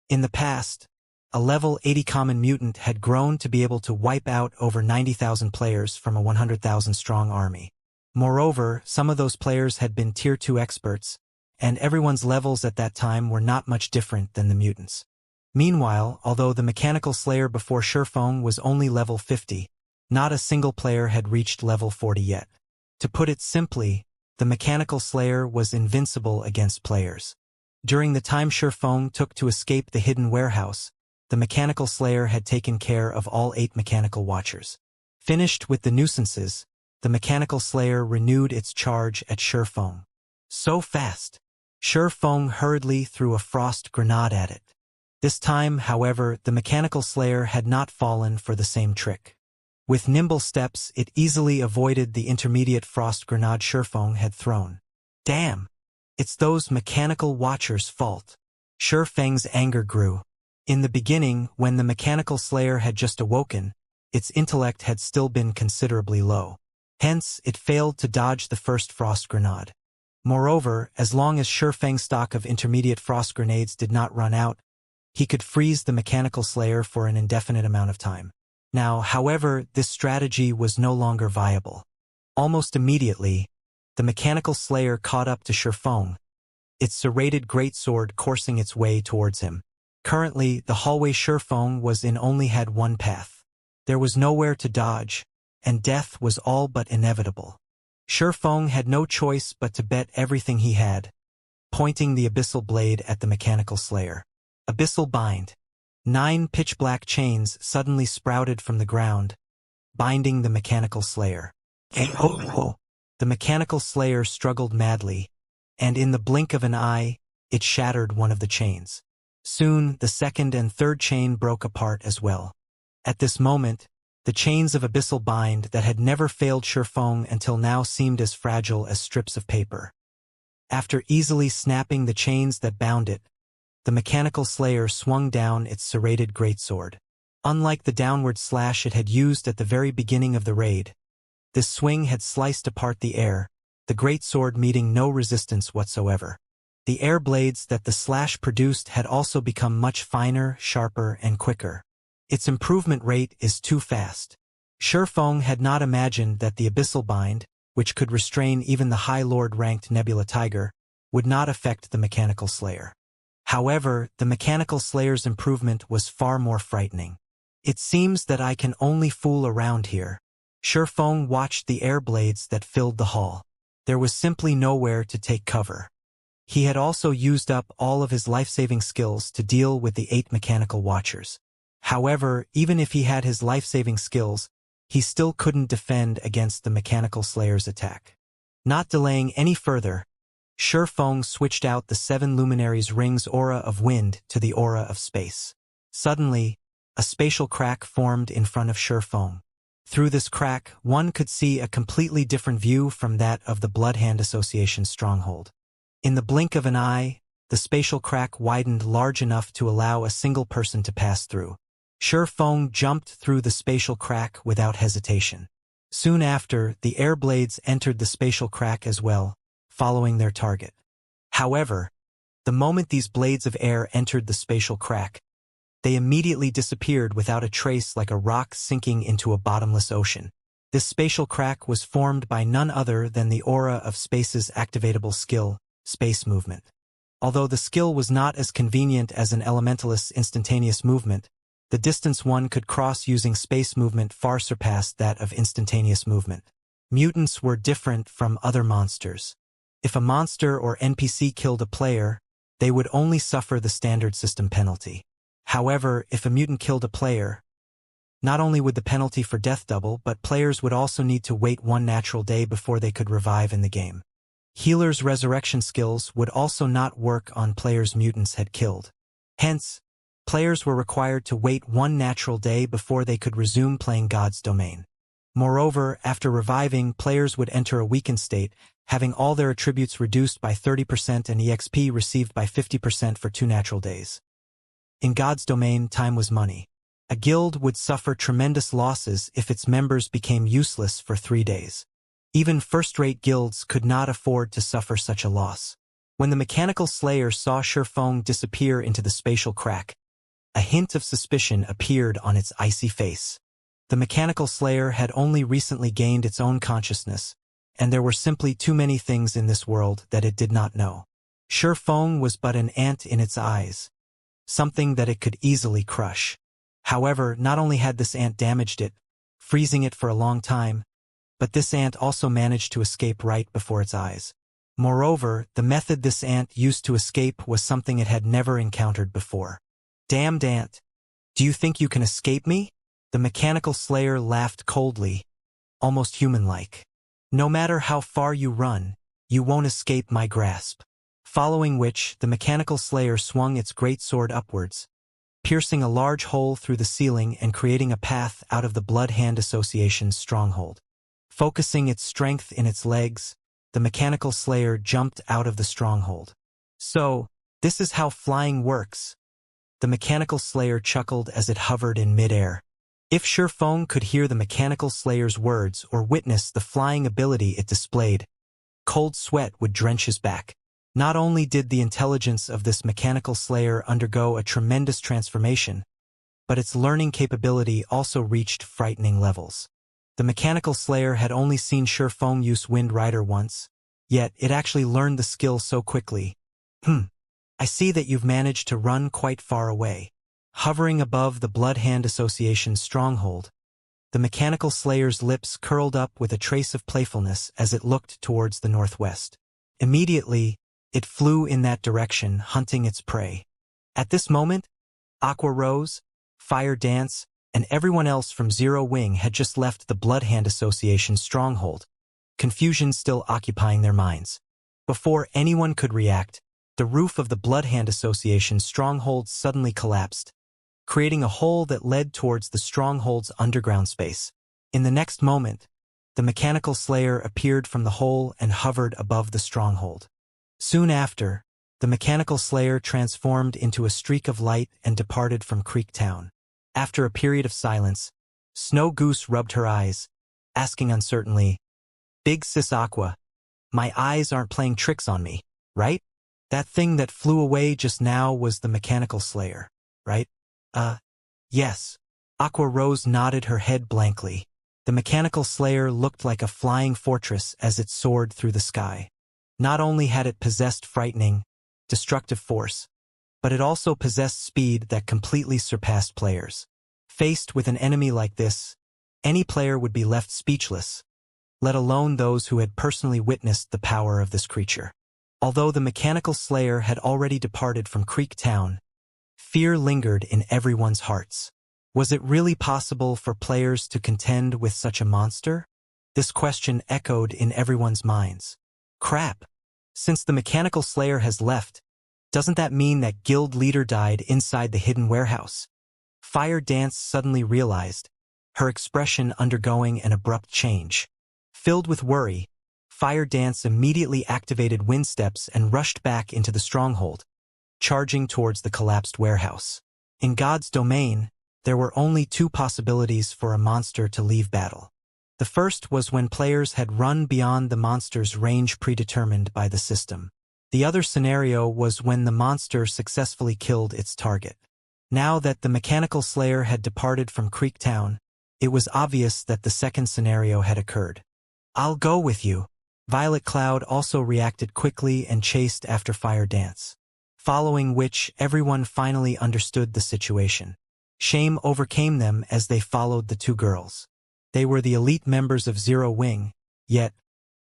In the past, a level 80 common mutant had grown to be able to wipe out over 90,000 players from a 100,000 strong army. Moreover, some of those players had been Tier 2 experts, and everyone's levels at that time were not much different than the mutants. Meanwhile, although the Mechanical Slayer before Shurfeng was only level 50, not a single player had reached level 40 yet. To put it simply, the Mechanical Slayer was invincible against players. During the time Shurfeng took to escape the hidden warehouse, the Mechanical Slayer had taken care of all 8 Mechanical Watchers. Finished with the nuisances, the Mechanical Slayer renewed its charge at Shurfeng. So fast! Shurfeng hurriedly threw a frost grenade at it. This time, however, the Mechanical Slayer had not fallen for the same trick. With nimble steps, it easily avoided the intermediate frost grenade Shurfeng had thrown. Damn! It's those Mechanical Watchers' fault. Shurfeng's anger grew. In the beginning, when the Mechanical Slayer had just awoken, its intellect had still been considerably low. Hence, it failed to dodge the first frost grenade. Moreover, as long as Shurfeng's stock of intermediate frost grenades did not run out, he could freeze the Mechanical Slayer for an indefinite amount of time. Now, however, this strategy was no longer viable. Almost immediately, the Mechanical Slayer caught up to Shurfeng, its serrated greatsword coursing its way towards him. Currently, the hallway Shurfeng was in only had one path. There was nowhere to dodge, and death was all but inevitable. Shurfeng had no choice but to bet everything he had, pointing the abyssal blade at the Mechanical Slayer. Abyssal bind. 9 pitch-black chains suddenly sprouted from the ground, binding the Mechanical Slayer. The Mechanical Slayer struggled madly, and in the blink of an eye, it shattered one of the chains. Soon, the second and third chain broke apart as well. At this moment, the chains of abyssal bind that had never failed Shurfeng until now seemed as fragile as strips of paper. After easily snapping the chains that bound it, the Mechanical Slayer swung down its serrated greatsword. Unlike the downward slash it had used at the very beginning of the raid, this swing had sliced apart the air, the greatsword meeting no resistance whatsoever. The air blades that the slash produced had also become much finer, sharper, and quicker. Its improvement rate is too fast. Shurfeng had not imagined that the abyssal bind, which could restrain even the High Lord-ranked Nebula Tiger, would not affect the Mechanical Slayer. However, the Mechanical Slayer's improvement was far more frightening. It seems that I can only fool around here. Shurfeng watched the air blades that filled the hall. There was simply nowhere to take cover. He had also used up all of his life-saving skills to deal with the 8 Mechanical Watchers. However, even if he had his life-saving skills, he still couldn't defend against the Mechanical Slayer's attack. Not delaying any further, Shurfeng switched out the 7 luminaries' ring's aura of wind to the aura of space. Suddenly, a spatial crack formed in front of Shurfeng. Through this crack, one could see a completely different view from that of the Bloodhand Association's stronghold. In the blink of an eye, the spatial crack widened large enough to allow a single person to pass through. Shurfeng jumped through the spatial crack without hesitation. Soon after, the air blades entered the spatial crack as well, following their target. However, the moment these blades of air entered the spatial crack, they immediately disappeared without a trace like a rock sinking into a bottomless ocean. This spatial crack was formed by none other than the aura of space's activatable skill, space movement. Although the skill was not as convenient as an elementalist's instantaneous movement, the distance one could cross using space movement far surpassed that of instantaneous movement. Mutants were different from other monsters. If a monster or NPC killed a player, they would only suffer the standard system penalty. However, if a mutant killed a player, not only would the penalty for death double, but players would also need to wait one natural day before they could revive in the game. Healers' resurrection skills would also not work on players mutants had killed. Hence, players were required to wait one natural day before they could resume playing God's Domain. Moreover, after reviving, players would enter a weakened state, having all their attributes reduced by 30% and EXP received by 50% for 2 natural days. In God's Domain, time was money. A guild would suffer tremendous losses if its members became useless for 3 days. Even first-rate guilds could not afford to suffer such a loss. When the mechanical slayer saw Shifeng disappear into the spatial crack, a hint of suspicion appeared on its icy face. The mechanical slayer had only recently gained its own consciousness, and there were simply too many things in this world that it did not know. Shifeng was but an ant in its eyes, something that it could easily crush. However, not only had this ant damaged it, freezing it for a long time, but this ant also managed to escape right before its eyes. Moreover, the method this ant used to escape was something it had never encountered before. "Damned ant! Do you think you can escape me?" The mechanical slayer laughed coldly, almost human-like. "No matter how far you run, you won't escape my grasp." Following which, the mechanical slayer swung its great sword upwards, piercing a large hole through the ceiling and creating a path out of the Blood Hand Association's stronghold. Focusing its strength in its legs, the mechanical slayer jumped out of the stronghold. "So, this is how flying works." The mechanical slayer chuckled as it hovered in midair. If Shifeng could hear the mechanical slayer's words or witness the flying ability it displayed, cold sweat would drench his back. Not only did the intelligence of this mechanical slayer undergo a tremendous transformation, but its learning capability also reached frightening levels. The mechanical slayer had only seen Shifeng use Wind Rider once, yet it actually learned the skill so quickly. I see that you've managed to run quite far away." Hovering above the Blood Hand Association's stronghold, the mechanical slayer's lips curled up with a trace of playfulness as it looked towards the northwest. Immediately, it flew in that direction, hunting its prey. At this moment, Aqua Rose, Fire Dance, and everyone else from Zero Wing had just left the Blood Hand Association's stronghold, confusion still occupying their minds. Before anyone could react, the roof of the Blood Hand Association's stronghold suddenly collapsed, creating a hole that led towards the stronghold's underground space. In the next moment, the mechanical slayer appeared from the hole and hovered above the stronghold. Soon after, the mechanical slayer transformed into a streak of light and departed from Creek Town. After a period of silence, Snow Goose rubbed her eyes, asking uncertainly, "Big Sis Aqua, my eyes aren't playing tricks on me, right? That thing that flew away just now was the mechanical slayer, right?" Yes." Aqua Rose nodded her head blankly. The mechanical slayer looked like a flying fortress as it soared through the sky. Not only had it possessed frightening, destructive force, but it also possessed speed that completely surpassed players. Faced with an enemy like this, any player would be left speechless, let alone those who had personally witnessed the power of this creature. Although the mechanical slayer had already departed from Creek Town, fear lingered in everyone's hearts. Was it really possible for players to contend with such a monster? This question echoed in everyone's minds. Crap! Since the mechanical slayer has left, doesn't that mean that guild leader died inside the hidden warehouse? Fire Dance suddenly realized, her expression undergoing an abrupt change. Filled with worry, Fire Dance immediately activated wind steps and rushed back into the stronghold, charging towards the collapsed warehouse. In God's Domain, there were only 2 possibilities for a monster to leave battle. The first was when players had run beyond the monster's range predetermined by the system. The other scenario was when the monster successfully killed its target. Now that the mechanical slayer had departed from Creek Town, it was obvious that the second scenario had occurred. "I'll go with you." Violet Cloud also reacted quickly and chased after Fire Dance. Following which, everyone finally understood the situation. Shame overcame them as they followed the 2 girls. They were the elite members of Zero Wing, Yet,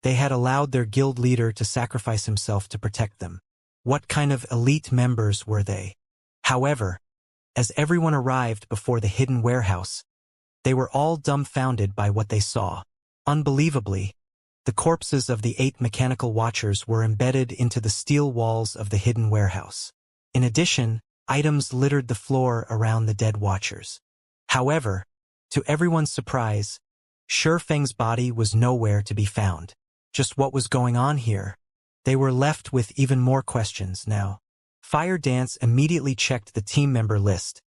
they had allowed their guild leader to sacrifice himself to protect them. What kind of elite members were they? However, as everyone arrived before the hidden warehouse, they were all dumbfounded by what they saw. Unbelievably, the corpses of the 8 mechanical watchers were embedded into the steel walls of the hidden warehouse. In addition, items littered the floor around the dead watchers. However, to everyone's surprise, Shifeng's body was nowhere to be found. Just what was going on here? They were left with even more questions now. Fire Dance immediately checked the team member list,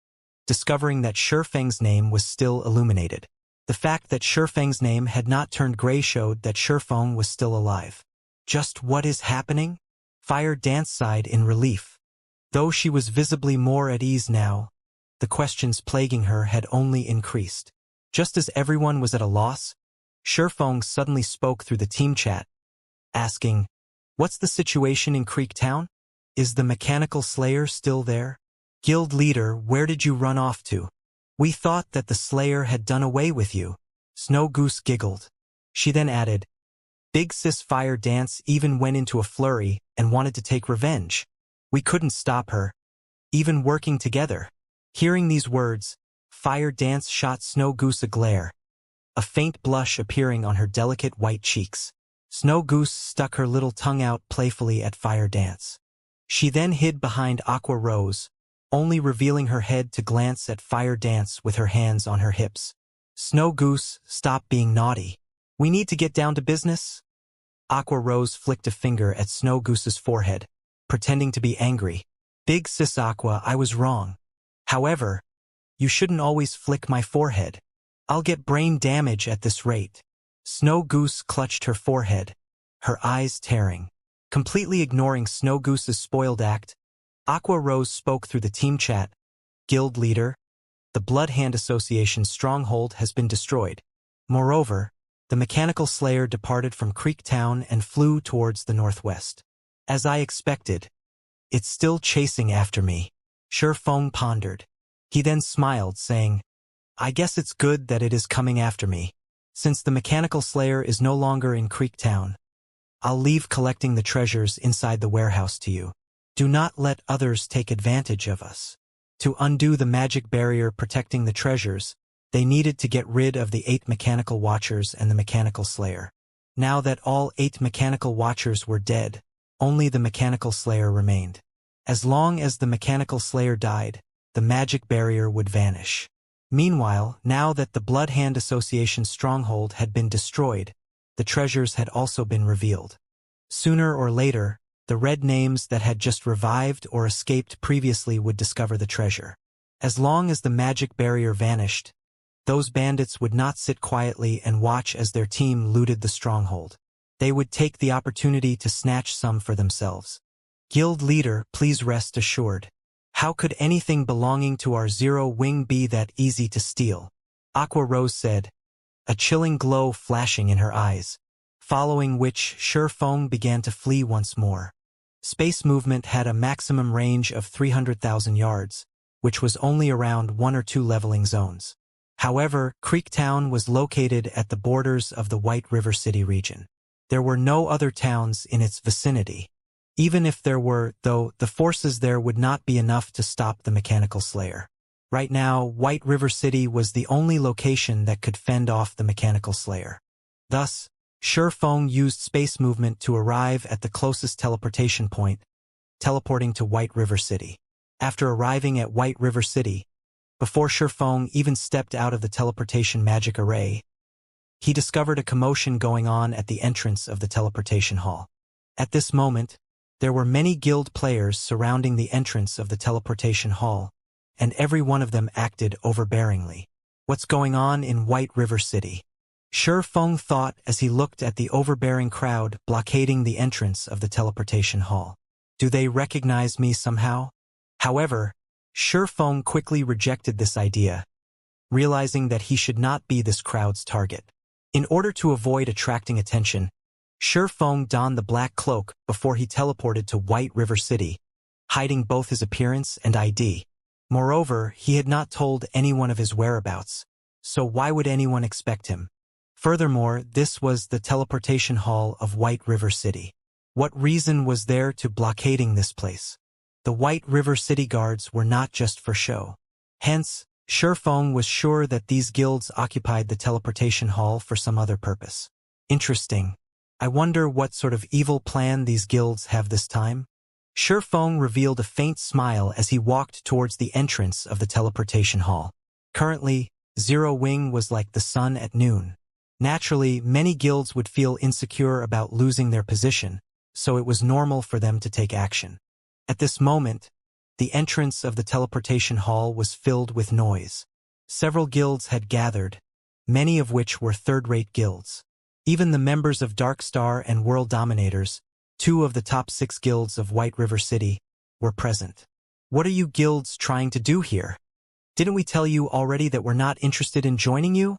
discovering that Shifeng's name was still illuminated. The fact that Shifeng's name had not turned gray showed that Shifeng was still alive. Just what is happening? Fire Dance sighed in relief. Though she was visibly more at ease now, the questions plaguing her had only increased. Just as everyone was at a loss, Shifeng suddenly spoke through the team chat, asking, "What's the situation in Creek Town? Is the mechanical slayer still there? Guild leader, where did you run off to? We thought that the slayer had done away with you." Snow Goose giggled. She then added, "Big Sis Fire Dance even went into a flurry and wanted to take revenge. We couldn't stop her, even working together." Hearing these words, Fire Dance shot Snow Goose a glare, a faint blush appearing on her delicate white cheeks. Snow Goose stuck her little tongue out playfully at Fire Dance. She then hid behind Aqua Rose, only revealing her head to glance at Fire Dance with her hands on her hips. "Snow Goose, stop being naughty. We need to get down to business." Aqua Rose flicked a finger at Snow Goose's forehead, pretending to be angry. "Big Sis Aqua, I was wrong. However, you shouldn't always flick my forehead. I'll get brain damage at this rate." Snow Goose clutched her forehead, her eyes tearing. Completely ignoring Snow Goose's spoiled act, Aqua Rose spoke through the team chat. "Guild leader, the Blood Hand Association's stronghold has been destroyed. Moreover, the mechanical slayer departed from Creek Town and flew towards the northwest. As I expected, it's still chasing after me." Shifeng pondered. He then smiled, saying, "I guess it's good that it is coming after me. Since the mechanical slayer is no longer in Creek Town, I'll leave collecting the treasures inside the warehouse to you. Do not let others take advantage of us." To undo the magic barrier protecting the treasures, they needed to get rid of the 8 mechanical watchers and the mechanical slayer. Now that all 8 mechanical watchers were dead, only the mechanical slayer remained. As long as the mechanical slayer died, the magic barrier would vanish. Meanwhile, now that the Blood Hand Association's stronghold had been destroyed, the treasures had also been revealed. Sooner or later, the red names that had just revived or escaped previously would discover the treasure. As long as the magic barrier vanished, those bandits would not sit quietly and watch as their team looted the stronghold. They would take the opportunity to snatch some for themselves. "Guild leader, please rest assured. How could anything belonging to our Zero Wing be that easy to steal?" Aqua Rose said, a chilling glow flashing in her eyes, following which Shifeng began to flee once more. Space movement had a maximum range of 300,000 yards, which was only around 1 or 2 leveling zones. However, Creek Town was located at the borders of the White River City region. There were no other towns in its vicinity. Even if there were, though, the forces there would not be enough to stop the mechanical slayer. Right now, White River City was the only location that could fend off the mechanical slayer. Thus, Shifeng used space movement to arrive at the closest teleportation point, teleporting to White River City. After arriving at White River City, before Shifeng even stepped out of the teleportation magic array, he discovered a commotion going on at the entrance of the teleportation hall. At this moment, there were many guild players surrounding the entrance of the teleportation hall, and every one of them acted overbearingly. "What's going on in White River City?" Shifeng thought as he looked at the overbearing crowd blockading the entrance of the teleportation hall. "Do they recognize me somehow?" However, Shifeng quickly rejected this idea, realizing that he should not be this crowd's target. In order to avoid attracting attention, Shifeng donned the black cloak before he teleported to White River City, hiding both his appearance and ID. Moreover, he had not told anyone of his whereabouts, so why would anyone expect him? Furthermore, this was the teleportation hall of White River City. What reason was there to blockading this place? The White River City guards were not just for show. Hence, Shurfeng was sure that these guilds occupied the teleportation hall for some other purpose. Interesting. I wonder what sort of evil plan these guilds have this time? Shurfeng revealed a faint smile as he walked towards the entrance of the teleportation hall. Currently, Zero Wing was like the sun at noon. Naturally, many guilds would feel insecure about losing their position, so it was normal for them to take action. At this moment, the entrance of the teleportation hall was filled with noise. Several guilds had gathered, many of which were third-rate guilds. Even the members of Dark Star and World Dominators, 2 of the top 6 guilds of White River City, were present. What are you guilds trying to do here? Didn't we tell you already that we're not interested in joining you?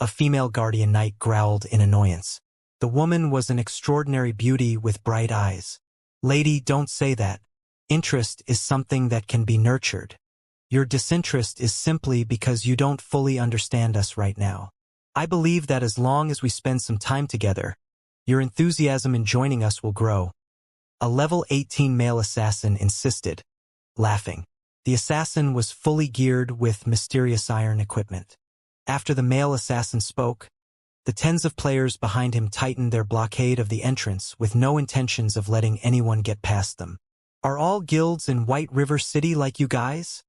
A female guardian knight growled in annoyance. The woman was an extraordinary beauty with bright eyes. Lady, don't say that. Interest is something that can be nurtured. Your disinterest is simply because you don't fully understand us right now. I believe that as long as we spend some time together, your enthusiasm in joining us will grow. A level 18 male assassin insisted, laughing. The assassin was fully geared with mysterious iron equipment. After the male assassin spoke, the tens of players behind him tightened their blockade of the entrance with no intentions of letting anyone get past them. Are all guilds in White River City like you guys?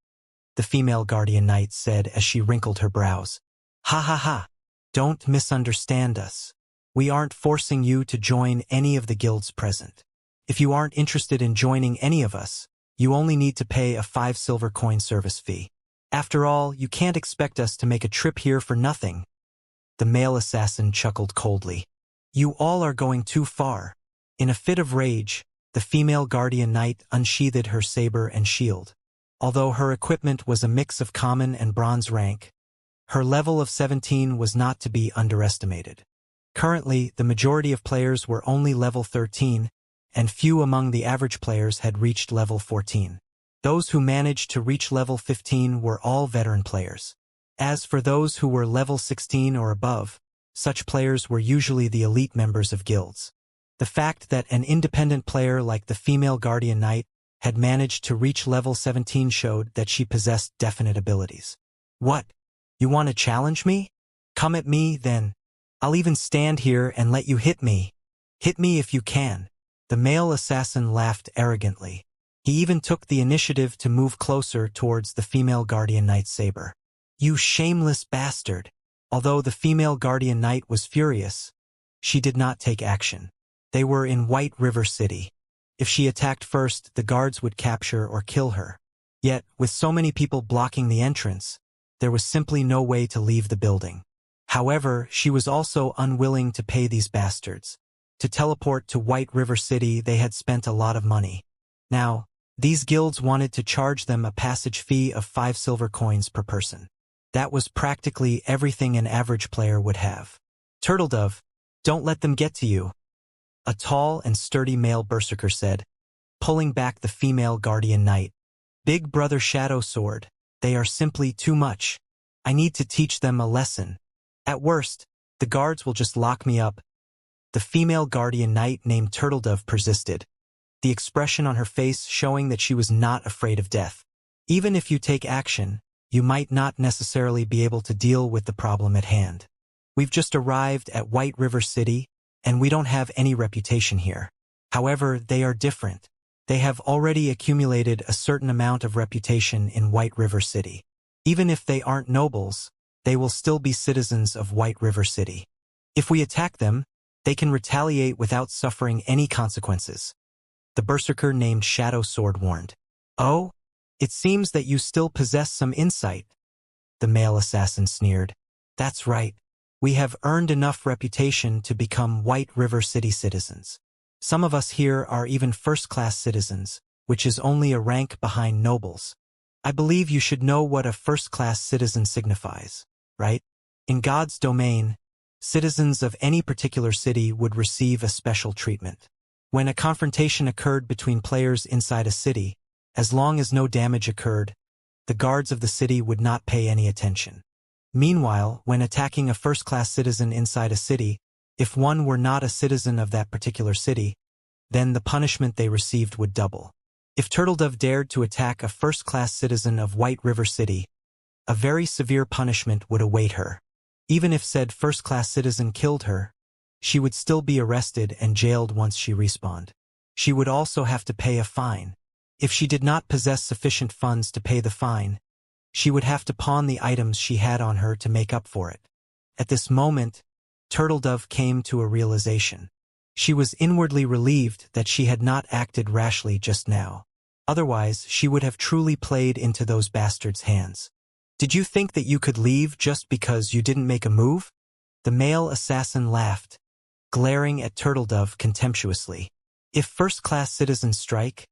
The female guardian knight said as she wrinkled her brows. Ha ha ha. Don't misunderstand us. We aren't forcing you to join any of the guilds present. If you aren't interested in joining any of us, you only need to pay a 5 silver coin service fee. After all, you can't expect us to make a trip here for nothing. The male assassin chuckled coldly. You all are going too far. In a fit of rage, the female guardian knight unsheathed her saber and shield. Although her equipment was a mix of common and bronze rank, her level of 17 was not to be underestimated. Currently, the majority of players were only level 13, and few among the average players had reached level 14. Those who managed to reach level 15 were all veteran players. As for those who were level 16 or above, such players were usually the elite members of guilds. The fact that an independent player like the female guardian knight had managed to reach level 17 showed that she possessed definite abilities. What? You want to challenge me? Come at me, then. I'll even stand here and let you hit me. Hit me if you can. The male assassin laughed arrogantly. He even took the initiative to move closer towards the female guardian knight's saber. You shameless bastard! Although the female guardian knight was furious, she did not take action. They were in White River City. If she attacked first, the guards would capture or kill her. Yet, with so many people blocking the entrance, there was simply no way to leave the building. However, she was also unwilling to pay these bastards. To teleport to White River City, they had spent a lot of money. Now, these guilds wanted to charge them a passage fee of 5 silver coins per person. That was practically everything an average player would have. Turtledove, don't let them get to you. A tall and sturdy male berserker said, pulling back the female guardian knight. Big brother Shadow Sword, they are simply too much. I need to teach them a lesson. At worst, the guards will just lock me up. The female guardian knight named Turtledove persisted, the expression on her face showing that she was not afraid of death. Even if you take action, you might not necessarily be able to deal with the problem at hand. We've just arrived at White River City, and we don't have any reputation here. However, they are different. They have already accumulated a certain amount of reputation in White River City. Even if they aren't nobles, they will still be citizens of White River City. If we attack them, they can retaliate without suffering any consequences. The berserker named Shadow Sword warned. Oh? It seems that you still possess some insight. The male assassin sneered. That's right. We have earned enough reputation to become White River City citizens. Some of us here are even first-class citizens, which is only a rank behind nobles. I believe you should know what a first-class citizen signifies, right? In God's domain, citizens of any particular city would receive a special treatment. When a confrontation occurred between players inside a city, as long as no damage occurred, the guards of the city would not pay any attention. Meanwhile, when attacking a first-class citizen inside a city, if one were not a citizen of that particular city, then the punishment they received would double. If Turtledove dared to attack a first-class citizen of White River City, a very severe punishment would await her. Even if said first-class citizen killed her, she would still be arrested and jailed once she respawned. She would also have to pay a fine. If she did not possess sufficient funds to pay the fine, she would have to pawn the items she had on her to make up for it. At this moment, Turtledove came to a realization. She was inwardly relieved that she had not acted rashly just now. Otherwise, she would have truly played into those bastards' hands. Did you think that you could leave just because you didn't make a move? The male assassin laughed, glaring at Turtledove contemptuously. If first-class citizens strike,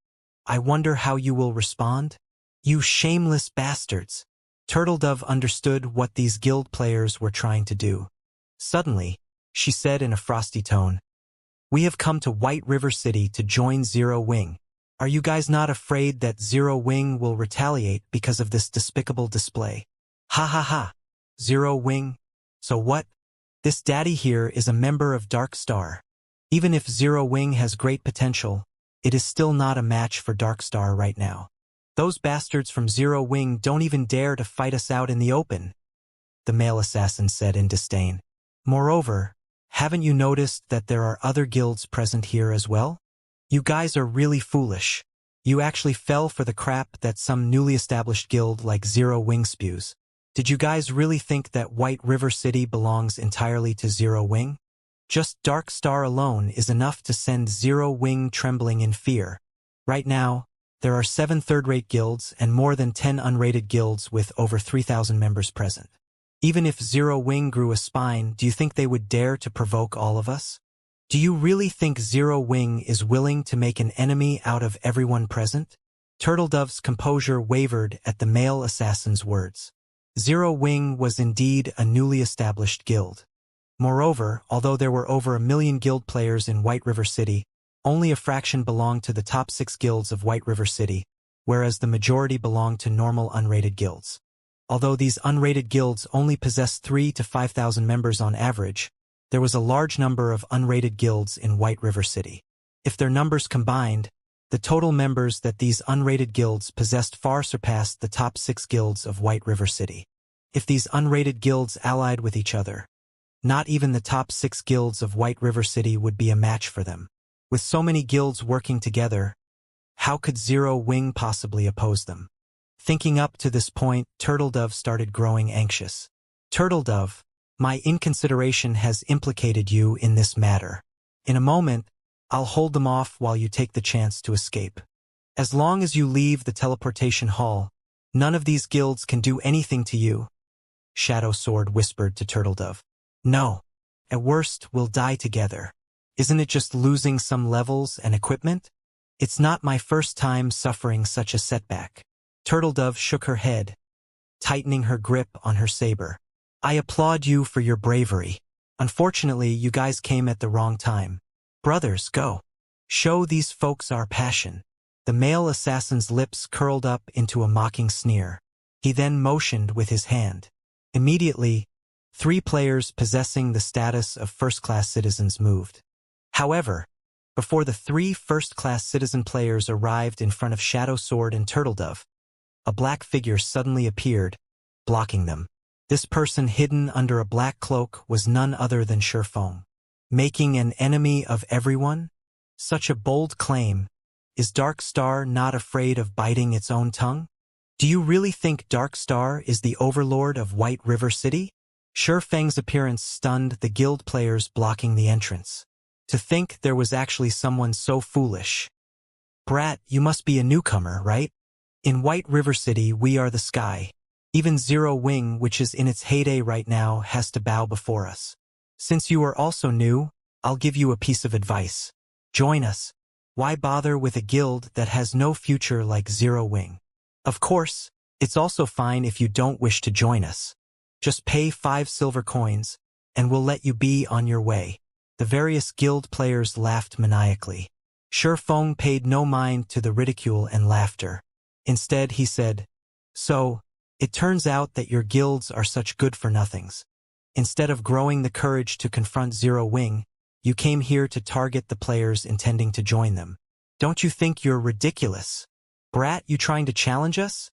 I wonder how you will respond? You shameless bastards! Turtledove understood what these guild players were trying to do. Suddenly, she said in a frosty tone, "We have come to White River City to join Zero Wing. Are you guys not afraid that Zero Wing will retaliate because of this despicable display?" Ha ha ha! Zero Wing? So what? This daddy here is a member of Dark Star. Even if Zero Wing has great potential, it is still not a match for Dark Star right now. Those bastards from Zero Wing don't even dare to fight us out in the open, the male assassin said in disdain. Moreover, haven't you noticed that there are other guilds present here as well? You guys are really foolish. You actually fell for the crap that some newly established guild like Zero Wing spews. Did you guys really think that White River City belongs entirely to Zero Wing? Just Dark Star alone is enough to send Zero Wing trembling in fear. Right now, there are 7 third-rate guilds and more than 10 unrated guilds with over 3,000 members present. Even if Zero Wing grew a spine, do you think they would dare to provoke all of us? Do you really think Zero Wing is willing to make an enemy out of everyone present? Turtledove's composure wavered at the male assassin's words. Zero Wing was indeed a newly established guild. Moreover, although there were over 1 million guild players in White River City, only a fraction belonged to the top 6 guilds of White River City, whereas the majority belonged to normal unrated guilds. Although these unrated guilds only possessed 3,000 to 5,000 members on average, there was a large number of unrated guilds in White River City. If their numbers combined, the total members that these unrated guilds possessed far surpassed the top 6 guilds of White River City. If these unrated guilds allied with each other, not even the top 6 guilds of White River City would be a match for them. With so many guilds working together, how could Zero Wing possibly oppose them? Thinking up to this point, Turtledove started growing anxious. Turtledove, my inconsideration has implicated you in this matter. In a moment, I'll hold them off while you take the chance to escape. As long as you leave the teleportation hall, none of these guilds can do anything to you, Shadow Sword whispered to Turtledove. No. At worst, we'll die together. Isn't it just losing some levels and equipment? It's not my first time suffering such a setback. Turtledove shook her head, tightening her grip on her saber. I applaud you for your bravery. Unfortunately, you guys came at the wrong time. Brothers, go. Show these folks our passion. The male assassin's lips curled up into a mocking sneer. He then motioned with his hand. Immediately, 3 players possessing the status of first-class citizens moved. However, before the 3 first-class citizen players arrived in front of Shadow Sword and Turtledove, a black figure suddenly appeared, blocking them. This person hidden under a black cloak was none other than Surefoam. Making an enemy of everyone? Such a bold claim. Is Dark Star not afraid of biting its own tongue? Do you really think Dark Star is the overlord of White River City? Shurfang's appearance stunned the guild players blocking the entrance. To think there was actually someone so foolish. Brat, you must be a newcomer, right? In White River City, we are the sky. Even Zero Wing, which is in its heyday right now, has to bow before us. Since you are also new, I'll give you a piece of advice. Join us. Why bother with a guild that has no future like Zero Wing? Of course, it's also fine if you don't wish to join us. Just pay 5 silver coins, and we'll let you be on your way. The various guild players laughed maniacally. Shurfang paid no mind to the ridicule and laughter. Instead, he said, So, It turns out that your guilds are such good-for-nothings. Instead of growing the courage to confront Zero Wing, you came here to target the players intending to join them. Don't you think you're ridiculous? Brat, you trying to challenge us?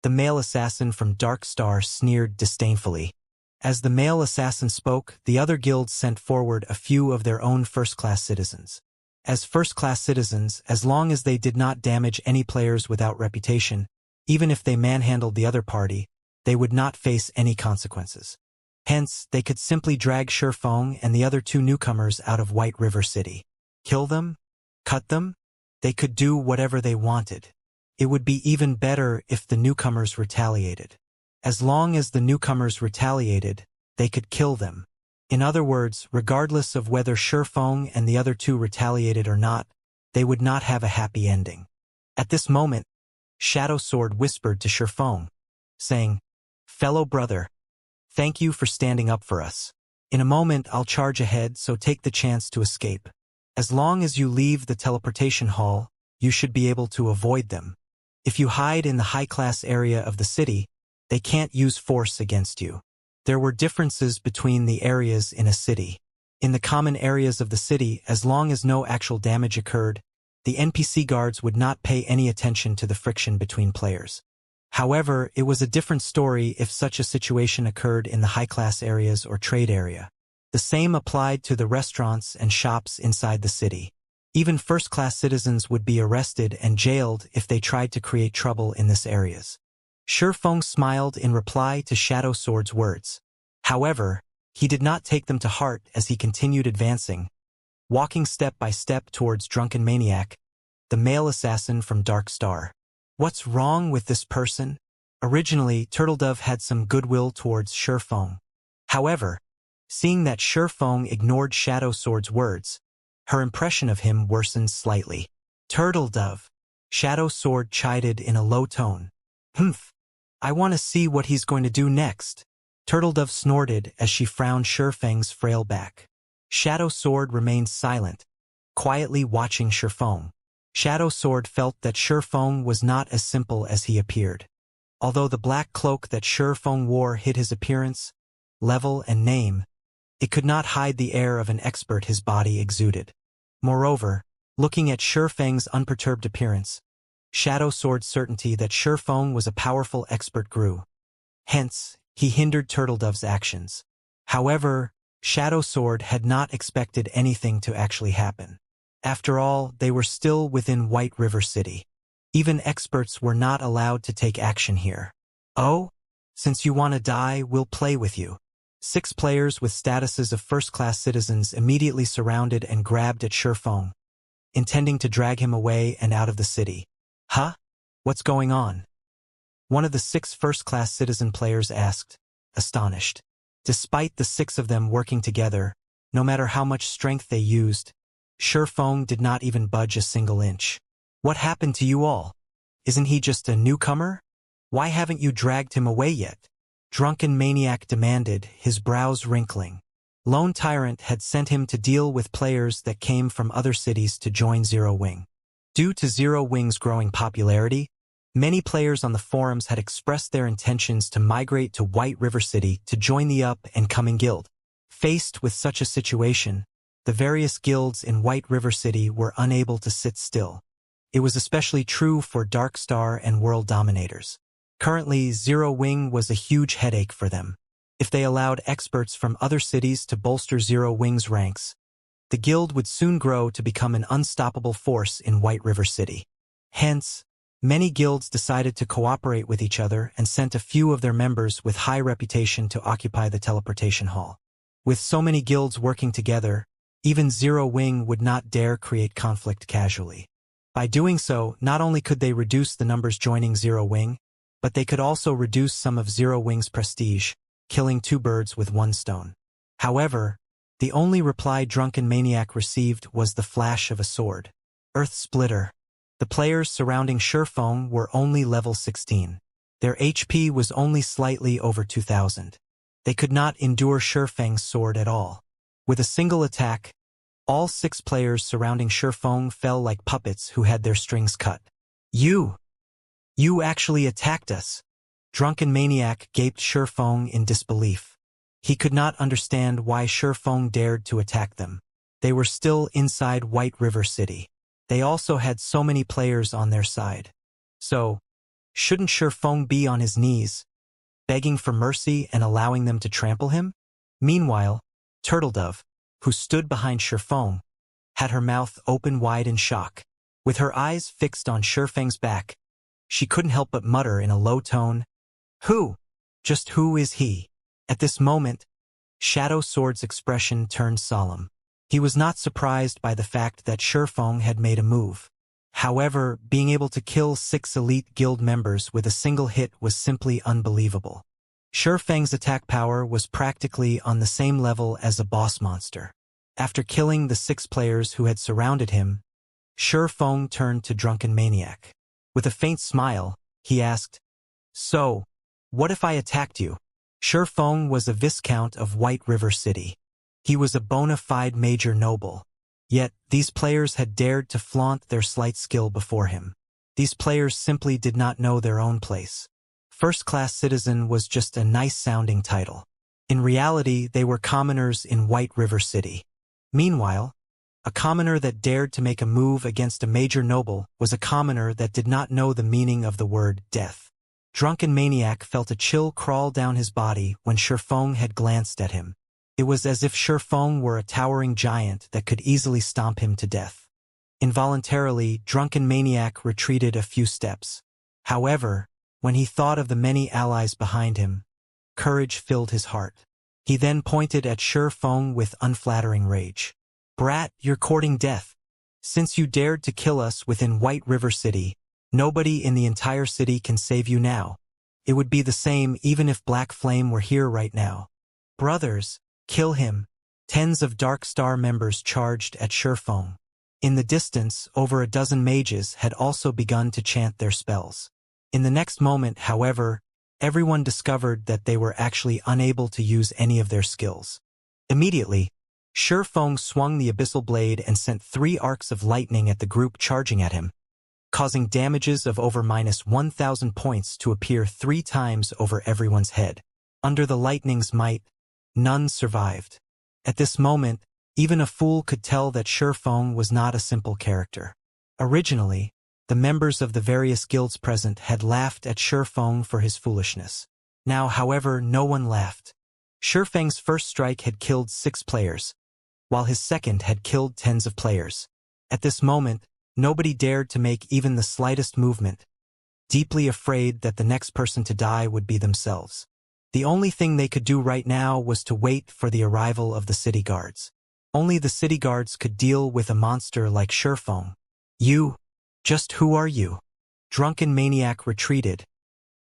The male assassin from Dark Star sneered disdainfully. As the male assassin spoke, the other guilds sent forward a few of their own first-class citizens. As first-class citizens, as long as they did not damage any players without reputation, even if they manhandled the other party, they would not face any consequences. Hence, they could simply drag Shifeng and the other two newcomers out of White River City. Kill them? Cut them? They could do whatever they wanted. It would be even better if the newcomers retaliated. As long as the newcomers retaliated, they could kill them. In other words, regardless of whether Shifeng and the other two retaliated or not, they would not have a happy ending. At this moment, Shadow Sword whispered to Shifeng, saying, "Fellow brother, thank you for standing up for us. In a moment I'll charge ahead, so take the chance to escape. As long as you leave the teleportation hall, you should be able to avoid them. If you hide in the high-class area of the city, they can't use force against you." There were differences between the areas in a city. In the common areas of the city, as long as no actual damage occurred, the NPC guards would not pay any attention to the friction between players. However, it was a different story if such a situation occurred in the high-class areas or trade area. The same applied to the restaurants and shops inside the city. Even first-class citizens would be arrested and jailed if they tried to create trouble in these areas. Shifeng smiled in reply to Shadow Sword's words. However, he did not take them to heart as he continued advancing, walking step by step towards Drunken Maniac, the male assassin from Dark Star. What's wrong with this person? Originally, Turtledove had some goodwill towards Shifeng. However, seeing that Shifeng ignored Shadow Sword's words, her impression of him worsened slightly. "Turtledove," Shadow Sword chided in a low tone. "Humph. I want to see what he's going to do next." Turtledove snorted as she frowned Shifeng's frail back. Shadow Sword remained silent, quietly watching Shifeng. Shadow Sword felt that Shifeng was not as simple as he appeared. Although the black cloak that Shifeng wore hid his appearance, level, and name, it could not hide the air of an expert his body exuded. Moreover, looking at Shifeng's unperturbed appearance, Shadow Sword's certainty that Shifeng was a powerful expert grew. Hence, he hindered Turtledove's actions. However, Shadow Sword had not expected anything to actually happen. After all, they were still within White River City. Even experts were not allowed to take action here. "Oh? Since you want to die, we'll play with you." 6 players with statuses of first-class citizens immediately surrounded and grabbed at Shifeng, intending to drag him away and out of the city. "Huh? What's going on?" One of the 6 first-class citizen players asked, astonished. Despite the 6 of them working together, no matter how much strength they used, Shifeng did not even budge a single inch. "What happened to you all? Isn't he just a newcomer? Why haven't you dragged him away yet?" Drunken Maniac demanded, his brows wrinkling. Lone Tyrant had sent him to deal with players that came from other cities to join Zero Wing. Due to Zero Wing's growing popularity, many players on the forums had expressed their intentions to migrate to White River City to join the up-and-coming guild. Faced with such a situation, the various guilds in White River City were unable to sit still. It was especially true for Dark Star and World Dominators. Currently, Zero Wing was a huge headache for them. If they allowed experts from other cities to bolster Zero Wing's ranks, the guild would soon grow to become an unstoppable force in White River City. Hence, many guilds decided to cooperate with each other and sent a few of their members with high reputation to occupy the teleportation hall. With so many guilds working together, even Zero Wing would not dare create conflict casually. By doing so, not only could they reduce the numbers joining Zero Wing, but they could also reduce some of Zero Wing's prestige, killing 2 birds with 1 stone. However, the only reply Drunken Maniac received was the flash of a sword. Earth Splitter. The players surrounding Shifeng were only level 16. Their HP was only slightly over 2,000. They could not endure Shifeng's sword at all. With a single attack, all 6 players surrounding Shifeng fell like puppets who had their strings cut. You actually attacked us." Drunken Maniac gaped Shifeng in disbelief. He could not understand why Shifeng dared to attack them. They were still inside White River City. They also had so many players on their side. So, shouldn't Shifeng be on his knees, begging for mercy and allowing them to trample him? Meanwhile, Turtledove, who stood behind Shifeng, had her mouth open wide in shock. With her eyes fixed on Shifeng's back, she couldn't help but mutter in a low tone, "Who? Just who is he?" At this moment, Shadow Sword's expression turned solemn. He was not surprised by the fact that Shifeng had made a move. However, being able to kill 6 elite guild members with a single hit was simply unbelievable. Shifeng's attack power was practically on the same level as a boss monster. After killing the 6 players who had surrounded him, Shifeng turned to Drunken Maniac. With a faint smile, he asked, "So, what if I attacked you?" Shifeng was a viscount of White River City. He was a bona fide major noble. Yet, these players had dared to flaunt their slight skill before him. These players simply did not know their own place. First-class citizen was just a nice-sounding title. In reality, they were commoners in White River City. Meanwhile, a commoner that dared to make a move against a major noble was a commoner that did not know the meaning of the word death. Drunken Maniac felt a chill crawl down his body when Shifeng had glanced at him. It was as if Shifeng were a towering giant that could easily stomp him to death. Involuntarily, Drunken Maniac retreated a few steps. However, when he thought of the many allies behind him, courage filled his heart. He then pointed at Shifeng with unflattering rage. "Brat, you're courting death. Since you dared to kill us within White River City, nobody in the entire city can save you now. It would be the same even if Black Flame were here right now. Brothers, kill him." Tens of Dark Star members charged at Shifeng. In the distance, over a dozen mages had also begun to chant their spells. In the next moment, however, everyone discovered that they were actually unable to use any of their skills. Immediately, Shifeng swung the abyssal blade and sent 3 arcs of lightning at the group charging at him, causing damages of over -1,000 points to appear 3 times over everyone's head. Under the lightning's might, none survived. At this moment, even a fool could tell that Shifeng was not a simple character. Originally, the members of the various guilds present had laughed at Shifeng for his foolishness. Now, however, no one laughed. Shifeng's first strike had killed 6 players, while his second had killed tens of players. At this moment, nobody dared to make even the slightest movement, deeply afraid that the next person to die would be themselves. The only thing they could do right now was to wait for the arrival of the city guards. Only the city guards could deal with a monster like Shifeng. "You? Just who are you?" Drunken Maniac retreated,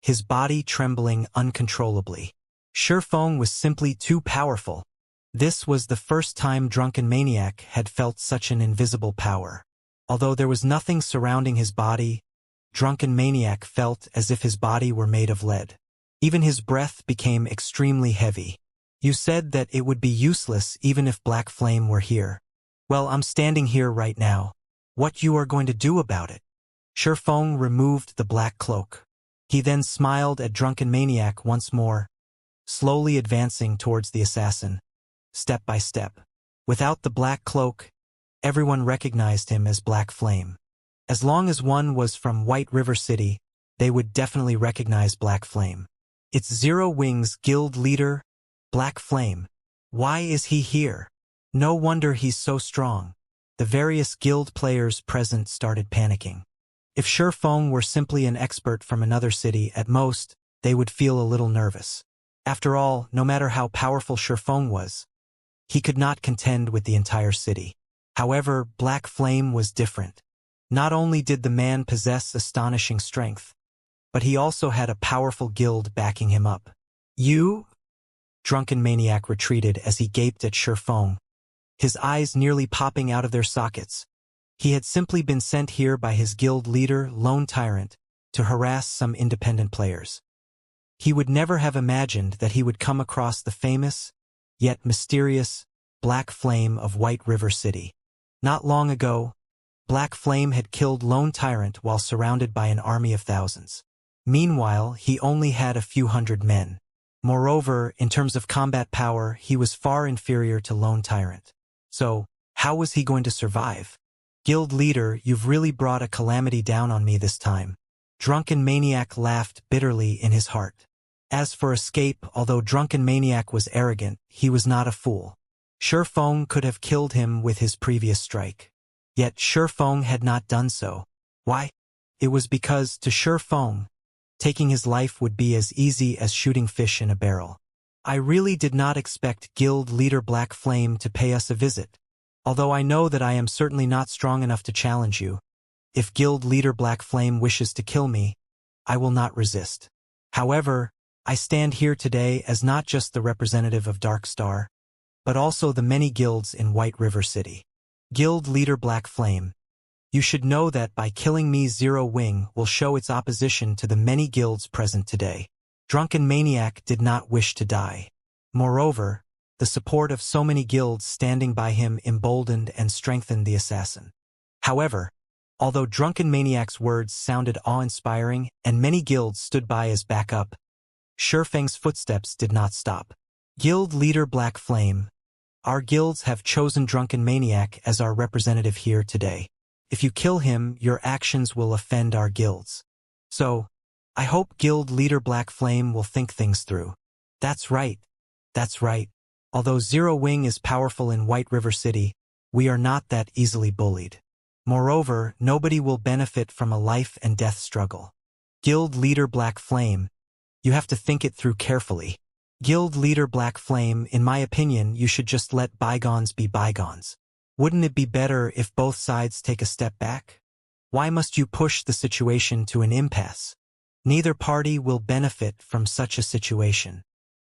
his body trembling uncontrollably. Shifeng was simply too powerful. This was the first time Drunken Maniac had felt such an invisible power. Although there was nothing surrounding his body, Drunken Maniac felt as if his body were made of lead. Even his breath became extremely heavy. "You said that it would be useless even if Black Flame were here. Well, I'm standing here right now. What you are going to do about it?" Shifeng removed the black cloak. He then smiled at Drunken Maniac once more, slowly advancing towards the assassin, step by step. Without the black cloak, everyone recognized him as Black Flame. As long as one was from White River City, they would definitely recognize Black Flame. It's Zero Wings guild leader, Black Flame. Why is he here? No wonder he's so strong. The various guild players present started panicking. If Shifeng were simply an expert from another city, at most, they would feel a little nervous. After all, no matter how powerful Shifeng was, he could not contend with the entire city. However, Black Flame was different. Not only did the man possess astonishing strength, but he also had a powerful guild backing him up. "You?" Drunken Maniac retreated as he gaped at Shifeng, his eyes nearly popping out of their sockets. He had simply been sent here by his guild leader, Lone Tyrant, to harass some independent players. He would never have imagined that he would come across the famous, yet mysterious, Black Flame of White River City. Not long ago, Black Flame had killed Lone Tyrant while surrounded by an army of thousands. Meanwhile, he only had a few hundred men. Moreover, in terms of combat power, he was far inferior to Lone Tyrant. So, how was he going to survive? Guild leader, you've really brought a calamity down on me this time. Drunken Maniac laughed bitterly in his heart. As for escape, although Drunken Maniac was arrogant, he was not a fool. Shifeng could have killed him with his previous strike. Yet Shifeng had not done so. Why? It was because, to Shifeng, taking his life would be as easy as shooting fish in a barrel. I really did not expect Guild Leader Black Flame to pay us a visit. Although I know that I am certainly not strong enough to challenge you. If Guild Leader Black Flame wishes to kill me, I will not resist. However, I stand here today as not just the representative of Dark Star, but also the many guilds in White River City. Guild Leader Black Flame, you should know that by killing me, Zero Wing will show its opposition to the many guilds present today. Drunken Maniac did not wish to die. Moreover, the support of so many guilds standing by him emboldened and strengthened the assassin. However, although Drunken Maniac's words sounded awe-inspiring and many guilds stood by as backup, Shifeng's footsteps did not stop. Guild Leader Black Flame, our guilds have chosen Drunken Maniac as our representative here today. If you kill him, your actions will offend our guilds. So, I hope Guild Leader Black Flame will think things through. That's right. That's right. Although Zero Wing is powerful in White River City, we are not that easily bullied. Moreover, nobody will benefit from a life and death struggle. Guild Leader Black Flame, you have to think it through carefully. Guild Leader Black Flame, in my opinion, you should just let bygones be bygones. Wouldn't it be better if both sides take a step back? Why must you push the situation to an impasse? Neither party will benefit from such a situation.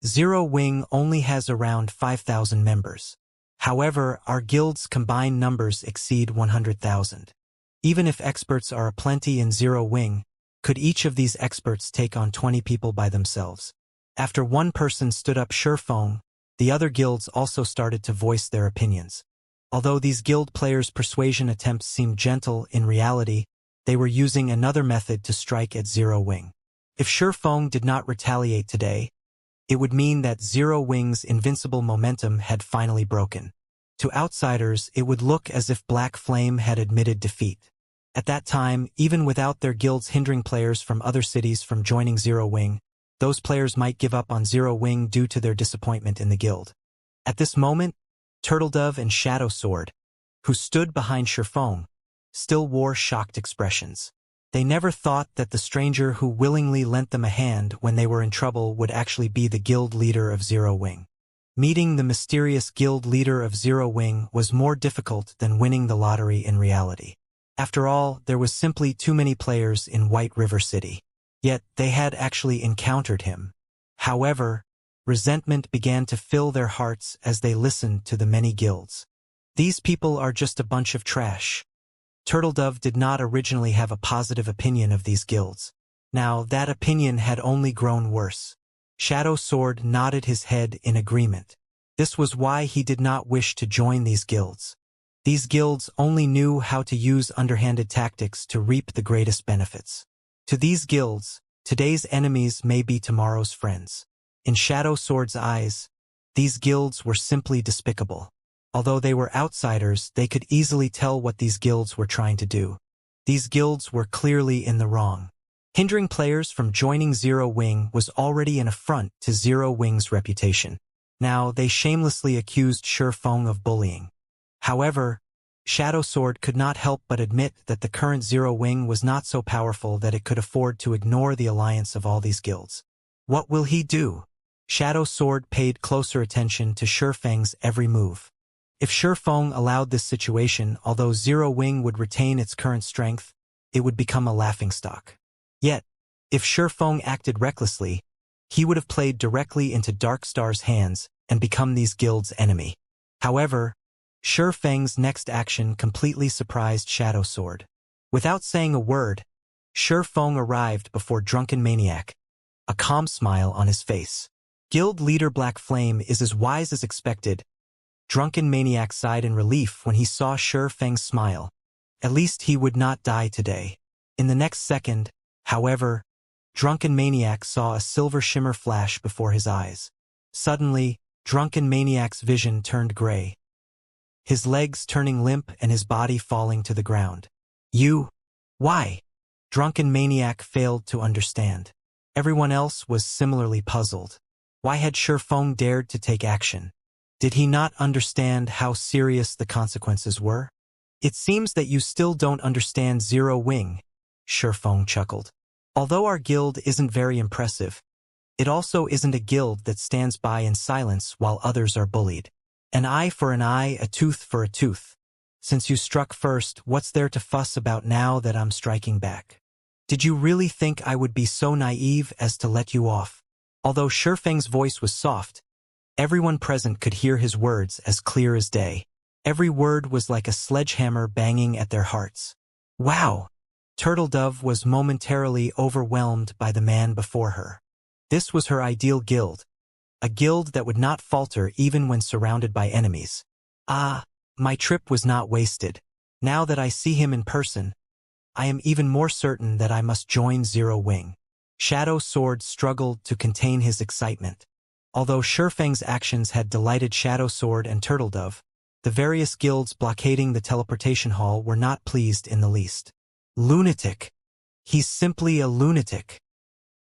Zero Wing only has around 5,000 members. However, our guild's combined numbers exceed 100,000. Even if experts are aplenty in Zero Wing, could each of these experts take on 20 people by themselves? After one person stood up Shifeng, the other guilds also started to voice their opinions. Although these guild players' persuasion attempts seemed gentle, in reality, they were using another method to strike at Zero Wing. If Shifeng did not retaliate today, it would mean that Zero Wing's invincible momentum had finally broken. To outsiders, it would look as if Black Flame had admitted defeat. At that time, even without their guilds hindering players from other cities from joining Zero Wing, those players might give up on Zero Wing due to their disappointment in the guild. At this moment, Turtledove and Shadow Sword, who stood behind Shifeng, still wore shocked expressions. They never thought that the stranger who willingly lent them a hand when they were in trouble would actually be the guild leader of Zero Wing. Meeting the mysterious guild leader of Zero Wing was more difficult than winning the lottery in reality. After all, there was simply too many players in White River City. Yet, they had actually encountered him. However, resentment began to fill their hearts as they listened to the many guilds. These people are just a bunch of trash. Turtledove did not originally have a positive opinion of these guilds. Now, that opinion had only grown worse. Shadow Sword nodded his head in agreement. This was why he did not wish to join these guilds. These guilds only knew how to use underhanded tactics to reap the greatest benefits. To these guilds, today's enemies may be tomorrow's friends. In Shadow Sword's eyes, these guilds were simply despicable. Although they were outsiders, they could easily tell what these guilds were trying to do. These guilds were clearly in the wrong. Hindering players from joining Zero Wing was already an affront to Zero Wing's reputation. Now, they shamelessly accused Shifeng of bullying. However, Shadow Sword could not help but admit that the current Zero Wing was not so powerful that it could afford to ignore the alliance of all these guilds. What will he do? Shadow Sword paid closer attention to Shifeng's every move. If Shifeng allowed this situation, although Zero Wing would retain its current strength, it would become a laughingstock. Yet, if Shifeng acted recklessly, he would have played directly into Dark Star's hands and become these guilds' enemy. However, Shifeng's next action completely surprised Shadow Sword. Without saying a word, Shifeng arrived before Drunken Maniac, a calm smile on his face. Guild Leader Black Flame is as wise as expected. Drunken Maniac sighed in relief when he saw Shifeng's smile. At least he would not die today. In the next second, however, Drunken Maniac saw a silver shimmer flash before his eyes. Suddenly, Drunken Maniac's vision turned gray, his legs turning limp and his body falling to the ground. You? Why? Drunken Maniac failed to understand. Everyone else was similarly puzzled. Why had Shifeng dared to take action? Did he not understand how serious the consequences were? It seems that you still don't understand Zero Wing, Shifeng chuckled. Although our guild isn't very impressive, it also isn't a guild that stands by in silence while others are bullied. An eye for an eye, a tooth for a tooth. Since you struck first, what's there to fuss about now that I'm striking back? Did you really think I would be so naive as to let you off? Although Shifeng's voice was soft, everyone present could hear his words as clear as day. Every word was like a sledgehammer banging at their hearts. Wow! Turtledove was momentarily overwhelmed by the man before her. This was her ideal guild, a guild that would not falter even when surrounded by enemies. Ah, my trip was not wasted. Now that I see him in person, I am even more certain that I must join Zero Wing. Shadow Sword struggled to contain his excitement. Although Shifeng's actions had delighted Shadow Sword and Turtledove, the various guilds blockading the teleportation hall were not pleased in the least. Lunatic. He's simply a lunatic.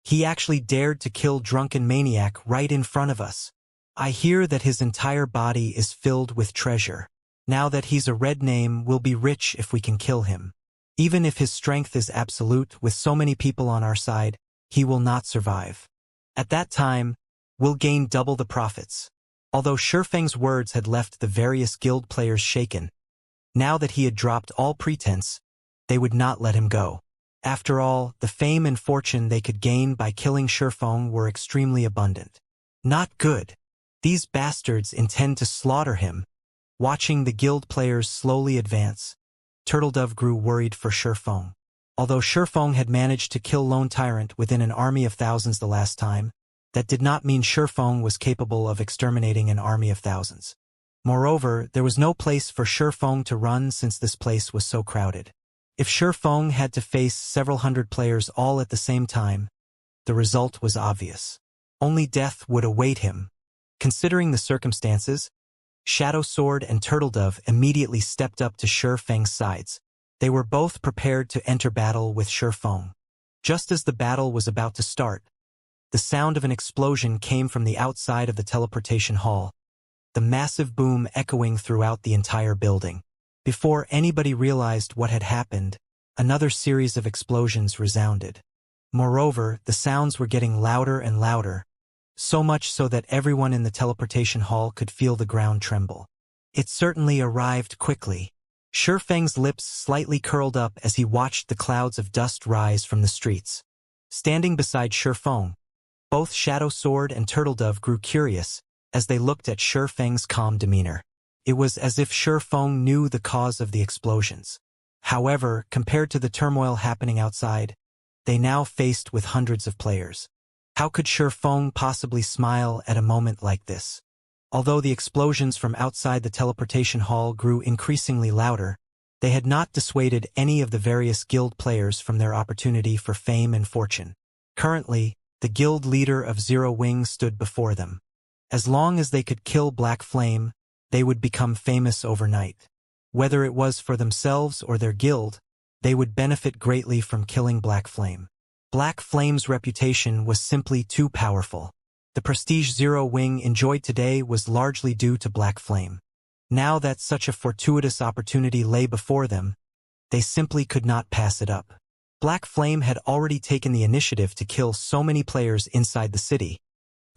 He actually dared to kill Drunken Maniac right in front of us. I hear that his entire body is filled with treasure. Now that he's a red name, we'll be rich if we can kill him. Even if his strength is absolute, with so many people on our side, he will not survive. At that time, we'll gain double the profits. Although Shifeng's words had left the various guild players shaken, now that he had dropped all pretense, they would not let him go. After all, the fame and fortune they could gain by killing Shifeng were extremely abundant. Not good. These bastards intend to slaughter him. Watching the guild players slowly advance, Turtledove grew worried for Shifeng. Although Shifeng had managed to kill Lone Tyrant within an army of thousands the last time, that did not mean Shifeng was capable of exterminating an army of thousands. Moreover, there was no place for Shifeng to run since this place was so crowded. If Shifeng had to face several hundred players all at the same time, the result was obvious. Only death would await him. Considering the circumstances, Shadow Sword and Turtledove immediately stepped up to Shifeng's sides. They were both prepared to enter battle with Shifeng. Just as the battle was about to start, the sound of an explosion came from the outside of the teleportation hall, the massive boom echoing throughout the entire building. Before anybody realized what had happened, another series of explosions resounded. Moreover, the sounds were getting louder and louder, so much so that everyone in the teleportation hall could feel the ground tremble. It certainly arrived quickly. Shifeng's lips slightly curled up as he watched the clouds of dust rise from the streets. Standing beside Shifeng, both Shadow Sword and Turtledove grew curious as they looked at Shifeng's calm demeanor. It was as if Shifeng knew the cause of the explosions. However, compared to the turmoil happening outside, they now faced with hundreds of players. How could Shifeng possibly smile at a moment like this? Although the explosions from outside the teleportation hall grew increasingly louder, they had not dissuaded any of the various guild players from their opportunity for fame and fortune. Currently, the guild leader of Zero Wing stood before them. As long as they could kill Black Flame, they would become famous overnight. Whether it was for themselves or their guild, they would benefit greatly from killing Black Flame. Black Flame's reputation was simply too powerful. The prestige Zero Wing enjoyed today was largely due to Black Flame. Now that such a fortuitous opportunity lay before them, they simply could not pass it up. Black Flame had already taken the initiative to kill so many players inside the city,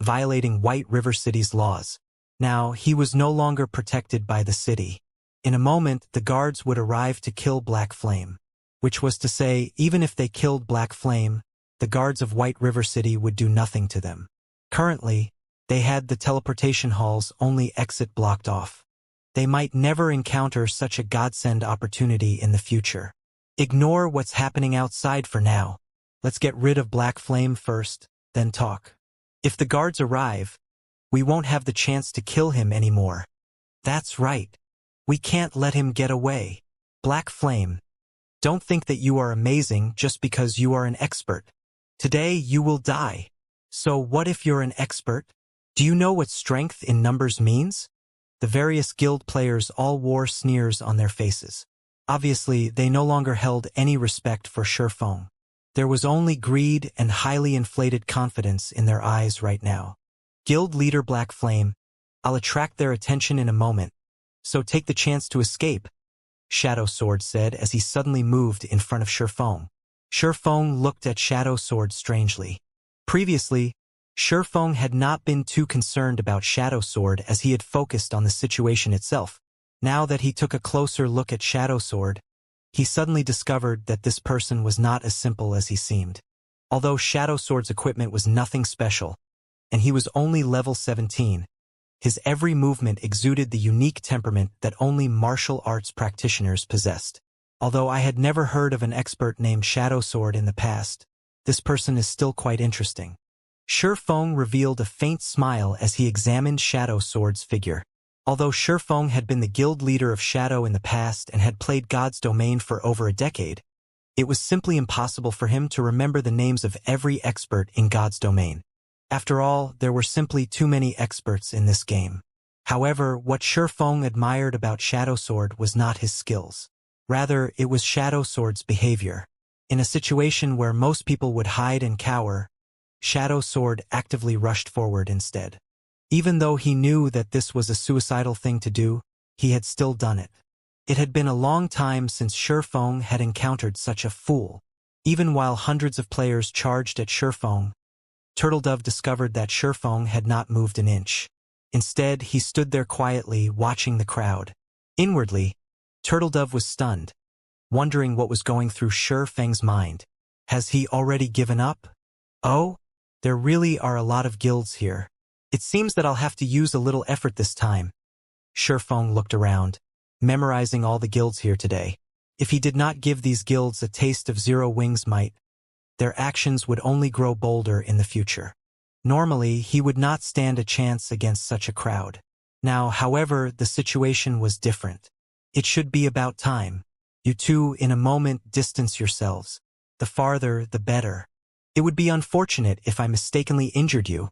violating White River City's laws. Now, he was no longer protected by the city. In a moment, the guards would arrive to kill Black Flame. Which was to say, even if they killed Black Flame, the guards of White River City would do nothing to them. Currently, they had the teleportation hall's only exit blocked off. They might never encounter such a godsend opportunity in the future. Ignore what's happening outside for now. Let's get rid of Black Flame first, then talk. If the guards arrive, we won't have the chance to kill him anymore. That's right. We can't let him get away. Black Flame, don't think that you are amazing just because you are an expert. Today you will die. So what if you're an expert? Do you know what strength in numbers means? The various guild players all wore sneers on their faces. Obviously, they no longer held any respect for Shifeng. There was only greed and highly inflated confidence in their eyes right now. Guild leader Black Flame, I'll attract their attention in a moment, so take the chance to escape, Shadow Sword said as he suddenly moved in front of Shifeng. Shifeng looked at Shadow Sword strangely. Previously, Shifeng had not been too concerned about Shadow Sword as he had focused on the situation itself. Now that he took a closer look at Shadow Sword, he suddenly discovered that this person was not as simple as he seemed. Although Shadow Sword's equipment was nothing special, and he was only level 17, his every movement exuded the unique temperament that only martial arts practitioners possessed. Although I had never heard of an expert named Shadow Sword in the past, this person is still quite interesting. Shifeng revealed a faint smile as he examined Shadow Sword's figure. Although Shifeng had been the guild leader of Shadow in the past and had played God's Domain for over a decade, it was simply impossible for him to remember the names of every expert in God's Domain. After all, there were simply too many experts in this game. However, what Shifeng admired about Shadow Sword was not his skills. Rather, it was Shadow Sword's behavior. In a situation where most people would hide and cower, Shadow Sword actively rushed forward instead. Even though he knew that this was a suicidal thing to do, he had still done it. It had been a long time since Shifeng had encountered such a fool. Even while hundreds of players charged at Shifeng, Turtledove discovered that Shifeng had not moved an inch. Instead, he stood there quietly, watching the crowd. Inwardly, Turtledove was stunned, wondering what was going through Shifeng's mind. Has he already given up? Oh, there really are a lot of guilds here. It seems that I'll have to use a little effort this time. Shifeng looked around, memorizing all the guilds here today. If he did not give these guilds a taste of Zero Wings might, their actions would only grow bolder in the future. Normally, he would not stand a chance against such a crowd. Now, however, the situation was different. It should be about time. You two, in a moment, distance yourselves. The farther, the better. It would be unfortunate if I mistakenly injured you.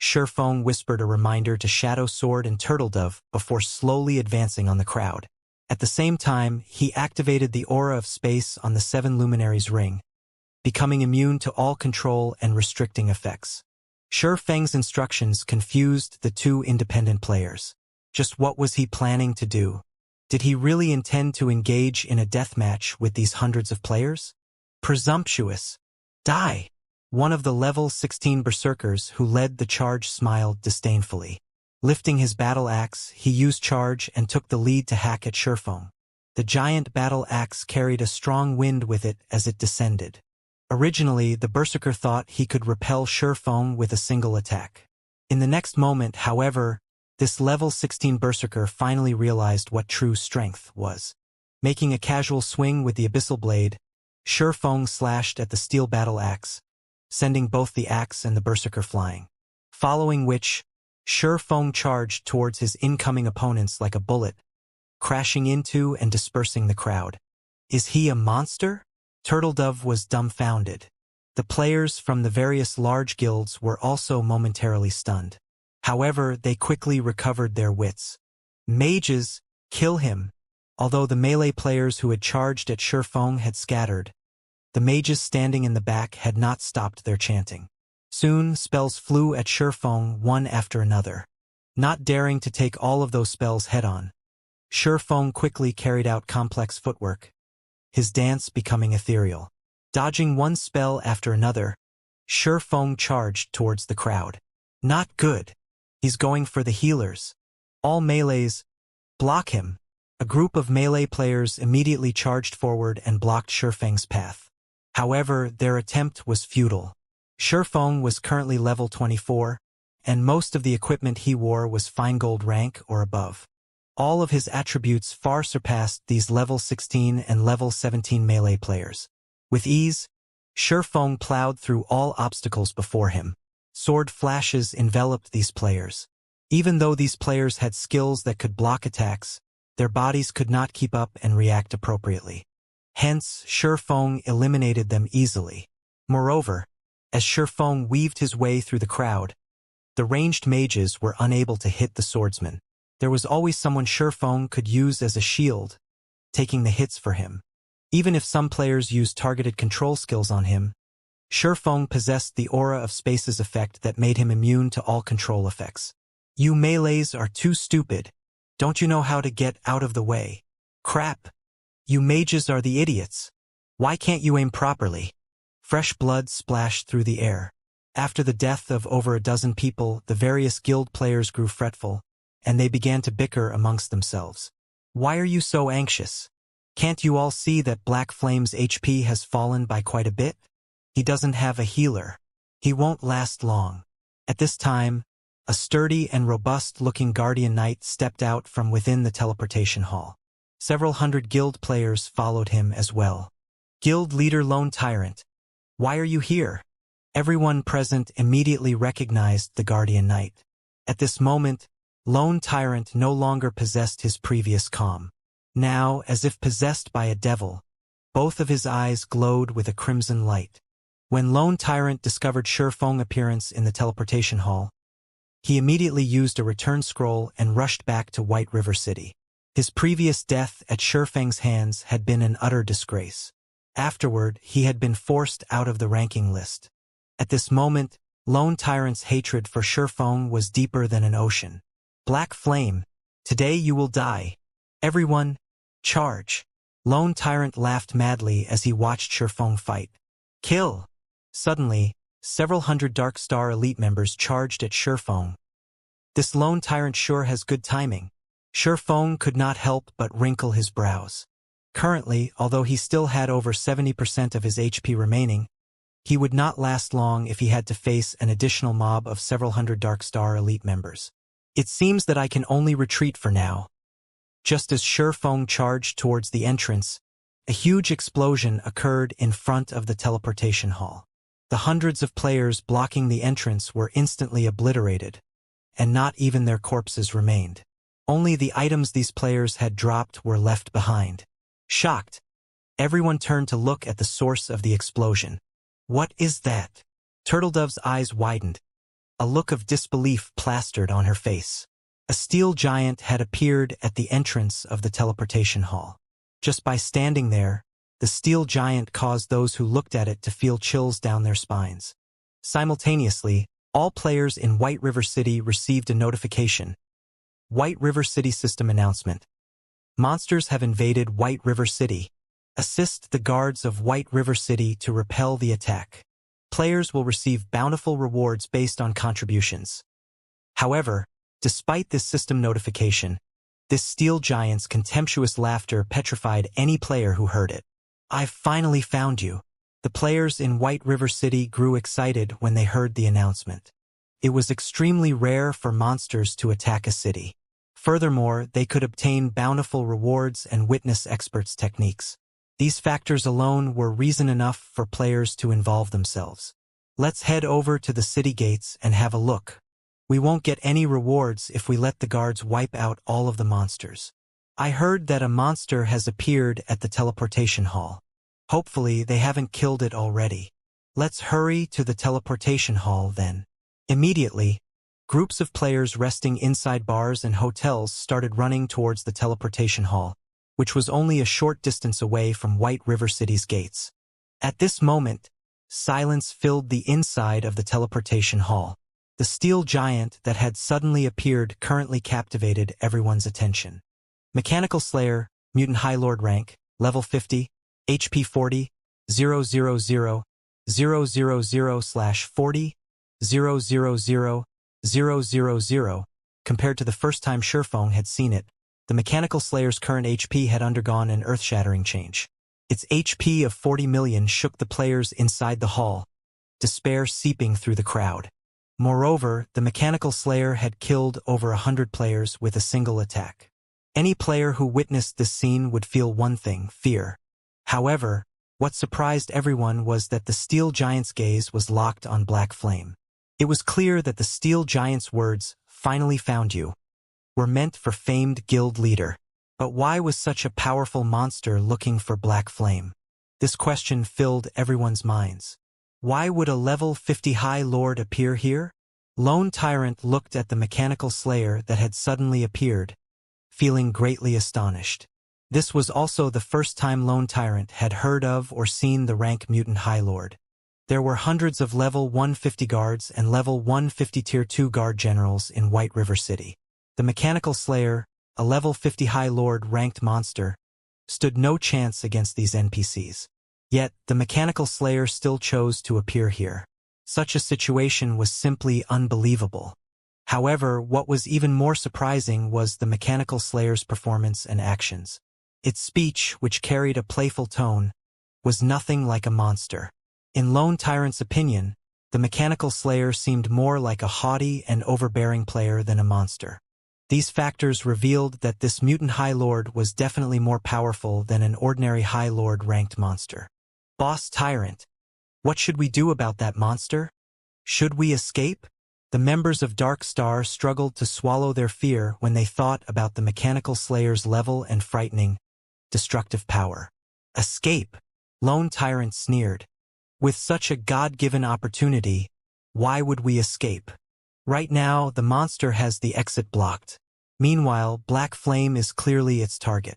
Shifeng whispered a reminder to Shadow Sword and Turtledove before slowly advancing on the crowd. At the same time, he activated the aura of space on the 7 Luminaries ring, becoming immune to all control and restricting effects. Shifeng's instructions confused the two independent players. Just what was he planning to do? Did he really intend to engage in a deathmatch with these hundreds of players? Presumptuous. Die! One of the level 16 berserkers who led the charge smiled disdainfully. Lifting his battle axe, he used charge and took the lead to hack at Shifeng. The giant battle axe carried a strong wind with it as it descended. Originally, the berserker thought he could repel Shifeng with a single attack. In the next moment, however, this level 16 berserker finally realized what true strength was. Making a casual swing with the abyssal blade, Shifeng slashed at the steel battle axe, sending both the axe and the berserker flying. Following which, Shifeng charged towards his incoming opponents like a bullet, crashing into and dispersing the crowd. Is he a monster? Turtledove was dumbfounded. The players from the various large guilds were also momentarily stunned. However, they quickly recovered their wits. Mages, kill him! Although the melee players who had charged at Shifeng had scattered, the mages standing in the back had not stopped their chanting. Soon, spells flew at Shifeng one after another. Not daring to take all of those spells head-on, Shifeng quickly carried out complex footwork, his dance becoming ethereal. Dodging one spell after another, Shifeng charged towards the crowd. Not good. He's going for the healers. All melees, block him. A group of melee players immediately charged forward and blocked Shifeng's path. However, their attempt was futile. Shifeng was currently level 24, and most of the equipment he wore was fine gold rank or above. All of his attributes far surpassed these level 16 and level 17 melee players. With ease, Shifeng plowed through all obstacles before him. Sword flashes enveloped these players. Even though these players had skills that could block attacks, their bodies could not keep up and react appropriately. Hence, Shifeng eliminated them easily. Moreover, As Shurfeng weaved his way through the crowd, the ranged mages were unable to hit the swordsman. There was always someone Shurfeng could use as a shield, taking the hits for him. Even if some players used targeted control skills on him, Shurfeng possessed the aura of space's effect that made him immune to all control effects. You melees are too stupid. Don't you know how to get out of the way? Crap. You mages are the idiots. Why can't you aim properly? Fresh blood splashed through the air. After the death of over a dozen people, the various guild players grew fretful, and they began to bicker amongst themselves. Why are you so anxious? Can't you all see that Black Flame's HP has fallen by quite a bit? He doesn't have a healer. He won't last long. At this time, a sturdy and robust-looking Guardian Knight stepped out from within the teleportation hall. Several hundred guild players followed him as well. Guild leader Lone Tyrant, why are you here? Everyone present immediately recognized the Guardian Knight. At this moment, Lone Tyrant no longer possessed his previous calm. Now, as if possessed by a devil, both of his eyes glowed with a crimson light. When Lone Tyrant discovered Shurfeng's appearance in the teleportation hall, he immediately used a return scroll and rushed back to White River City. His previous death at Shurfeng's hands had been an utter disgrace. Afterward, he had been forced out of the ranking list. At this moment, Lone Tyrant's hatred for Shurfeng was deeper than an ocean. Black Flame, today you will die. Everyone, charge. Lone Tyrant laughed madly as he watched Shurfeng fight. Kill! Suddenly, several hundred Dark Star elite members charged at Shurfeng. This Lone Tyrant sure has good timing. Shurfeng could not help but wrinkle his brows. Currently, although he still had over 70% of his HP remaining, he would not last long if he had to face an additional mob of several hundred Dark Star elite members. It seems that I can only retreat for now. Just as Shurfeng charged towards the entrance, a huge explosion occurred in front of the teleportation hall. The hundreds of players blocking the entrance were instantly obliterated, and not even their corpses remained. Only the items these players had dropped were left behind. Shocked, everyone turned to look at the source of the explosion. What is that? Turtledove's eyes widened. A look of disbelief plastered on her face. A steel giant had appeared at the entrance of the teleportation hall. Just by standing there, the steel giant caused those who looked at it to feel chills down their spines. Simultaneously, all players in White River City received a notification. White River City System Announcement. Monsters have invaded White River City. Assist the guards of White River City to repel the attack. Players will receive bountiful rewards based on contributions. However, despite this system notification, this steel giant's contemptuous laughter petrified any player who heard it. I've finally found you. The players in White River City grew excited when they heard the announcement. It was extremely rare for monsters to attack a city. Furthermore, they could obtain bountiful rewards and witness experts' techniques. These factors alone were reason enough for players to involve themselves. Let's head over to the city gates and have a look. We won't get any rewards if we let the guards wipe out all of the monsters. I heard that a monster has appeared at the teleportation hall. Hopefully they haven't killed it already. Let's hurry to the teleportation hall then. Immediately, groups of players resting inside bars and hotels started running towards the teleportation hall, which was only a short distance away from White River City's gates. At this moment, silence filled the inside of the teleportation hall. The steel giant that had suddenly appeared currently captivated everyone's attention. Mechanical Slayer, Mutant High Lord rank, level 50, HP 40, 000, 000/40, 000, 000. Compared to the first time Shurfeng had seen it, the Mechanical Slayer's current HP had undergone an earth-shattering change. Its HP of 40 million shook the players inside the hall, despair seeping through the crowd. Moreover, the Mechanical Slayer had killed over 100 players with a single attack. Any player who witnessed this scene would feel one thing, fear. However, what surprised everyone was that the steel giant's gaze was locked on Black Flame. It was clear that the steel giant's words, "Finally found you," were meant for famed guild leader. But why was such a powerful monster looking for Black Flame? This question filled everyone's minds. Why would a level 50 high lord appear here? Lone Tyrant looked at the mechanical slayer that had suddenly appeared, feeling greatly astonished. This was also the first time Lone Tyrant had heard of or seen the rank mutant high lord. There were hundreds of level 150 guards and level 150 tier 2 guard generals in White River City. The mechanical slayer, a level 50 high lord ranked monster, stood no chance against these NPCs. Yet, the mechanical slayer still chose to appear here. Such a situation was simply unbelievable. However, what was even more surprising was the mechanical slayer's performance and actions. Its speech, which carried a playful tone, was nothing like a monster. In Lone Tyrant's opinion, the mechanical slayer seemed more like a haughty and overbearing player than a monster. These factors revealed that this mutant High Lord was definitely more powerful than an ordinary High Lord ranked monster. Boss Tyrant, what should we do about that monster? Should we escape? The members of Dark Star struggled to swallow their fear when they thought about the mechanical slayer's level and frightening, destructive power. Escape? Lone Tyrant sneered. With such a God-given opportunity, why would we escape? Right now, the monster has the exit blocked. Meanwhile, Black Flame is clearly its target.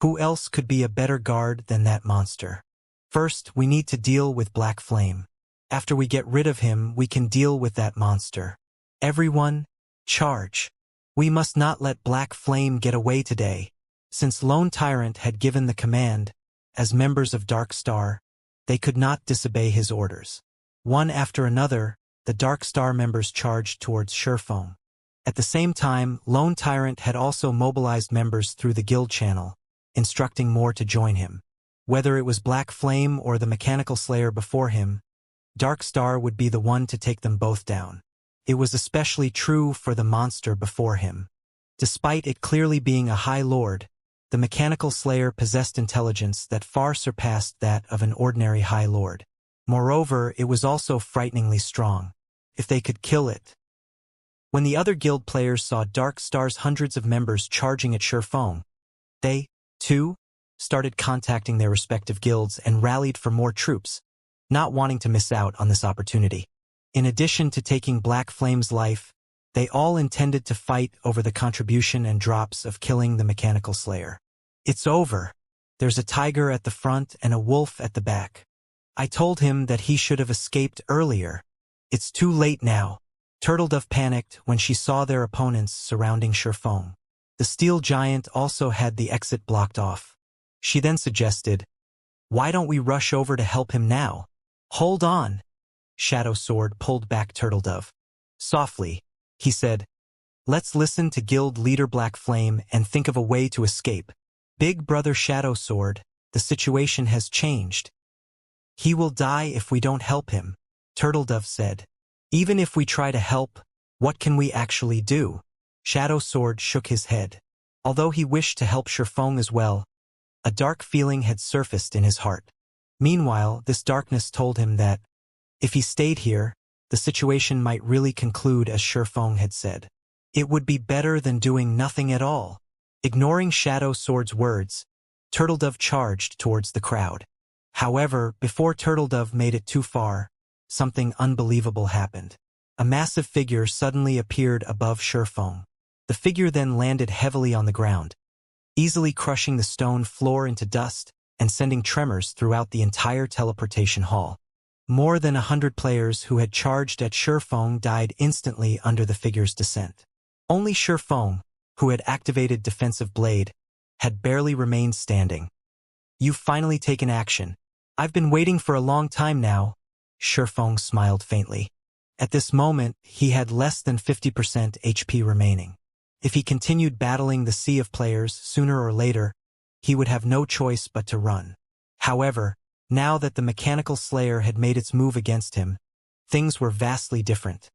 Who else could be a better guard than that monster? First, we need to deal with Black Flame. After we get rid of him, we can deal with that monster. Everyone, charge. We must not let Black Flame get away today. Since Lone Tyrant had given the command, as members of Dark Star, they could not disobey his orders. One after another, the Dark Star members charged towards Surefoam. At the same time, Lone Tyrant had also mobilized members through the guild channel, instructing more to join him. Whether it was Black Flame or the mechanical slayer before him, Dark Star would be the one to take them both down. It was especially true for the monster before him. Despite it clearly being a high lord, the mechanical slayer possessed intelligence that far surpassed that of an ordinary high lord. Moreover, it was also frighteningly strong. If they could kill it. When the other guild players saw Dark Star's hundreds of members charging at Surefoam, they, too, started contacting their respective guilds and rallied for more troops, not wanting to miss out on this opportunity. In addition to taking Black Flame's life, they all intended to fight over the contribution and drops of killing the mechanical slayer. It's over. There's a tiger at the front and a wolf at the back. I told him that he should have escaped earlier. It's too late now. Turtledove panicked when she saw their opponents surrounding Surefoam. The steel giant also had the exit blocked off. She then suggested, "Why don't we rush over to help him now?" "Hold on." Shadow Sword pulled back Turtledove. Softly, he said, "Let's listen to guild leader Black Flame and think of a way to escape. Big brother Shadow Sword, the situation has changed. He will die if we don't help him," Turtledove said. "Even if we try to help, what can we actually do?" Shadow Sword shook his head. Although he wished to help Surefoam as well, a dark feeling had surfaced in his heart. Meanwhile, this darkness told him that, if he stayed here, the situation might really conclude as Surefoam had said. It would be better than doing nothing at all. Ignoring Shadow Sword's words, Turtledove charged towards the crowd. However, before Turtledove made it too far, something unbelievable happened. A massive figure suddenly appeared above Surefoam. The figure then landed heavily on the ground, easily crushing the stone floor into dust and sending tremors throughout the entire teleportation hall. More than 100 players who had charged at Surefoam died instantly under the figure's descent. Only Surefoam, who had activated Defensive Blade, had barely remained standing. "You've finally taken action. I've been waiting for a long time now." Surefoam smiled faintly. At this moment, he had less than 50% HP remaining. If he continued battling the sea of players, sooner or later, he would have no choice but to run. However, now that the mechanical slayer had made its move against him, things were vastly different.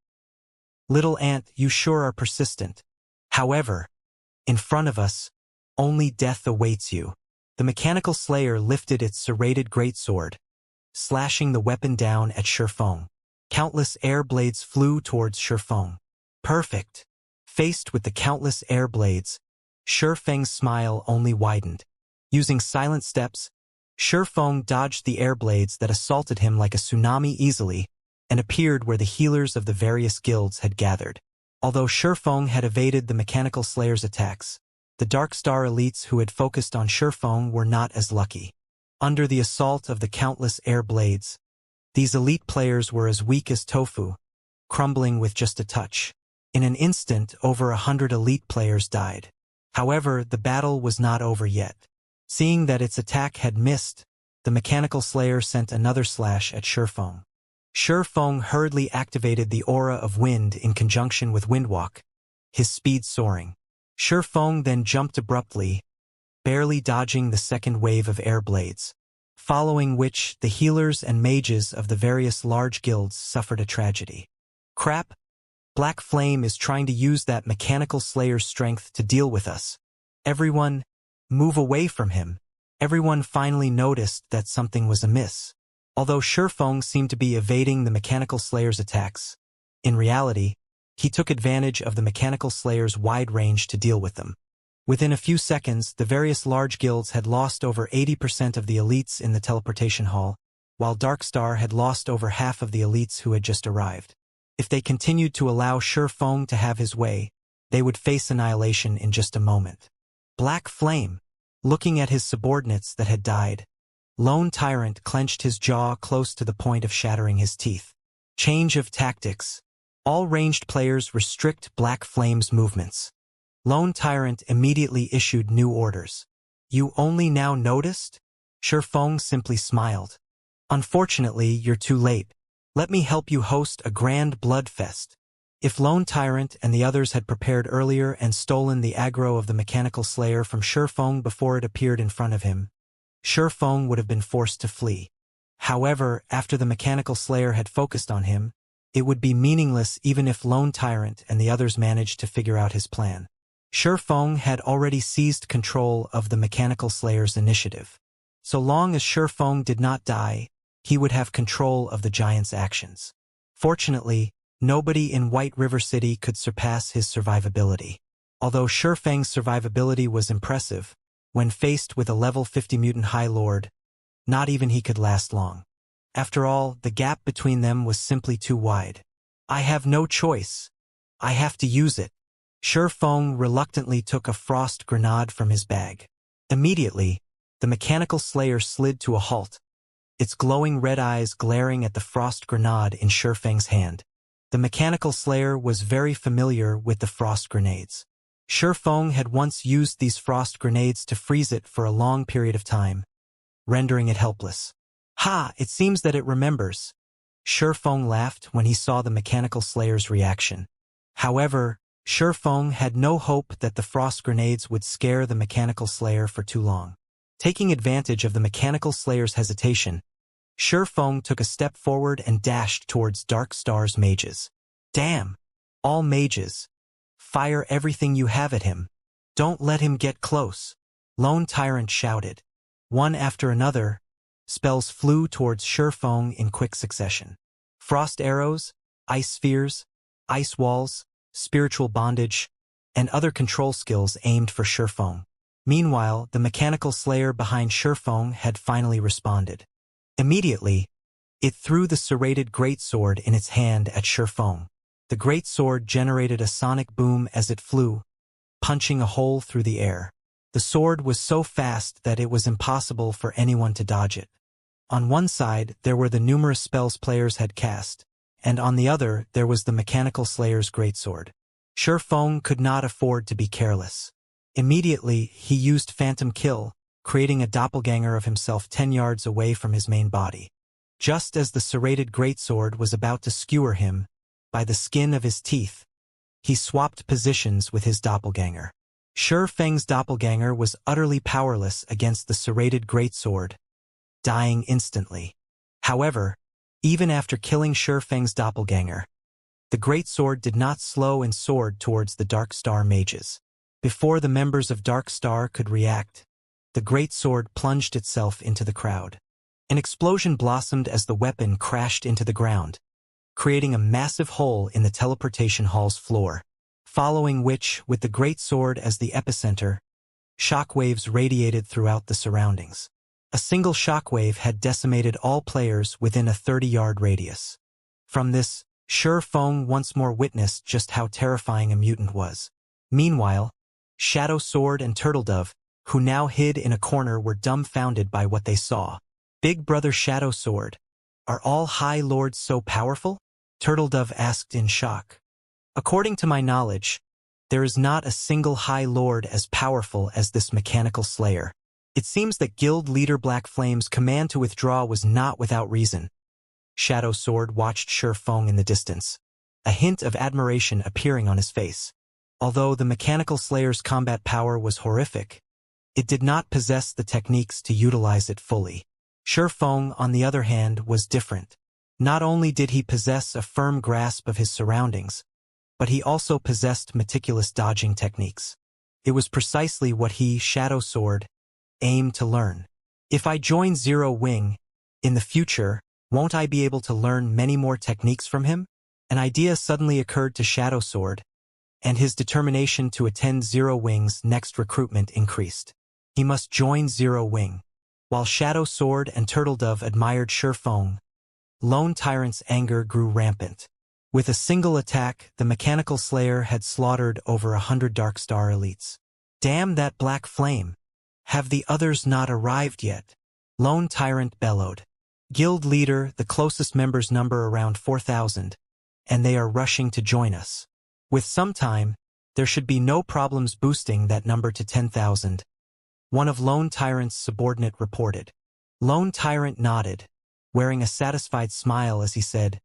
"Little ant, you sure are persistent. However, in front of us, only death awaits you." The mechanical slayer lifted its serrated greatsword, slashing the weapon down at Surefoam. Countless air blades flew towards Surefoam. Perfect. Faced with the countless air blades, Surefeng's smile only widened. Using silent steps, Shifeng dodged the air blades that assaulted him like a tsunami easily and appeared where the healers of the various guilds had gathered. Although Shifeng had evaded the Mechanical Slayer's attacks, the Dark Star elites who had focused on Shifeng were not as lucky. Under the assault of the countless air blades, these elite players were as weak as tofu, crumbling with just a touch. In an instant, over 100 elite players died. However, the battle was not over yet. Seeing that its attack had missed, the Mechanical Slayer sent another slash at Shifeng. Shifeng hurriedly activated the aura of wind in conjunction with Windwalk, his speed soaring. Shifeng then jumped abruptly, barely dodging the second wave of air blades, following which the healers and mages of the various large guilds suffered a tragedy. Crap! Black Flame is trying to use that Mechanical Slayer's strength to deal with us. Everyone, move away from him. Everyone finally noticed that something was amiss. Although Shifeng seemed to be evading the Mechanical Slayer's attacks, in reality, he took advantage of the Mechanical Slayer's wide range to deal with them. Within a few seconds, the various large guilds had lost over 80% of the elites in the teleportation hall, while Darkstar had lost over half of the elites who had just arrived. If they continued to allow Shifeng to have his way, they would face annihilation in just a moment. Black Flame, looking at his subordinates that had died, Lone Tyrant clenched his jaw close to the point of shattering his teeth. Change of tactics. All ranged players restrict Black Flame's movements. Lone Tyrant immediately issued new orders. You only now noticed? Shifeng simply smiled. Unfortunately, you're too late. Let me help you host a grand bloodfest. If Lone Tyrant and the others had prepared earlier and stolen the aggro of the Mechanical Slayer from Shifeng before it appeared in front of him, Shifeng would have been forced to flee. However, after the Mechanical Slayer had focused on him, it would be meaningless even if Lone Tyrant and the others managed to figure out his plan. Shifeng had already seized control of the Mechanical Slayer's initiative. So long as Shifeng did not die, he would have control of the giant's actions. Fortunately, nobody in White River City could surpass his survivability. Although Shifeng's survivability was impressive, when faced with a level 50 mutant High Lord, not even he could last long. After all, the gap between them was simply too wide. I have no choice. I have to use it. Shifeng reluctantly took a frost grenade from his bag. Immediately, the Mechanical Slayer slid to a halt, its glowing red eyes glaring at the frost grenade in Shifeng's hand. The Mechanical Slayer was very familiar with the frost grenades. Shifeng had once used these frost grenades to freeze it for a long period of time, rendering it helpless. Ha! It seems that it remembers. Shifeng laughed when he saw the Mechanical Slayer's reaction. However, Shifeng had no hope that the frost grenades would scare the Mechanical Slayer for too long. Taking advantage of the Mechanical Slayer's hesitation, Shifeng took a step forward and dashed towards Darkstar's mages. Damn! All mages! Fire everything you have at him. Don't let him get close. Lone Tyrant shouted. One after another, spells flew towards Shifeng in quick succession. Frost arrows, ice spheres, ice walls, spiritual bondage, and other control skills aimed for Shifeng. Meanwhile, the Mechanical Slayer behind Shifeng had finally responded. Immediately, it threw the serrated greatsword in its hand at Shifeng. The greatsword generated a sonic boom as it flew, punching a hole through the air. The sword was so fast that it was impossible for anyone to dodge it. On one side, there were the numerous spells players had cast, and on the other, there was the Mechanical Slayer's greatsword. Shifeng could not afford to be careless. Immediately, he used Phantom Kill, creating a doppelganger of himself 10 yards away from his main body. Just as the serrated greatsword was about to skewer him, by the skin of his teeth, he swapped positions with his doppelganger. Shifeng's doppelganger was utterly powerless against the serrated greatsword, dying instantly. However, even after killing Shifeng's doppelganger, the greatsword did not slow and soared towards the Darkstar mages. Before the members of Darkstar could react, the greatsword plunged itself into the crowd. An explosion blossomed as the weapon crashed into the ground, creating a massive hole in the teleportation hall's floor, following which, with the greatsword as the epicenter, shockwaves radiated throughout the surroundings. A single shockwave had decimated all players within a 30-yard radius. From this, Sure Feng once more witnessed just how terrifying a mutant was. Meanwhile, Shadow Sword and Turtledove, who now hid in a corner, were dumbfounded by what they saw. Big Brother Shadow Sword, are all High Lords so powerful? Turtledove asked in shock. According to my knowledge, there is not a single High Lord as powerful as this mechanical slayer. It seems that Guild Leader Black Flame's command to withdraw was not without reason. Shadow Sword watched Sure Feng in the distance, a hint of admiration appearing on his face. Although the mechanical slayer's combat power was horrific, it did not possess the techniques to utilize it fully. Sure Feng, on the other hand, was different. Not only did he possess a firm grasp of his surroundings, but he also possessed meticulous dodging techniques. It was precisely what he, Shadow Sword, aimed to learn. If I join Zero Wing, in the future, won't I be able to learn many more techniques from him? An idea suddenly occurred to Shadow Sword, and his determination to attend Zero Wing's next recruitment increased. He must join Zero Wing. While Shadow Sword and Turtledove admired Sure Feng, Lone Tyrant's anger grew rampant. With a single attack, the mechanical slayer had slaughtered over 100 Darkstar elites. Damn that Black Flame! Have the others not arrived yet? Lone Tyrant bellowed. Guild leader, the closest members number around 4,000, and they are rushing to join us. With some time, there should be no problems boosting that number to 10,000. One of Lone Tyrant's subordinate reported. Lone Tyrant nodded, wearing a satisfied smile as he said,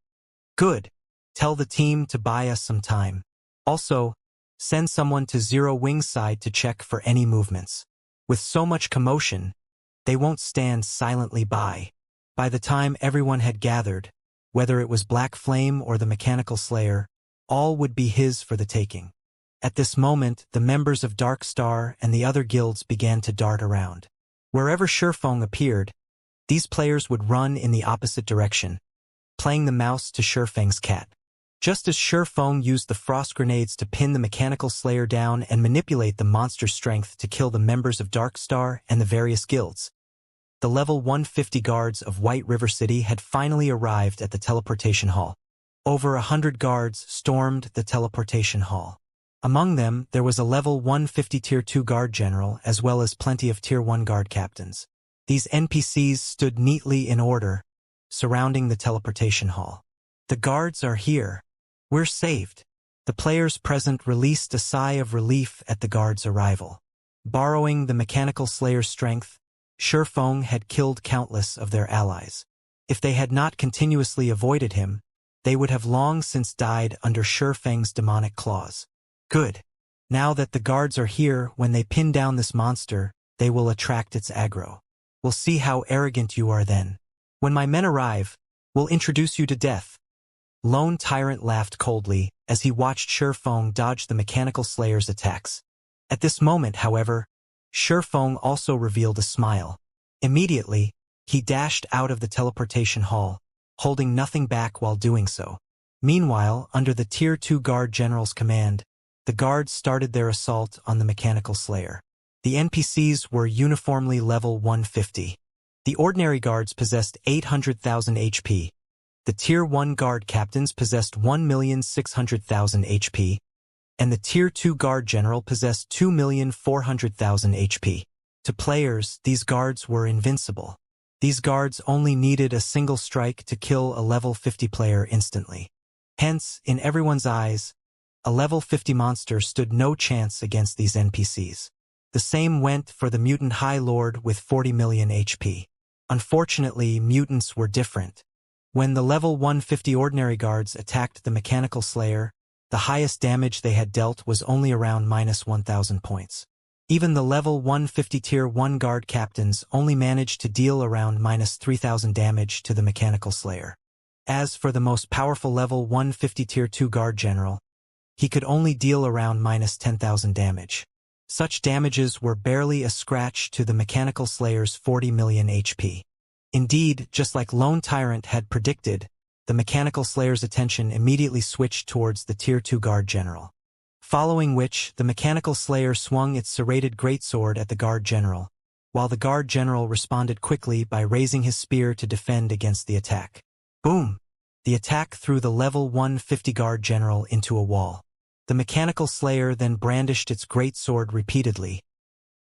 "Good. Tell the team to buy us some time. Also, send someone to Zero Wing's side to check for any movements. With so much commotion, they won't stand silently by." By the time everyone had gathered, whether it was Black Flame or the mechanical slayer, all would be his for the taking. At this moment, the members of Darkstar and the other guilds began to dart around. Wherever Sure Feng appeared, these players would run in the opposite direction, playing the mouse to Sure Feng's cat. Just as Sure Feng used the frost grenades to pin the mechanical slayer down and manipulate the monster's strength to kill the members of Darkstar and the various guilds, the level 150 guards of White River City had finally arrived at the teleportation hall. Over 100 guards stormed the teleportation hall. Among them, there was a level 150 Tier 2 guard general as well as plenty of Tier 1 guard captains. These NPCs stood neatly in order, surrounding the teleportation hall. The guards are here. We're saved. The players present released a sigh of relief at the guards' arrival. Borrowing the mechanical slayer's strength, Sure Feng had killed countless of their allies. If they had not continuously avoided him, they would have long since died under Sure Feng's demonic claws. Good. Now that the guards are here, when they pin down this monster, they will attract its aggro. We'll see how arrogant you are then. When my men arrive, we'll introduce you to death. Lone Tyrant laughed coldly as he watched Sure Feng dodge the mechanical slayer's attacks. At this moment, however, Sure Feng also revealed a smile. Immediately, he dashed out of the teleportation hall, holding nothing back while doing so. Meanwhile, under the Tier 2 Guard General's command, the guards started their assault on the mechanical slayer. The NPCs were uniformly level 150. The ordinary guards possessed 800,000 HP. The Tier 1 guard captains possessed 1,600,000 HP, and the Tier 2 guard general possessed 2,400,000 HP. To players, these guards were invincible. These guards only needed a single strike to kill a level 50 player instantly. Hence, in everyone's eyes, a level 50 monster stood no chance against these NPCs. The same went for the mutant High Lord with 40 million HP. Unfortunately, mutants were different. When the level 150 ordinary guards attacked the mechanical slayer, the highest damage they had dealt was only around -1,000 points. Even the level 150 Tier 1 guard captains only managed to deal around -3,000 damage to the mechanical slayer. As for the most powerful level 150 Tier 2 guard general, he could only deal around -10,000 damage. Such damages were barely a scratch to the mechanical slayer's 40 million HP. Indeed, just like Lone Tyrant had predicted, the mechanical slayer's attention immediately switched towards the Tier 2 guard general. Following which, the mechanical slayer swung its serrated greatsword at the guard general, while the guard general responded quickly by raising his spear to defend against the attack. Boom! The attack threw the level 150 guard general into a wall. The mechanical slayer then brandished its great sword repeatedly,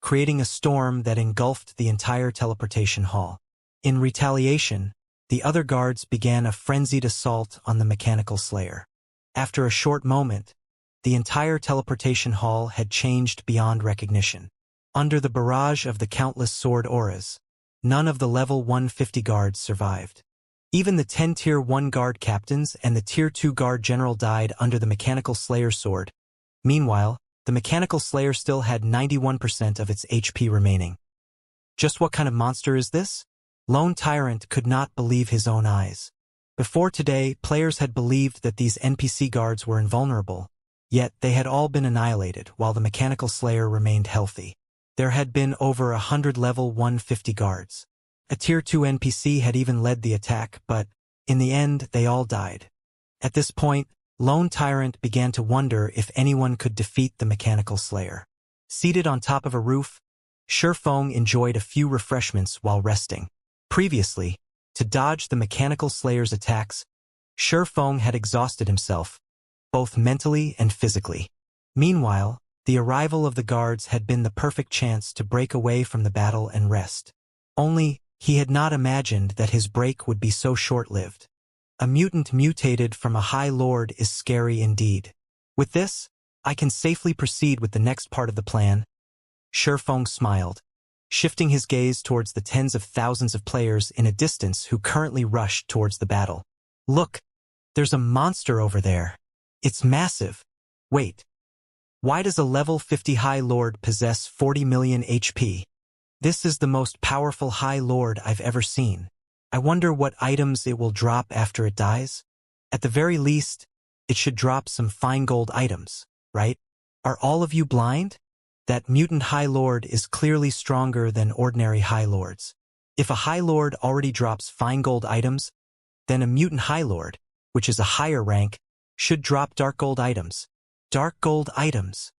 creating a storm that engulfed the entire teleportation hall. In retaliation, the other guards began a frenzied assault on the mechanical slayer. After a short moment, the entire teleportation hall had changed beyond recognition. Under the barrage of the countless sword auras, none of the level 150 guards survived. Even the 10 Tier 1 guard captains and the Tier 2 guard general died under the mechanical slayer's sword. Meanwhile, the mechanical slayer still had 91% of its HP remaining. Just what kind of monster is this? Lone Tyrant could not believe his own eyes. Before today, players had believed that these NPC guards were invulnerable, yet they had all been annihilated while the mechanical slayer remained healthy. There had been over 100 level 150 guards. A Tier 2 NPC had even led the attack, but in the end they all died. At this point, Lone Tyrant began to wonder if anyone could defeat the mechanical slayer. Seated on top of a roof, Shifeng enjoyed a few refreshments while resting. Previously, to dodge the mechanical slayer's attacks, Shifeng had exhausted himself, both mentally and physically. Meanwhile, the arrival of the guards had been the perfect chance to break away from the battle and rest. Only, he had not imagined that his break would be so short-lived. A mutant mutated from a High Lord is scary indeed. With this, I can safely proceed with the next part of the plan. Shifeng smiled, shifting his gaze towards the tens of thousands of players in a distance who currently rushed towards the battle. Look, there's a monster over there. It's massive. Wait. Why does a level 50 High Lord possess 40 million HP? This is the most powerful High Lord I've ever seen. I wonder what items it will drop after it dies? At the very least, it should drop some fine gold items, right? Are all of you blind? That mutant High Lord is clearly stronger than ordinary High Lords. If a High Lord already drops fine gold items, then a mutant High Lord, which is a higher rank, should drop dark gold items. Dark gold items.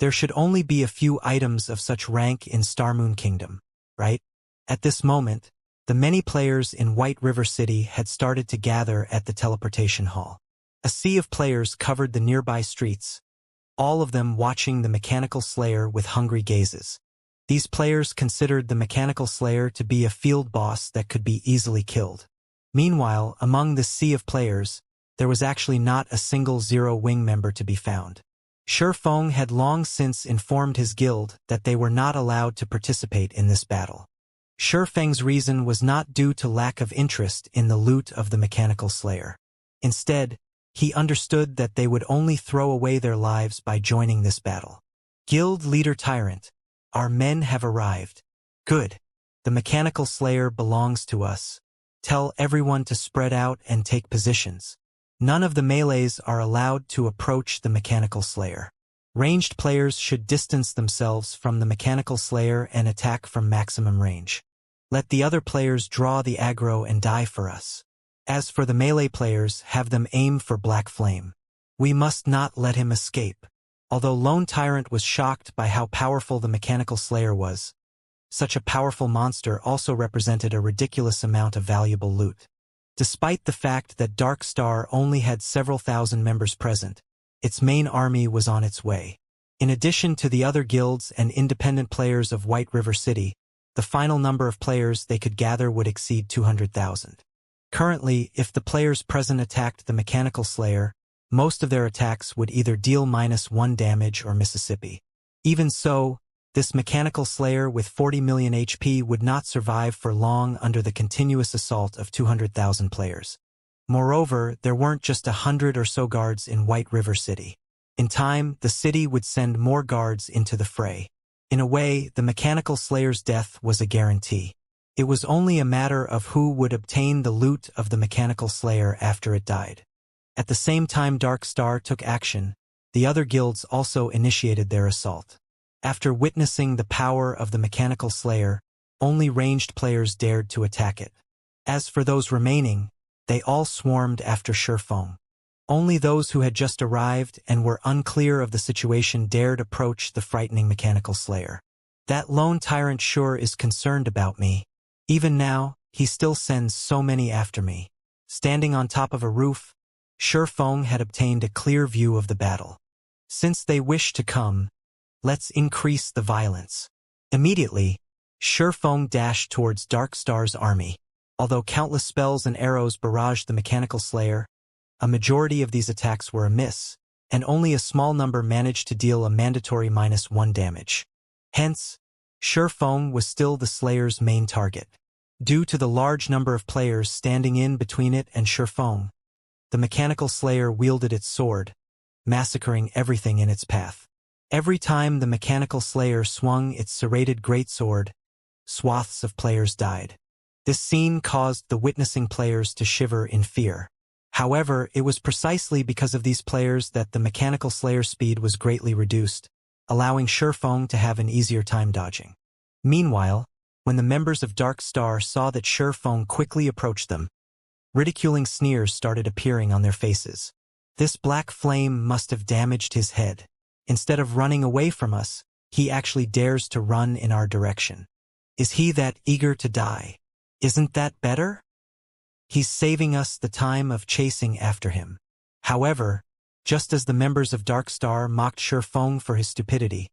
There should only be a few items of such rank in Starmoon Kingdom, right? At this moment, the many players in White River City had started to gather at the teleportation hall. A sea of players covered the nearby streets, all of them watching the mechanical slayer with hungry gazes. These players considered the mechanical slayer to be a field boss that could be easily killed. Meanwhile, among this sea of players, there was actually not a single Zero Wing member to be found. Shifeng had long since informed his guild that they were not allowed to participate in this battle. Shifeng's reason was not due to lack of interest in the loot of the mechanical slayer. Instead, he understood that they would only throw away their lives by joining this battle. Guild Leader Tyrant, our men have arrived. Good. The mechanical slayer belongs to us. Tell everyone to spread out and take positions. None of the melees are allowed to approach the mechanical slayer. Ranged players should distance themselves from the mechanical slayer and attack from maximum range. Let the other players draw the aggro and die for us. As for the melee players, have them aim for Black Flame. We must not let him escape. Although Lone Tyrant was shocked by how powerful the mechanical slayer was, such a powerful monster also represented a ridiculous amount of valuable loot. Despite the fact that Dark Star only had several thousand members present, its main army was on its way. In addition to the other guilds and independent players of White River City, the final number of players they could gather would exceed 200,000. Currently, if the players present attacked the mechanical slayer, most of their attacks would either deal -1 damage or Mississippi. Even so, this mechanical slayer with 40 million HP would not survive for long under the continuous assault of 200,000 players. Moreover, there weren't just 100 or so guards in White River City. In time, the city would send more guards into the fray. In a way, the mechanical slayer's death was a guarantee. It was only a matter of who would obtain the loot of the mechanical slayer after it died. At the same time Dark Star took action, the other guilds also initiated their assault. After witnessing the power of the mechanical slayer, only ranged players dared to attack it. As for those remaining, they all swarmed after Shifeng. Only those who had just arrived and were unclear of the situation dared approach the frightening mechanical slayer. That lone tyrant sure is concerned about me. Even now, he still sends so many after me. Standing on top of a roof, Feng had obtained a clear view of the battle. Since they wish to come, let's increase the violence. Immediately, Feng dashed towards Dark Star's army. Although countless spells and arrows barraged the mechanical slayer, a majority of these attacks were a miss, and only a small number managed to deal a mandatory -1 damage. Hence, Feng was still the slayer's main target. Due to the large number of players standing in between it and Feng, the mechanical slayer wielded its sword, massacring everything in its path. Every time the mechanical slayer swung its serrated greatsword, swaths of players died. This scene caused the witnessing players to shiver in fear. However, it was precisely because of these players that the mechanical slayer's speed was greatly reduced, allowing Feng to have an easier time dodging. Meanwhile, when the members of Dark Star saw that Feng quickly approached them, ridiculing sneers started appearing on their faces. This black flame must have damaged his head. Instead of running away from us, he actually dares to run in our direction. Is he that eager to die? Isn't that better? He's saving us the time of chasing after him. However, just as the members of Dark Star mocked Feng for his stupidity,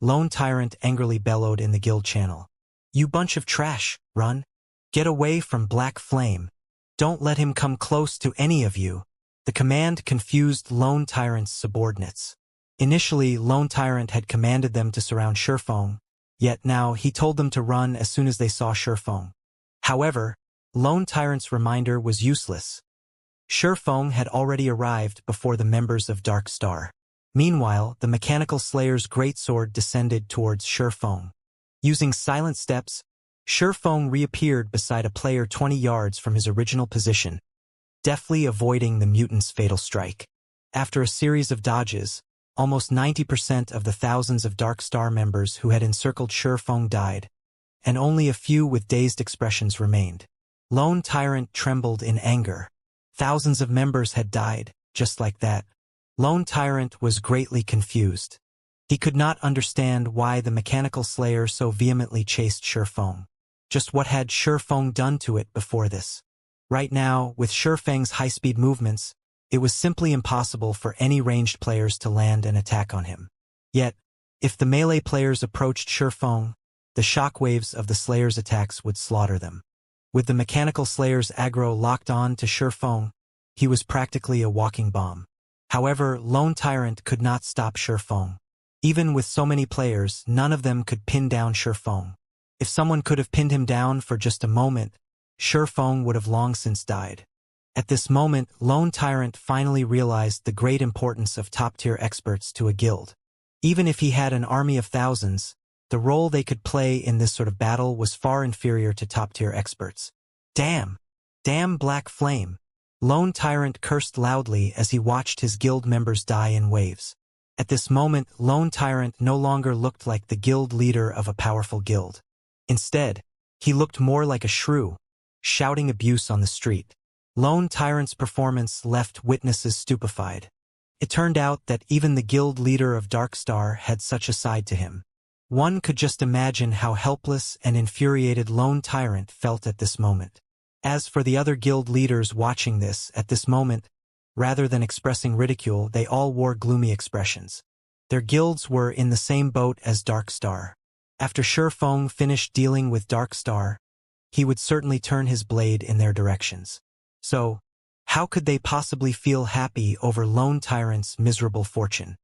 Lone Tyrant angrily bellowed in the guild channel. You bunch of trash, run. Get away from Black Flame. Don't let him come close to any of you. The command confused Lone Tyrant's subordinates. Initially, Lone Tyrant had commanded them to surround Feng, yet now he told them to run as soon as they saw Feng. However, Lone Tyrant's reminder was useless. Feng had already arrived before the members of Dark Star. Meanwhile, the mechanical slayer's greatsword descended towards Feng. Using silent steps, Feng reappeared beside a player 20 yards from his original position, deftly avoiding the mutant's fatal strike. After a series of dodges, almost 90% of the thousands of Dark Star members who had encircled Feng died, and only a few with dazed expressions remained. Lone Tyrant trembled in anger. Thousands of members had died, just like that. Lone Tyrant was greatly confused. He could not understand why the mechanical slayer so vehemently chased Feng. Just what had Feng done to it before this? Right now, with Feng's high-speed movements, it was simply impossible for any ranged players to land an attack on him. Yet, if the melee players approached Feng, the shockwaves of the slayer's attacks would slaughter them. With the mechanical slayer's aggro locked on to Feng, he was practically a walking bomb. However, Lone Tyrant could not stop Feng. Even with so many players, none of them could pin down Feng. If someone could have pinned him down for just a moment, Feng would have long since died. At this moment, Lone Tyrant finally realized the great importance of top-tier experts to a guild. Even if he had an army of thousands, the role they could play in this sort of battle was far inferior to top-tier experts. Damn! Damn Black Flame! Lone Tyrant cursed loudly as he watched his guild members die in waves. At this moment, Lone Tyrant no longer looked like the guild leader of a powerful guild. Instead, he looked more like a shrew, shouting abuse on the street. Lone Tyrant's performance left witnesses stupefied. It turned out that even the guild leader of Dark Star had such a side to him. One could just imagine how helpless and infuriated Lone Tyrant felt at this moment. As for the other guild leaders watching this at this moment, rather than expressing ridicule, they all wore gloomy expressions. Their guilds were in the same boat as Dark Star. After Feng finished dealing with Dark Star, he would certainly turn his blade in their directions. So, how could they possibly feel happy over Lone Tyrant's miserable fortune?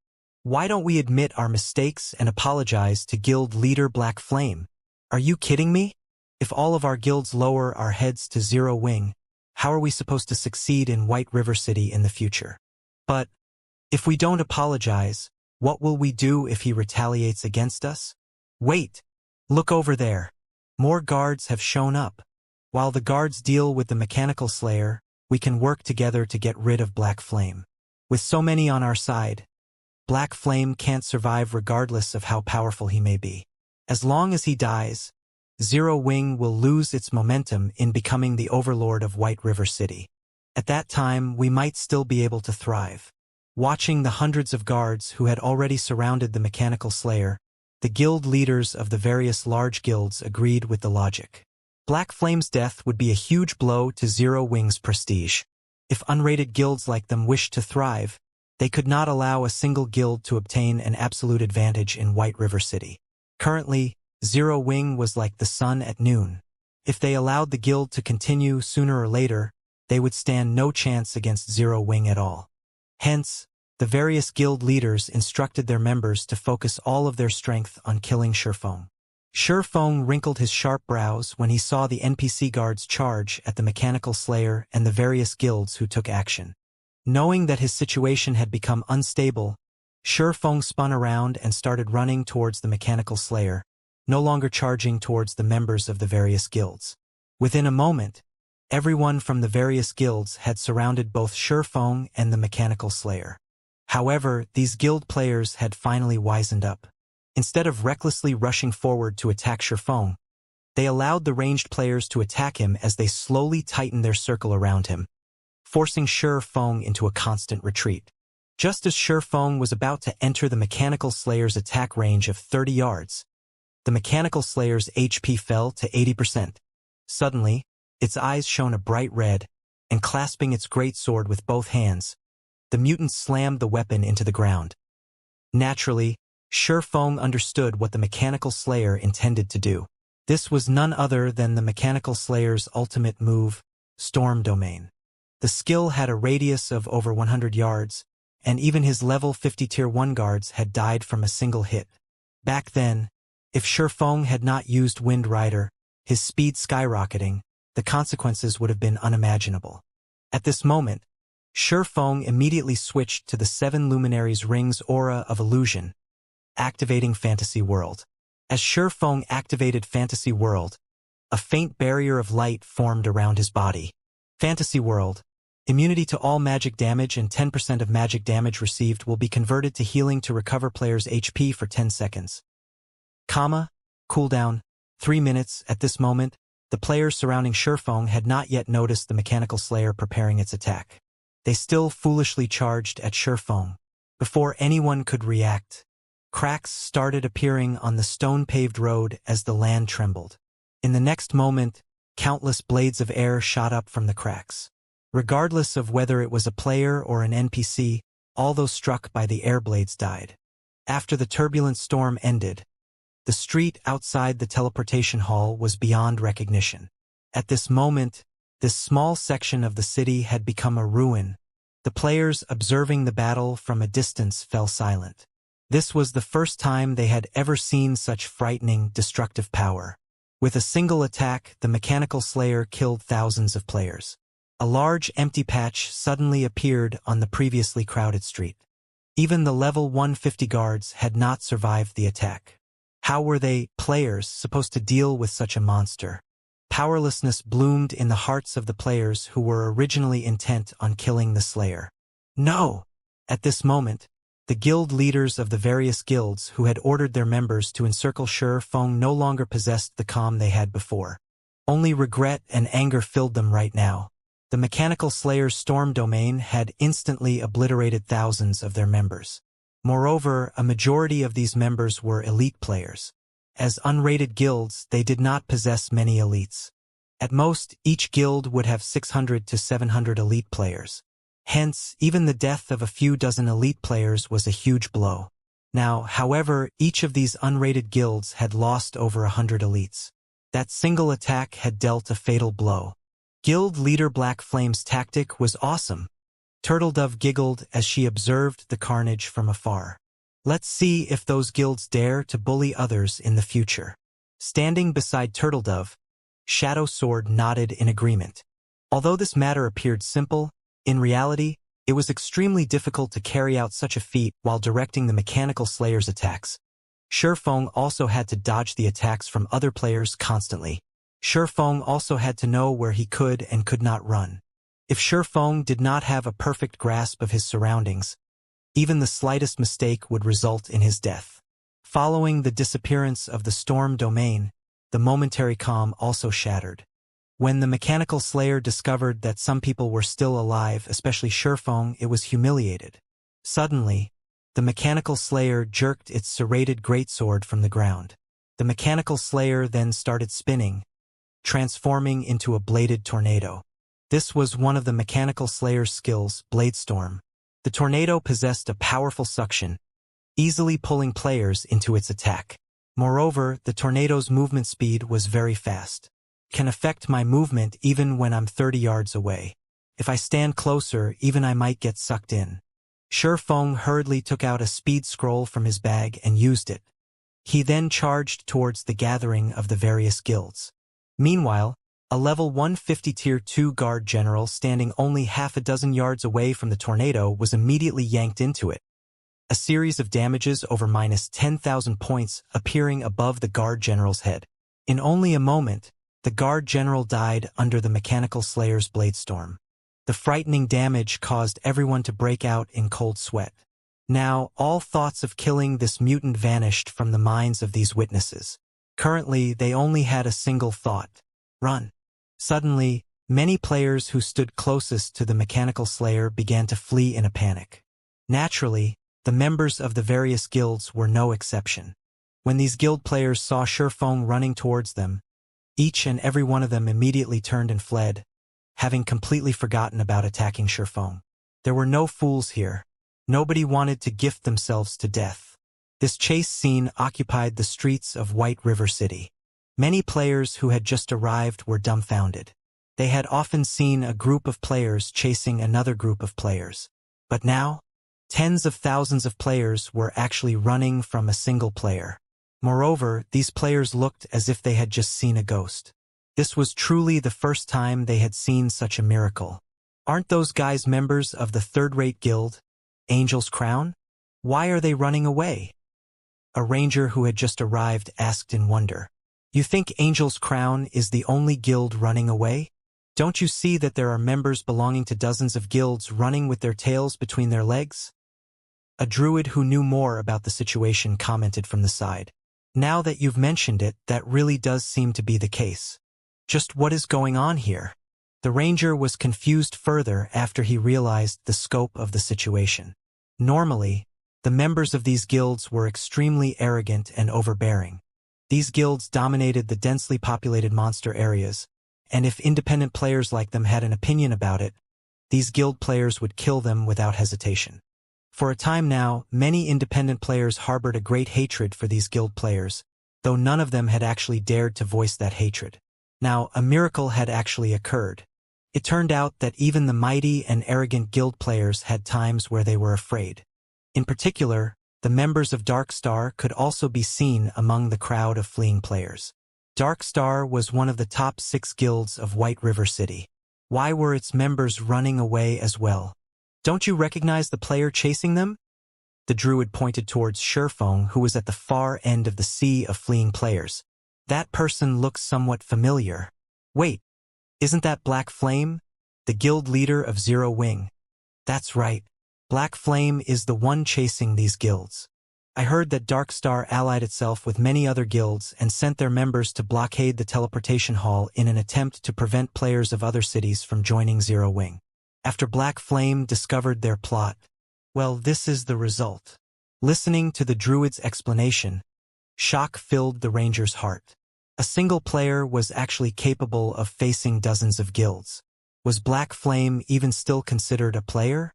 Why don't we admit our mistakes and apologize to guild leader Black Flame? Are you kidding me? If all of our guilds lower our heads to zero wing, how are we supposed to succeed in White River City in the future? But, if we don't apologize, what will we do if he retaliates against us? Wait! Look over there. More guards have shown up. While the guards deal with the mechanical slayer, we can work together to get rid of Black Flame. With so many on our side, Black Flame can't survive regardless of how powerful he may be. As long as he dies, Zero Wing will lose its momentum in becoming the overlord of White River City. At that time, we might still be able to thrive. Watching the hundreds of guards who had already surrounded the mechanical slayer, the guild leaders of the various large guilds agreed with the logic. Black Flame's death would be a huge blow to Zero Wing's prestige. If unrated guilds like them wished to thrive, they could not allow a single guild to obtain an absolute advantage in White River City. Currently, Zero Wing was like the sun at noon. If they allowed the guild to continue sooner or later, they would stand no chance against Zero Wing at all. Hence, the various guild leaders instructed their members to focus all of their strength on killing Shurfeng. Shurfeng wrinkled his sharp brows when he saw the NPC guards charge at the Mechanical Slayer and the various guilds who took action. Knowing that his situation had become unstable, Shurfeng spun around and started running towards the Mechanical Slayer, no longer charging towards the members of the various guilds. Within a moment, everyone from the various guilds had surrounded both Shurfeng and the Mechanical Slayer. However, these guild players had finally wisened up. Instead of recklessly rushing forward to attack Shurfeng, they allowed the ranged players to attack him as they slowly tightened their circle around him, forcing Shurfeng into a constant retreat. Just as Shurfeng was about to enter the Mechanical Slayer's attack range of 30 yards, the Mechanical Slayer's HP fell to 80%. Suddenly, its eyes shone a bright red, and clasping its greatsword with both hands, the mutant slammed the weapon into the ground. Naturally, Shurfeng understood what the Mechanical Slayer intended to do. This was none other than the Mechanical Slayer's ultimate move, Storm Domain. The skill had a radius of over 100 yards, and even his level 50 Tier 1 guards had died from a single hit. Back then, if Shurfeng had not used Wind Rider, his speed skyrocketing, the consequences would have been unimaginable. At this moment, Shurfeng immediately switched to the 7 Luminaries Ring's aura of illusion, activating Fantasy World. As Shurfeng activated Fantasy World, a faint barrier of light formed around his body. Fantasy World, immunity to all magic damage and 10% of magic damage received will be converted to healing to recover player's HP for 10 seconds. Cooldown, 3 minutes. At this moment, the players surrounding Shurfeng had not yet noticed the Mechanical Slayer preparing its attack. They still foolishly charged at Shurfeng. Before anyone could react, cracks started appearing on the stone-paved road as the land trembled. In the next moment, countless blades of air shot up from the cracks. Regardless of whether it was a player or an NPC, all those struck by the air blades died. After the turbulent storm ended, the street outside the teleportation hall was beyond recognition. At this moment, this small section of the city had become a ruin. The players observing the battle from a distance fell silent. This was the first time they had ever seen such frightening, destructive power. With a single attack, the Mechanical Slayer killed thousands of players. A large empty patch suddenly appeared on the previously crowded street. Even the level 150 guards had not survived the attack. How were they, players, supposed to deal with such a monster? Powerlessness bloomed in the hearts of the players who were originally intent on killing the Slayer. No! At this moment, the guild leaders of the various guilds who had ordered their members to encircle Shurfeng no longer possessed the calm they had before. Only regret and anger filled them right now. The Mechanical Slayer's storm domain had instantly obliterated thousands of their members. Moreover, a majority of these members were elite players. As unrated guilds, they did not possess many elites. At most, each guild would have 600 to 700 elite players. Hence, even the death of a few dozen elite players was a huge blow. Now, however, each of these unrated guilds had lost over 100 elites. That single attack had dealt a fatal blow. Guild leader Black Flame's tactic was awesome. Turtledove giggled as she observed the carnage from afar. Let's see if those guilds dare to bully others in the future. Standing beside Turtledove, Shadow Sword nodded in agreement. Although this matter appeared simple, in reality, it was extremely difficult to carry out such a feat while directing the Mechanical Slayer's attacks. Shurfeng also had to dodge the attacks from other players constantly. Shurfeng also had to know where he could and could not run. If Shurfeng did not have a perfect grasp of his surroundings, even the slightest mistake would result in his death. Following the disappearance of the storm domain, the momentary calm also shattered. When the Mechanical Slayer discovered that some people were still alive, especially Shurfeng, it was humiliated. Suddenly, The mechanical slayer jerked its serrated greatsword from the ground. The mechanical slayer then started spinning, transforming into a bladed tornado. This was one of the mechanical slayer's skills, Bladestorm. The tornado possessed a powerful suction, easily pulling players into its attack. Moreover, the tornado's movement speed was very fast. Can affect my movement even when I'm 30 yards away. If I stand closer, even I might get sucked in. Shifeng hurriedly took out a speed scroll from his bag and used it. He then charged towards the gathering of the various guilds. Meanwhile, a level 150 tier 2 guard general standing only half a dozen yards away from the tornado was immediately yanked into it. A series of damages over minus 10,000 points appearing above the guard general's head. In only a moment, the guard general died under the mechanical slayer's bladestorm. The frightening damage caused everyone to break out in cold sweat. Now, all thoughts of killing this mutant vanished from the minds of these witnesses. Currently, they only had a single thought: run. Suddenly, many players who stood closest to the mechanical slayer began to flee in a panic. Naturally, the members of the various guilds were no exception. When these guild players saw Shifeng running towards them, each and every one of them immediately turned and fled, having completely forgotten about attacking Shifeng. There were no fools here. Nobody wanted to gift themselves to death. This chase scene occupied the streets of White River City. Many players who had just arrived were dumbfounded. They had often seen a group of players chasing another group of players. But now, tens of thousands of players were actually running from a single player. Moreover, these players looked as if they had just seen a ghost. This was truly the first time they had seen such a miracle. Aren't those guys members of the third-rate guild, Angel's Crown? Why are they running away? A ranger who had just arrived asked in wonder. You think Angel's Crown is the only guild running away? Don't you see that there are members belonging to dozens of guilds running with their tails between their legs? A druid who knew more about the situation commented from the side. Now that you've mentioned it, that really does seem to be the case. Just what is going on here? The ranger was confused further after he realized the scope of the situation. Normally, the members of these guilds were extremely arrogant and overbearing. These guilds dominated the densely populated monster areas, and if independent players like them had an opinion about it, these guild players would kill them without hesitation. For a time now, many independent players harbored a great hatred for these guild players, though none of them had actually dared to voice that hatred. Now, a miracle had actually occurred. It turned out that even the mighty and arrogant guild players had times where they were afraid. In particular, the members of Dark Star could also be seen among the crowd of fleeing players. Dark Star was one of the top 6 guilds of White River City. Why were its members running away as well? Don't you recognize the player chasing them? The druid pointed towards Shifeng, who was at the far end of the sea of fleeing players. That person looks somewhat familiar. Wait, isn't that Black Flame, the guild leader of Zero Wing? That's right. Black Flame is the one chasing these guilds. I heard that Dark Star allied itself with many other guilds and sent their members to blockade the teleportation hall in an attempt to prevent players of other cities from joining Zero Wing. After Black Flame discovered their plot, well, this is the result. Listening to the druid's explanation, shock filled the ranger's heart. A single player was actually capable of facing dozens of guilds. Was Black Flame even still considered a player?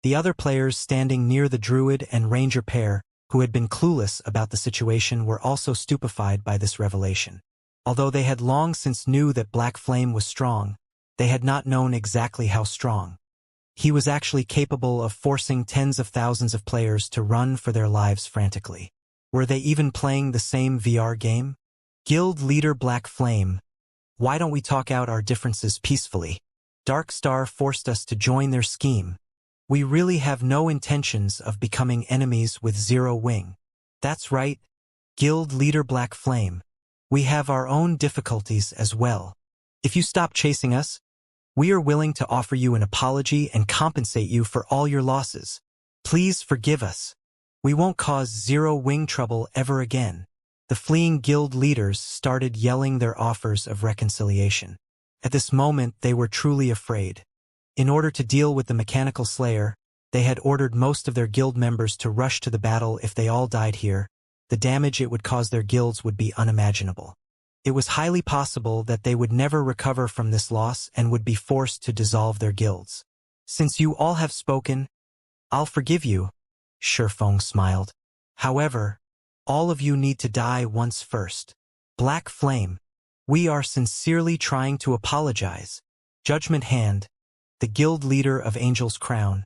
The other players standing near the druid and ranger pair, who had been clueless about the situation, were also stupefied by this revelation. Although they had long since knew that Black Flame was strong, they had not known exactly how strong. He was actually capable of forcing tens of thousands of players to run for their lives frantically. Were they even playing the same VR game? Guild leader Black Flame, why don't we talk out our differences peacefully? Dark Star forced us to join their scheme. We really have no intentions of becoming enemies with Zero Wing. That's right, Guild leader Black Flame. We have our own difficulties as well. If you stop chasing us, we are willing to offer you an apology and compensate you for all your losses. Please forgive us. We won't cause Zero Wing trouble ever again. The fleeing guild leaders started yelling their offers of reconciliation. At this moment, they were truly afraid. In order to deal with the mechanical slayer, They had ordered most of their guild members to rush to the battle. If they all died here, the damage it would cause their guilds would be unimaginable. It was highly possible that they would never recover from this loss and would be forced to dissolve their guilds. Since you all have spoken, I'll forgive you, Shifeng smiled. However, all of you need to die once first. Black Flame, we are sincerely trying to apologize. Judgment Hand, the guild leader of Angel's Crown,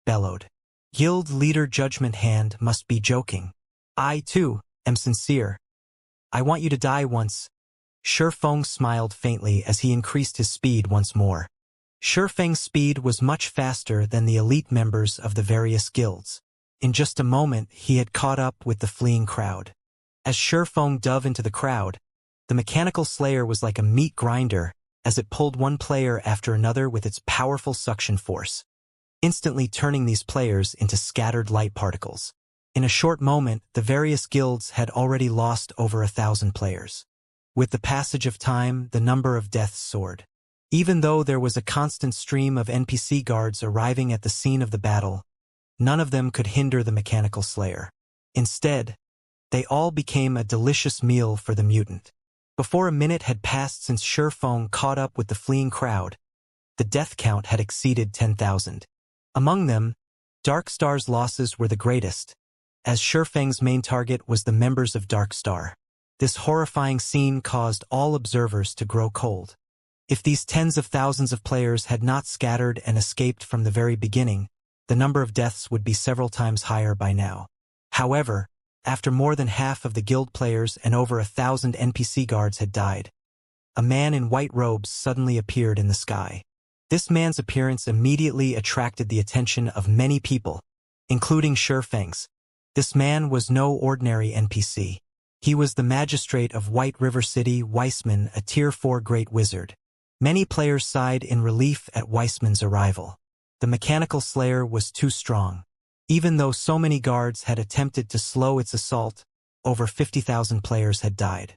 bellowed. Guild leader Judgment Hand must be joking. I, too, am sincere. I want you to die once. Shifeng smiled faintly as he increased his speed once more. Shifeng's speed was much faster than the elite members of the various guilds. In just a moment, he had caught up with the fleeing crowd. As Shifeng dove into the crowd, the mechanical slayer was like a meat grinder as it pulled one player after another with its powerful suction force, instantly turning these players into scattered light particles. In a short moment, the various guilds had already lost over 1,000 players. With the passage of time, the number of deaths soared. Even though there was a constant stream of NPC guards arriving at the scene of the battle, none of them could hinder the mechanical slayer. Instead, they all became a delicious meal for the mutant. Before a minute had passed since Shifeng caught up with the fleeing crowd, the death count had exceeded 10,000. Among them, Dark Star's losses were the greatest, as Shifeng's main target was the members of Dark Star. This horrifying scene caused all observers to grow cold. If these tens of thousands of players had not scattered and escaped from the very beginning, the number of deaths would be several times higher by now. However, after more than half of the guild players and over 1,000 NPC guards had died, a man in white robes suddenly appeared in the sky. This man's appearance immediately attracted the attention of many people, including Shifeng's. This man was no ordinary NPC. He was the magistrate of White River City, Weissman, a Tier 4 great wizard. Many players sighed in relief at Weissman's arrival. The mechanical slayer was too strong. Even though so many guards had attempted to slow its assault, over 50,000 players had died.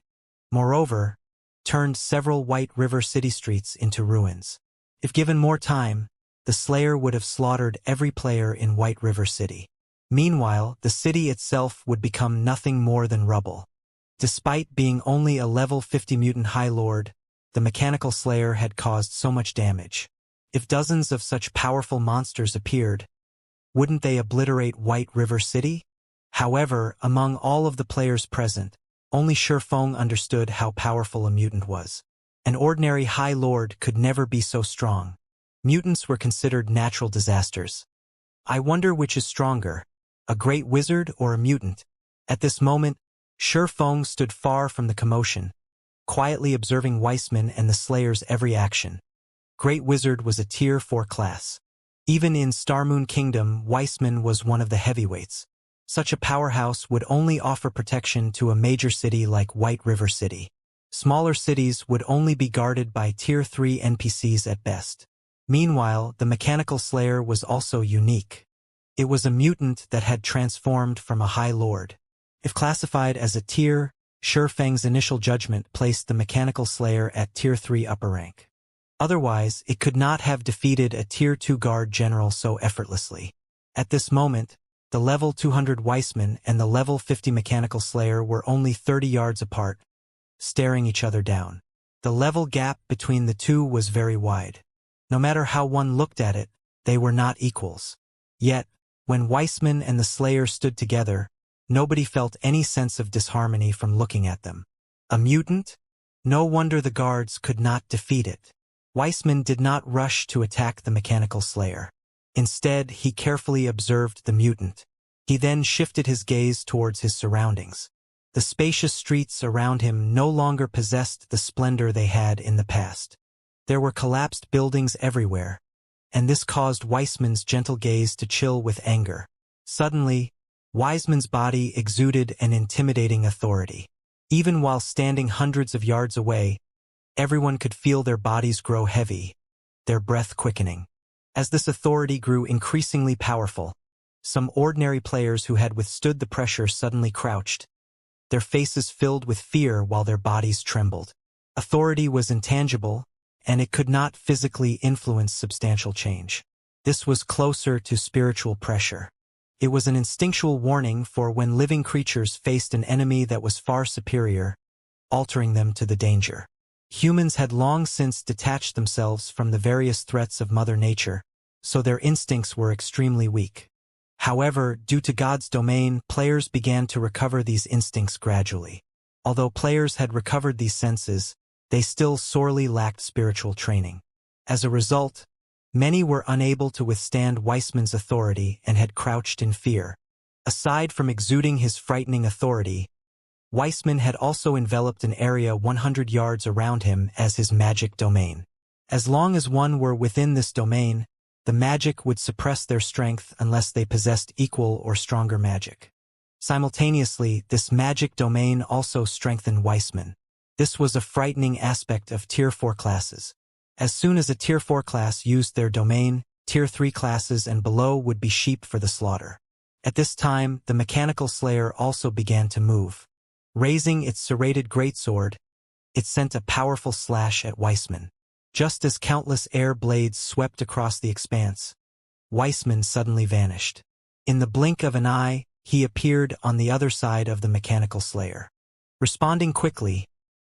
Moreover, turned several White River City streets into ruins. If given more time, the slayer would have slaughtered every player in White River City. Meanwhile, the city itself would become nothing more than rubble. Despite being only a level 50 mutant High Lord, the mechanical slayer had caused so much damage. If dozens of such powerful monsters appeared, wouldn't they obliterate White River City? However, among all of the players present, only Shifeng understood how powerful a mutant was. An ordinary High Lord could never be so strong. Mutants were considered natural disasters. I wonder which is stronger, a great wizard or a mutant? At this moment, Shifeng stood far from the commotion, quietly observing Weissman and the Slayer's every action. Great Wizard was a Tier 4 class. Even in Starmoon Kingdom, Weissman was one of the heavyweights. Such a powerhouse would only offer protection to a major city like White River City. Smaller cities would only be guarded by Tier 3 NPCs at best. Meanwhile, the Mechanical Slayer was also unique. It was a mutant that had transformed from a High Lord. If classified as a tier, Shifeng's initial judgment placed the Mechanical Slayer at Tier 3 upper rank. Otherwise, it could not have defeated a Tier 2 guard general so effortlessly. At this moment, the level 200 Weissman and the level 50 Mechanical Slayer were only 30 yards apart, staring each other down. The level gap between the two was very wide. No matter how one looked at it, they were not equals. Yet, when Weissman and the Slayer stood together, nobody felt any sense of disharmony from looking at them. A mutant? No wonder the guards could not defeat it. Weissman did not rush to attack the Mechanical Slayer. Instead, he carefully observed the mutant. He then shifted his gaze towards his surroundings. The spacious streets around him no longer possessed the splendor they had in the past. There were collapsed buildings everywhere, and this caused Weissman's gentle gaze to chill with anger. Suddenly, Weissman's body exuded an intimidating authority. Even while standing hundreds of yards away, everyone could feel their bodies grow heavy, their breath quickening. As this authority grew increasingly powerful, some ordinary players who had withstood the pressure suddenly crouched, their faces filled with fear while their bodies trembled. Authority was intangible, and it could not physically influence substantial change. This was closer to spiritual pressure. It was an instinctual warning for when living creatures faced an enemy that was far superior, altering them to the danger. Humans had long since detached themselves from the various threats of Mother Nature, so their instincts were extremely weak. However, due to God's domain, players began to recover these instincts gradually. Although players had recovered these senses, they still sorely lacked spiritual training. As a result, many were unable to withstand Weissman's authority and had crouched in fear. Aside from exuding his frightening authority, Weissman had also enveloped an area 100 yards around him as his magic domain. As long as one were within this domain, the magic would suppress their strength unless they possessed equal or stronger magic. Simultaneously, this magic domain also strengthened Weissman. This was a frightening aspect of Tier 4 classes. As soon as a Tier 4 class used their domain, Tier 3 classes and below would be sheep for the slaughter. At this time, the mechanical slayer also began to move. Raising its serrated greatsword, it sent a powerful slash at Weissman. Just as countless air blades swept across the expanse, Weissman suddenly vanished. In the blink of an eye, he appeared on the other side of the mechanical slayer. Responding quickly,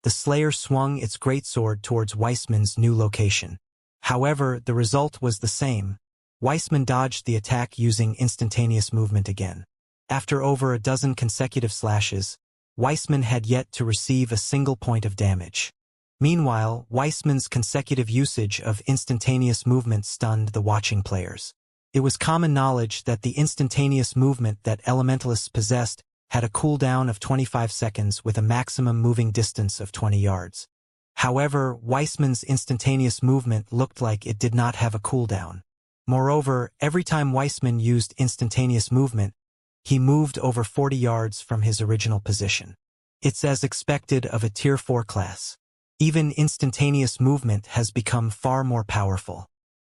the slayer swung its greatsword towards Weissman's new location. However, the result was the same. Weissman dodged the attack using instantaneous movement again. After over a dozen consecutive slashes, Weissman had yet to receive a single point of damage. Meanwhile, Weissman's consecutive usage of instantaneous movement stunned the watching players. It was common knowledge that the instantaneous movement that elementalists possessed had a cooldown of 25 seconds with a maximum moving distance of 20 yards. However, Weissman's instantaneous movement looked like it did not have a cooldown. Moreover, every time Weissman used instantaneous movement, he moved over 40 yards from his original position. It's as expected of a Tier 4 class. Even instantaneous movement has become far more powerful.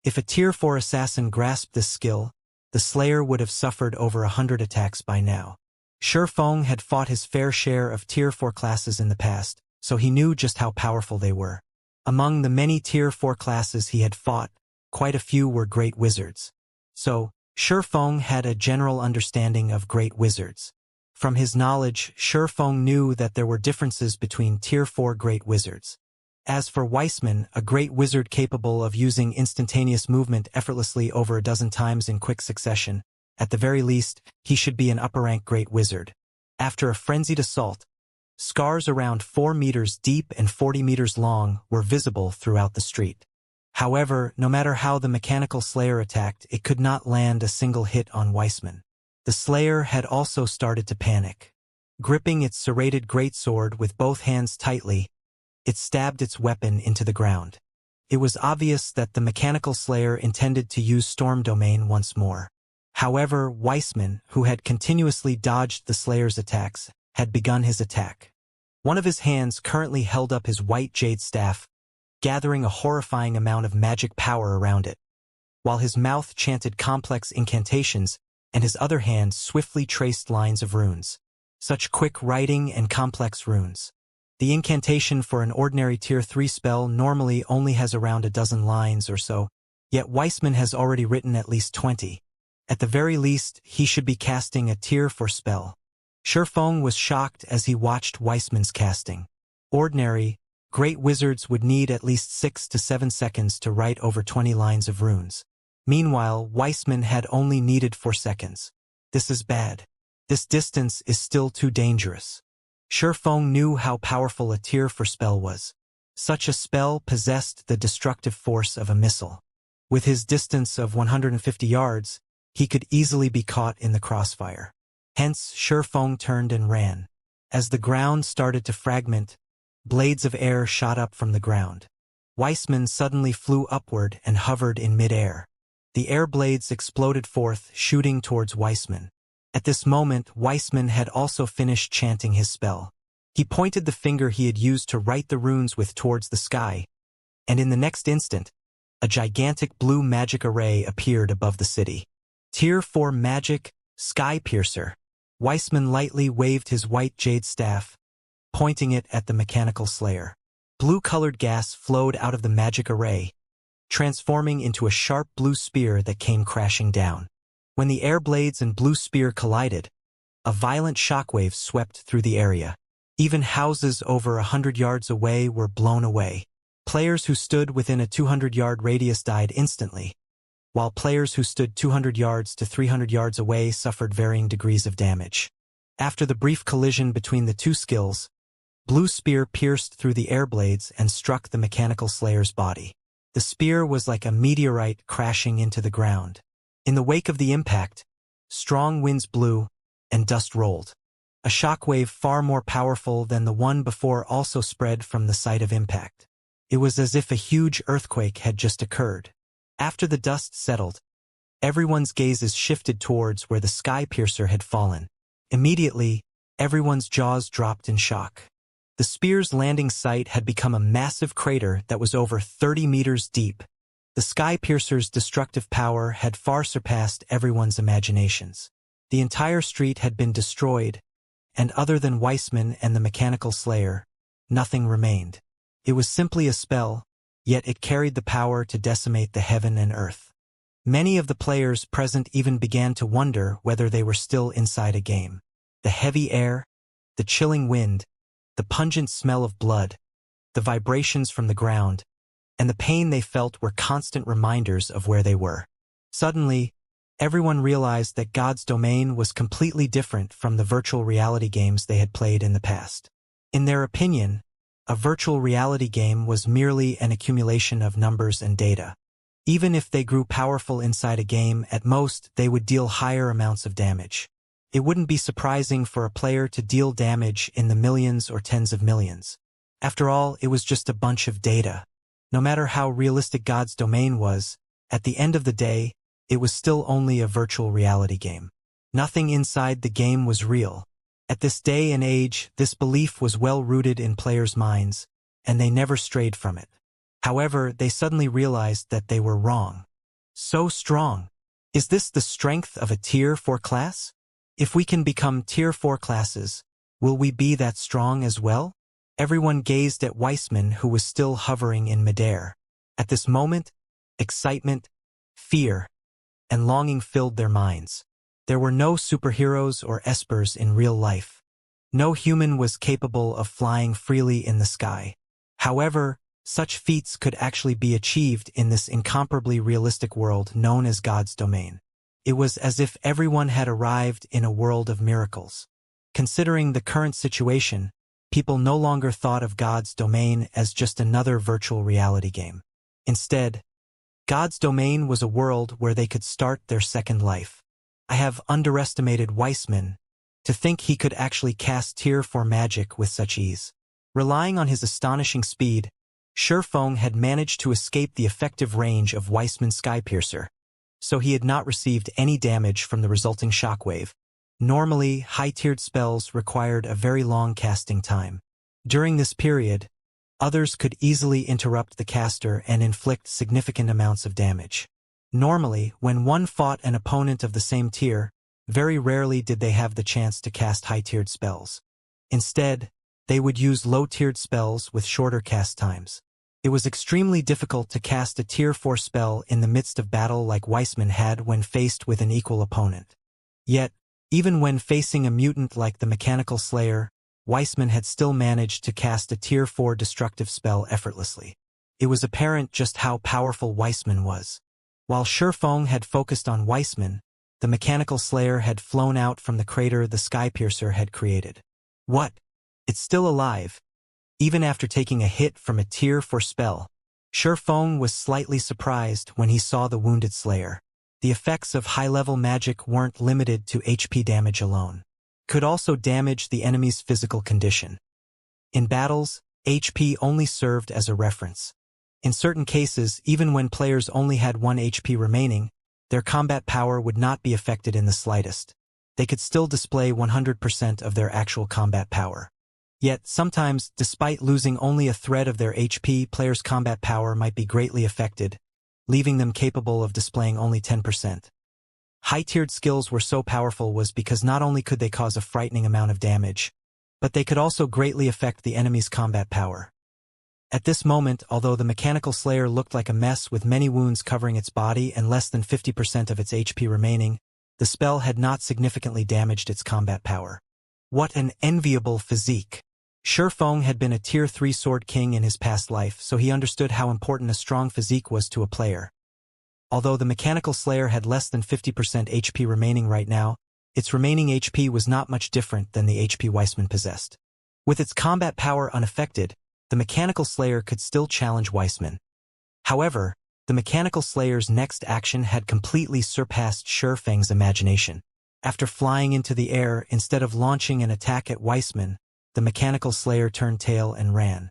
If a Tier 4 assassin grasped this skill, the Slayer would have suffered over 100 attacks by now. Shifeng had fought his fair share of Tier 4 classes in the past, so he knew just how powerful they were. Among the many Tier 4 classes he had fought, quite a few were great wizards. So, Shifeng had a general understanding of great wizards. From his knowledge, Shifeng knew that there were differences between Tier 4 great wizards. As for Weissman, a great wizard capable of using instantaneous movement effortlessly over a dozen times in quick succession, at the very least, he should be an upper-rank great wizard. After a frenzied assault, scars around 4 meters deep and 40 meters long were visible throughout the street. However, no matter how the mechanical slayer attacked, it could not land a single hit on Weissman. The slayer had also started to panic. Gripping its serrated greatsword with both hands tightly, it stabbed its weapon into the ground. It was obvious that the mechanical slayer intended to use storm domain once more. However, Weissman, who had continuously dodged the slayer's attacks, had begun his attack. One of his hands currently held up his white jade staff, gathering a horrifying amount of magic power around it, while his mouth chanted complex incantations and his other hand swiftly traced lines of runes. Such quick writing and complex runes. The incantation for an ordinary Tier 3 spell normally only has around a dozen lines or so, yet Weissman has already written at least 20. At the very least, he should be casting a Tier 4 spell. Shifeng was shocked as he watched Weissman's casting. Ordinary, great wizards would need at least 6 to 7 seconds to write over 20 lines of runes. Meanwhile, Weissman had only needed 4 seconds. This is bad. This distance is still too dangerous. Shifeng knew how powerful a Tier 4 spell was. Such a spell possessed the destructive force of a missile. With his distance of 150 yards, he could easily be caught in the crossfire. Hence, Shifeng turned and ran. As the ground started to fragment, blades of air shot up from the ground. Weissman suddenly flew upward and hovered in mid-air. The air blades exploded forth, shooting towards Weissman. At this moment, Weissman had also finished chanting his spell. He pointed the finger he had used to write the runes with towards the sky, and in the next instant, a gigantic blue magic array appeared above the city. Tier 4 magic, Sky Piercer. Weissman lightly waved his white jade staff, pointing it at the mechanical slayer. Blue-colored gas flowed out of the magic array, transforming into a sharp blue spear that came crashing down. When the air blades and blue spear collided, a violent shockwave swept through the area. Even houses over 100 yards away were blown away. Players who stood within a 200-yard radius died instantly, while players who stood 200 yards to 300 yards away suffered varying degrees of damage. After the brief collision between the two skills, blue spear pierced through the air blades and struck the mechanical slayer's body. The spear was like a meteorite crashing into the ground. In the wake of the impact, strong winds blew and dust rolled. A shockwave far more powerful than the one before also spread from the site of impact. It was as if a huge earthquake had just occurred. After the dust settled, everyone's gazes shifted towards where the sky piercer had fallen. Immediately, everyone's jaws dropped in shock. The spear's landing site had become a massive crater that was over 30 meters deep. The sky piercer's destructive power had far surpassed everyone's imaginations. The entire street had been destroyed, and other than Weissman and the mechanical slayer, nothing remained. It was simply a spell, yet it carried the power to decimate the heaven and earth. Many of the players present even began to wonder whether they were still inside a game. The heavy air, the chilling wind, the pungent smell of blood, the vibrations from the ground, and the pain they felt were constant reminders of where they were. Suddenly, everyone realized that God's domain was completely different from the virtual reality games they had played in the past. In their opinion, a virtual reality game was merely an accumulation of numbers and data. Even if they grew powerful inside a game, at most they would deal higher amounts of damage. It wouldn't be surprising for a player to deal damage in the millions or tens of millions. After all, it was just a bunch of data. No matter how realistic God's domain was, at the end of the day, it was still only a virtual reality game. Nothing inside the game was real. At this day and age, this belief was well rooted in players' minds, and they never strayed from it. However, they suddenly realized that they were wrong. So strong. Is this the strength of a Tier 4 class? If we can become Tier 4 classes, will we be that strong as well? Everyone gazed at Weissman, who was still hovering in midair. At this moment, excitement, fear, and longing filled their minds. There were no superheroes or espers in real life. No human was capable of flying freely in the sky. However, such feats could actually be achieved in this incomparably realistic world known as God's domain. It was as if everyone had arrived in a world of miracles. Considering the current situation, people no longer thought of God's domain as just another virtual reality game. Instead, God's domain was a world where they could start their second life. I have underestimated Weissman to think he could actually cast Tier 4 magic with such ease. Relying on his astonishing speed, Sherfong had managed to escape the effective range of Weissman's Skypiercer, so he had not received any damage from the resulting shockwave. Normally, high-tiered spells required a very long casting time. During this period, others could easily interrupt the caster and inflict significant amounts of damage. Normally, when one fought an opponent of the same tier, very rarely did they have the chance to cast high-tiered spells. Instead, they would use low-tiered spells with shorter cast times. It was extremely difficult to cast a Tier 4 spell in the midst of battle like Weissman had when faced with an equal opponent. Yet, even when facing a mutant like the Mechanical Slayer, Weissman had still managed to cast a Tier 4 destructive spell effortlessly. It was apparent just how powerful Weissman was. While Sherfong had focused on Weissman, the Mechanical Slayer had flown out from the crater the Skypiercer had created. What? It's still alive. Even after taking a hit from a Tier 4 spell, Sherfong was slightly surprised when he saw the wounded Slayer. The effects of high-level magic weren't limited to HP damage alone. Could also damage the enemy's physical condition. In battles, HP only served as a reference. In certain cases, even when players only had 1 HP remaining, their combat power would not be affected in the slightest. They could still display 100% of their actual combat power. Yet, sometimes, despite losing only a thread of their HP, players' combat power might be greatly affected, leaving them capable of displaying only 10%. High-tiered skills were so powerful was because not only could they cause a frightening amount of damage, but they could also greatly affect the enemy's combat power. At this moment, although the mechanical slayer looked like a mess with many wounds covering its body and less than 50% of its HP remaining, the spell had not significantly damaged its combat power. What an enviable physique! Shifeng had been a Tier 3 Sword King in his past life, so he understood how important a strong physique was to a player. Although the mechanical slayer had less than 50% HP remaining right now, its remaining HP was not much different than the HP Weissman possessed. With its combat power unaffected, the mechanical slayer could still challenge Weissman. However, the mechanical slayer's next action had completely surpassed Shifeng's imagination. After flying into the air, instead of launching an attack at Weissman, the mechanical slayer turned tail and ran.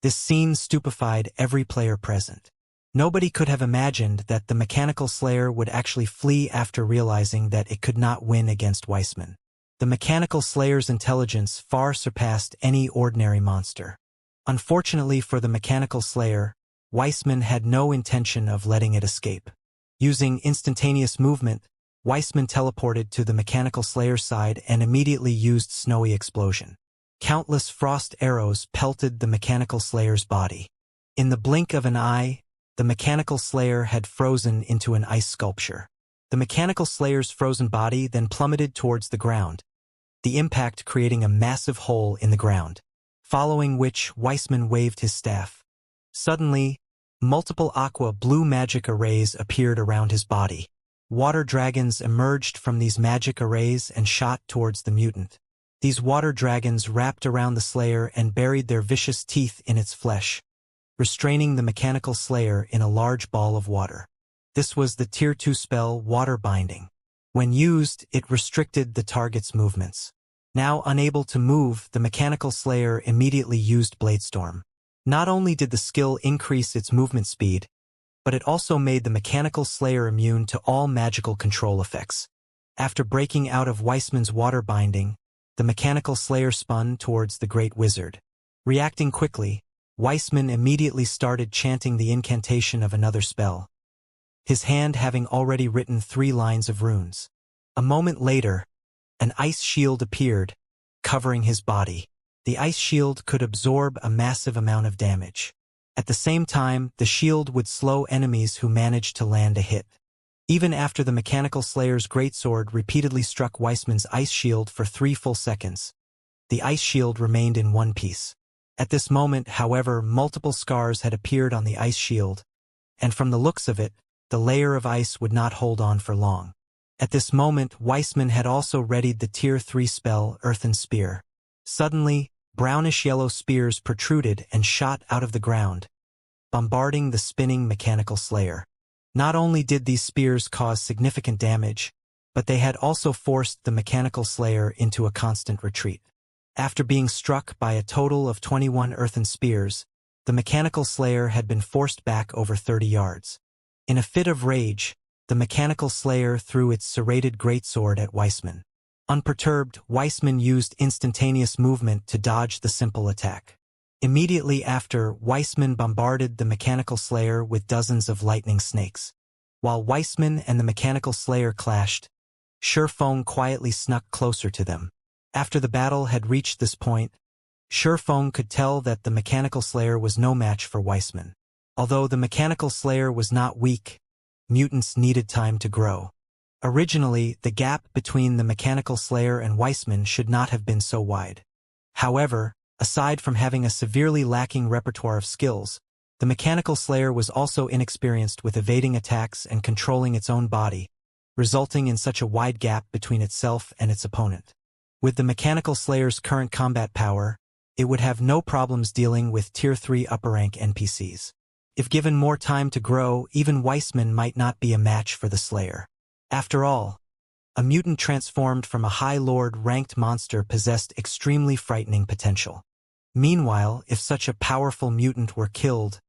This scene stupefied every player present. Nobody could have imagined that the mechanical slayer would actually flee after realizing that it could not win against Weissman. The mechanical slayer's intelligence far surpassed any ordinary monster. Unfortunately for the mechanical slayer, Weissman had no intention of letting it escape. Using instantaneous movement, Weissman teleported to the mechanical slayer's side and immediately used Snowy Explosion. Countless frost arrows pelted the mechanical slayer's body. In the blink of an eye, the mechanical slayer had frozen into an ice sculpture. The mechanical slayer's frozen body then plummeted towards the ground, the impact creating a massive hole in the ground, following which Weissman waved his staff. Suddenly, multiple aqua-blue magic arrays appeared around his body. Water dragons emerged from these magic arrays and shot towards the mutant. These water dragons wrapped around the slayer and buried their vicious teeth in its flesh, restraining the mechanical slayer in a large ball of water. This was the Tier 2 spell Water Binding. When used, it restricted the target's movements. Now unable to move, the mechanical slayer immediately used Bladestorm. Not only did the skill increase its movement speed, but it also made the mechanical slayer immune to all magical control effects. After breaking out of Weissman's water binding, the mechanical slayer spun towards the great wizard. Reacting quickly, Weissman immediately started chanting the incantation of another spell, his hand having already written 3 lines of runes. A moment later, an ice shield appeared, covering his body. The ice shield could absorb a massive amount of damage. At the same time, the shield would slow enemies who managed to land a hit. Even after the mechanical slayer's greatsword repeatedly struck Weissman's ice shield for 3 full seconds, the ice shield remained in one piece. At this moment, however, multiple scars had appeared on the ice shield, and from the looks of it, the layer of ice would not hold on for long. At this moment, Weissman had also readied the Tier 3 spell Earthen Spear. Suddenly, brownish-yellow spears protruded and shot out of the ground, bombarding the spinning mechanical slayer. Not only did these spears cause significant damage, but they had also forced the mechanical slayer into a constant retreat. After being struck by a total of 21 earthen spears, the mechanical slayer had been forced back over 30 yards. In a fit of rage, the mechanical slayer threw its serrated greatsword at Weissman. Unperturbed, Weissman used instantaneous movement to dodge the simple attack. Immediately after, Weissman bombarded the mechanical slayer with dozens of lightning snakes. While Weissman and the mechanical slayer clashed, Shifeng quietly snuck closer to them. After the battle had reached this point, Shifeng could tell that the mechanical slayer was no match for Weissman. Although the mechanical slayer was not weak, mutants needed time to grow. Originally, the gap between the mechanical slayer and Weissman should not have been so wide. However, aside from having a severely lacking repertoire of skills, the mechanical slayer was also inexperienced with evading attacks and controlling its own body, resulting in such a wide gap between itself and its opponent. With the mechanical slayer's current combat power, it would have no problems dealing with Tier 3 upper-rank NPCs. If given more time to grow, even Weissman might not be a match for the slayer. After all, a mutant transformed from a High Lord-ranked monster possessed extremely frightening potential. Meanwhile, if such a powerful mutant were killed,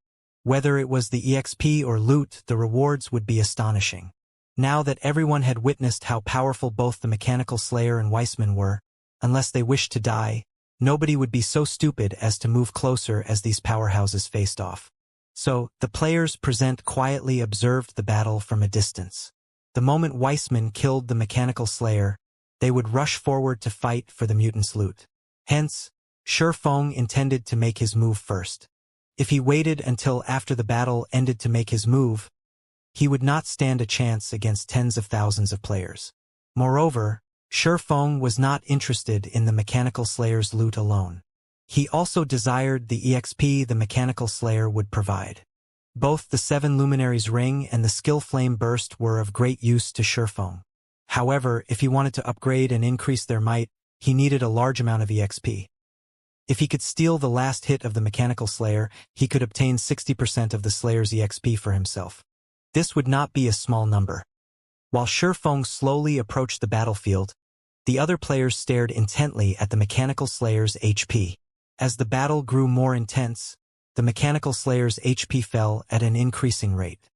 whether it was the EXP or loot, the rewards would be astonishing. Now that everyone had witnessed how powerful both the mechanical slayer and Weissman were, unless they wished to die, nobody would be so stupid as to move closer as these powerhouses faced off. So, the players present quietly observed the battle from a distance. The moment Weissman killed the mechanical slayer, they would rush forward to fight for the mutant's loot. Hence, Shifeng intended to make his move first. If he waited until after the battle ended to make his move, he would not stand a chance against tens of thousands of players. Moreover, Shi Feng was not interested in the Mechanical Slayer's loot alone. He also desired the EXP the Mechanical Slayer would provide. Both the 7 Luminaries Ring and the Skill Flame Burst were of great use to Shi Feng. However, if he wanted to upgrade and increase their might, he needed a large amount of EXP. If he could steal the last hit of the Mechanical Slayer, he could obtain 60% of the Slayer's EXP for himself. This would not be a small number. While Shi Feng slowly approached the battlefield, the other players stared intently at the Mechanical Slayer's HP. As the battle grew more intense, the Mechanical Slayer's HP fell at an increasing rate.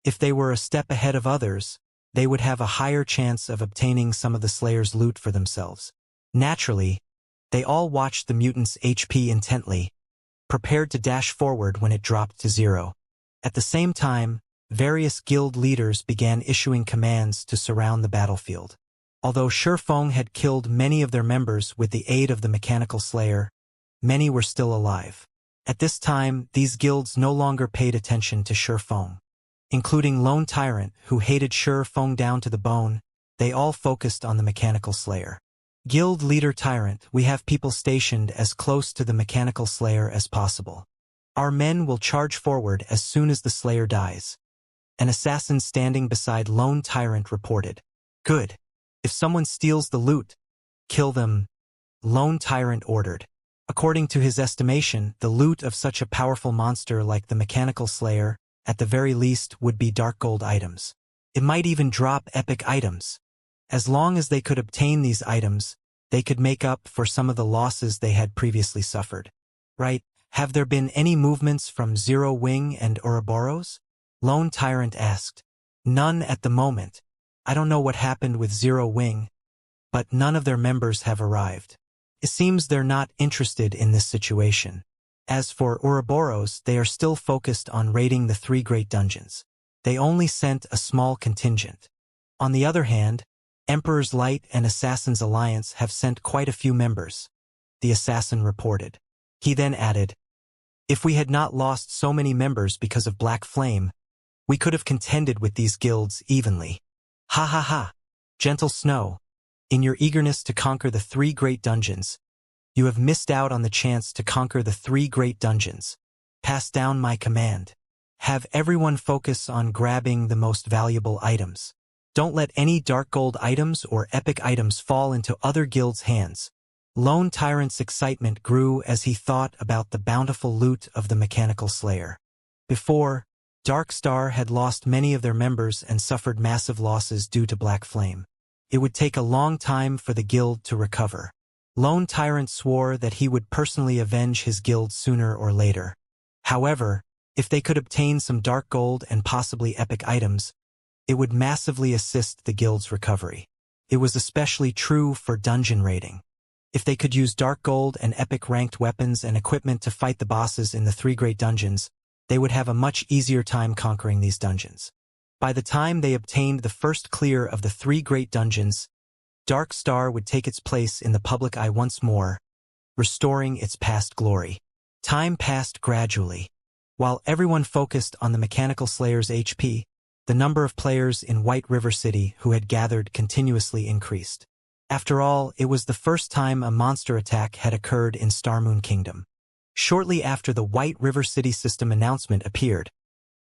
If they were a step ahead of others, they would have a higher chance of obtaining some of the Slayer's loot for themselves. Naturally, they all watched the mutant's HP intently, prepared to dash forward when it dropped to 0. At the same time, various guild leaders began issuing commands to surround the battlefield. Although Shi Feng had killed many of their members with the aid of the Mechanical Slayer, many were still alive. At this time, these guilds no longer paid attention to Shi Feng. Including Lone Tyrant, who hated Shi Feng down to the bone, they all focused on the Mechanical Slayer. Guild Leader Tyrant, we have people stationed as close to the Mechanical Slayer as possible. Our men will charge forward as soon as the Slayer dies. An assassin standing beside Lone Tyrant reported. Good. If someone steals the loot, kill them, Lone Tyrant ordered. According to his estimation, the loot of such a powerful monster like the Mechanical Slayer, at the very least, would be dark gold items. It might even drop epic items. As long as they could obtain these items, they could make up for some of the losses they had previously suffered. Right? Have there been any movements from Zero Wing and Ouroboros? Lone Tyrant asked. None at the moment. I don't know what happened with Zero Wing, but none of their members have arrived. It seems they're not interested in this situation. As for Ouroboros, they are still focused on raiding the 3 great dungeons. They only sent a small contingent. On the other hand, Emperor's Light and Assassin's Alliance have sent quite a few members, the assassin reported. He then added, if we had not lost so many members because of Black Flame, we could have contended with these guilds evenly. Ha ha ha. Gentle Snow, in your eagerness to conquer the 3 great dungeons, you have missed out on the chance to conquer the 3 great dungeons. Pass down my command. Have everyone focus on grabbing the most valuable items. Don't let any dark gold items or epic items fall into other guilds' hands. Lone Tyrant's excitement grew as he thought about the bountiful loot of the Mechanical Slayer. Before, Dark Star had lost many of their members and suffered massive losses due to Black Flame. It would take a long time for the guild to recover. Lone Tyrant swore that he would personally avenge his guild sooner or later. However, if they could obtain some dark gold and possibly epic items, it would massively assist the guild's recovery. It was especially true for dungeon raiding. If they could use dark gold and epic ranked weapons and equipment to fight the bosses in the 3 great dungeons, they would have a much easier time conquering these dungeons. By the time they obtained the first clear of the 3 great dungeons, Dark Star would take its place in the public eye once more, restoring its past glory. Time passed gradually. While everyone focused on the Mechanical Slayer's HP, the number of players in White River City who had gathered continuously increased. After all, it was the first time a monster attack had occurred in Starmoon Kingdom. Shortly after the White River City system announcement appeared,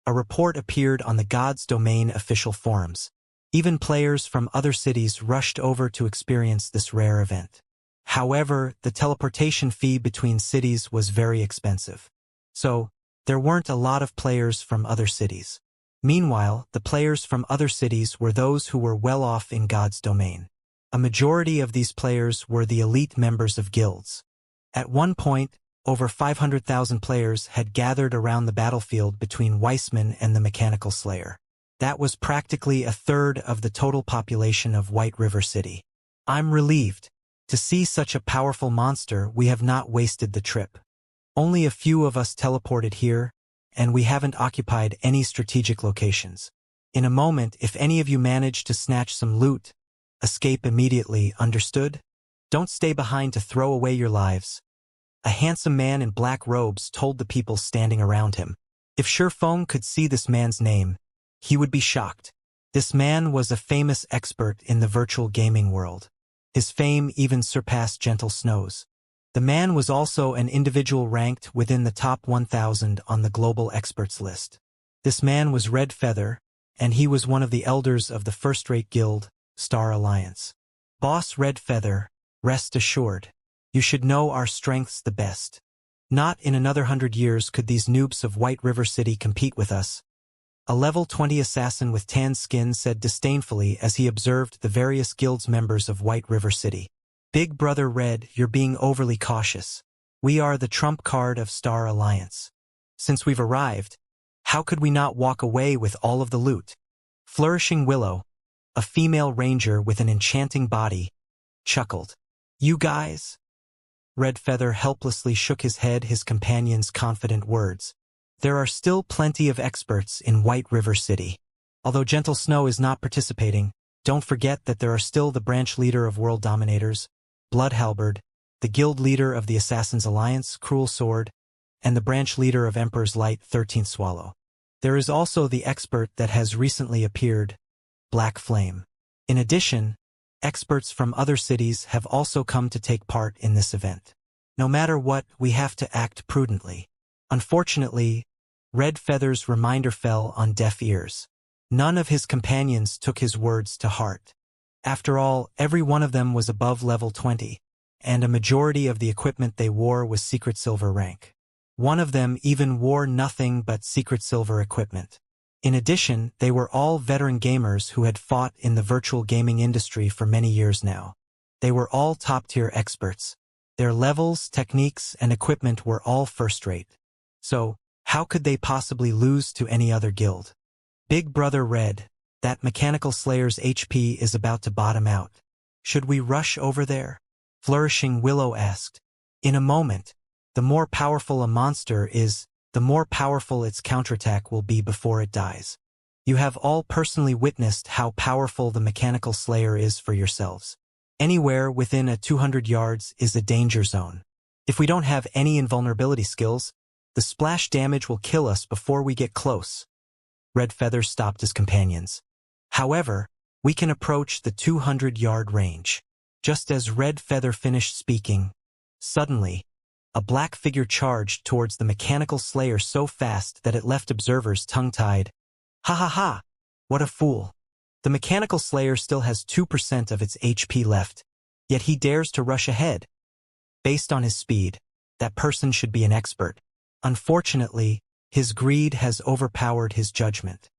a report appeared on the God's Domain official forums. Even players from other cities rushed over to experience this rare event. However, the teleportation fee between cities was very expensive. So, there weren't a lot of players from other cities. Meanwhile, the players from other cities were those who were well off in God's Domain. A majority of these players were the elite members of guilds. At one point, over 500,000 players had gathered around the battlefield between Weissman and the Mechanical Slayer. That was practically a third of the total population of White River City. I'm relieved. To see such a powerful monster, we have not wasted the trip. Only a few of us teleported here, and we haven't occupied any strategic locations. In a moment, if any of you manage to snatch some loot, escape immediately, understood? Don't stay behind to throw away your lives. A handsome man in black robes told the people standing around him. If Shurfeng could see this man's name, he would be shocked. This man was a famous expert in the virtual gaming world. His fame even surpassed Gentle Snow's. The man was also an individual ranked within the top 1,000 on the global experts list. This man was Red Feather, and he was one of the elders of the first-rate guild, Star Alliance. Boss Red Feather, rest assured. You should know our strengths the best. Not in another 100 years could these noobs of White River City compete with us. A level 20 assassin with tan skin said disdainfully as he observed the various guilds members of White River City. Big Brother Red, you're being overly cautious. We are the trump card of Star Alliance. Since we've arrived, how could we not walk away with all of the loot? Flourishing Willow, a female ranger with an enchanting body, chuckled. You guys? Red Feather helplessly shook his head his companion's confident words. There are still plenty of experts in White River City. Although Gentle Snow is not participating, don't forget that there are still the branch leader of World Dominators, Blood Halberd, the guild leader of the Assassin's Alliance, Cruel Sword, and the branch leader of Emperor's Light, 13th Swallow. There is also the expert that has recently appeared, Black Flame. In addition, experts from other cities have also come to take part in this event. No matter what, we have to act prudently. Unfortunately, Red Feather's reminder fell on deaf ears. None of his companions took his words to heart. After all, every one of them was above level 20, and a majority of the equipment they wore was Secret Silver rank. One of them even wore nothing but Secret Silver equipment. In addition, they were all veteran gamers who had fought in the virtual gaming industry for many years now. They were all top-tier experts. Their levels, techniques, and equipment were all first-rate. So, how could they possibly lose to any other guild? Big Brother Red, that Mechanical Slayer's HP is about to bottom out. Should we rush over there? Flourishing Willow asked. In a moment. The more powerful a monster is, the more powerful its counterattack will be before it dies. You have all personally witnessed how powerful the Mechanical Slayer is for yourselves. Anywhere within a 200 yards is a danger zone. If we don't have any invulnerability skills, the splash damage will kill us before we get close. Red Feather stopped his companions. However, we can approach the 200-yard range. Just as Red Feather finished speaking, suddenly, a black figure charged towards the Mechanical Slayer so fast that it left observers tongue-tied. Ha ha ha! What a fool! The Mechanical Slayer still has 2% of its HP left, yet he dares to rush ahead. Based on his speed, that person should be an expert. Unfortunately, his greed has overpowered his judgment.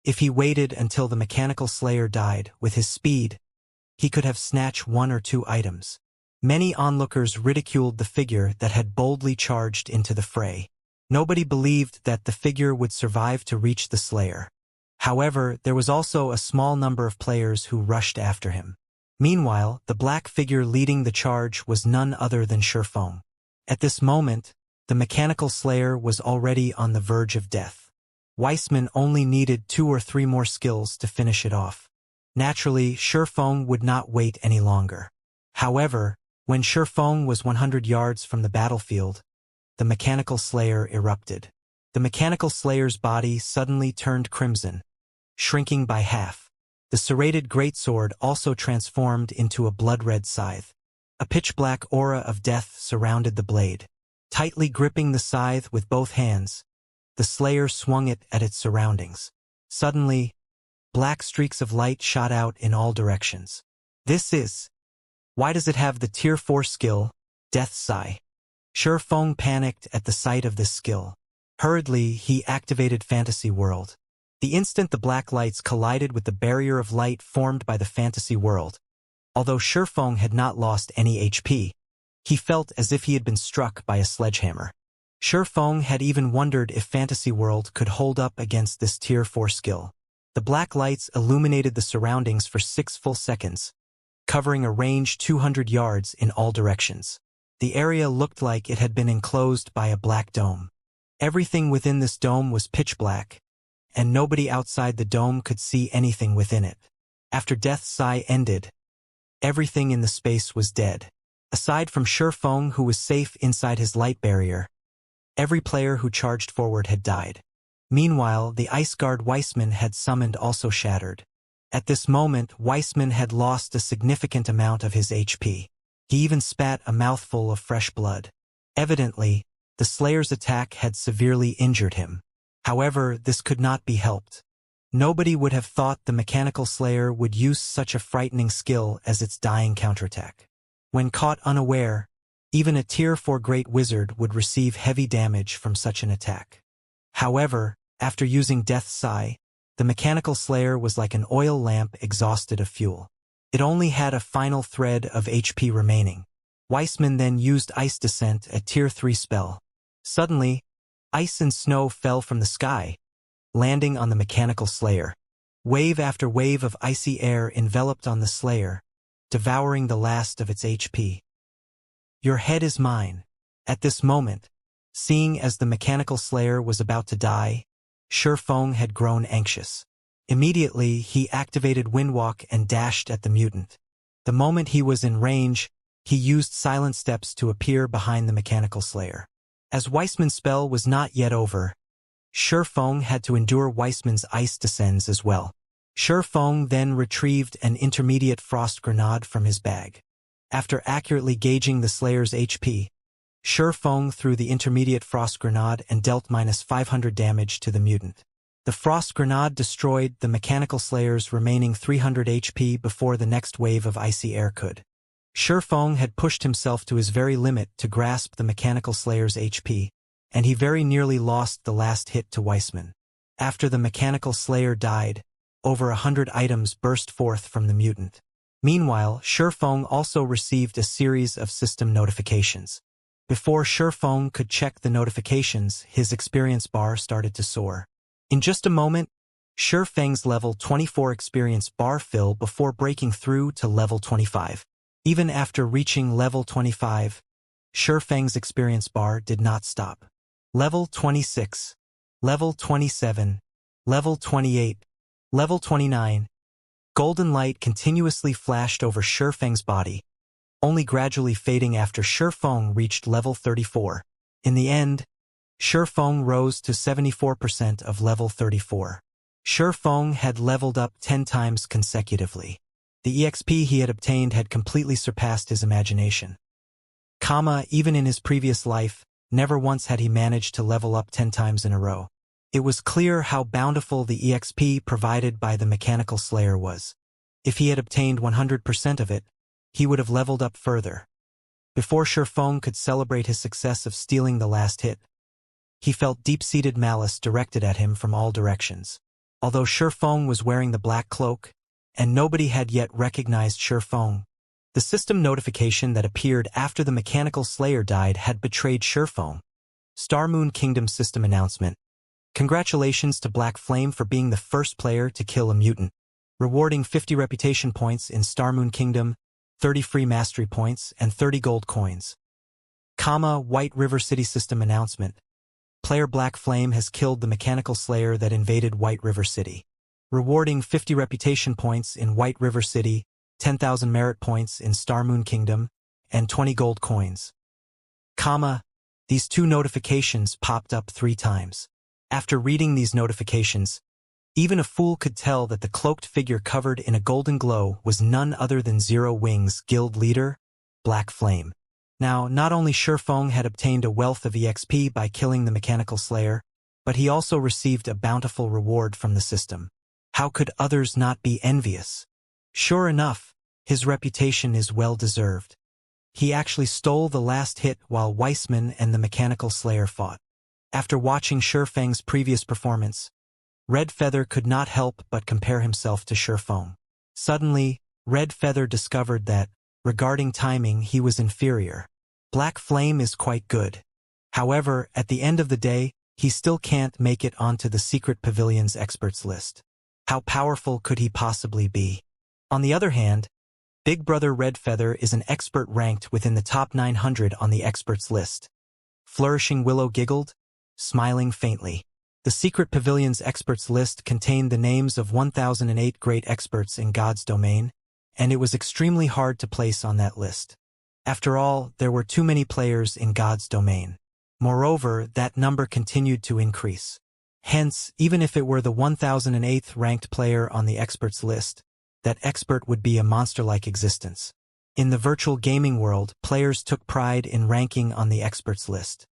If he waited until the Mechanical Slayer died with his speed, he could have snatched 1 or 2 items. Many onlookers ridiculed the figure that had boldly charged into the fray. Nobody believed that the figure would survive to reach the Slayer. However, there was also a small number of players who rushed after him. Meanwhile, the black figure leading the charge was none other than Shurfeng. At this moment, the Mechanical Slayer was already on the verge of death. Weissman only needed 2 or 3 more skills to finish it off. Naturally, Shurfeng would not wait any longer. However, when Shurfeng was 100 yards from the battlefield, the Mechanical Slayer erupted. The Mechanical Slayer's body suddenly turned crimson, shrinking by half. The serrated greatsword also transformed into a blood-red scythe. A pitch-black aura of death surrounded the blade. Tightly gripping the scythe with both hands, the Slayer swung it at its surroundings. Suddenly, black streaks of light shot out in all directions. Why does it have the Tier 4 skill, Death Sigh? Shurfeng panicked at the sight of this skill. Hurriedly, he activated Fantasy World. The instant the black lights collided with the barrier of light formed by the fantasy world. Although Shurfeng had not lost any HP, he felt as if he had been struck by a sledgehammer. Shurfeng had even wondered if Fantasy World could hold up against this Tier 4 skill. The black lights illuminated the surroundings for 6 full seconds, covering a range 200 yards in all directions. The area looked like it had been enclosed by a black dome. Everything within this dome was pitch black, and nobody outside the dome could see anything within it. After Death's Sigh ended, everything in the space was dead. Aside from Feng, who was safe inside his light barrier, every player who charged forward had died. Meanwhile, the ice guard Weissman had summoned also shattered. At this moment, Weissman had lost a significant amount of his HP. He even spat a mouthful of fresh blood. Evidently, the Slayer's attack had severely injured him. However, this could not be helped. Nobody would have thought the mechanical Slayer would use such a frightening skill as its dying counterattack. When caught unaware, even a Tier 4 Great Wizard would receive heavy damage from such an attack. However, after using Death's Sigh, the mechanical Slayer was like an oil lamp exhausted of fuel. It only had a final thread of HP remaining. Weissman then used Ice Descent, a Tier 3 spell. Suddenly, ice and snow fell from the sky, landing on the mechanical Slayer. Wave after wave of icy air enveloped on the Slayer, devouring the last of its HP. Your head is mine. At this moment, seeing as the mechanical Slayer was about to die, Feng had grown anxious. Immediately, he activated Windwalk and dashed at the mutant. The moment he was in range, he used Silent Steps to appear behind the mechanical Slayer. As Weissman's spell was not yet over, Feng had to endure Weissman's ice descends as well. Feng then retrieved an intermediate frost grenade from his bag. After accurately gauging the Slayer's HP, Feng threw the intermediate frost grenade and dealt -500 damage to the mutant. The frost grenade destroyed the mechanical Slayer's remaining 300 HP before the next wave of icy air could. Feng had pushed himself to his very limit to grasp the mechanical Slayer's HP, and he very nearly lost the last hit to Weissman. After the mechanical Slayer died, over 100 items burst forth from the mutant. Meanwhile, Feng also received a series of system notifications. Before Feng could check the notifications, his experience bar started to soar. In just a moment, Feng's level 24 experience bar filled before breaking through to level 25. Even after reaching level 25, Feng's experience bar did not stop. Level 26, level 27, level 28, level 29. Golden light continuously flashed over Feng's body, only gradually fading after Feng reached level 34. In the end, Feng rose to 74% of level 34. Feng had leveled up 10 times consecutively. The EXP he had obtained had completely surpassed his imagination. Even in his previous life, never once had he managed to level up 10 times in a row. It was clear how bountiful the EXP provided by the mechanical Slayer was. If he had obtained 100% of it, he would have leveled up further. Before Feng could celebrate his success of stealing the last hit, he felt deep-seated malice directed at him from all directions. Although Feng was wearing the black cloak, and nobody had yet recognized Feng, the system notification that appeared after the mechanical Slayer died had betrayed Feng. Star Moon Kingdom System Announcement. Congratulations to Black Flame for being the first player to kill a mutant. Rewarding 50 reputation points in Star Moon Kingdom, 30 free mastery points, and 30 gold coins. White River City System Announcement. Player Black Flame has killed the mechanical Slayer that invaded White River City. Rewarding 50 reputation points in White River City, 10,000 merit points in Star Moon Kingdom, and 20 gold coins. These two notifications popped up 3 times. After reading these notifications, even a fool could tell that the cloaked figure covered in a golden glow was none other than Zero Wings guild leader, Black Flame. Now, not only Feng had obtained a wealth of EXP by killing the mechanical Slayer, but he also received a bountiful reward from the system. How could others not be envious? Sure enough, his reputation is well-deserved. He actually stole the last hit while Weissman and the mechanical Slayer fought. After watching Feng's previous performance, Red Feather could not help but compare himself to Feng. Suddenly, Red Feather discovered that, regarding timing, he was inferior. Black Flame is quite good. However, at the end of the day, he still can't make it onto the Secret Pavilion's experts list. How powerful could he possibly be? On the other hand, Big Brother Red Feather is an expert ranked within the top 900 on the experts list. Flourishing Willow giggled, smiling faintly. The Secret Pavilion's experts list contained the names of 1008 great experts in God's domain, and it was extremely hard to place on that list. After all, there were too many players in God's domain. Moreover, that number continued to increase. Hence, even if it were the 1008th ranked player on the experts list, that expert would be a monster-like existence. In the virtual gaming world, players took pride in ranking on the experts list.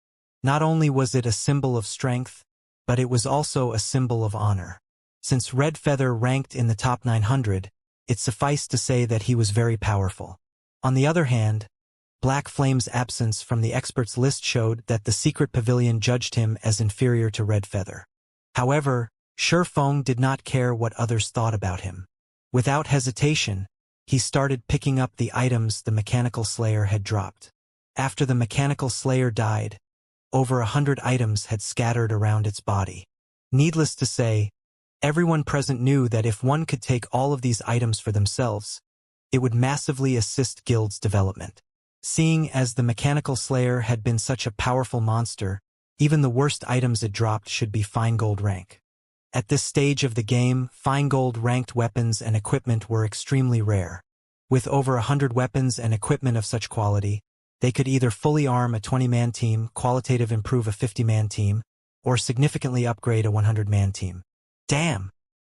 Not only was it a symbol of strength, but it was also a symbol of honor. Since Red Feather ranked in the top 900, it sufficed to say that he was very powerful. On the other hand, Black Flame's absence from the experts list showed that the secret pavilion judged him as inferior to Red Feather. However, Shi Feng did not care what others thought about him. Without hesitation, he started picking up the items the Mechanical Slayer had dropped. After the Mechanical Slayer died, over 100 items had scattered around its body. Needless to say, everyone present knew that if one could take all of these items for themselves, it would massively assist Guild's development. Seeing as the Mechanical Slayer had been such a powerful monster, even the worst items it dropped should be fine gold rank. At this stage of the game, fine gold ranked weapons and equipment were extremely rare. With over 100 weapons and equipment of such quality, they could either fully arm a 20-man team, qualitative improve a 50-man team, or significantly upgrade a 100-man team. Damn!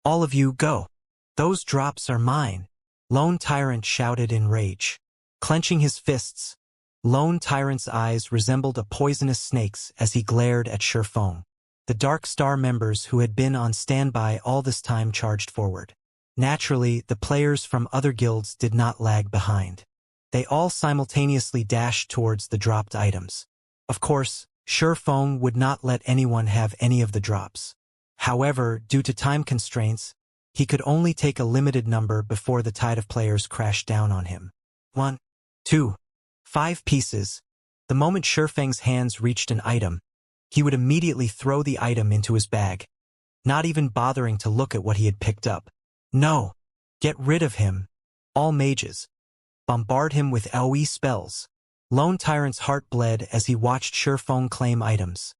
All of you, go! Those drops are mine! Lone Tyrant shouted in rage. Clenching his fists, Lone Tyrant's eyes resembled a poisonous snake's as he glared at Shi Feng. The Dark Star members who had been on standby all this time charged forward. Naturally, the players from other guilds did not lag behind. They all simultaneously dashed towards the dropped items. Of course, Shi Feng would not let anyone have any of the drops. However, due to time constraints, he could only take a limited number before the tide of players crashed down on him. 1, 2, 5 pieces. The moment Shi Feng's hands reached an item, he would immediately throw the item into his bag, not even bothering to look at what he had picked up. No! Get rid of him! All mages! Bombard him with AoE spells. Lone Tyrant's heart bled as he watched Shi Feng claim items,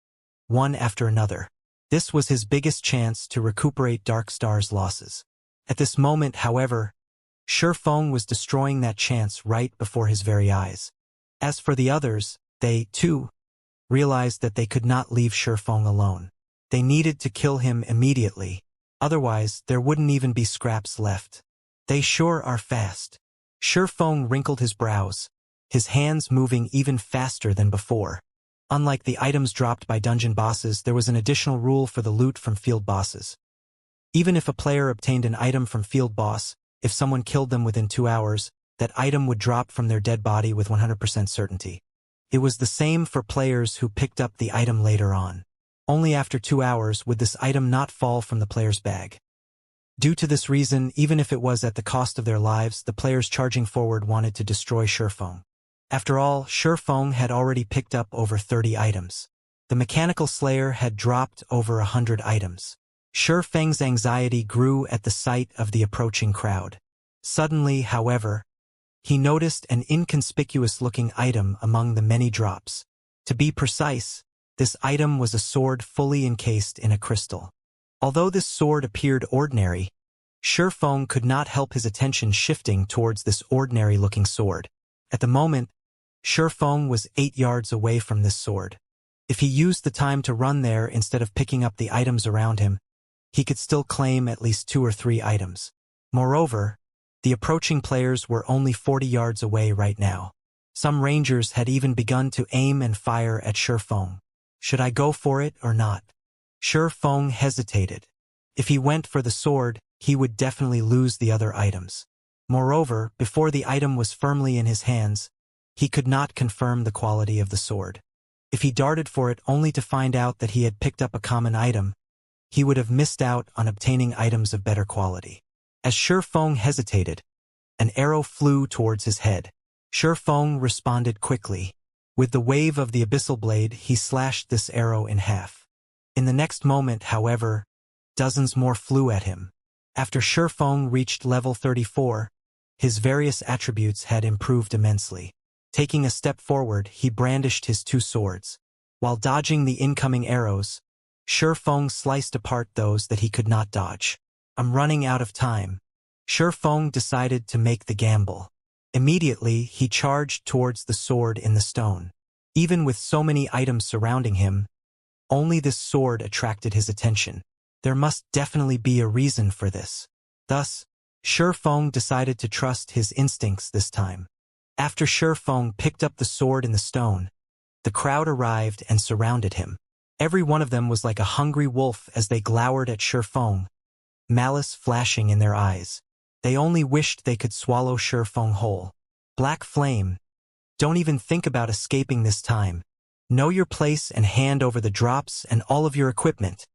one after another. This was his biggest chance to recuperate Dark Star's losses. At this moment, however, Shi Feng was destroying that chance right before his very eyes. As for the others, they, too, realized that they could not leave Shi Feng alone. They needed to kill him immediately, otherwise there wouldn't even be scraps left. They sure are fast. Shi Feng wrinkled his brows, his hands moving even faster than before. Unlike the items dropped by dungeon bosses, there was an additional rule for the loot from field bosses. Even if a player obtained an item from field boss, if someone killed them within 2 hours, that item would drop from their dead body with 100% certainty. It was the same for players who picked up the item later on. Only after 2 hours would this item not fall from the player's bag. Due to this reason, even if it was at the cost of their lives, the players charging forward wanted to destroy Shi Feng. After all, Shi Feng had already picked up over 30 items. The Mechanical Slayer had dropped over 100 items. Shi Feng's anxiety grew at the sight of the approaching crowd. Suddenly, however, he noticed an inconspicuous-looking item among the many drops. To be precise, this item was a sword fully encased in a crystal. Although this sword appeared ordinary, Shi Feng could not help his attention shifting towards this ordinary-looking sword. At the moment, Shi Feng was 8 yards away from this sword. If he used the time to run there instead of picking up the items around him, he could still claim at least 2 or 3 items. Moreover, the approaching players were only 40 yards away right now. Some rangers had even begun to aim and fire at Shi Feng. Should I go for it or not? Shi Feng hesitated. If he went for the sword, he would definitely lose the other items. Moreover, before the item was firmly in his hands, he could not confirm the quality of the sword. If he darted for it only to find out that he had picked up a common item, he would have missed out on obtaining items of better quality. As Shi Feng hesitated, an arrow flew towards his head. Shi Feng responded quickly. With the wave of the abyssal blade, he slashed this arrow in half. In the next moment, however, dozens more flew at him. After Shi Feng reached level 34, his various attributes had improved immensely. Taking a step forward, he brandished his 2 swords. While dodging the incoming arrows, Shi Feng sliced apart those that he could not dodge. I'm running out of time. Shi Feng decided to make the gamble. Immediately, he charged towards the sword in the stone. Even with so many items surrounding him, only this sword attracted his attention. There must definitely be a reason for this. Thus, Shifeng decided to trust his instincts this time. After Shifeng picked up the sword in the stone, the crowd arrived and surrounded him. Every one of them was like a hungry wolf as they glowered at Shifeng, malice flashing in their eyes. They only wished they could swallow Shifeng whole. Black Flame, don't even think about escaping this time. Know your place and hand over the drops and all of your equipment.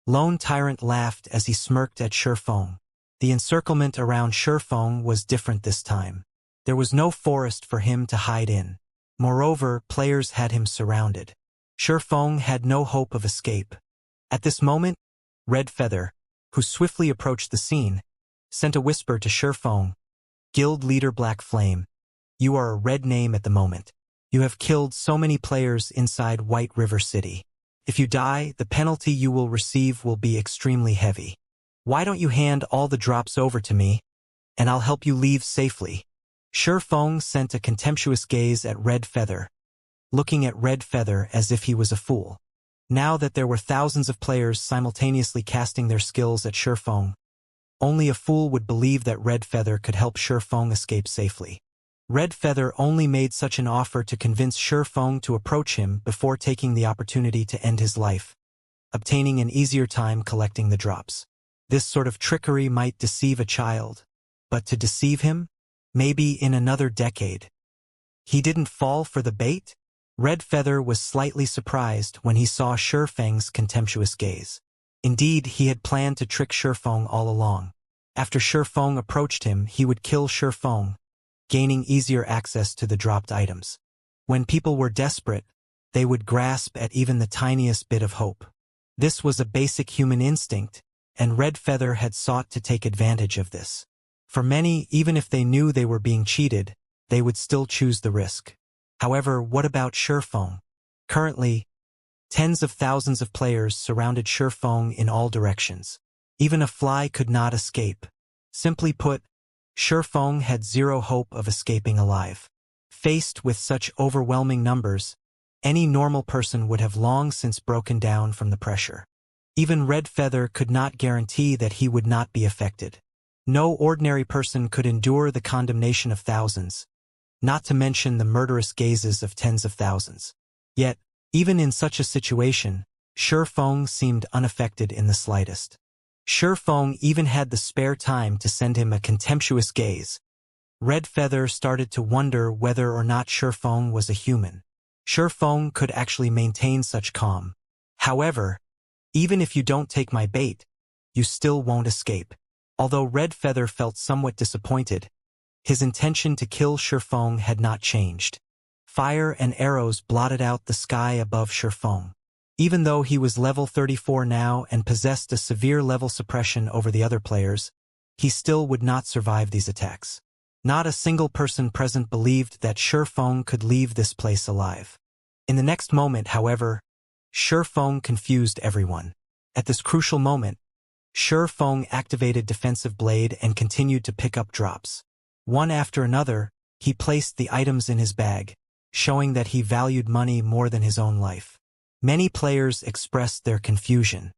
Lone Tyrant laughed as he smirked at Shifeng. The encirclement around Shifeng was different this time. There was no forest for him to hide in. Moreover, players had him surrounded. Shifeng had no hope of escape. At this moment, Red Feather, who swiftly approached the scene, sent a whisper to Shifeng. Guild leader Black Flame, you are a red name at the moment. You have killed so many players inside White River City. If you die, the penalty you will receive will be extremely heavy. Why don't you hand all the drops over to me, and I'll help you leave safely? Shifeng sent a contemptuous gaze at Red Feather, looking at Red Feather as if he was a fool. Now that there were thousands of players simultaneously casting their skills at Shifeng, only a fool would believe that Red Feather could help Shifeng escape safely. Red Feather only made such an offer to convince Shifeng to approach him before taking the opportunity to end his life, obtaining an easier time collecting the drops. This sort of trickery might deceive a child, but to deceive him? Maybe in another decade. He didn't fall for the bait? Red Feather was slightly surprised when he saw Shifeng's contemptuous gaze. Indeed, he had planned to trick Shifeng all along. After Shifeng approached him, he would kill Shifeng, gaining easier access to the dropped items. When people were desperate, they would grasp at even the tiniest bit of hope. This was a basic human instinct, and Red Feather had sought to take advantage of this. For many, even if they knew they were being cheated, they would still choose the risk. However, what about Shifeng? Currently, tens of thousands of players surrounded Shifeng in all directions. Even a fly could not escape. Simply put, Shifeng had zero hope of escaping alive. Faced with such overwhelming numbers, any normal person would have long since broken down from the pressure. Even Red Feather could not guarantee that he would not be affected. No ordinary person could endure the condemnation of thousands, not to mention the murderous gazes of tens of thousands. Yet, even in such a situation, Shifeng seemed unaffected in the slightest. Shifeng even had the spare time to send him a contemptuous gaze. Red Feather started to wonder whether or not Shifeng was a human. Shifeng could actually maintain such calm. However, even if you don't take my bait, you still won't escape. Although Red Feather felt somewhat disappointed, his intention to kill Shifeng had not changed. Fire and arrows blotted out the sky above Shifeng. Even though he was level 34 now and possessed a severe level suppression over the other players, he still would not survive these attacks. Not a single person present believed that Shifeng could leave this place alive. In the next moment, however, Shifeng confused everyone. At this crucial moment, Shifeng activated Defensive Blade and continued to pick up drops. One after another, he placed the items in his bag, showing that he valued money more than his own life. Many players expressed their confusion.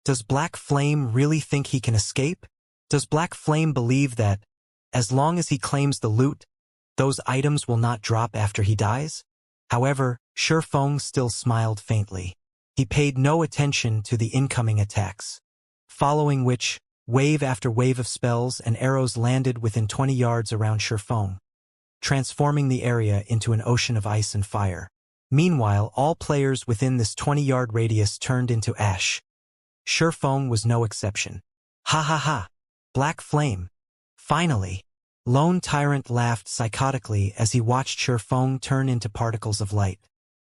Does Black Flame really think he can escape? Does Black Flame believe that, as long as he claims the loot, those items will not drop after he dies? However, Shifeng still smiled faintly. He paid no attention to the incoming attacks. Following which, wave after wave of spells and arrows landed within 20 yards around Shifeng, transforming the area into an ocean of ice and fire. Meanwhile, all players within this 20-yard radius turned into ash. Shifeng was no exception. Ha ha ha! Black Flame! Finally! Lone Tyrant laughed psychotically as he watched Shifeng turn into particles of light.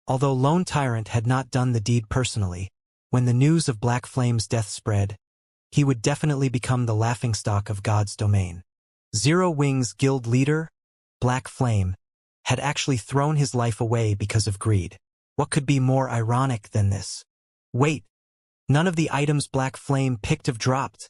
Although Lone Tyrant had not done the deed personally, when the news of Black Flame's death spread, he would definitely become the laughingstock of God's domain. Zero Wings guild leader, Black Flame, had actually thrown his life away because of greed. What could be more ironic than this? Wait, none of the items Black Flame picked have dropped.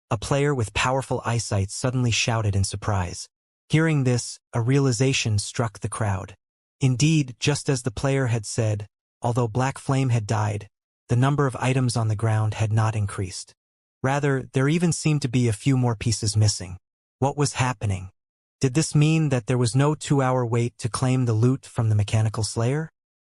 A player with powerful eyesight suddenly shouted in surprise. Hearing this, a realization struck the crowd. Indeed, just as the player had said, although Black Flame had died, the number of items on the ground had not increased. Rather, there even seemed to be a few more pieces missing. What was happening? Did this mean that there was no 2-hour wait to claim the loot from the mechanical slayer?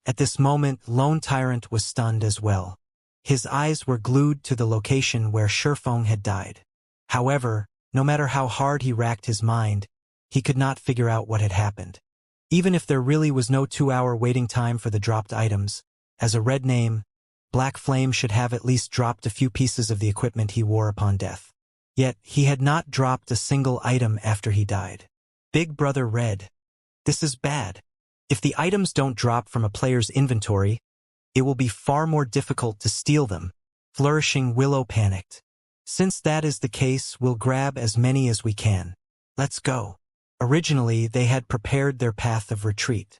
At this moment, Lone Tyrant was stunned as well. His eyes were glued to the location where Shurfeng had died. However, no matter how hard he racked his mind, he could not figure out what had happened. Even if there really was no 2-hour waiting time for the dropped items, as a red name, Black Flame should have at least dropped a few pieces of the equipment he wore upon death. Yet, he had not dropped a single item after he died. Big Brother Red. This is bad. If the items don't drop from a player's inventory, it will be far more difficult to steal them. Flourishing Willow panicked. Since that is the case, we'll grab as many as we can. Let's go. Originally, they had prepared their path of retreat.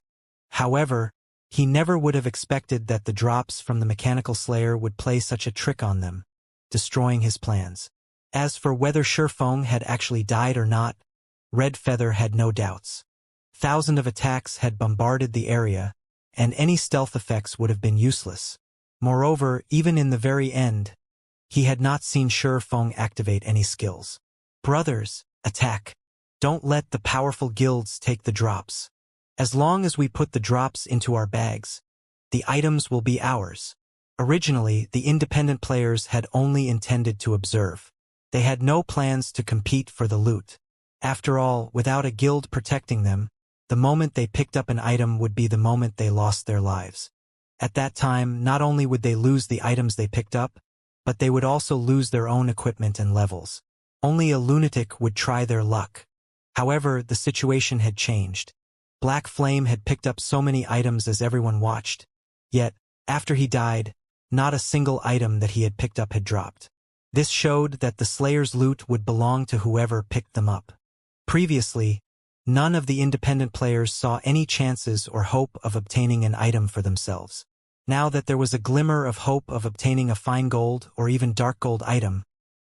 However, he never would have expected that the drops from the mechanical slayer would play such a trick on them, destroying his plans. As for whether Shurfeng had actually died or not, Red Feather had no doubts. Thousands of attacks had bombarded the area, and any stealth effects would have been useless. Moreover, even in the very end, he had not seen Shurfeng activate any skills. Brothers, attack. Don't let the powerful guilds take the drops. As long as we put the drops into our bags, the items will be ours. Originally, the independent players had only intended to observe. They had no plans to compete for the loot. After all, without a guild protecting them, the moment they picked up an item would be the moment they lost their lives. At that time, not only would they lose the items they picked up, but they would also lose their own equipment and levels. Only a lunatic would try their luck. However, the situation had changed. Black Flame had picked up so many items as everyone watched, yet, after he died, not a single item that he had picked up had dropped. This showed that the Slayer's loot would belong to whoever picked them up. Previously, none of the independent players saw any chances or hope of obtaining an item for themselves. Now that there was a glimmer of hope of obtaining a fine gold or even dark gold item,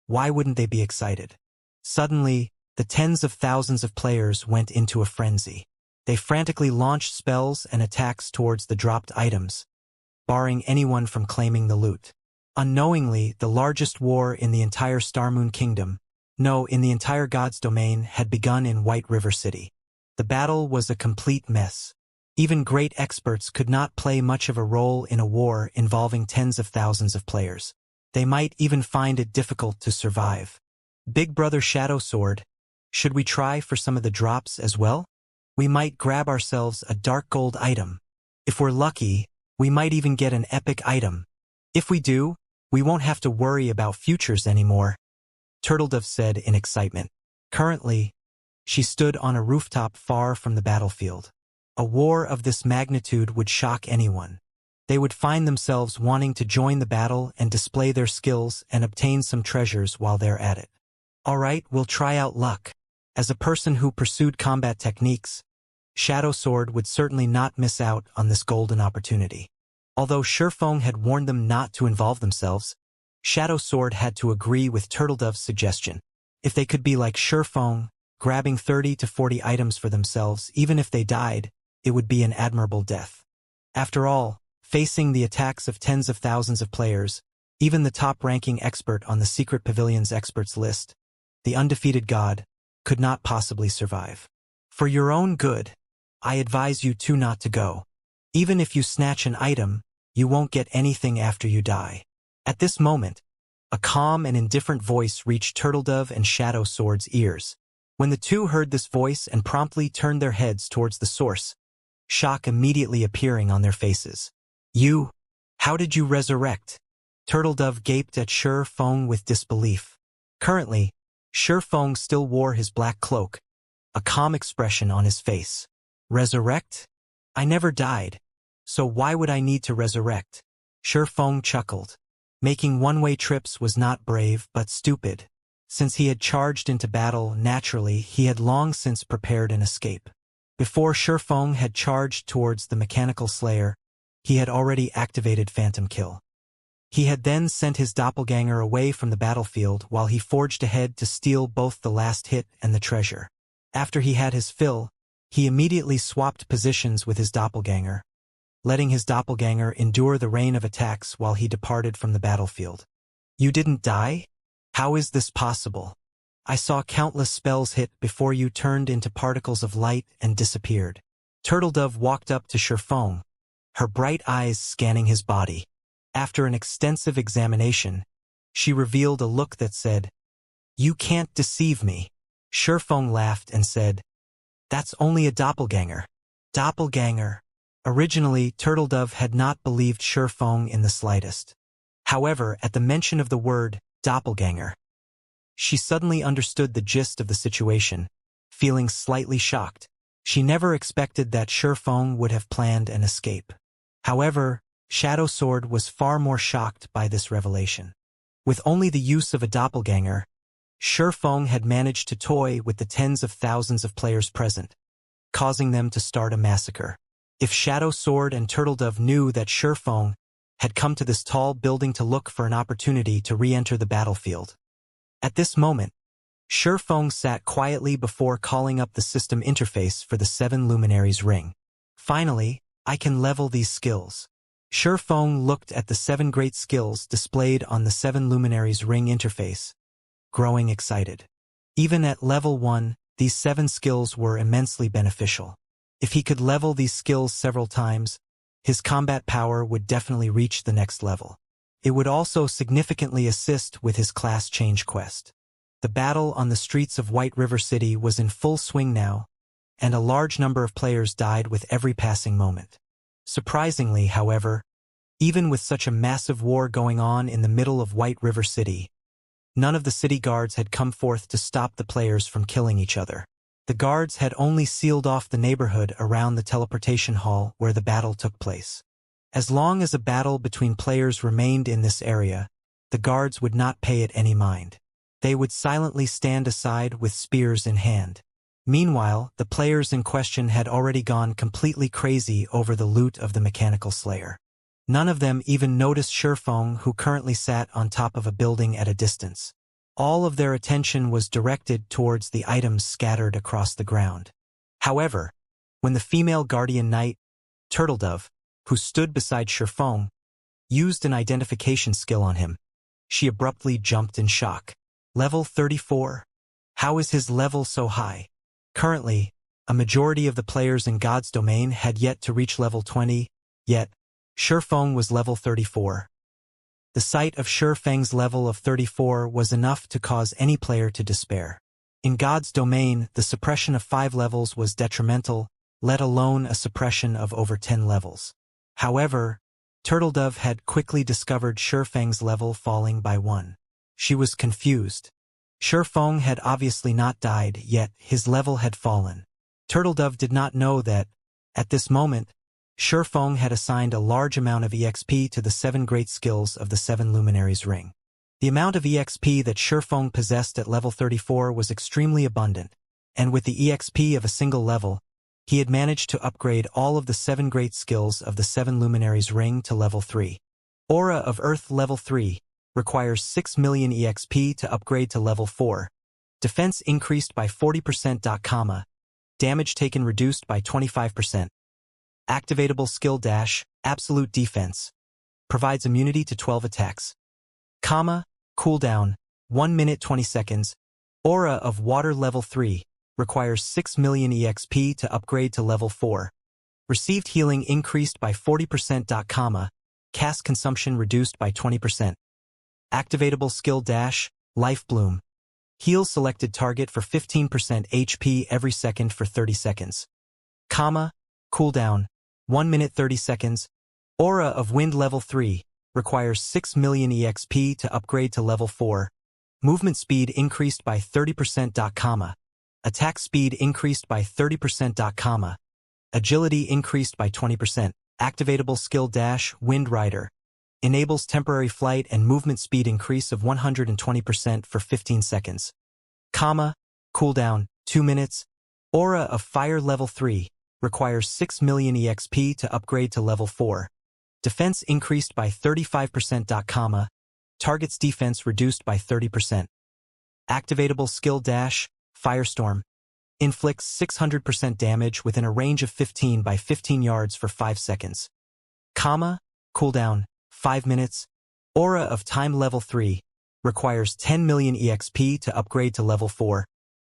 why wouldn't they be excited? Suddenly, the tens of thousands of players went into a frenzy. They frantically launched spells and attacks towards the dropped items, barring anyone from claiming the loot. Unknowingly, the largest war in the entire Starmoon Kingdom, in the entire God's domain, had begun in White River City. The battle was a complete mess. Even great experts could not play much of a role in a war involving tens of thousands of players. They might even find it difficult to survive. Big Brother Shadow Sword, should we try for some of the drops as well? We might grab ourselves a dark gold item. If we're lucky, we might even get an epic item. If we do, we won't have to worry about futures anymore, Turtledove said in excitement. Currently, she stood on a rooftop far from the battlefield. A war of this magnitude would shock anyone. They would find themselves wanting to join the battle and display their skills and obtain some treasures while they're at it. All right, we'll try out luck. As a person who pursued combat techniques, Shadow Sword would certainly not miss out on this golden opportunity. Although Shurfeng had warned them not to involve themselves, Shadow Sword had to agree with Turtledove's suggestion. If they could be like Shurfeng, grabbing 30 to 40 items for themselves, even if they died, it would be an admirable death. After all, facing the attacks of tens of thousands of players, even the top-ranking expert on the Secret Pavilion's experts list, the undefeated god, could not possibly survive. For your own good, I advise you two not to go. Even if you snatch an item, you won't get anything after you die. At this moment, a calm and indifferent voice reached Turtledove and Shadow Sword's ears. When the two heard this voice and promptly turned their heads towards the source, shock immediately appearing on their faces. You? How did you resurrect? Turtledove gaped at Shurfeng with disbelief. Currently, Shurfeng still wore his black cloak, a calm expression on his face. Resurrect? I never died, so why would I need to resurrect? Shurfeng chuckled. Making one-way trips was not brave but stupid. Since he had charged into battle naturally, he had long since prepared an escape. Before Shurfeng had charged towards the mechanical slayer, he had already activated Phantom Kill. He had then sent his doppelganger away from the battlefield while he forged ahead to steal both the last hit and the treasure. After he had his fill, he immediately swapped positions with his doppelganger, letting his doppelganger endure the rain of attacks while he departed from the battlefield. You didn't die? How is this possible? I saw countless spells hit before you turned into particles of light and disappeared. Turtledove walked up to Shurfeng, her bright eyes scanning his body. After an extensive examination, she revealed a look that said, "You can't deceive me." Shurfeng laughed and said, "That's only a doppelganger." Doppelganger. Originally, Turtledove had not believed Shurfeng in the slightest. However, at the mention of the word doppelganger, she suddenly understood the gist of the situation, feeling slightly shocked. She never expected that Shurfeng would have planned an escape. However, Shadow Sword was far more shocked by this revelation. With only the use of a doppelganger, Shurfeng had managed to toy with the tens of thousands of players present, causing them to start a massacre. If Shadow Sword and Turtledove knew that Shurfeng had come to this tall building to look for an opportunity to re-enter the battlefield. At this moment, Shurfeng sat quietly before calling up the system interface for the 7 Luminaries ring. Finally, I can level these skills. Shurfeng looked at the 7 great skills displayed on the 7 Luminaries ring interface, growing excited. Even at level 1, these 7 skills were immensely beneficial. If he could level these skills several times, his combat power would definitely reach the next level. It would also significantly assist with his class change quest. The battle on the streets of White River City was in full swing now, and a large number of players died with every passing moment. Surprisingly, however, even with such a massive war going on in the middle of White River City, none of the city guards had come forth to stop the players from killing each other. The guards had only sealed off the neighborhood around the teleportation hall where the battle took place. As long as a battle between players remained in this area, the guards would not pay it any mind. They would silently stand aside with spears in hand. Meanwhile, the players in question had already gone completely crazy over the loot of the Mechanical Slayer. None of them even noticed Shurfeng, who currently sat on top of a building at a distance. All of their attention was directed towards the items scattered across the ground. However, when the female guardian knight, Turtledove, who stood beside Shurfeng, used an identification skill on him, she abruptly jumped in shock. Level 34? How is his level so high? Currently, a majority of the players in God's domain had yet to reach level 20, yet Shurfeng was level 34. The sight of Shurfeng's level of 34 was enough to cause any player to despair. In God's domain, the suppression of 5 levels was detrimental, let alone a suppression of over 10 levels. However, Turtledove had quickly discovered Shurfeng's level falling by 1. She was confused. Shurfeng had obviously not died, yet his level had fallen. Turtledove did not know that, at this moment, Shurfeng had assigned a large amount of EXP to the 7 great skills of the 7 Luminaries ring. The amount of EXP that Shurfeng possessed at level 34 was extremely abundant, and with the EXP of a single level, he had managed to upgrade all of the 7 great skills of the 7 Luminaries ring to level 3. Aura of Earth level 3 requires 6 million EXP to upgrade to level 4. Defense increased by 40%, damage taken reduced by 25%. Activatable skill dash, absolute defense. Provides immunity to 12 attacks. Cooldown, 1 minute 20 seconds. Aura of Water level 3 requires 6 million EXP to upgrade to level 4. Received healing increased by 40%, cast consumption reduced by 20%. Activatable skill dash, Life Bloom. Heal selected target for 15% HP every second for 30 seconds. Cooldown, 1 minute 30 seconds. Aura of Wind level 3 requires 6 million EXP to upgrade to level 4. Movement speed increased by 30%, attack speed increased by 30%, agility increased by 20%. Activatable skill dash, Wind Rider. Enables temporary flight and movement speed increase of 120% for 15 seconds. Cooldown, 2 minutes. Aura of Fire level 3 requires 6 million EXP to upgrade to level 4. Defense increased by 35%, target's defense reduced by 30%. Activatable skill dash, Firestorm. Inflicts 600% damage within a range of 15 by 15 yards for 5 seconds. Cooldown, 5 minutes. Aura of Time level 3. Requires 10 million EXP to upgrade to level 4.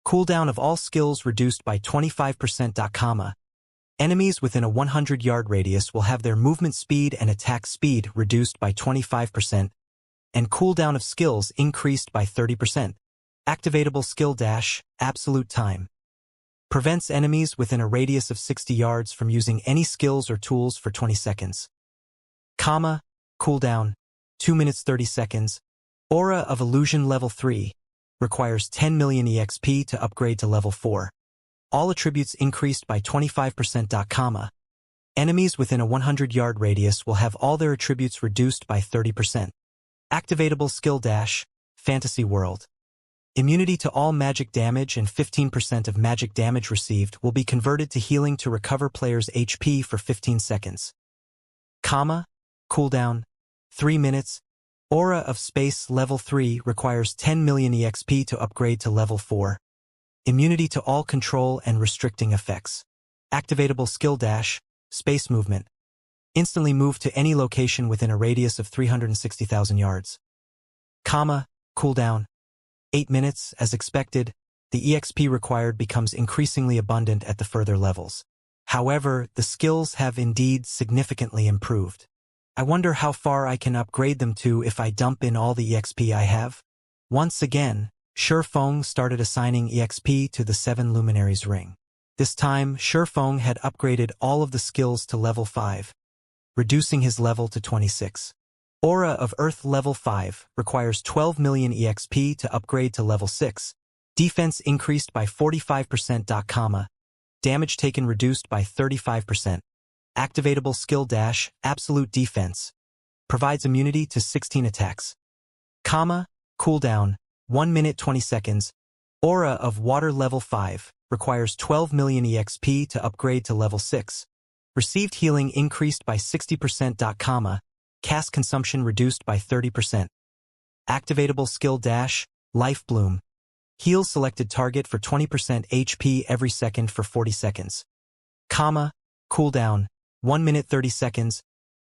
Cooldown of all skills reduced by 25%. Enemies within a 100-yard radius will have their movement speed and attack speed reduced by 25%, and cooldown of skills increased by 30%. Activatable skill dash, absolute time. Prevents enemies within a radius of 60 yards from using any skills or tools for 20 seconds. Cooldown, 2 minutes 30 seconds. Aura of Illusion level 3. Requires 10 million EXP to upgrade to level 4. All attributes increased by 25%. Enemies within a 100-yard radius will have all their attributes reduced by 30%. Activatable skill dash, Fantasy World. Immunity to all magic damage and 15% of magic damage received will be converted to healing to recover players' HP for 15 seconds. Cooldown, 3 minutes. Aura of Space level 3 requires 10 million EXP to upgrade to level 4. Immunity to all control and restricting effects. Activatable skill dash, Space Movement. Instantly move to any location within a radius of 360,000 yards. Cooldown, 8 minutes. As expected, the EXP required becomes increasingly abundant at the further levels. However, the skills have indeed significantly improved. I wonder how far I can upgrade them to if I dump in all the EXP I have. Once again, Shifeng started assigning EXP to the 7 Luminaries ring. This time, Shifeng had upgraded all of the skills to level 5, reducing his level to 26. Aura of Earth level 5 requires 12 million EXP to upgrade to level 6. Defense increased by 45%. Damage taken reduced by 35%. Activatable skill dash, Absolute Defense. Provides immunity to 16 attacks. Cooldown, 1 minute 20 seconds. Aura of Water level 5 requires 12 million EXP to upgrade to level 6. Received healing increased by 60%. Cast consumption reduced by 30%. Activatable skill dash, Life Bloom. Heals selected target for 20% HP every second for 40 seconds. Cooldown, 1 minute 30 seconds.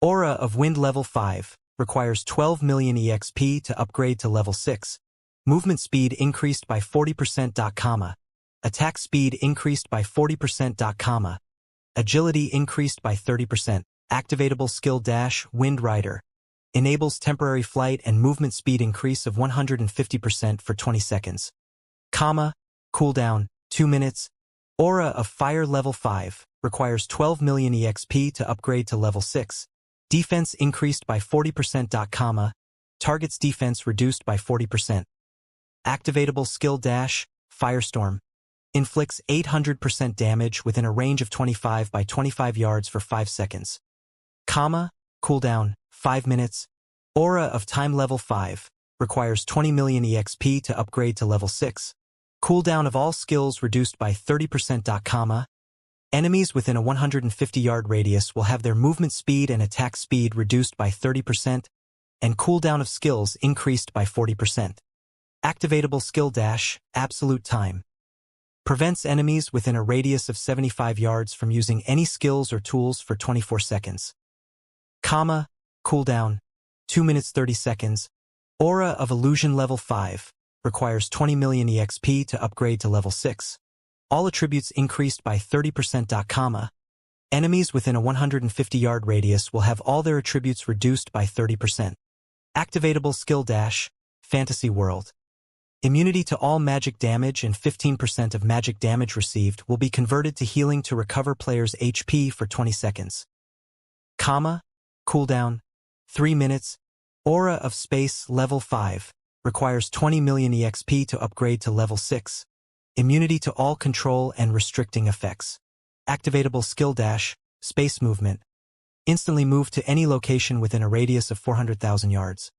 Aura of Wind level 5 requires 12 million EXP to upgrade to level 6. Movement speed increased by 40%. Attack speed increased by 40%. Agility increased by 30%. Activatable skill dash, Wind Rider. Enables temporary flight and movement speed increase of 150% for 20 seconds. Cooldown, 2 minutes. Aura of Fire level 5 requires 12 million EXP to upgrade to level 6. Defense increased by 40%. Target's defense reduced by 40%. Activatable skill dash, Firestorm. Inflicts 800% damage within a range of 25 by 25 yards for 5 seconds. Cooldown, 5 minutes. Aura of Time level 5 requires 20 million EXP to upgrade to level 6. Cooldown of all skills reduced by 30%. Enemies within a 150-yard radius will have their movement speed and attack speed reduced by 30%, and cooldown of skills increased by 40%. Activatable skill dash, Absolute Time. Prevents enemies within a radius of 75 yards from using any skills or tools for 24 seconds. Cooldown, 2 minutes 30 seconds. Aura of Illusion level 5 requires 20 million EXP to upgrade to level 6. All attributes increased by 30%. Enemies within a 150-yard radius will have all their attributes reduced by 30%. Activatable skill dash, Fantasy World. Immunity to all magic damage and 15% of magic damage received will be converted to healing to recover players' HP for 20 seconds. Cooldown, 3 minutes. Aura of Space level 5 requires 20 million EXP to upgrade to level 6. Immunity to all control and restricting effects. Activatable skill dash, Space Movement. Instantly move to any location within a radius of 400,000 yards.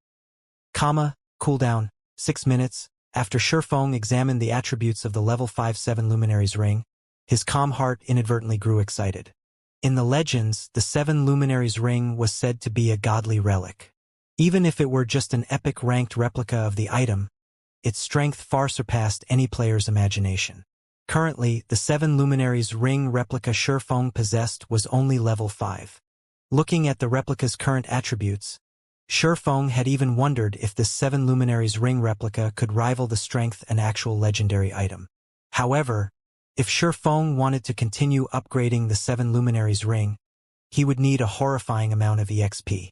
Cooldown, 6 minutes. After Shifeng examined the attributes of the level 5-7 Luminaries ring, his calm heart inadvertently grew excited. In the legends, the 7 Luminaries ring was said to be a godly relic. Even if it were just an epic ranked replica of the item, its strength far surpassed any player's imagination. Currently, the 7 Luminaries ring replica Shifeng possessed was only level 5. Looking at the replica's current attributes, Shifeng had even wondered if this 7 Luminaries ring replica could rival the strength an actual legendary item. However, if Shifeng wanted to continue upgrading the 7 Luminaries ring, he would need a horrifying amount of EXP.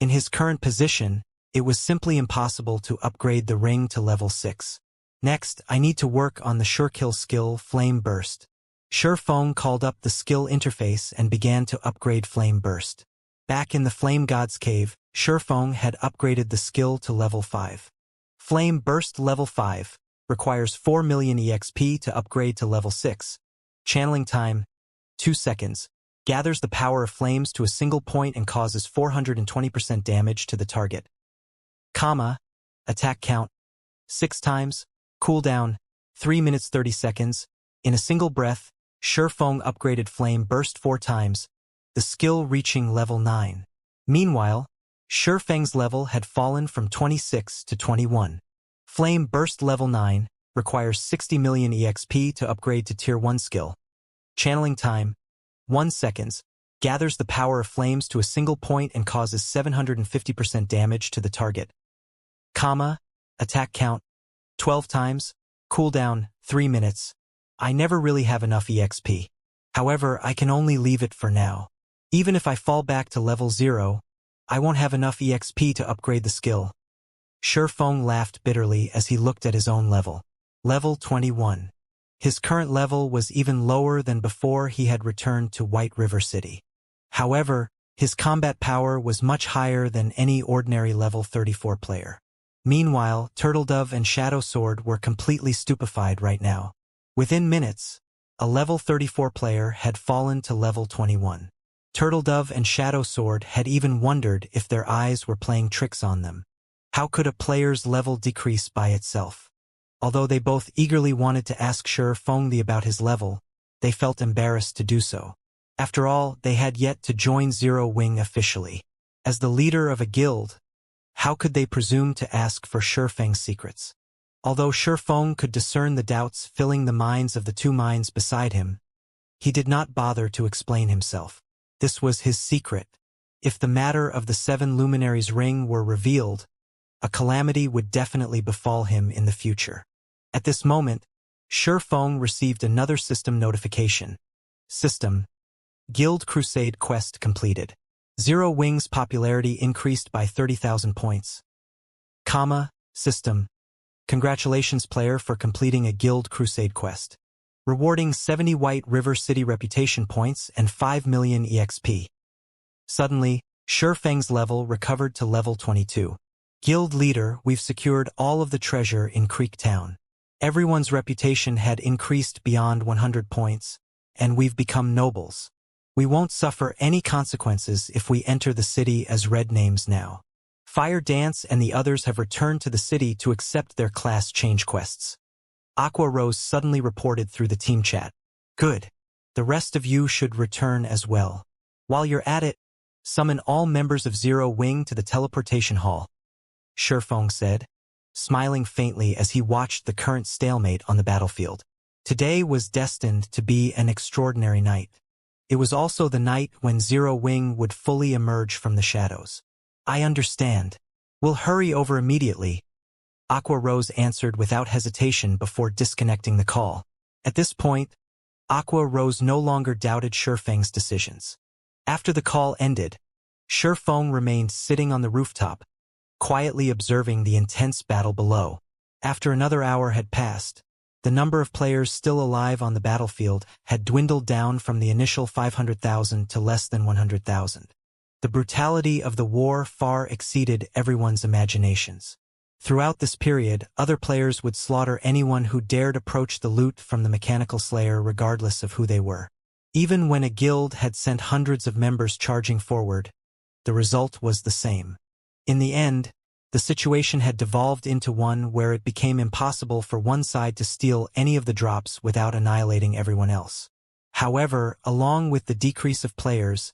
In his current position, it was simply impossible to upgrade the ring to level 6. Next, I need to work on the Surekill skill Flame Burst. Shifeng called up the skill interface and began to upgrade Flame Burst. Back in the Flame God's Cave, Shifeng had upgraded the skill to level 5. Flame Burst level 5 requires 4 million EXP to upgrade to level 6. Channeling time, 2 seconds. Gathers the power of flames to a single point and causes 420% damage to the target. Attack count, 6 times. Cooldown, 3 minutes 30 seconds. In a single breath, Shifeng upgraded Flame Burst 4 times, the skill reaching level 9. Meanwhile, Shifeng's level had fallen from 26 to 21. Flame Burst level 9 requires 60 million EXP to upgrade to Tier 1 skill. Channeling time, 1 seconds. Gathers the power of flames to a single point and causes 750% damage to the target. Attack count, 12 times. Cooldown, 3 minutes. I never really have enough EXP. However, I can only leave it for now. Even if I fall back to level 0, I won't have enough EXP to upgrade the skill. Shifeng laughed bitterly as he looked at his own level. Level 21. His current level was even lower than before he had returned to White River City. However, his combat power was much higher than any ordinary level 34 player. Meanwhile, Turtledove and Shadow Sword were completely stupefied right now. Within minutes, a level 34 player had fallen to level 21. Turtledove and Shadow Sword had even wondered if their eyes were playing tricks on them. How could a player's level decrease by itself? Although they both eagerly wanted to ask Shifeng about his level, they felt embarrassed to do so. After all, they had yet to join Zero Wing officially. As the leader of a guild, how could they presume to ask for Shifeng's secrets? Although Shifeng could discern the doubts filling the minds of the 2 minds beside him, he did not bother to explain himself. This was his secret. If the matter of the 7 Luminaries ring were revealed, a calamity would definitely befall him in the future. At this moment, Shifeng received another system notification. System: Guild Crusade quest completed. Zero Wing's popularity increased by 30,000 points. System: Congratulations player for completing a Guild Crusade quest. Rewarding 70 White River City reputation points and 5 million EXP. Suddenly, Shifeng's level recovered to level 22. Guild leader, we've secured all of the treasure in Creek Town. Everyone's reputation had increased beyond 100 points, and we've become nobles. We won't suffer any consequences if we enter the city as red names now. Fire Dance and the others have returned to the city to accept their class change quests. Aqua Rose suddenly reported through the team chat. Good. The rest of you should return as well. While you're at it, summon all members of Zero Wing to the teleportation hall. Shifeng said, smiling faintly as he watched the current stalemate on the battlefield. Today was destined to be an extraordinary night. It was also the night when Zero Wing would fully emerge from the shadows. I understand. We'll hurry over immediately. Aqua Rose answered without hesitation before disconnecting the call. At this point, Aqua Rose no longer doubted Shifeng's decisions. After the call ended, Shifeng remained sitting on the rooftop, quietly observing the intense battle below. After another hour had passed, the number of players still alive on the battlefield had dwindled down from the initial 500,000 to less than 100,000. The brutality of the war far exceeded everyone's imaginations. Throughout this period, other players would slaughter anyone who dared approach the loot from the Mechanical Slayer regardless of who they were. Even when a guild had sent hundreds of members charging forward, the result was the same. In the end, the situation had devolved into one where it became impossible for one side to steal any of the drops without annihilating everyone else. However, along with the decrease of players,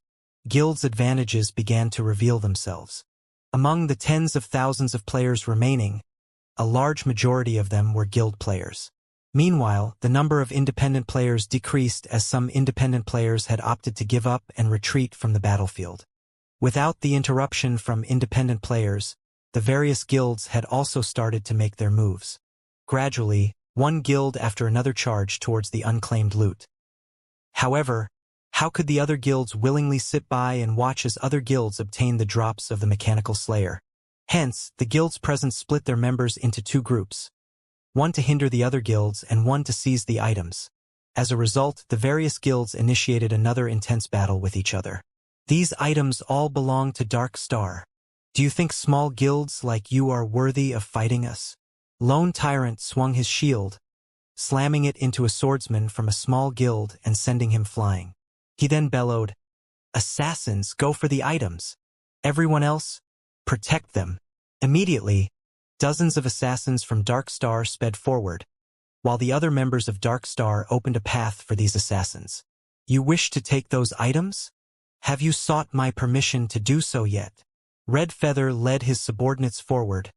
guilds' advantages began to reveal themselves. Among the tens of thousands of players remaining, a large majority of them were guild players. Meanwhile, the number of independent players decreased as some independent players had opted to give up and retreat from the battlefield. Without the interruption from independent players, the various guilds had also started to make their moves. Gradually, one guild after another charged towards the unclaimed loot. However, how could the other guilds willingly sit by and watch as other guilds obtained the drops of the mechanical slayer? Hence, the guilds present split their members into two groups, one to hinder the other guilds and one to seize the items. As a result, the various guilds initiated another intense battle with each other. These items all belong to Dark Star. Do you think small guilds like you are worthy of fighting us? Lone Tyrant swung his shield, slamming it into a swordsman from a small guild and sending him flying. He then bellowed, "Assassins, go for the items. Everyone else, protect them." Immediately, dozens of assassins from Dark Star sped forward, while the other members of Dark Star opened a path for these assassins. "You wish to take those items? Have you sought my permission to do so yet?" Red Feather led his subordinates forward,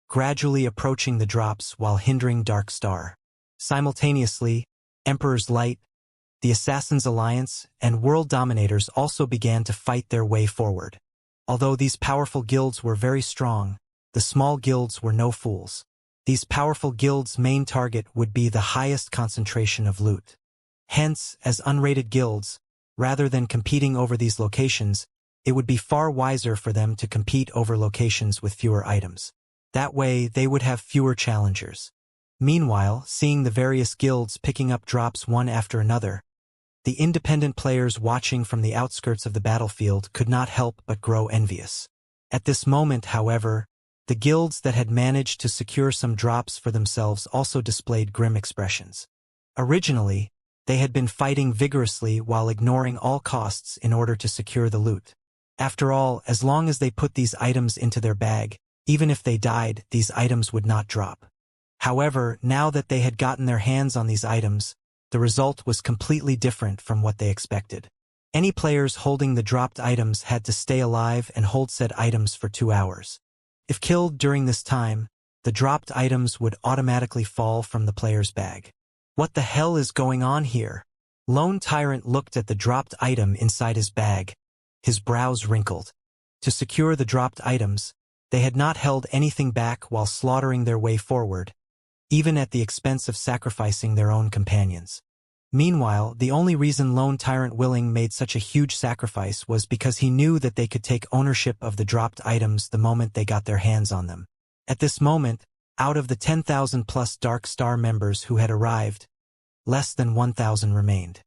gradually approaching the drops while hindering Dark Star. Simultaneously, Emperor's Light, the Assassins' Alliance, and World Dominators also began to fight their way forward. Although these powerful guilds were very strong, the small guilds were no fools. These powerful guilds' main target would be the highest concentration of loot. Hence, as unrated guilds, rather than competing over these locations, it would be far wiser for them to compete over locations with fewer items. That way, they would have fewer challengers. Meanwhile, seeing the various guilds picking up drops one after another, the independent players watching from the outskirts of the battlefield could not help but grow envious. At this moment, however, the guilds that had managed to secure some drops for themselves also displayed grim expressions. Originally, they had been fighting vigorously while ignoring all costs in order to secure the loot. After all, as long as they put these items into their bag, even if they died, these items would not drop. However, now that they had gotten their hands on these items, the result was completely different from what they expected. Any players holding the dropped items had to stay alive and hold said items for 2 hours. If killed during this time, the dropped items would automatically fall from the player's bag. What the hell is going on here? Lone Tyrant looked at the dropped item inside his bag, his brows wrinkled. To secure the dropped items, they had not held anything back while slaughtering their way forward, even at the expense of sacrificing their own companions. Meanwhile, the only reason Lone Tyrant Willing made such a huge sacrifice was because he knew that they could take ownership of the dropped items the moment they got their hands on them. At this moment, out of the 10,000 plus Dark Star members who had arrived, less than 1,000 remained.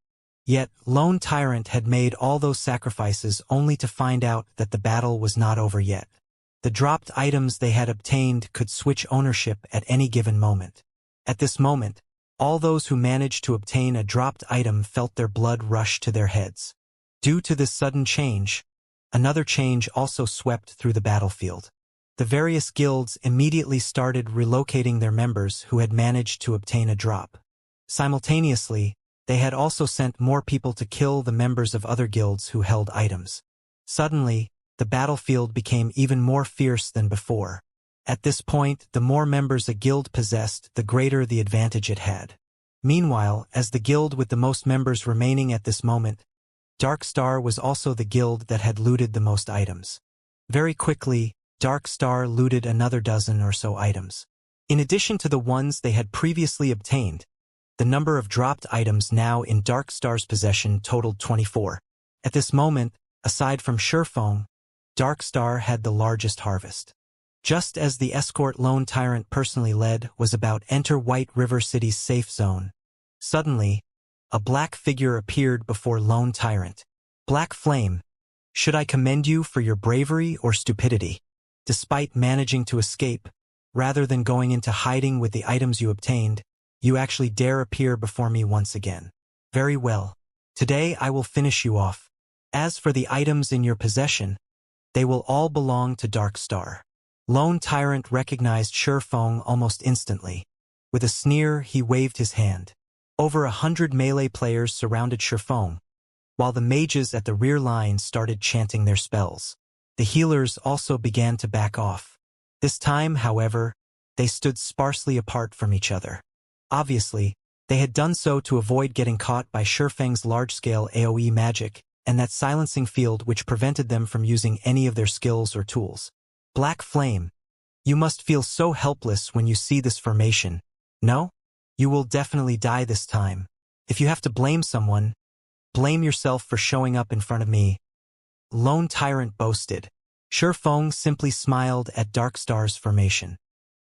Yet, Lone Tyrant had made all those sacrifices only to find out that the battle was not over yet. The dropped items they had obtained could switch ownership at any given moment. At this moment, all those who managed to obtain a dropped item felt their blood rush to their heads. Due to this sudden change, another change also swept through the battlefield. The various guilds immediately started relocating their members who had managed to obtain a drop. Simultaneously, they had also sent more people to kill the members of other guilds who held items. Suddenly, the battlefield became even more fierce than before. At this point, the more members a guild possessed, the greater the advantage it had. Meanwhile, as the guild with the most members remaining at this moment, Dark Star was also the guild that had looted the most items. Very quickly, Dark Star looted another dozen or so items. In addition to the ones they had previously obtained, the number of dropped items now in Dark Star's possession totaled 24. At this moment, aside from Sherfong, Dark Star had the largest harvest. Just as the escort Lone Tyrant personally led was about enter White River City's safe zone, suddenly, a black figure appeared before Lone Tyrant. Black Flame, should I commend you for your bravery or stupidity? Despite managing to escape, rather than going into hiding with the items you obtained, you actually dare appear before me once again. Very well. Today I will finish you off. As for the items in your possession, they will all belong to Dark Star. Lone Tyrant recognized Sherfong almost instantly. With a sneer, he waved his hand. Over 100 melee players surrounded Sherfong, while the mages at the rear line started chanting their spells. The healers also began to back off. This time, however, they stood sparsely apart from each other. Obviously, they had done so to avoid getting caught by Shurfeng's large-scale AoE magic and that silencing field which prevented them from using any of their skills or tools. Black Flame, you must feel so helpless when you see this formation. No? You will definitely die this time. If you have to blame someone, blame yourself for showing up in front of me. Lone Tyrant boasted. Shurfeng simply smiled at Darkstar's formation.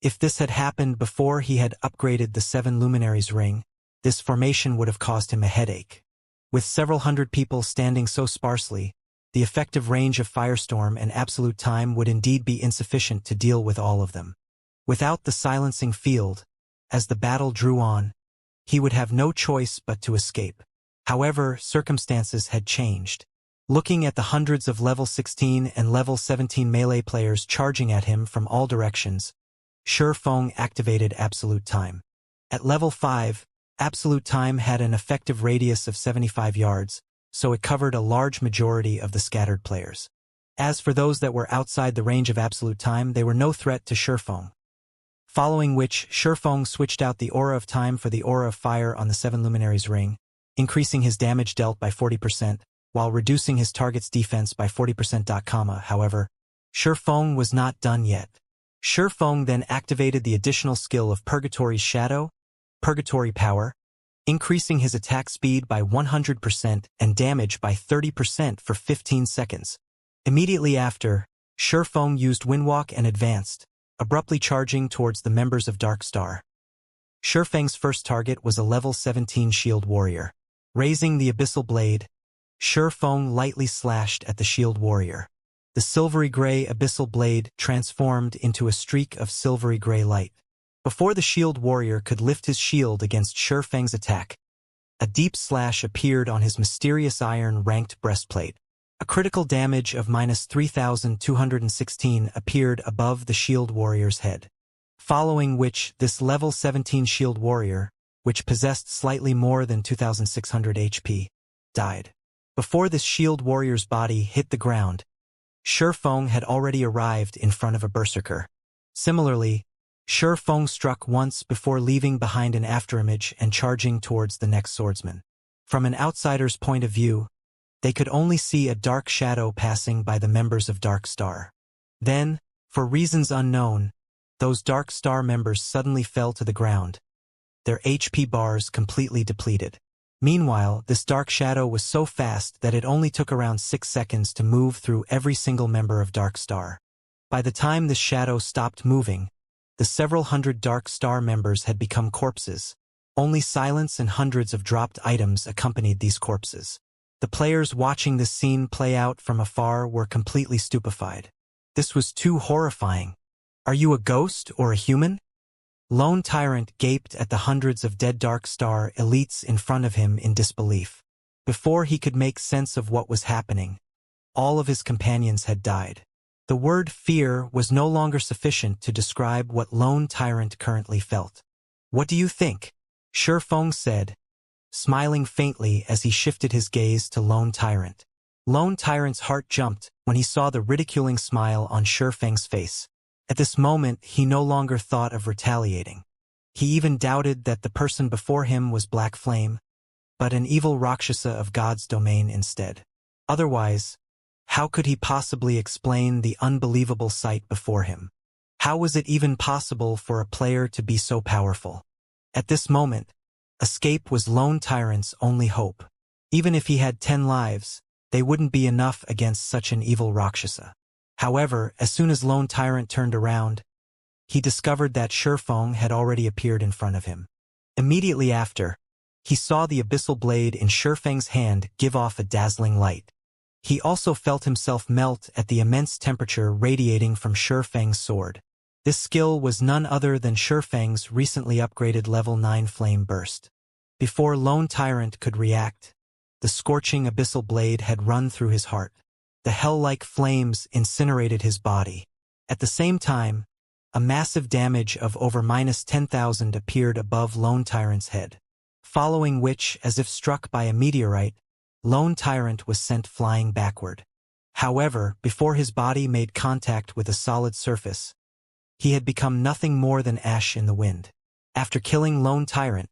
If this had happened before he had upgraded the 7 Luminaries ring, this formation would have caused him a headache. With several hundred people standing so sparsely, the effective range of Firestorm and Absolute Time would indeed be insufficient to deal with all of them. Without the silencing field, as the battle drew on, he would have no choice but to escape. However, circumstances had changed. Looking at the hundreds of level 16 and level 17 melee players charging at him from all directions, Shurfeng activated Absolute Time. At level 5, Absolute Time had an effective radius of 75 yards, so it covered a large majority of the scattered players. As for those that were outside the range of Absolute Time, they were no threat to Shurfeng. Following which, Shurfeng switched out the Aura of Time for the Aura of Fire on the 7 Luminaries ring, increasing his damage dealt by 40%, while reducing his target's defense by 40%. However, Shurfeng was not done yet. Shurfeng then activated the additional skill of Purgatory's Shadow, Purgatory Power, increasing his attack speed by 100% and damage by 30% for 15 seconds. Immediately after, Shurfeng used Windwalk and advanced, abruptly charging towards the members of Darkstar. Shurfeng's first target was a level 17 Shield Warrior. Raising the Abyssal Blade, Shurfeng lightly slashed at the Shield Warrior. The silvery gray Abyssal Blade transformed into a streak of silvery gray light. Before the Shield Warrior could lift his shield against Shurfeng's attack, a deep slash appeared on his mysterious iron-ranked breastplate. A critical damage of -3,216 appeared above the Shield Warrior's head. Following which, this level 17 Shield Warrior, which possessed slightly more than 2,600 HP, died. Before this Shield Warrior's body hit the ground, Shurfeng had already arrived in front of a Berserker. Similarly, Shurfeng struck once before leaving behind an afterimage and charging towards the next swordsman. From an outsider's point of view, they could only see a dark shadow passing by the members of Darkstar. Then, for reasons unknown, those Darkstar members suddenly fell to the ground, their HP bars completely depleted. Meanwhile, this dark shadow was so fast that it only took around 6 seconds to move through every single member of Darkstar. By the time this shadow stopped moving, the several hundred Darkstar members had become corpses. Only silence and hundreds of dropped items accompanied these corpses. The players watching this scene play out from afar were completely stupefied. This was too horrifying. Are you a ghost or a human? Lone Tyrant gaped at the hundreds of dead Darkstar elites in front of him in disbelief. Before he could make sense of what was happening, all of his companions had died. The word fear was no longer sufficient to describe what Lone Tyrant currently felt. What do you think? Shurfeng said, smiling faintly as he shifted his gaze to Lone Tyrant. Lone Tyrant's heart jumped when he saw the ridiculing smile on Shurfeng's face. At this moment, he no longer thought of retaliating. He even doubted that the person before him was Black Flame, but an evil Rakshasa of God's domain instead. Otherwise, how could he possibly explain the unbelievable sight before him? How was it even possible for a player to be so powerful? At this moment, escape was Lone Tyrant's only hope. Even if he had 10 lives, they wouldn't be enough against such an evil Rakshasa. However, as soon as Lone Tyrant turned around, he discovered that Shurfeng had already appeared in front of him. Immediately after, he saw the Abyssal Blade in Shurfeng's hand give off a dazzling light. He also felt himself melt at the immense temperature radiating from Shurfeng's sword. This skill was none other than Shurfeng's recently upgraded level 9 Flame Burst. Before Lone Tyrant could react, the scorching Abyssal Blade had run through his heart. The hell-like flames incinerated his body. At the same time, a massive damage of over -10,000 appeared above Lone Tyrant's head. Following which, as if struck by a meteorite, Lone Tyrant was sent flying backward. However, before his body made contact with a solid surface, he had become nothing more than ash in the wind. After killing Lone Tyrant,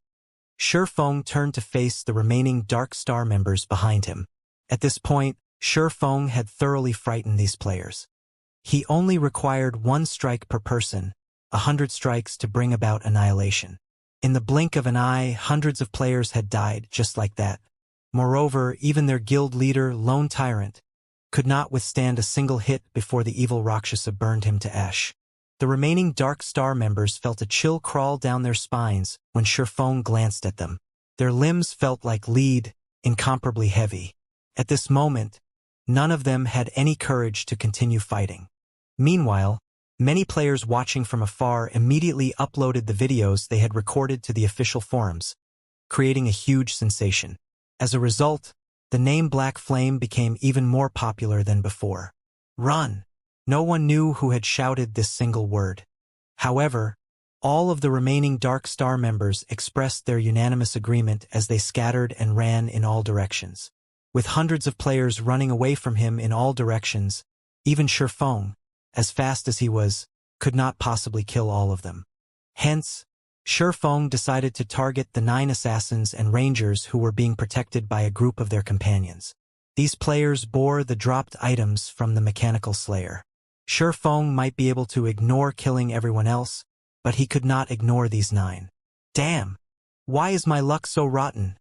Shifeng turned to face the remaining Dark Star members behind him. At this point, Shifeng had thoroughly frightened these players. He only required 1 strike per person, 100 strikes to bring about annihilation. In the blink of an eye, hundreds of players had died just like that. Moreover, even their guild leader, Lone Tyrant, could not withstand a single hit before the evil Rakshasa burned him to ash. The remaining Dark Star members felt a chill crawl down their spines when Shifeng glanced at them. Their limbs felt like lead, incomparably heavy. At this moment, none of them had any courage to continue fighting. Meanwhile, many players watching from afar immediately uploaded the videos they had recorded to the official forums, creating a huge sensation. As a result, the name Black Flame became even more popular than before. Run! No one knew who had shouted this single word. However, all of the remaining Dark Star members expressed their unanimous agreement as they scattered and ran in all directions. With hundreds of players running away from him in all directions, even Shifeng, as fast as he was, could not possibly kill all of them. Hence, Shifeng decided to target the 9 assassins and rangers who were being protected by a group of their companions. These players bore the dropped items from the Mechanical Slayer. Shifeng might be able to ignore killing everyone else, but he could not ignore these 9. Damn! Why is my luck so rotten?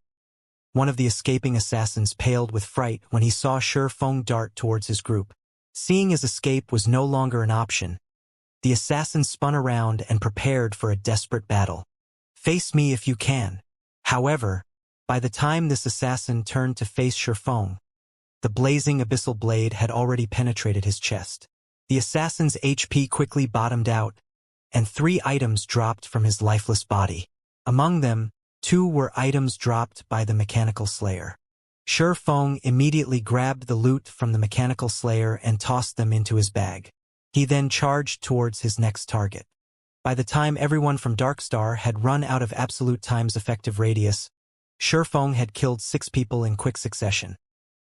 One of the escaping assassins paled with fright when he saw Shifeng dart towards his group. Seeing his escape was no longer an option, the assassin spun around and prepared for a desperate battle. Face me if you can. However, by the time this assassin turned to face Shifeng, the blazing abyssal blade had already penetrated his chest. The assassin's HP quickly bottomed out, and 3 items dropped from his lifeless body. Among them, 2 were items dropped by the Mechanical Slayer. Shifeng immediately grabbed the loot from the Mechanical Slayer and tossed them into his bag. He then charged towards his next target. By the time everyone from Darkstar had run out of absolute time's effective radius, Shifeng had killed 6 people in quick succession,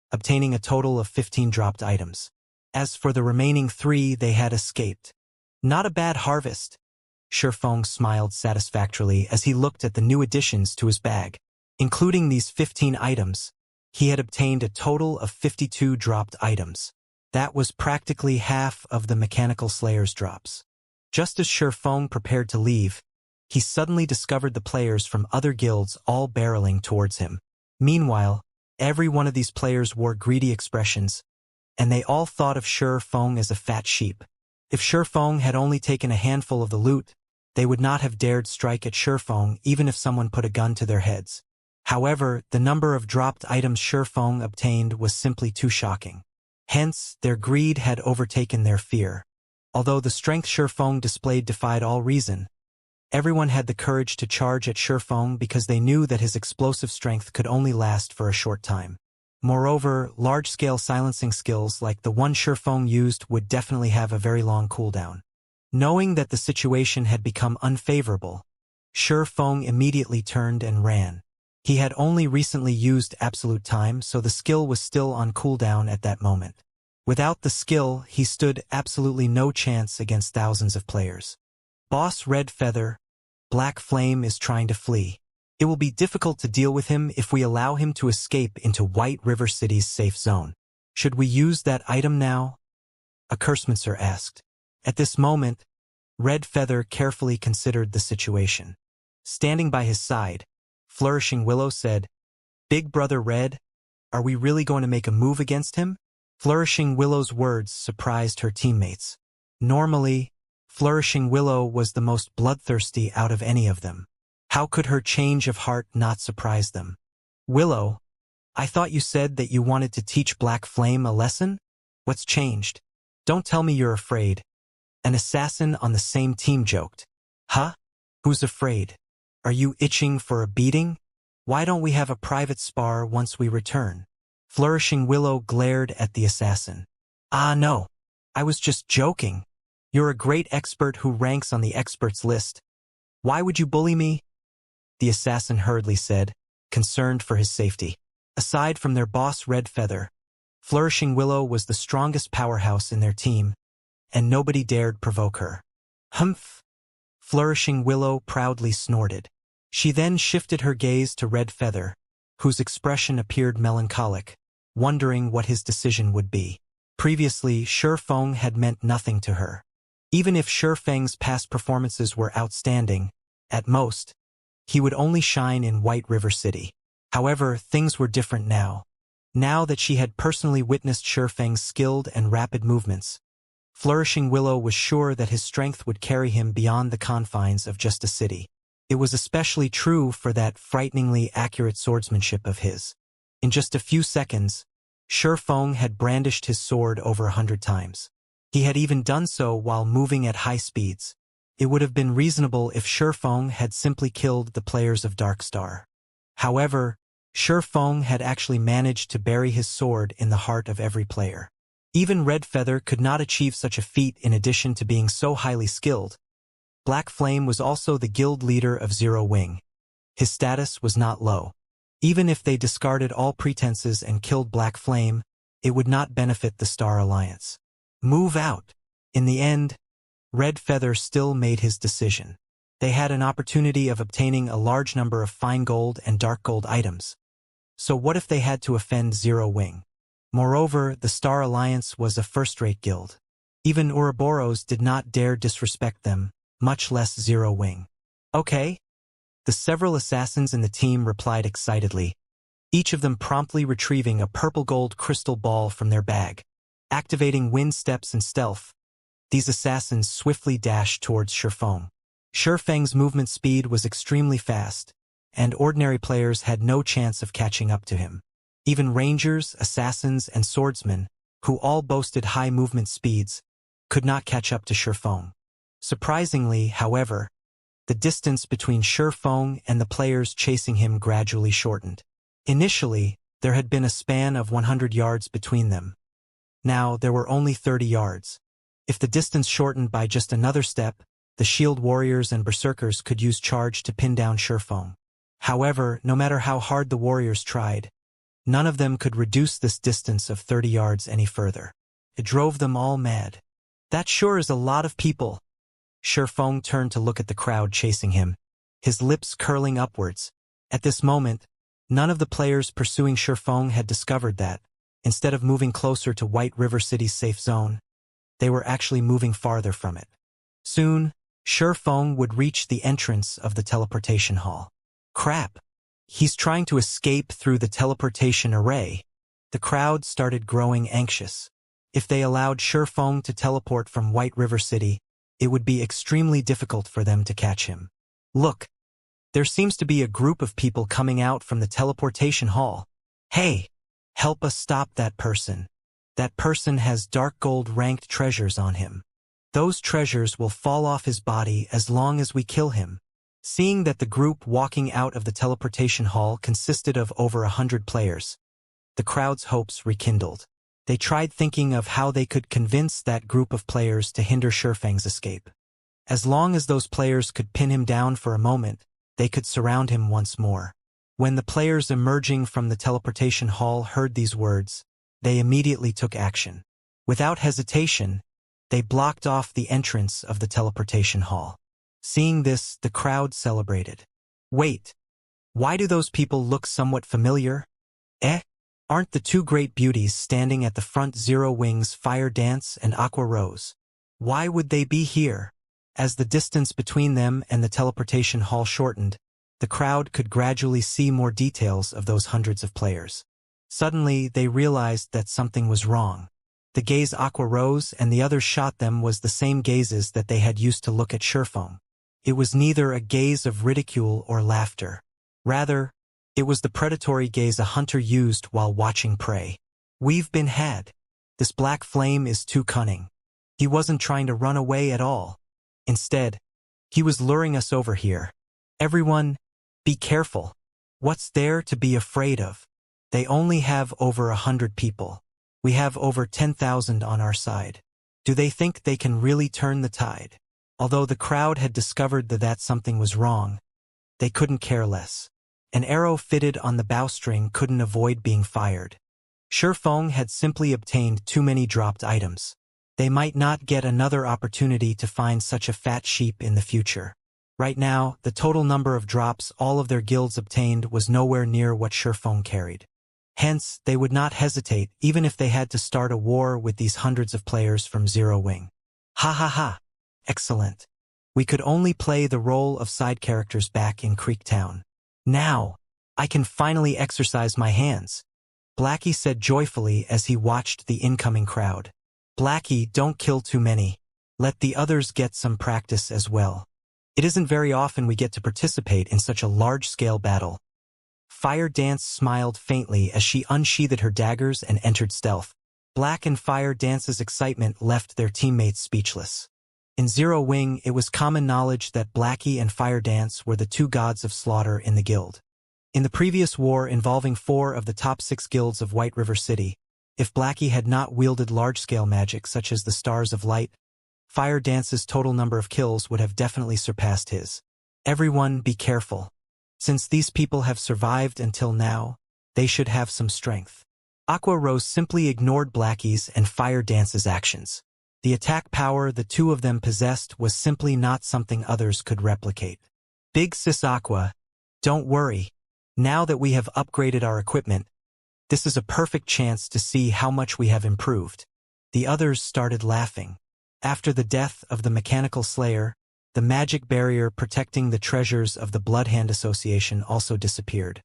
obtaining a total of 15 dropped items. As for the remaining 3, they had escaped. Not a bad harvest. Shifeng smiled satisfactorily as he looked at the new additions to his bag. Including these 15 items, he had obtained a total of 52 dropped items. That was practically half of the Mechanical Slayer's drops. Just as Shifeng prepared to leave, he suddenly discovered the players from other guilds all barreling towards him. Meanwhile, every one of these players wore greedy expressions, and they all thought of Shifeng as a fat sheep. If Shifeng had only taken a handful of the loot, they would not have dared strike at Shifeng even if someone put a gun to their heads. However, the number of dropped items Shifeng obtained was simply too shocking. Hence, their greed had overtaken their fear. Although the strength Shifeng displayed defied all reason, everyone had the courage to charge at Shifeng because they knew that his explosive strength could only last for a short time. Moreover, large-scale silencing skills like the one Shifeng used would definitely have a very long cooldown. Knowing that the situation had become unfavorable, Shifeng immediately turned and ran. He had only recently used absolute time, so the skill was still on cooldown at that moment. Without the skill, he stood absolutely no chance against thousands of players. Boss Red Feather, Black Flame is trying to flee. It will be difficult to deal with him if we allow him to escape into White River City's safe zone. Should we use that item now? A Cursemancer asked. At this moment, Red Feather carefully considered the situation. Standing by his side, Flourishing Willow said, "Big Brother Red, are we really going to make a move against him?" Flourishing Willow's words surprised her teammates. Normally, Flourishing Willow was the most bloodthirsty out of any of them. How could her change of heart not surprise them? "Willow, I thought you said that you wanted to teach Black Flame a lesson? What's changed? Don't tell me you're afraid." An assassin on the same team joked. "Huh? Who's afraid? Are you itching for a beating? Why don't we have a private spar once we return?" Flourishing Willow glared at the assassin. "Ah, no. I was just joking. You're a great expert who ranks on the experts list. Why would you bully me?" The assassin hurriedly said, concerned for his safety. Aside from their boss Red Feather, Flourishing Willow was the strongest powerhouse in their team, and nobody dared provoke her. "Humph." Flourishing Willow proudly snorted. She then shifted her gaze to Red Feather, whose expression appeared melancholic, wondering what his decision would be. Previously, Shifeng had meant nothing to her. Even if Shifeng's past performances were outstanding, at most, he would only shine in White River City. However, things were different now. Now that she had personally witnessed Shifeng's skilled and rapid movements, Flourishing Willow was sure that his strength would carry him beyond the confines of just a city. It was especially true for that frighteningly accurate swordsmanship of his. In just a few seconds, Shifeng had brandished his sword over 100 times. He had even done so while moving at high speeds. It would have been reasonable if Shifeng had simply killed the players of Dark Star. However, Shifeng had actually managed to bury his sword in the heart of every player. Even Red Feather could not achieve such a feat. In addition to being so highly skilled, Black Flame was also the guild leader of Zero Wing. His status was not low. Even if they discarded all pretenses and killed Black Flame, it would not benefit the Star Alliance. Move out. In the end, Red Feather still made his decision. They had an opportunity of obtaining a large number of fine gold and dark gold items. So what if they had to offend Zero Wing? Moreover, the Star Alliance was a first-rate guild. Even Ouroboros did not dare disrespect them, much less Zero Wing. Okay? The several assassins in the team replied excitedly, each of them promptly retrieving a purple gold crystal ball from their bag. Activating wind steps and stealth, these assassins swiftly dashed towards Shifeng. Shifeng's movement speed was extremely fast, and ordinary players had no chance of catching up to him. Even rangers, assassins, and swordsmen, who all boasted high movement speeds, could not catch up to Shifeng. Surprisingly, however, the distance between Shifeng and the players chasing him gradually shortened. Initially, there had been a span of 100 yards between them. Now there were only 30 yards. If the distance shortened by just another step, the shield warriors and berserkers could use charge to pin down Shifeng. However, no matter how hard the warriors tried, none of them could reduce this distance of 30 yards any further. It drove them all mad. That sure is a lot of people. Shifeng turned to look at the crowd chasing him, his lips curling upwards. At this moment, none of the players pursuing Shifeng had discovered that, instead of moving closer to White River City's safe zone, they were actually moving farther from it. Soon, Shifeng would reach the entrance of the teleportation hall. Crap! He's trying to escape through the teleportation array. The crowd started growing anxious. If they allowed Shifeng to teleport from White River City, it would be extremely difficult for them to catch him. Look! There seems to be a group of people coming out from the teleportation hall. Hey! Help us stop that person. That person has dark gold ranked treasures on him. Those treasures will fall off his body as long as we kill him. Seeing that the group walking out of the teleportation hall consisted of over 100 players, the crowd's hopes rekindled. They tried thinking of how they could convince that group of players to hinder Shifeng's escape. As long as those players could pin him down for a moment, they could surround him once more. When the players emerging from the teleportation hall heard these words, they immediately took action. Without hesitation, they blocked off the entrance of the teleportation hall. Seeing this, the crowd celebrated. Wait, why do those people look somewhat familiar? Aren't the two great beauties standing at the front Zero Wings Fire Dance and Aqua Rose? Why would they be here? As the distance between them and the teleportation hall shortened, the crowd could gradually see more details of those hundreds of players. Suddenly, they realized that something was wrong. The gaze Aqua Rose and the others shot them was the same gazes that they had used to look at Shifeng. It was neither a gaze of ridicule or laughter. Rather, it was the predatory gaze a hunter used while watching prey. We've been had. This Black Flame is too cunning. He wasn't trying to run away at all. Instead, he was luring us over here. Everyone, be careful. What's there to be afraid of? They only have over 100 people. We have over 10,000 on our side. Do they think they can really turn the tide? Although the crowd had discovered that something was wrong, they couldn't care less. An arrow fitted on the bowstring couldn't avoid being fired. Shifeng had simply obtained too many dropped items. They might not get another opportunity to find such a fat sheep in the future. Right now, the total number of drops all of their guilds obtained was nowhere near what Shurfeng carried. Hence, they would not hesitate even if they had to start a war with these hundreds of players from Zero Wing. Ha ha ha! Excellent. We could only play the role of side characters back in Creektown. Now, I can finally exercise my hands, Blackie said joyfully as he watched the incoming crowd. Blackie, don't kill too many. Let the others get some practice as well. It isn't very often we get to participate in such a large-scale battle. Fire Dance smiled faintly as she unsheathed her daggers and entered stealth. Black and Fire Dance's excitement left their teammates speechless. In Zero Wing, it was common knowledge that Blackie and Fire Dance were the two gods of slaughter in the guild. In the previous war involving 4 of the top 6 guilds of White River City, if Blackie had not wielded large-scale magic such as the Stars of Light, Fire Dance's total number of kills would have definitely surpassed his. Everyone be careful. Since these people have survived until now, they should have some strength. Aqua Rose simply ignored Blackie's and Fire Dance's actions. The attack power the two of them possessed was simply not something others could replicate. Big Sis Aqua, don't worry. Now that we have upgraded our equipment, this is a perfect chance to see how much we have improved. The others started laughing. After the death of the Mechanical Slayer, the magic barrier protecting the treasures of the Blood Hand Association also disappeared.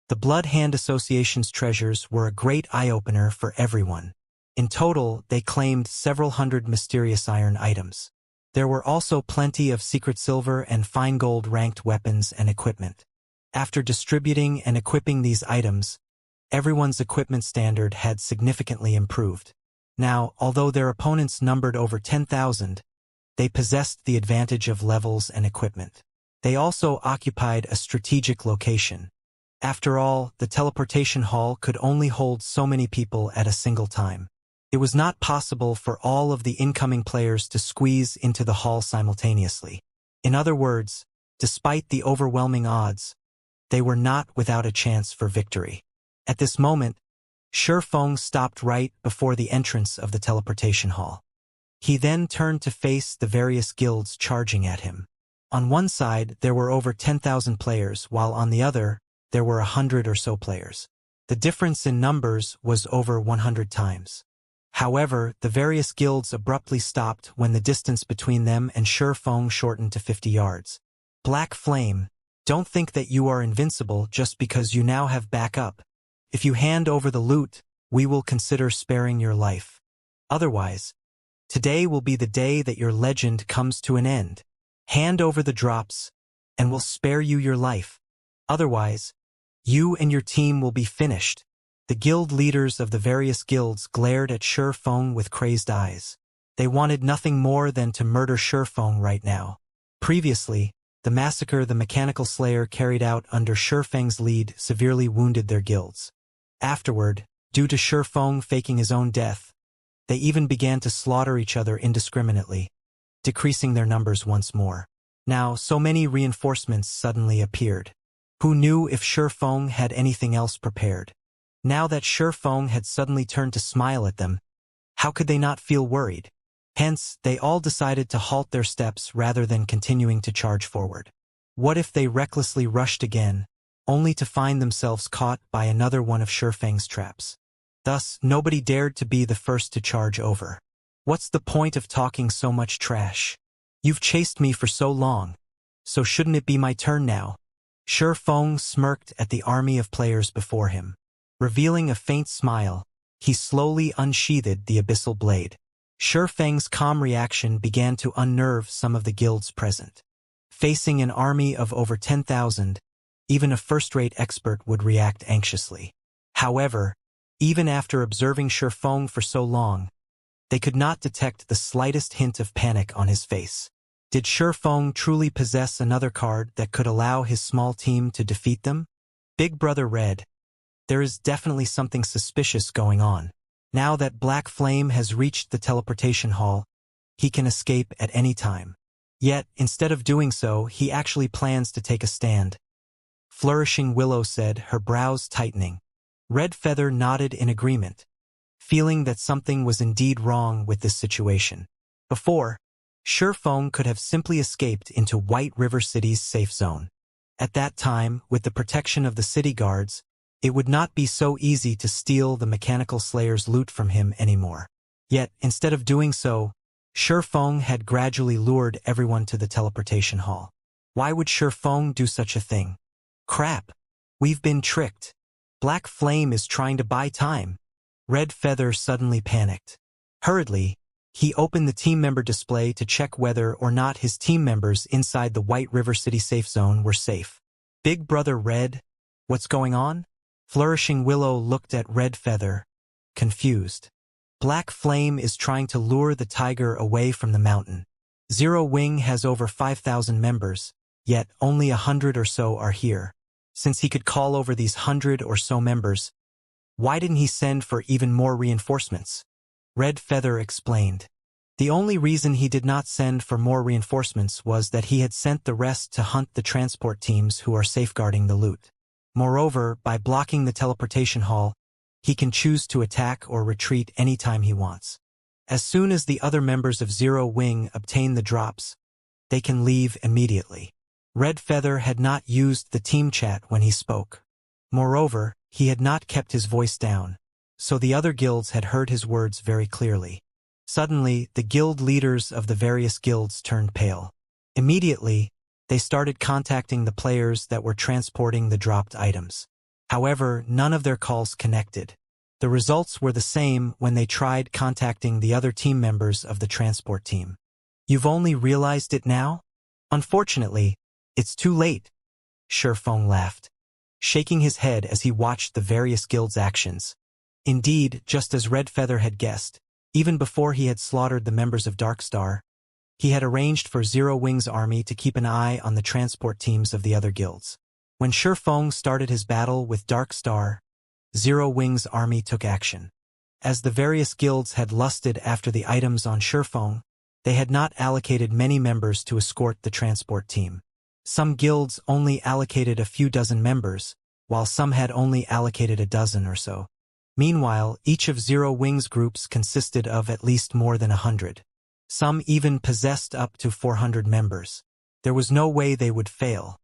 The Blood Hand Association's treasures were a great eye-opener for everyone. In total, they claimed several hundred mysterious iron items. There were also plenty of secret silver and fine gold ranked weapons and equipment. After distributing and equipping these items, everyone's equipment standard had significantly improved. Now, although their opponents numbered over 10,000, they possessed the advantage of levels and equipment. They also occupied a strategic location. After all, the teleportation hall could only hold so many people at a single time. It was not possible for all of the incoming players to squeeze into the hall simultaneously. In other words, despite the overwhelming odds, they were not without a chance for victory. At this moment, Shurfeng stopped right before the entrance of the teleportation hall. He then turned to face the various guilds charging at him. On one side, there were over 10,000 players, while on the other, there were 100 or so players. The difference in numbers was over 100 times. However, the various guilds abruptly stopped when the distance between them and Shurfeng shortened to 50 yards. Black Flame, don't think that you are invincible just because you now have backup. If you hand over the loot, we will consider sparing your life. Otherwise, today will be the day that your legend comes to an end. Hand over the drops, and we'll spare you your life. Otherwise, you and your team will be finished. The guild leaders of the various guilds glared at Shurfeng with crazed eyes. They wanted nothing more than to murder Shurfeng right now. Previously, the massacre the Mechanical Slayer carried out under Shurfeng's lead severely wounded their guilds. Afterward, due to Shurfeng faking his own death, they even began to slaughter each other indiscriminately, decreasing their numbers once more. Now, so many reinforcements suddenly appeared. Who knew if Shurfeng had anything else prepared? Now that Shurfeng had suddenly turned to smile at them, how could they not feel worried? Hence, they all decided to halt their steps rather than continuing to charge forward. What if they recklessly rushed again, only to find themselves caught by another one of Shurfeng's traps? Thus, nobody dared to be the first to charge over. What's the point of talking so much trash? You've chased me for so long, so shouldn't it be my turn now? Shurfeng smirked at the army of players before him. Revealing a faint smile, he slowly unsheathed the abyssal blade. Shurfeng's calm reaction began to unnerve some of the guilds present. Facing an army of over 10,000, even a first-rate expert would react anxiously. However, even after observing Shurfeng for so long, they could not detect the slightest hint of panic on his face. Did Shurfeng truly possess another card that could allow his small team to defeat them? Big Brother Red, there is definitely something suspicious going on. Now that Black Flame has reached the teleportation hall, he can escape at any time. Yet, instead of doing so, he actually plans to take a stand. Flourishing Willow said, her brows tightening. Red Feather nodded in agreement, feeling that something was indeed wrong with this situation. Before, Feng could have simply escaped into White River City's safe zone. At that time, with the protection of the city guards, it would not be so easy to steal the Mechanical Slayer's loot from him anymore. Yet, instead of doing so, Feng had gradually lured everyone to the teleportation hall. Why would Feng do such a thing? Crap! We've been tricked. Black Flame is trying to buy time. Red Feather suddenly panicked. Hurriedly, he opened the team member display to check whether or not his team members inside the White River City safe zone were safe. Big Brother Red, what's going on? Flourishing Willow looked at Red Feather, confused. Black Flame is trying to lure the tiger away from the mountain. Zero Wing has over 5,000 members, yet only 100 or so are here. Since he could call over these 100 or so members, why didn't he send for even more reinforcements? Red Feather explained. The only reason he did not send for more reinforcements was that he had sent the rest to hunt the transport teams who are safeguarding the loot. Moreover, by blocking the teleportation hall, he can choose to attack or retreat anytime he wants. As soon as the other members of Zero Wing obtain the drops, they can leave immediately. Red Feather had not used the team chat when he spoke. Moreover, he had not kept his voice down, so the other guilds had heard his words very clearly. Suddenly, the guild leaders of the various guilds turned pale. Immediately, they started contacting the players that were transporting the dropped items. However, none of their calls connected. The results were the same when they tried contacting the other team members of the transport team. You've only realized it now? Unfortunately, it's too late. Feng laughed, shaking his head as he watched the various guilds' actions. Indeed, just as Red Feather had guessed, even before he had slaughtered the members of Darkstar, he had arranged for Zero Wing's army to keep an eye on the transport teams of the other guilds. When Feng started his battle with Darkstar, Zero Wing's army took action. As the various guilds had lusted after the items on Feng, they had not allocated many members to escort the transport team. Some guilds only allocated a few dozen members, while some had only allocated a dozen or so. Meanwhile, each of Zero Wing's groups consisted of at least more than 100. Some even possessed up to 400 members. There was no way they would fail.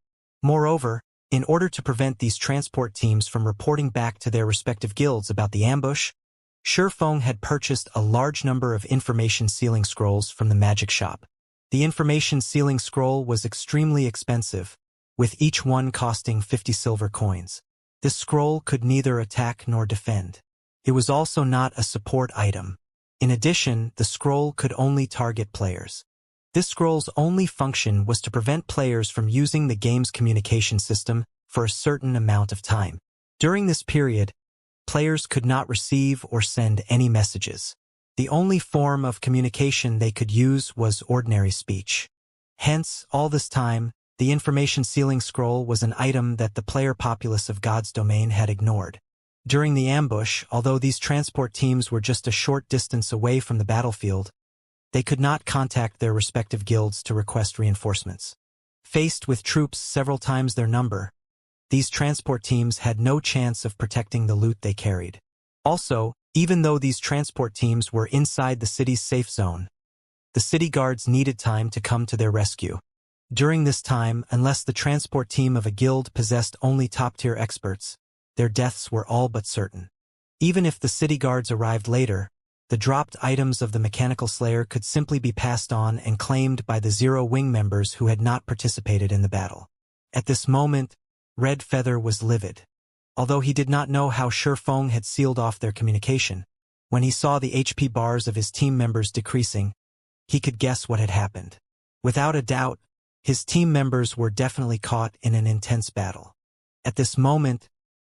Moreover, in order to prevent these transport teams from reporting back to their respective guilds about the ambush, Feng had purchased a large number of information sealing scrolls from the magic shop. The information sealing scroll was extremely expensive, with each one costing 50 silver coins. This scroll could neither attack nor defend. It was also not a support item. In addition, the scroll could only target players. This scroll's only function was to prevent players from using the game's communication system for a certain amount of time. During this period, players could not receive or send any messages. The only form of communication they could use was ordinary speech. Hence, all this time, the information sealing scroll was an item that the player populace of God's domain had ignored. During the ambush, although these transport teams were just a short distance away from the battlefield, they could not contact their respective guilds to request reinforcements. Faced with troops several times their number, these transport teams had no chance of protecting the loot they carried. Also, even though these transport teams were inside the city's safe zone, the city guards needed time to come to their rescue. During this time, unless the transport team of a guild possessed only top-tier experts, their deaths were all but certain. Even if the city guards arrived later, the dropped items of the Mechanical Slayer could simply be passed on and claimed by the Zero Wing members who had not participated in the battle. At this moment, Red Feather was livid. Although he did not know how Feng had sealed off their communication, when he saw the HP bars of his team members decreasing, he could guess what had happened. Without a doubt, his team members were definitely caught in an intense battle. At this moment,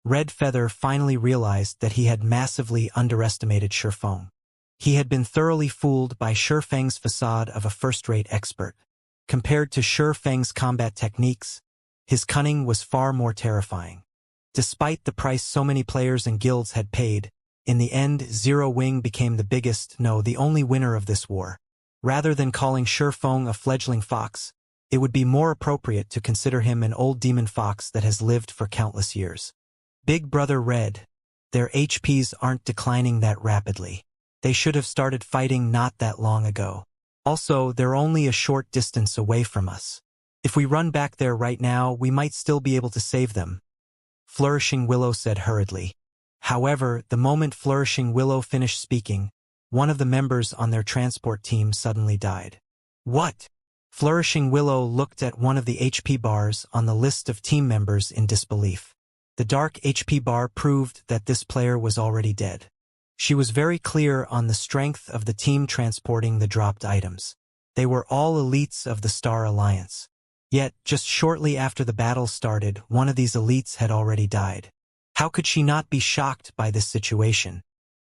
Red Feather finally realized that he had massively underestimated Feng. He had been thoroughly fooled by Feng's facade of a first-rate expert. Compared to Feng's combat techniques, his cunning was far more terrifying. Despite the price so many players and guilds had paid, in the end Zero Wing became the biggest, no, the only winner of this war. Rather than calling Feng a fledgling fox, it would be more appropriate to consider him an old demon fox that has lived for countless years. Big Brother Red, their HPs aren't declining that rapidly. They should have started fighting not that long ago. Also, they're only a short distance away from us. If we run back there right now, we might still be able to save them, Flourishing Willow said hurriedly. However, the moment Flourishing Willow finished speaking, one of the members on their transport team suddenly died. What? Flourishing Willow looked at one of the HP bars on the list of team members in disbelief. The dark HP bar proved that this player was already dead. She was very clear on the strength of the team transporting the dropped items. They were all elites of the Star Alliance. Yet, just shortly after the battle started, one of these elites had already died. How could she not be shocked by this situation?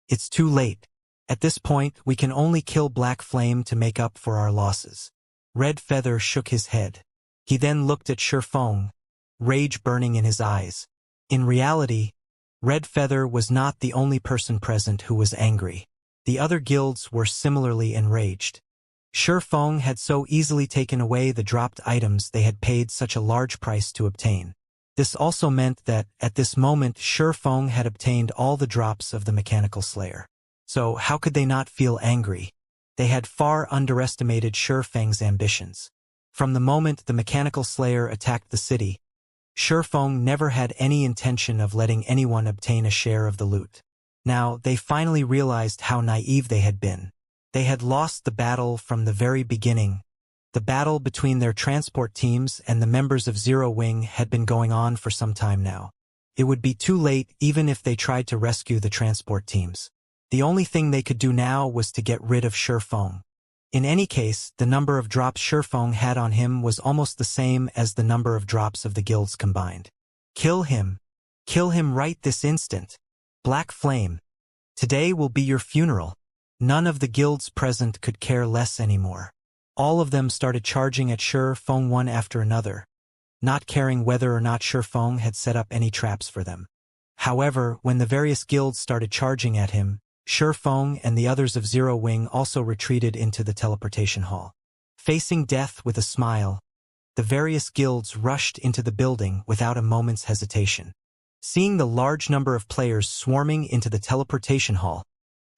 It's too late. At this point, we can only kill Black Flame to make up for our losses. Red Feather shook his head. He then looked at Shifeng, rage burning in his eyes. In reality, Red Feather was not the only person present who was angry. The other guilds were similarly enraged. Shifeng had so easily taken away the dropped items they had paid such a large price to obtain. This also meant that, at this moment, Shifeng had obtained all the drops of the Mechanical Slayer. So how could they not feel angry? They had far underestimated Shifeng's ambitions. From the moment the Mechanical Slayer attacked the city, Shifeng never had any intention of letting anyone obtain a share of the loot. Now, they finally realized how naive they had been. They had lost the battle from the very beginning. The battle between their transport teams and the members of Zero Wing had been going on for some time now. It would be too late even if they tried to rescue the transport teams. The only thing they could do now was to get rid of Shifeng. In any case, the number of drops Shifeng had on him was almost the same as the number of drops of the guilds combined. Kill him. Kill him right this instant. Black Flame. Today will be your funeral. None of the guilds present could care less anymore. All of them started charging at Shifeng one after another, not caring whether or not Shifeng had set up any traps for them. However, when the various guilds started charging at him, Shifeng and the others of Zero Wing also retreated into the teleportation hall. Facing death with a smile, the various guilds rushed into the building without a moment's hesitation. Seeing the large number of players swarming into the teleportation hall,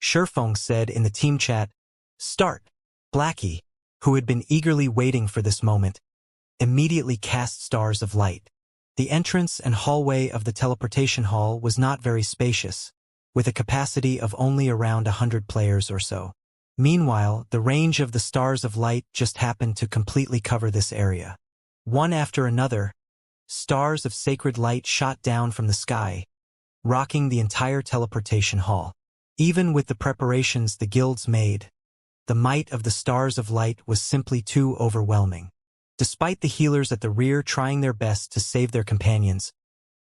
Shifeng said in the team chat, "Start!" Blackie, who had been eagerly waiting for this moment, immediately cast stars of light. The entrance and hallway of the teleportation hall was not very spacious, with a capacity of only around 100 players or so. Meanwhile, the range of the stars of light just happened to completely cover this area. One after another, stars of sacred light shot down from the sky, rocking the entire teleportation hall. Even with the preparations the guilds made, the might of the stars of light was simply too overwhelming. Despite the healers at the rear trying their best to save their companions,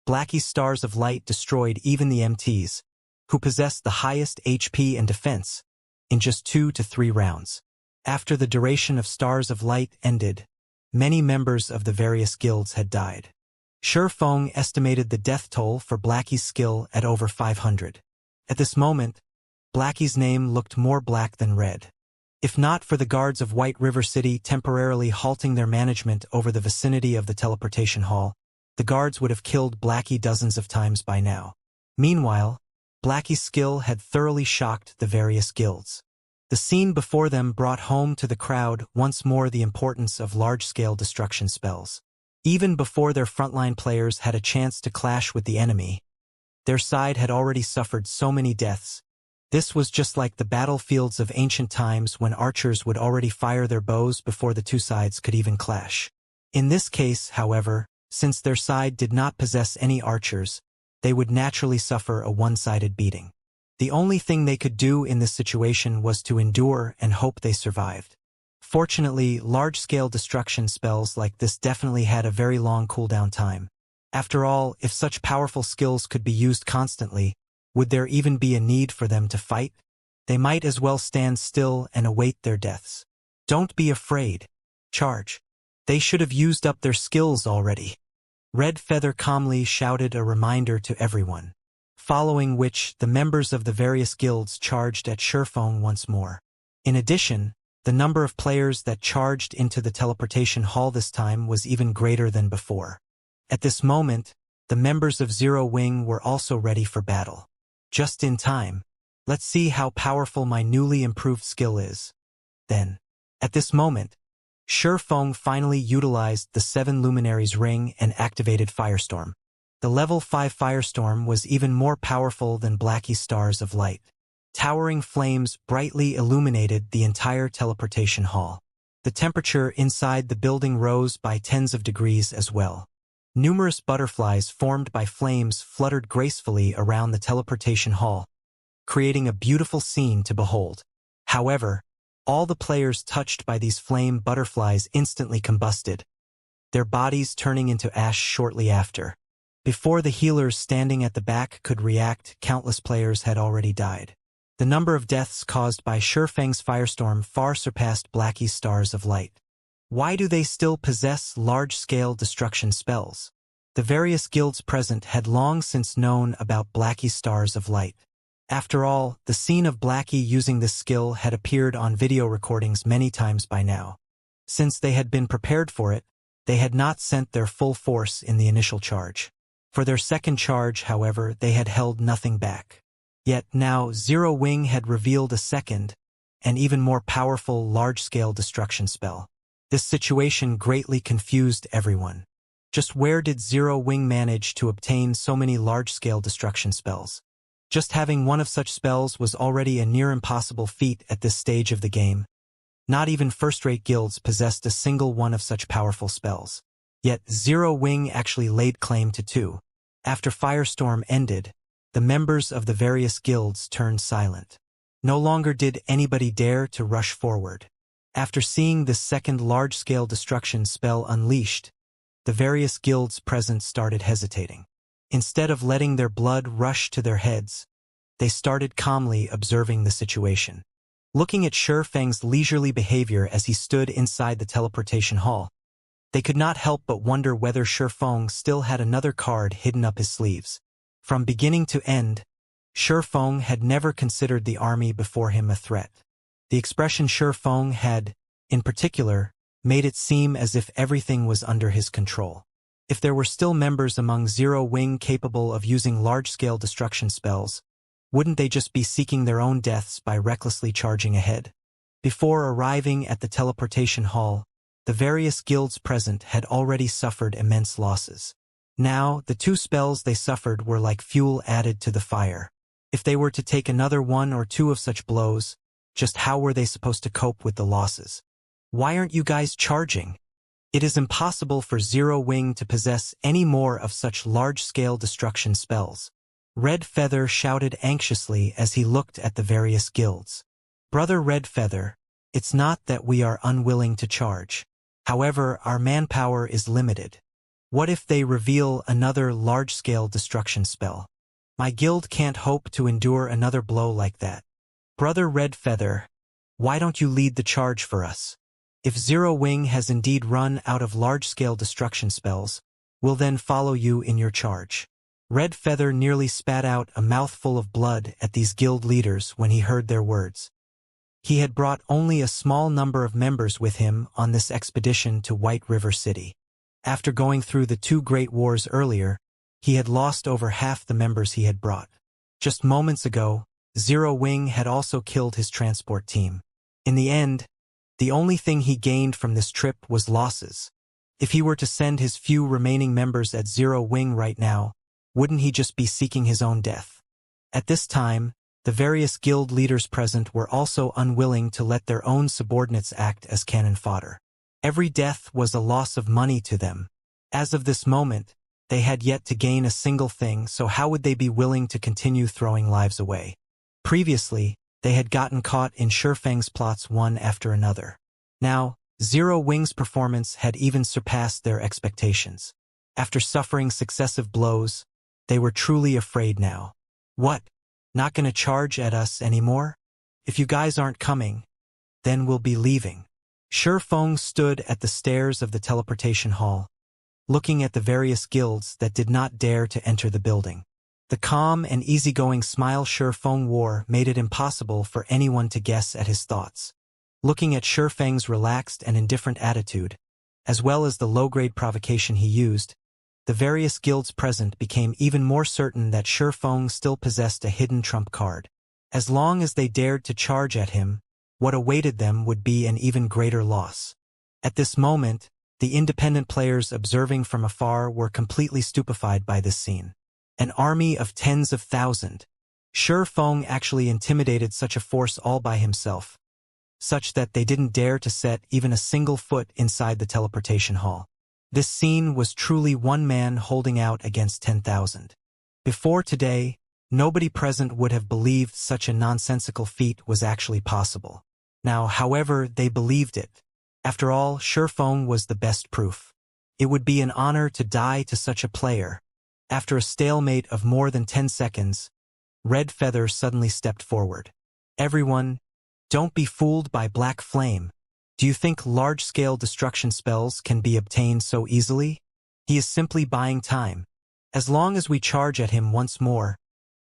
Blackie's stars of light destroyed even the MTs, who possessed the highest HP and defense, in just 2 to 3 rounds. After the duration of stars of light ended, many members of the various guilds had died. Shifeng estimated the death toll for Blackie's skill at over 500. At this moment, Blackie's name looked more black than red. If not for the guards of White River City temporarily halting their management over the vicinity of the teleportation hall, the guards would have killed Blackie dozens of times by now. Meanwhile, Blackie's skill had thoroughly shocked the various guilds. The scene before them brought home to the crowd once more the importance of large-scale destruction spells. Even before their frontline players had a chance to clash with the enemy, their side had already suffered so many deaths. This was just like the battlefields of ancient times when archers would already fire their bows before the two sides could even clash. In this case, however, since their side did not possess any archers, they would naturally suffer a one-sided beating. The only thing they could do in this situation was to endure and hope they survived. Fortunately, large-scale destruction spells like this definitely had a very long cooldown time. After all, if such powerful skills could be used constantly, would there even be a need for them to fight? They might as well stand still and await their deaths. Don't be afraid. Charge. They should have used up their skills already. Red Feather calmly shouted a reminder to everyone, following which the members of the various guilds charged at Shifeng once more. In addition, the number of players that charged into the teleportation hall this time was even greater than before. At this moment, the members of Zero Wing were also ready for battle. Just in time. Let's see how powerful my newly improved skill is. Then, At this moment, Shi Feng finally utilized the 7 Luminaries ring and activated Firestorm. The level 5 Firestorm was even more powerful than Blackie's stars of light. Towering flames brightly illuminated the entire teleportation hall. The temperature inside the building rose by tens of degrees as well. Numerous butterflies formed by flames fluttered gracefully around the teleportation hall, creating a beautiful scene to behold. However, all the players touched by these flame butterflies instantly combusted, their bodies turning into ash shortly after. Before the healers standing at the back could react, countless players had already died. The number of deaths caused by Shi Feng's firestorm far surpassed Blackie's stars of light. Why do they still possess large-scale destruction spells? The various guilds present had long since known about Blackie's stars of light. After all, the scene of Blackie using this skill had appeared on video recordings many times by now. Since they had been prepared for it, they had not sent their full force in the initial charge. For their second charge, however, they had held nothing back. Yet now Zero Wing had revealed a second, and even more powerful large-scale destruction spell. This situation greatly confused everyone. Just where did Zero Wing manage to obtain so many large-scale destruction spells? Just having one of such spells was already a near impossible feat at this stage of the game. Not even first-rate guilds possessed a single one of such powerful spells. Yet Zero Wing actually laid claim to 2. After Firestorm ended, the members of the various guilds turned silent. No longer did anybody dare to rush forward. After seeing this second large-scale destruction spell unleashed, the various guilds present started hesitating. Instead of letting their blood rush to their heads, they started calmly observing the situation. Looking at Shi Feng's leisurely behavior as he stood inside the teleportation hall, they could not help but wonder whether Shi Feng still had another card hidden up his sleeves. From beginning to end, Shi Feng had never considered the army before him a threat. The expression Shi Feng had, in particular, made it seem as if everything was under his control. If there were still members among Zero Wing capable of using large-scale destruction spells, wouldn't they just be seeking their own deaths by recklessly charging ahead? Before arriving at the teleportation hall, the various guilds present had already suffered immense losses. Now, the 2 spells they suffered were like fuel added to the fire. If they were to take another 1 or 2 of such blows, just how were they supposed to cope with the losses? Why aren't you guys charging? It is impossible for Zero Wing to possess any more of such large-scale destruction spells. Red Feather shouted anxiously as he looked at the various guilds. Brother Red Feather, it's not that we are unwilling to charge. However, our manpower is limited. What if they reveal another large-scale destruction spell? My guild can't hope to endure another blow like that. Brother Red Feather, why don't you lead the charge for us? If Zero Wing has indeed run out of large-scale destruction spells, we'll then follow you in your charge. Red Feather nearly spat out a mouthful of blood at these guild leaders when he heard their words. He had brought only a small number of members with him on this expedition to White River City. After going through the 2 great wars earlier, he had lost over half the members he had brought. Just moments ago, Zero Wing had also killed his transport team. In the end, the only thing he gained from this trip was losses. If he were to send his few remaining members at Zero Wing right now, wouldn't he just be seeking his own death? At this time, the various guild leaders present were also unwilling to let their own subordinates act as cannon fodder. Every death was a loss of money to them. As of this moment, they had yet to gain a single thing, so how would they be willing to continue throwing lives away? Previously, they had gotten caught in Shi Feng's plots one after another. Now, Zero Wing's performance had even surpassed their expectations. After suffering successive blows, they were truly afraid now. What? Not gonna charge at us anymore? If you guys aren't coming, then we'll be leaving. Shi Feng stood at the stairs of the teleportation hall, looking at the various guilds that did not dare to enter the building. The calm and easygoing smile Shi Feng wore made it impossible for anyone to guess at his thoughts. Looking at Shi Feng's relaxed and indifferent attitude, as well as the low-grade provocation he used, the various guilds present became even more certain that Shi Feng still possessed a hidden trump card. As long as they dared to charge at him, what awaited them would be an even greater loss. At this moment, the independent players observing from afar were completely stupefied by this scene. An army of tens of thousands. Shi Feng actually intimidated such a force all by himself, such that they didn't dare to set even a single foot inside the teleportation hall. This scene was truly one man holding out against 10,000. Before today, nobody present would have believed such a nonsensical feat was actually possible. Now, however, they believed it. After all, Shi Feng was the best proof. It would be an honor to die to such a player. After a stalemate of more than 10 seconds, Red Feather suddenly stepped forward. Everyone, don't be fooled by Black Flame. Do you think large-scale destruction spells can be obtained so easily? He is simply buying time. As long as we charge at him once more,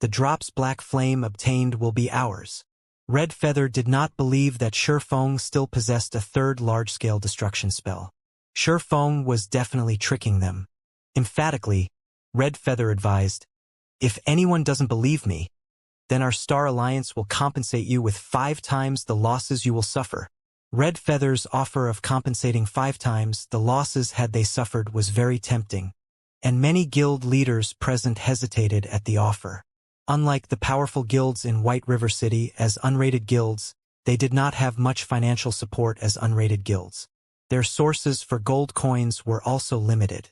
the drops Black Flame obtained will be ours. Red Feather did not believe that Shi Feng still possessed a third large-scale destruction spell. Shi Feng was definitely tricking them. Emphatically, Red Feather advised, "If anyone doesn't believe me, then our Star Alliance will compensate you with 5 times the losses you will suffer." Red Feather's offer of compensating 5 times the losses had they suffered was very tempting, and many guild leaders present hesitated at the offer. Unlike the powerful guilds in White River City as unrated guilds, they did not have much financial support as unrated guilds. Their sources for gold coins were also limited.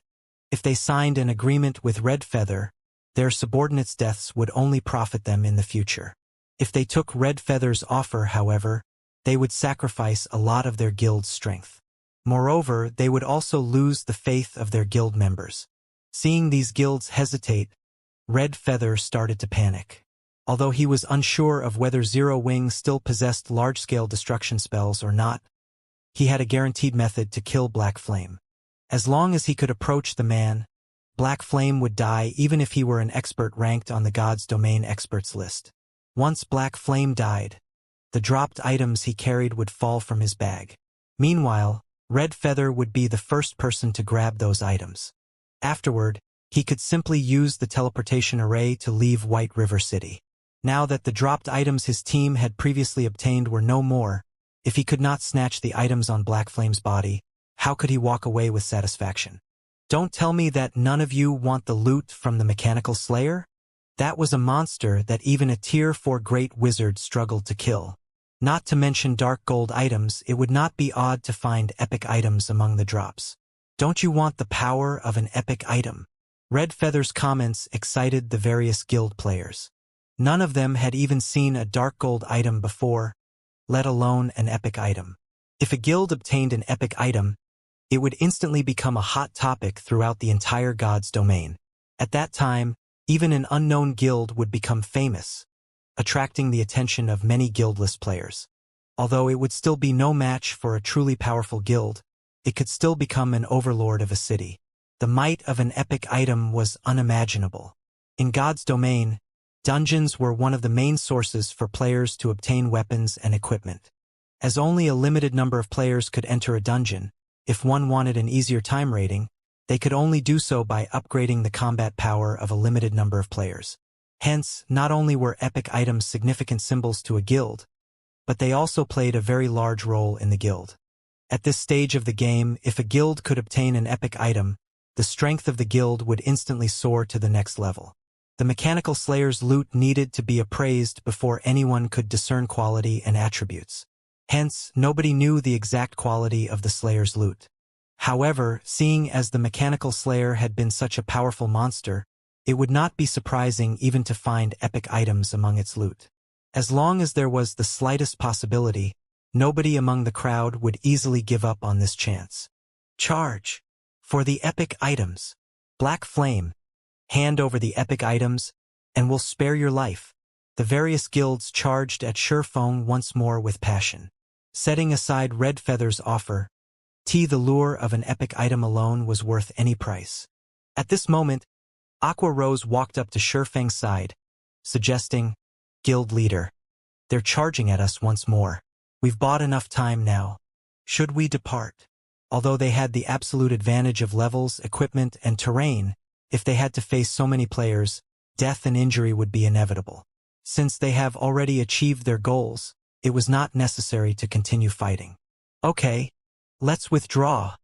If they signed an agreement with Red Feather, their subordinates' deaths would only profit them in the future. If they took Red Feather's offer, however, they would sacrifice a lot of their guild's strength. Moreover, they would also lose the faith of their guild members. Seeing these guilds hesitate, Red Feather started to panic. Although he was unsure of whether Zero Wing still possessed large-scale destruction spells or not, he had a guaranteed method to kill Black Flame. As long as he could approach the man, Black Flame would die even if he were an expert ranked on the God's Domain experts list. Once Black Flame died, the dropped items he carried would fall from his bag. Meanwhile, Red Feather would be the first person to grab those items. Afterward, he could simply use the teleportation array to leave White River City. Now that the dropped items his team had previously obtained were no more, if he could not snatch the items on Black Flame's body, how could he walk away with satisfaction? Don't tell me that none of you want the loot from the Mechanical Slayer? That was a monster that even a Tier 4 Great Wizard struggled to kill. Not to mention dark gold items, it would not be odd to find epic items among the drops. Don't you want the power of an epic item? Red Feather's comments excited the various guild players. None of them had even seen a dark gold item before, let alone an epic item. If a guild obtained an epic item, it would instantly become a hot topic throughout the entire God's Domain. At that time, even an unknown guild would become famous, attracting the attention of many guildless players. Although it would still be no match for a truly powerful guild, it could still become an overlord of a city. The might of an epic item was unimaginable. In God's Domain, dungeons were one of the main sources for players to obtain weapons and equipment. As only a limited number of players could enter a dungeon, if one wanted an easier time rating, they could only do so by upgrading the combat power of a limited number of players. Hence, not only were epic items significant symbols to a guild, but they also played a very large role in the guild. At this stage of the game, if a guild could obtain an epic item, the strength of the guild would instantly soar to the next level. The Mechanical Slayer's loot needed to be appraised before anyone could discern quality and attributes. Hence, nobody knew the exact quality of the Slayer's loot. However, seeing as the Mechanical Slayer had been such a powerful monster, it would not be surprising even to find epic items among its loot. As long as there was the slightest possibility, nobody among the crowd would easily give up on this chance. Charge! For the epic items. Black Flame, hand over the epic items, and we'll spare your life. The various guilds charged at Shi Feng once more with passion. Setting aside Red Feather's offer, the lure of an epic item alone was worth any price. At this moment, Aqua Rose walked up to Shi Feng's side, suggesting, "Guild leader, they're charging at us once more. We've bought enough time now. Should we depart?" Although they had the absolute advantage of levels, equipment, and terrain, if they had to face so many players, death and injury would be inevitable. Since they have already achieved their goals, it was not necessary to continue fighting. Okay, let's withdraw.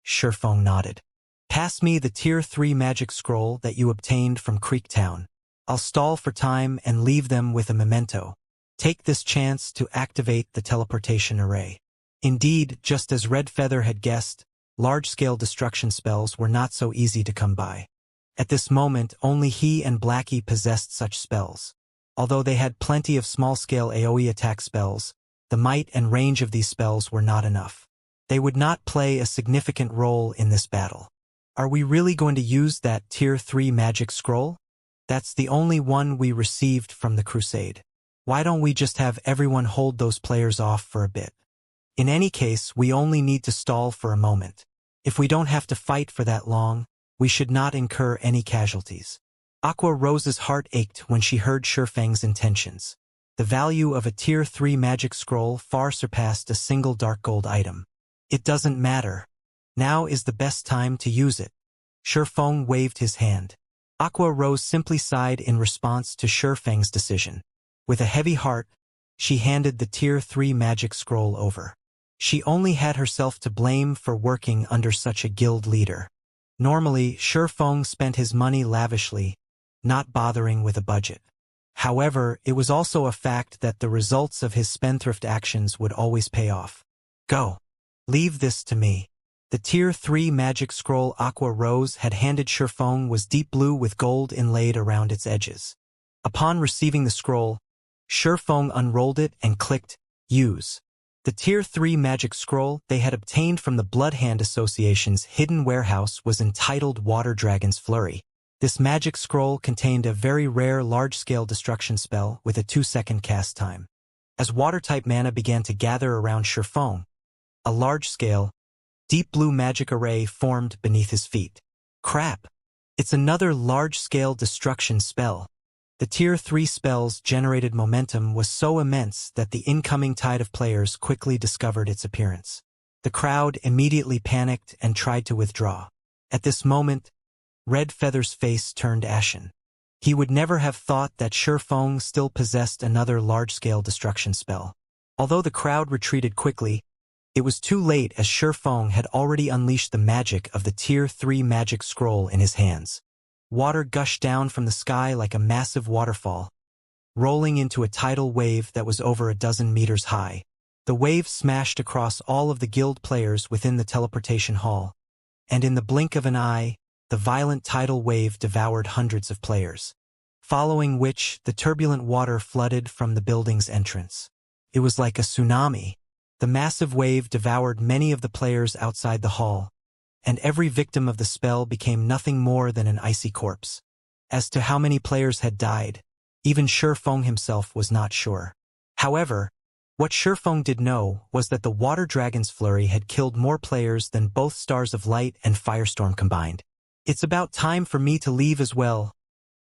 Shifeng nodded. Pass me the Tier 3 magic scroll that you obtained from Creektown. I'll stall for time and leave them with a memento. Take this chance to activate the teleportation array. Indeed, just as Red Feather had guessed, large-scale destruction spells were not so easy to come by. At this moment, only he and Blackie possessed such spells. Although they had plenty of small-scale AoE attack spells, the might and range of these spells were not enough. They would not play a significant role in this battle. Are we really going to use that Tier 3 magic scroll? That's the only one we received from the Crusade. Why don't we just have everyone hold those players off for a bit? In any case, we only need to stall for a moment. If we don't have to fight for that long, we should not incur any casualties. Aqua Rose's heart ached when she heard Shifeng's intentions. The value of a Tier 3 magic scroll far surpassed a single dark gold item. It doesn't matter. Now is the best time to use it. Shifeng waved his hand. Aqua Rose simply sighed in response to Shifeng's decision. With a heavy heart, she handed the Tier 3 magic scroll over. She only had herself to blame for working under such a guild leader. Normally, Shifeng spent his money lavishly, not bothering with a budget. However, it was also a fact that the results of his spendthrift actions would always pay off. Go. Leave this to me. The Tier 3 magic scroll Aqua Rose had handed Shifeng was deep blue with gold inlaid around its edges. Upon receiving the scroll, Shifeng unrolled it and clicked Use. The Tier 3 magic scroll they had obtained from the Bloodhand Association's hidden warehouse was entitled Water Dragon's Flurry. This magic scroll contained a very rare large-scale destruction spell with a 2-second cast time. As water-type mana began to gather around Shifeng, a large-scale, deep blue magic array formed beneath his feet. Crap! It's another large-scale destruction spell. The Tier 3 spell's generated momentum was so immense that the incoming tide of players quickly discovered its appearance. The crowd immediately panicked and tried to withdraw. At this moment, Red Feather's face turned ashen. He would never have thought that Shifeng still possessed another large-scale destruction spell. Although the crowd retreated quickly, it was too late as Shifeng had already unleashed the magic of the Tier 3 magic scroll in his hands. Water gushed down from the sky like a massive waterfall, rolling into a tidal wave that was over a dozen meters high. The wave smashed across all of the guild players within the teleportation hall, and in the blink of an eye, the violent tidal wave devoured hundreds of players, following which the turbulent water flooded from the building's entrance. It was like a tsunami. The massive wave devoured many of the players outside the hall, and every victim of the spell became nothing more than an icy corpse. As to how many players had died, even Shifeng himself was not sure. However, what Shifeng did know was that the Water Dragon's Flurry had killed more players than both Stars of Light and Firestorm combined. It's about time for me to leave as well.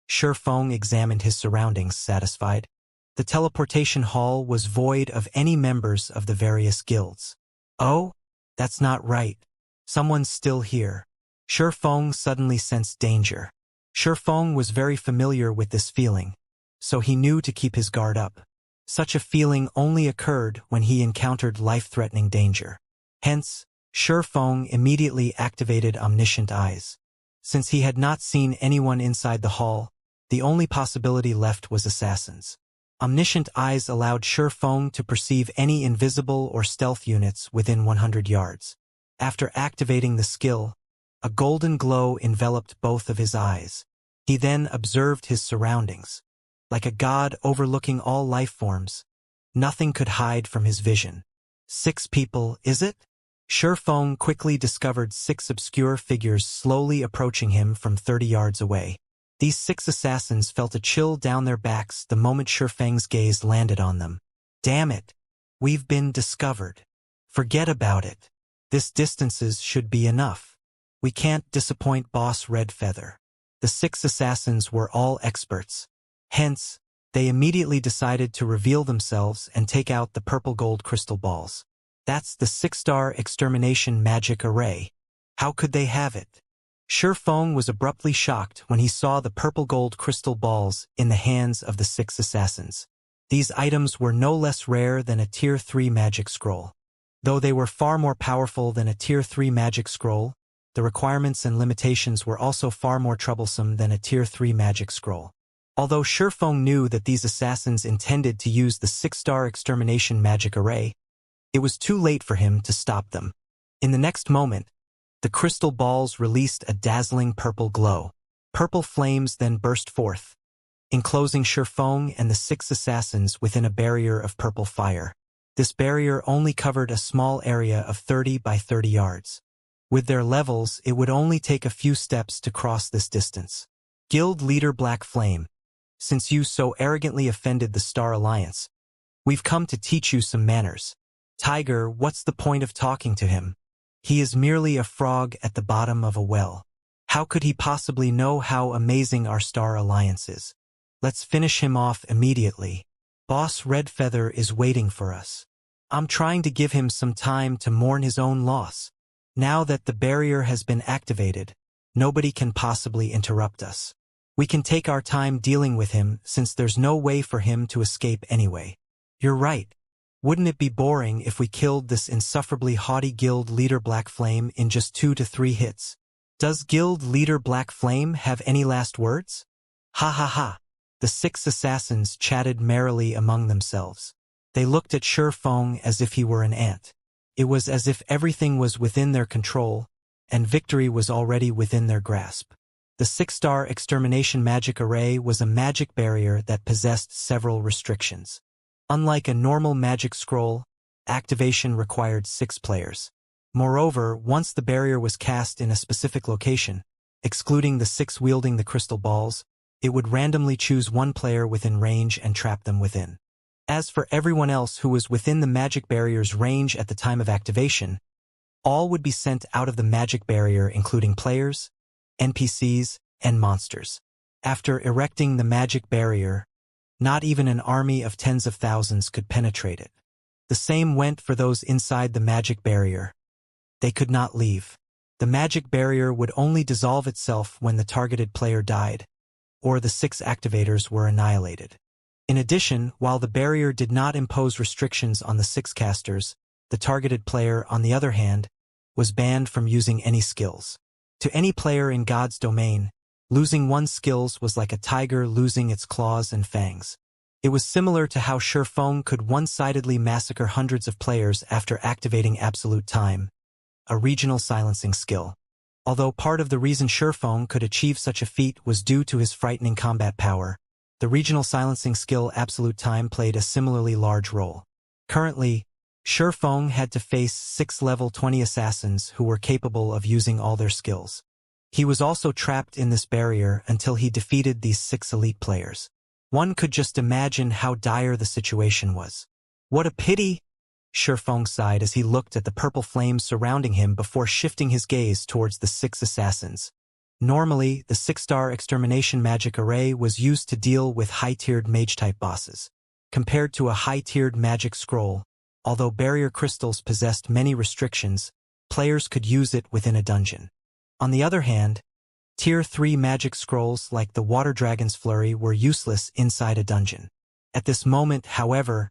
Shifeng examined his surroundings, satisfied. The teleportation hall was void of any members of the various guilds. Oh, that's not right. Someone's still here. Shifeng suddenly sensed danger. Shifeng was very familiar with this feeling, so he knew to keep his guard up. Such a feeling only occurred when he encountered life-threatening danger. Hence, Shifeng immediately activated Omniscient Eyes. Since he had not seen anyone inside the hall, the only possibility left was assassins. Omniscient Eyes allowed Shifeng to perceive any invisible or stealth units within 100 yards. After activating the skill, a golden glow enveloped both of his eyes. He then observed his surroundings. Like a god overlooking all life forms, nothing could hide from his vision. 6 people, is it? Shifeng quickly discovered 6 obscure figures slowly approaching him from 30 yards away. These 6 assassins felt a chill down their backs the moment Shifeng's gaze landed on them. Damn it! We've been discovered. Forget about it. This distances should be enough. We can't disappoint Boss Red Feather. The 6 assassins were all experts. Hence, they immediately decided to reveal themselves and take out the purple gold crystal balls. That's the 6-star extermination magic array. How could they have it? Shifeng was abruptly shocked when he saw the purple gold crystal balls in the hands of the 6 assassins. These items were no less rare than a Tier 3 magic scroll. Though they were far more powerful than a Tier 3 magic scroll, the requirements and limitations were also far more troublesome than a Tier 3 magic scroll. Although Shifeng knew that these assassins intended to use the 6-star extermination magic array, it was too late for him to stop them. In the next moment, the crystal balls released a dazzling purple glow. Purple flames then burst forth, enclosing Shifeng and the 6 assassins within a barrier of purple fire. This barrier only covered a small area of 30 by 30 yards. With their levels, it would only take a few steps to cross this distance. Guild Leader Black Flame, since you so arrogantly offended the Star Alliance, we've come to teach you some manners. Tiger, what's the point of talking to him? He is merely a frog at the bottom of a well. How could he possibly know how amazing our Star Alliance is? Let's finish him off immediately. Boss Redfeather is waiting for us. I'm trying to give him some time to mourn his own loss. Now that the barrier has been activated, nobody can possibly interrupt us. We can take our time dealing with him since there's no way for him to escape anyway. You're right. Wouldn't it be boring if we killed this insufferably haughty Guild Leader Black Flame in just 2 to 3 hits? Does Guild Leader Black Flame have any last words? Ha ha ha. The 6 assassins chatted merrily among themselves. They looked at Shifeng as if he were an ant. It was as if everything was within their control, and victory was already within their grasp. The 6-star extermination magic array was a magic barrier that possessed several restrictions. Unlike a normal magic scroll, activation required 6 players. Moreover, once the barrier was cast in a specific location, excluding the 6 wielding the crystal balls, it would randomly choose 1 player within range and trap them within. As for everyone else who was within the magic barrier's range at the time of activation, all would be sent out of the magic barrier, including players, NPCs, and monsters. After erecting the magic barrier, not even an army of tens of thousands could penetrate it. The same went for those inside the magic barrier. They could not leave. The magic barrier would only dissolve itself when the targeted player died, or the 6 activators were annihilated. In addition, while the barrier did not impose restrictions on the 6 casters, the targeted player, on the other hand, was banned from using any skills. To any player in God's domain, losing one's skills was like a tiger losing its claws and fangs. It was similar to how Shifeng could one-sidedly massacre hundreds of players after activating Absolute Time, a regional silencing skill. Although part of the reason Shifeng could achieve such a feat was due to his frightening combat power, the regional silencing skill Absolute Time played a similarly large role. Currently, Shifeng had to face 6 level 20 assassins who were capable of using all their skills. He was also trapped in this barrier until he defeated these 6 elite players. One could just imagine how dire the situation was. What a pity! Shifeng sighed as he looked at the purple flames surrounding him before shifting his gaze towards the 6 assassins. Normally, the 6-star extermination magic array was used to deal with high-tiered mage-type bosses. Compared to a high-tiered magic scroll, although barrier crystals possessed many restrictions, players could use it within a dungeon. On the other hand, Tier 3 magic scrolls like the Water Dragon's Flurry were useless inside a dungeon. At this moment, however,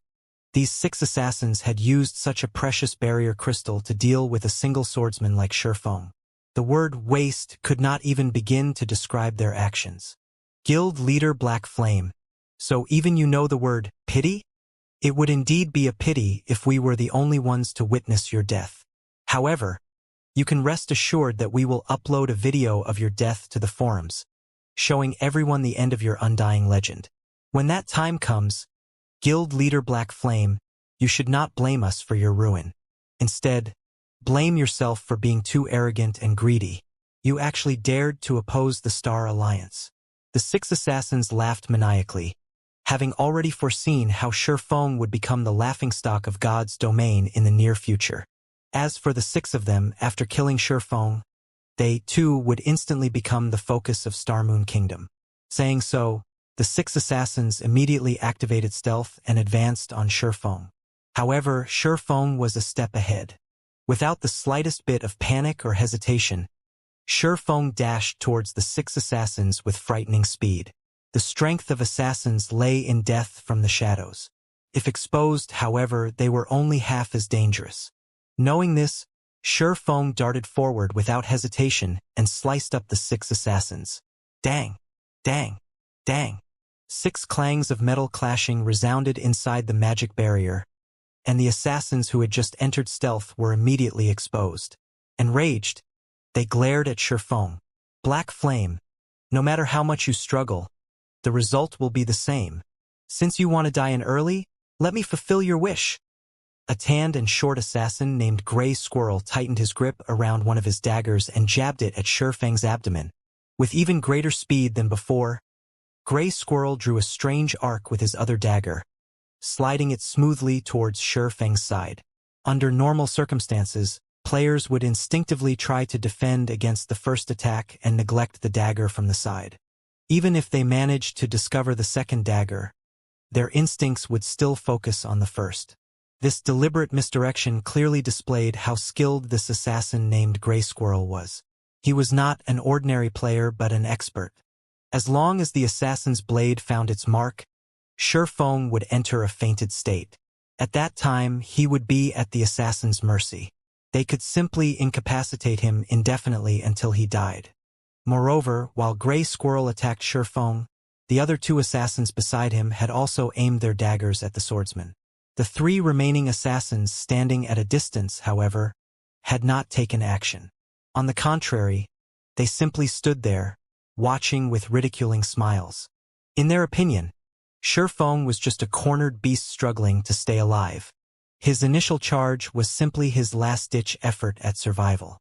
these 6 assassins had used such a precious barrier crystal to deal with a single swordsman like Shifeng. The word waste could not even begin to describe their actions. Guild Leader Black Flame. So even you know the word pity? It would indeed be a pity if we were the only ones to witness your death. However, you can rest assured that we will upload a video of your death to the forums, showing everyone the end of your undying legend. When that time comes, Guild Leader Black Flame, you should not blame us for your ruin. Instead, blame yourself for being too arrogant and greedy. You actually dared to oppose the Star Alliance. The 6 assassins laughed maniacally, having already foreseen how Shifeng would become the laughingstock of God's domain in the near future. As for the 6 of them, after killing Shifeng, they, too, would instantly become the focus of Starmoon Kingdom. Saying so, the 6 assassins immediately activated stealth and advanced on Shifeng. However, Shifeng was a step ahead. Without the slightest bit of panic or hesitation, Shifeng dashed towards the 6 assassins with frightening speed. The strength of assassins lay in death from the shadows. If exposed, however, they were only half as dangerous. Knowing this, Feng darted forward without hesitation and sliced up the 6 assassins. Dang! Dang! Dang! 6 clangs of metal clashing resounded inside the magic barrier, and the assassins who had just entered stealth were immediately exposed. Enraged, they glared at Feng. Black flame. No matter how much you struggle, the result will be the same. Since you want to die in early, let me fulfill your wish. A tanned and short assassin named Gray Squirrel tightened his grip around one of his daggers and jabbed it at Feng's abdomen. With even greater speed than before, Gray Squirrel drew a strange arc with his other dagger, sliding it smoothly towards Feng's side. Under normal circumstances, players would instinctively try to defend against the first attack and neglect the dagger from the side. Even if they managed to discover the second dagger, their instincts would still focus on the first. This deliberate misdirection clearly displayed how skilled this assassin named Gray Squirrel was. He was not an ordinary player but an expert. As long as the assassin's blade found its mark, Feng would enter a fainted state. At that time, he would be at the assassin's mercy. They could simply incapacitate him indefinitely until he died. Moreover, while Gray Squirrel attacked Feng, the other 2 assassins beside him had also aimed their daggers at the swordsman. The 3 remaining assassins standing at a distance, however, had not taken action. On the contrary, they simply stood there, watching with ridiculing smiles. In their opinion, Feng was just a cornered beast struggling to stay alive. His initial charge was simply his last-ditch effort at survival.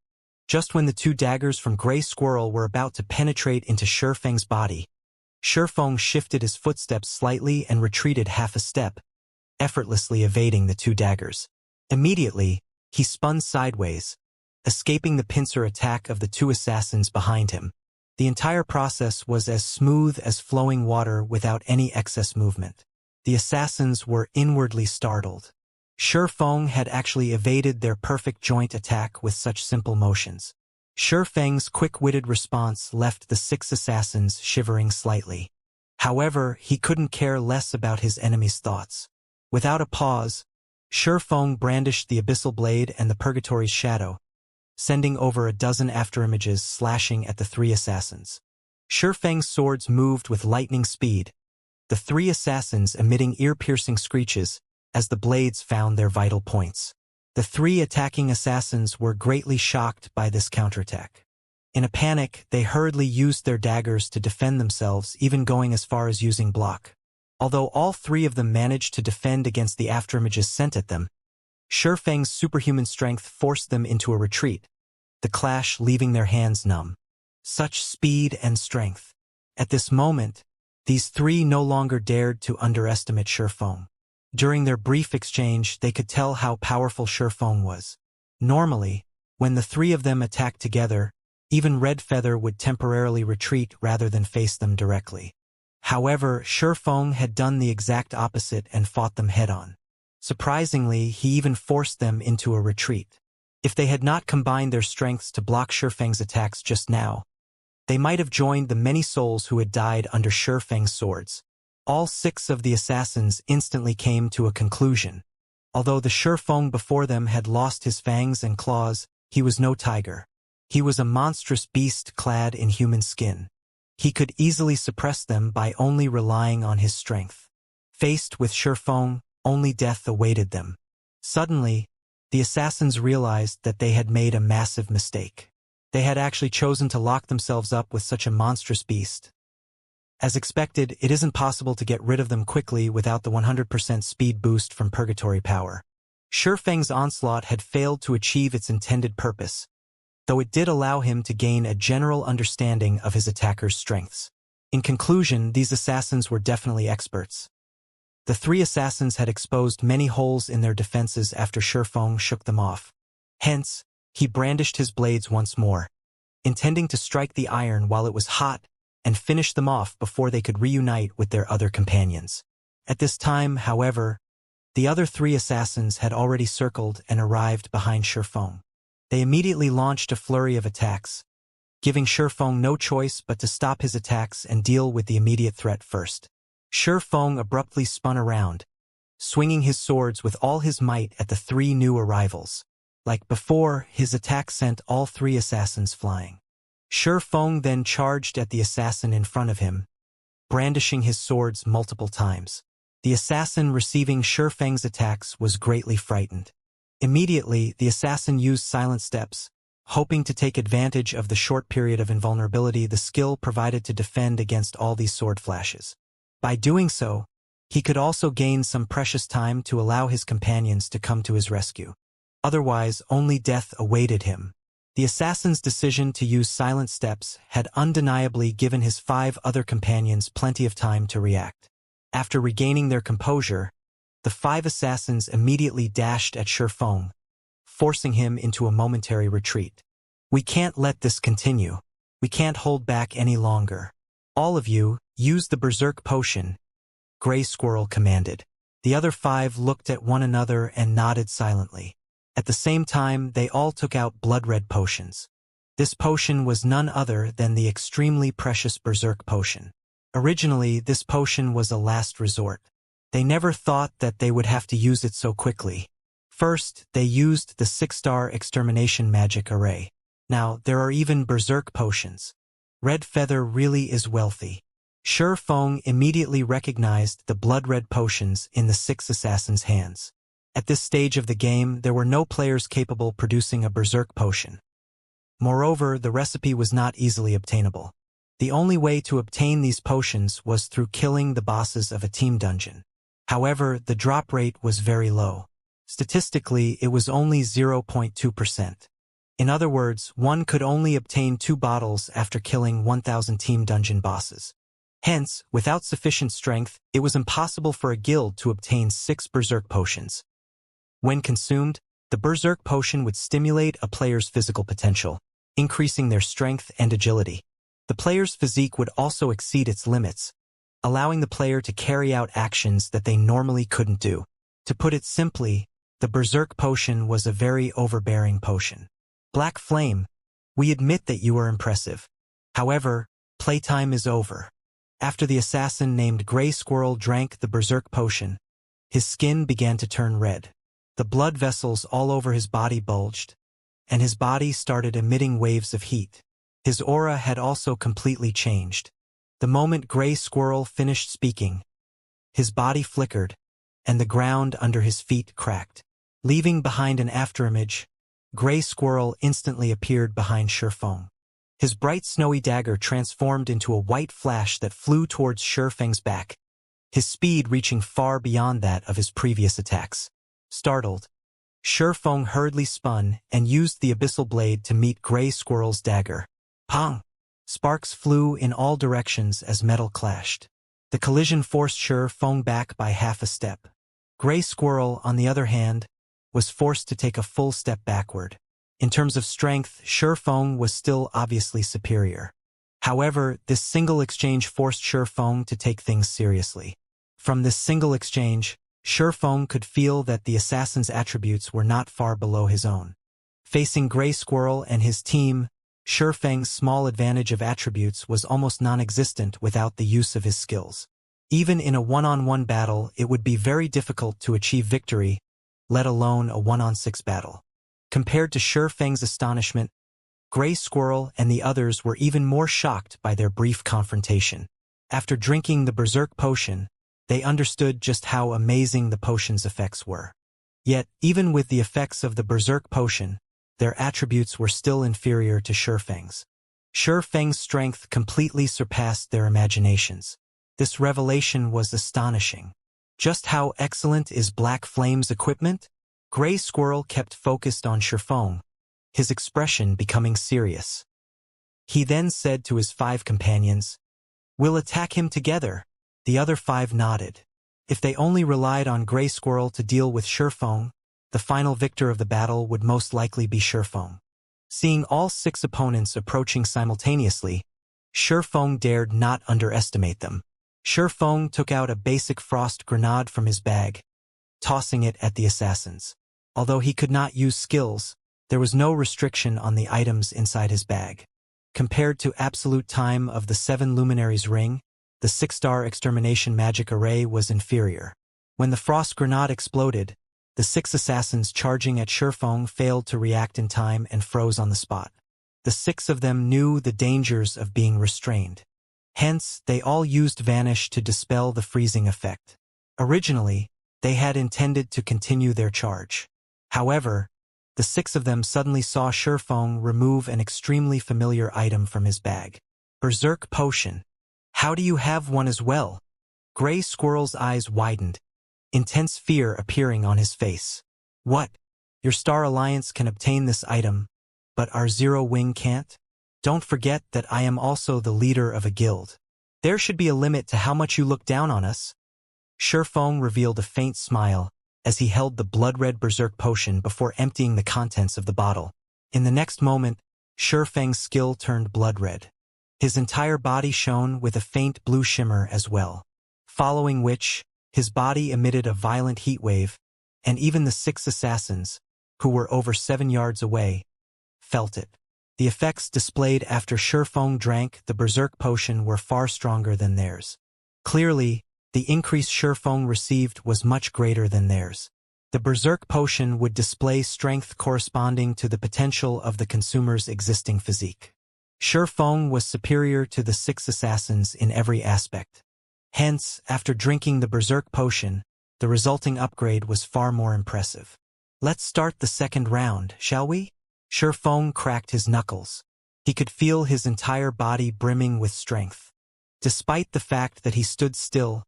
Just when the 2 daggers from Gray Squirrel were about to penetrate into Feng's body, Feng shifted his footsteps slightly and retreated half a step, effortlessly evading the 2 daggers. Immediately, he spun sideways, escaping the pincer attack of the 2 assassins behind him. The entire process was as smooth as flowing water without any excess movement. The assassins were inwardly startled. Feng had actually evaded their perfect joint attack with such simple motions. Feng's quick-witted response left the 6 assassins shivering slightly. However, he couldn't care less about his enemy's thoughts. Without a pause, Feng brandished the abyssal blade and the purgatory's shadow, sending over a dozen afterimages slashing at the 3 assassins. Feng's swords moved with lightning speed, the 3 assassins emitting ear-piercing screeches as the blades found their vital points. The 3 attacking assassins were greatly shocked by this counterattack. In a panic, they hurriedly used their daggers to defend themselves, even going as far as using block. Although all 3 of them managed to defend against the afterimages sent at them, Feng's superhuman strength forced them into a retreat, the clash leaving their hands numb. Such speed and strength. At this moment, these 3 no longer dared to underestimate Feng. During their brief exchange, they could tell how powerful Feng was. Normally, when the 3 of them attacked together, even Red Feather would temporarily retreat rather than face them directly. However, Feng had done the exact opposite and fought them head-on. Surprisingly, he even forced them into a retreat. If they had not combined their strengths to block Feng's attacks just now, they might have joined the many souls who had died under Feng's swords. All 6 of the assassins instantly came to a conclusion. Although the Feng before them had lost his fangs and claws, he was no tiger. He was a monstrous beast clad in human skin. He could easily suppress them by only relying on his strength. Faced with Feng, only death awaited them. Suddenly, the assassins realized that they had made a massive mistake. They had actually chosen to lock themselves up with such a monstrous beast. As expected, it isn't possible to get rid of them quickly without the 100% speed boost from purgatory power. Feng's onslaught had failed to achieve its intended purpose, though it did allow him to gain a general understanding of his attacker's strengths. In conclusion, these assassins were definitely experts. The 3 assassins had exposed many holes in their defenses after Feng shook them off. Hence, he brandished his blades once more, intending to strike the iron while it was hot and finish them off before they could reunite with their other companions. At this time, however, the other 3 assassins had already circled and arrived behind Feng. They immediately launched a flurry of attacks, giving Shifeng no choice but to stop his attacks and deal with the immediate threat first. Shifeng abruptly spun around, swinging his swords with all his might at the three new arrivals. Like before, his attack sent all three assassins flying. Shifeng then charged at the assassin in front of him, brandishing his swords multiple times. The assassin receiving Shifeng's attacks was greatly frightened. Immediately, the assassin used silent steps, hoping to take advantage of the short period of invulnerability the skill provided to defend against all these sword flashes. By doing so, he could also gain some precious time to allow his companions to come to his rescue. Otherwise, only death awaited him. The assassin's decision to use silent steps had undeniably given his 5 other companions plenty of time to react. After regaining their composure, the 5 assassins immediately dashed at Shifeng, forcing him into a momentary retreat. "We can't let this continue. We can't hold back any longer. All of you, use the Berserk Potion," Gray Squirrel commanded. The other 5 looked at one another and nodded silently. At the same time, they all took out blood-red potions. This potion was none other than the extremely precious Berserk Potion. Originally, this potion was a last resort. They never thought that they would have to use it so quickly. First, they used the 6-star extermination magic array. Now, there are even Berserk potions. Red Feather really is wealthy. Shifeng immediately recognized the blood-red potions in the 6 assassins' hands. At this stage of the game, there were no players capable producing a Berserk potion. Moreover, the recipe was not easily obtainable. The only way to obtain these potions was through killing the bosses of a team dungeon. However, the drop rate was very low. Statistically, it was only 0.2%. In other words, one could only obtain 2 bottles after killing 1,000 team dungeon bosses. Hence, without sufficient strength, it was impossible for a guild to obtain 6 Berserk potions. When consumed, the Berserk potion would stimulate a player's physical potential, increasing their strength and agility. The player's physique would also exceed its limits, allowing the player to carry out actions that they normally couldn't do. To put it simply, the Berserk potion was a very overbearing potion. Black Flame, we admit that you are impressive. However, playtime is over. After the assassin named Gray Squirrel drank the Berserk potion, his skin began to turn red. The blood vessels all over his body bulged, and his body started emitting waves of heat. His aura had also completely changed. The moment Gray Squirrel finished speaking, his body flickered, and the ground under his feet cracked. Leaving behind an afterimage, Gray Squirrel instantly appeared behind Shifeng. His bright snowy dagger transformed into a white flash that flew towards Shifeng's back, his speed reaching far beyond that of his previous attacks. Startled, Shifeng hurriedly spun and used the abyssal blade to meet Gray Squirrel's dagger. Pong! Sparks flew in all directions as metal clashed. The collision forced Shifeng back by half a step. Gray Squirrel, on the other hand, was forced to take a full step backward. In terms of strength, Shifeng was still obviously superior. However, this single exchange forced Shifeng to take things seriously. From this single exchange, Shifeng could feel that the assassin's attributes were not far below his own. Facing Gray Squirrel and his team, Shifeng's small advantage of attributes was almost non-existent without the use of his skills. Even in a one-on-one battle, it would be very difficult to achieve victory, let alone a 1-on-6 battle. Compared to Shifeng's astonishment, Gray Squirrel and the others were even more shocked by their brief confrontation. After drinking the Berserk potion, they understood just how amazing the potion's effects were. Yet, even with the effects of the Berserk potion, their attributes were still inferior to Shifeng's. Shifeng's strength completely surpassed their imaginations. This revelation was astonishing. Just how excellent is Black Flame's equipment? Gray Squirrel kept focused on Shifeng, his expression becoming serious. He then said to his 5 companions, "We'll attack him together." The other 5 nodded. If they only relied on Gray Squirrel to deal with Shifeng, the final victor of the battle would most likely be Shifeng. Seeing all 6 opponents approaching simultaneously, Shifeng dared not underestimate them. Shifeng took out a basic frost grenade from his bag, tossing it at the assassins. Although he could not use skills, there was no restriction on the items inside his bag. Compared to absolute time of the 7 luminaries ring, the 6-star extermination magic array was inferior. When the frost grenade exploded, the 6 assassins charging at Shurfeng failed to react in time and froze on the spot. The 6 of them knew the dangers of being restrained. Hence, they all used Vanish to dispel the freezing effect. Originally, they had intended to continue their charge. However, the 6 of them suddenly saw Shurfeng remove an extremely familiar item from his bag. Berserk Potion. How do you have one as well? Gray Squirrel's eyes widened, intense fear appearing on his face. What? Your Star Alliance can obtain this item, but our Zero Wing can't? Don't forget that I am also the leader of a guild. There should be a limit to how much you look down on us. Shurfeng revealed a faint smile as he held the blood-red Berserk Potion before emptying the contents of the bottle. In the next moment, Shurfeng's skill turned blood-red. His entire body shone with a faint blue shimmer as well. Following which, his body emitted a violent heat wave, and even the 6 assassins, who were over 7 yards away, felt it. The effects displayed after Shurfeng drank the Berserk Potion were far stronger than theirs. Clearly, the increase Shurfeng received was much greater than theirs. The Berserk Potion would display strength corresponding to the potential of the consumer's existing physique. Shurfeng was superior to the 6 assassins in every aspect. Hence, after drinking the Berserk Potion, the resulting upgrade was far more impressive. Let's start the second round, shall we? Shurfeng cracked his knuckles. He could feel his entire body brimming with strength. Despite the fact that he stood still,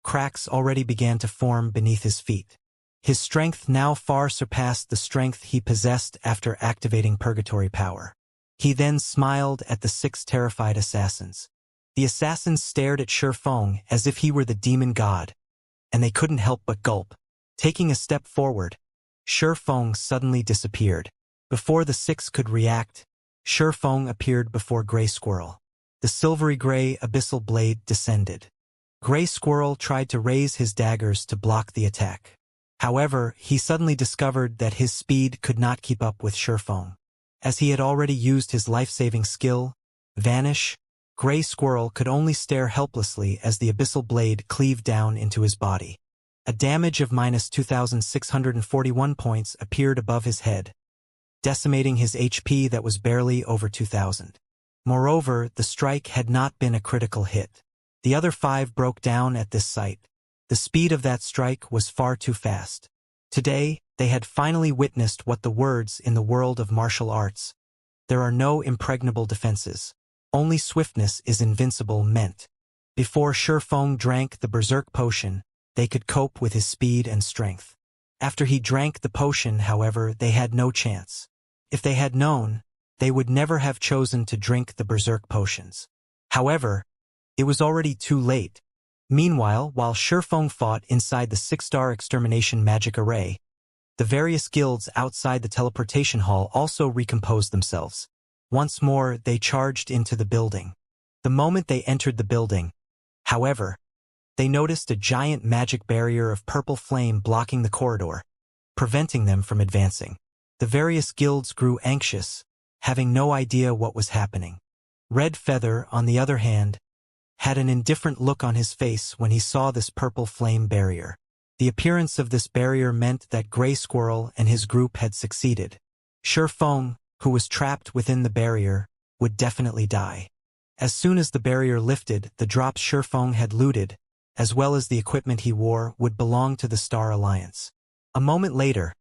cracks already began to form beneath his feet. His strength now far surpassed the strength he possessed after activating Purgatory Power. He then smiled at the 6 terrified assassins. The assassins stared at Shurfeng as if he were the demon god, and they couldn't help but gulp. Taking a step forward, Shurfeng suddenly disappeared. Before the 6 could react, Shurfeng appeared before Gray Squirrel. The silvery gray abyssal blade descended. Gray Squirrel tried to raise his daggers to block the attack. However, he suddenly discovered that his speed could not keep up with Shurfeng. As he had already used his life-saving skill, Vanish, Gray Squirrel could only stare helplessly as the abyssal blade cleaved down into his body. A damage of -2,641 points appeared above his head, decimating his HP that was barely over 2,000. Moreover, the strike had not been a critical hit. The other 5 broke down at this sight. The speed of that strike was far too fast. Today, they had finally witnessed what the words in the world of martial arts, "There are no impregnable defenses. Only swiftness is invincible," meant. Before Shurfeng drank the Berserk Potion, they could cope with his speed and strength. After he drank the potion, however, they had no chance. If they had known, they would never have chosen to drink the Berserk Potions. However, it was already too late. Meanwhile, while Shurfeng fought inside the 6-star extermination magic array, the various guilds outside the teleportation hall also recomposed themselves. Once more, they charged into the building. The moment they entered the building, however, they noticed a giant magic barrier of purple flame blocking the corridor, preventing them from advancing. The various guilds grew anxious, having no idea what was happening. Red Feather, on the other hand, had an indifferent look on his face when he saw this purple flame barrier. The appearance of this barrier meant that Gray Squirrel and his group had succeeded. Shurfeng, who was trapped within the barrier, would definitely die. As soon as the barrier lifted, the drops Shurfeng had looted, as well as the equipment he wore, would belong to the Star Alliance. A moment later,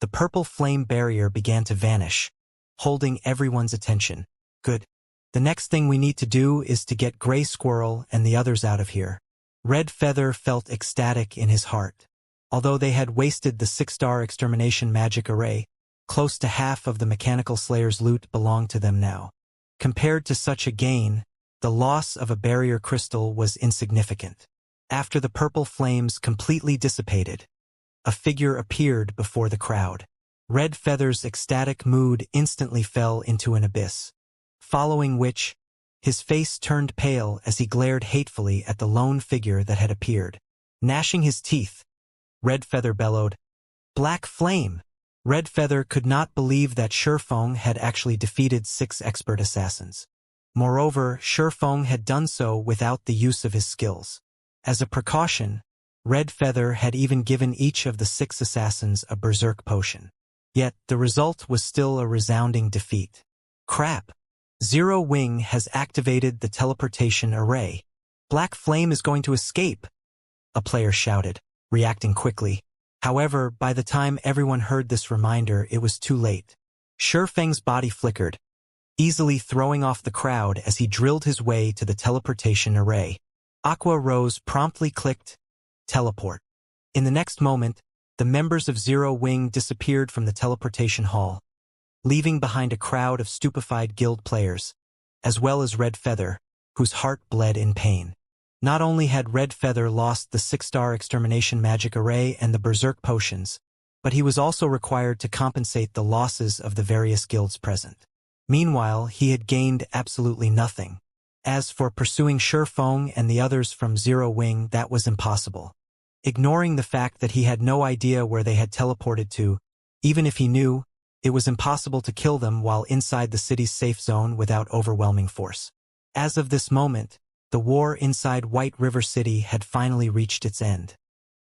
the purple flame barrier began to vanish, holding everyone's attention. Good. The next thing we need to do is to get Gray Squirrel and the others out of here. Red Feather felt ecstatic in his heart. Although they had wasted the 6-star extermination magic array, close to half of the Mechanical Slayer's loot belonged to them now. Compared to such a gain, the loss of a barrier crystal was insignificant. After the purple flames completely dissipated, a figure appeared before the crowd. Red Feather's ecstatic mood instantly fell into an abyss. Following which, his face turned pale as he glared hatefully at the lone figure that had appeared. Gnashing his teeth, Red Feather bellowed, "Black Flame!" Red Feather could not believe that Shurfeng had actually defeated 6 expert assassins. Moreover, Shifeng had done so without the use of his skills. As a precaution, Red Feather had even given each of the 6 assassins a berserk potion. Yet, the result was still a resounding defeat. Crap! Zero Wing has activated the teleportation array. Black Flame is going to escape! A player shouted, reacting quickly. However, by the time everyone heard this reminder, it was too late. Shifeng's body flickered, easily throwing off the crowd as he drilled his way to the teleportation array. Aqua Rose promptly clicked teleport. In the next moment, the members of Zero Wing disappeared from the teleportation hall, leaving behind a crowd of stupefied guild players, as well as Red Feather, whose heart bled in pain. Not only had Red Feather lost the 6-star extermination magic array and the berserk potions, but he was also required to compensate the losses of the various guilds present. Meanwhile, he had gained absolutely nothing. As for pursuing Shifeng and the others from Zero Wing, that was impossible. Ignoring the fact that he had no idea where they had teleported to, even if he knew, it was impossible to kill them while inside the city's safe zone without overwhelming force. As of this moment, the war inside White River City had finally reached its end.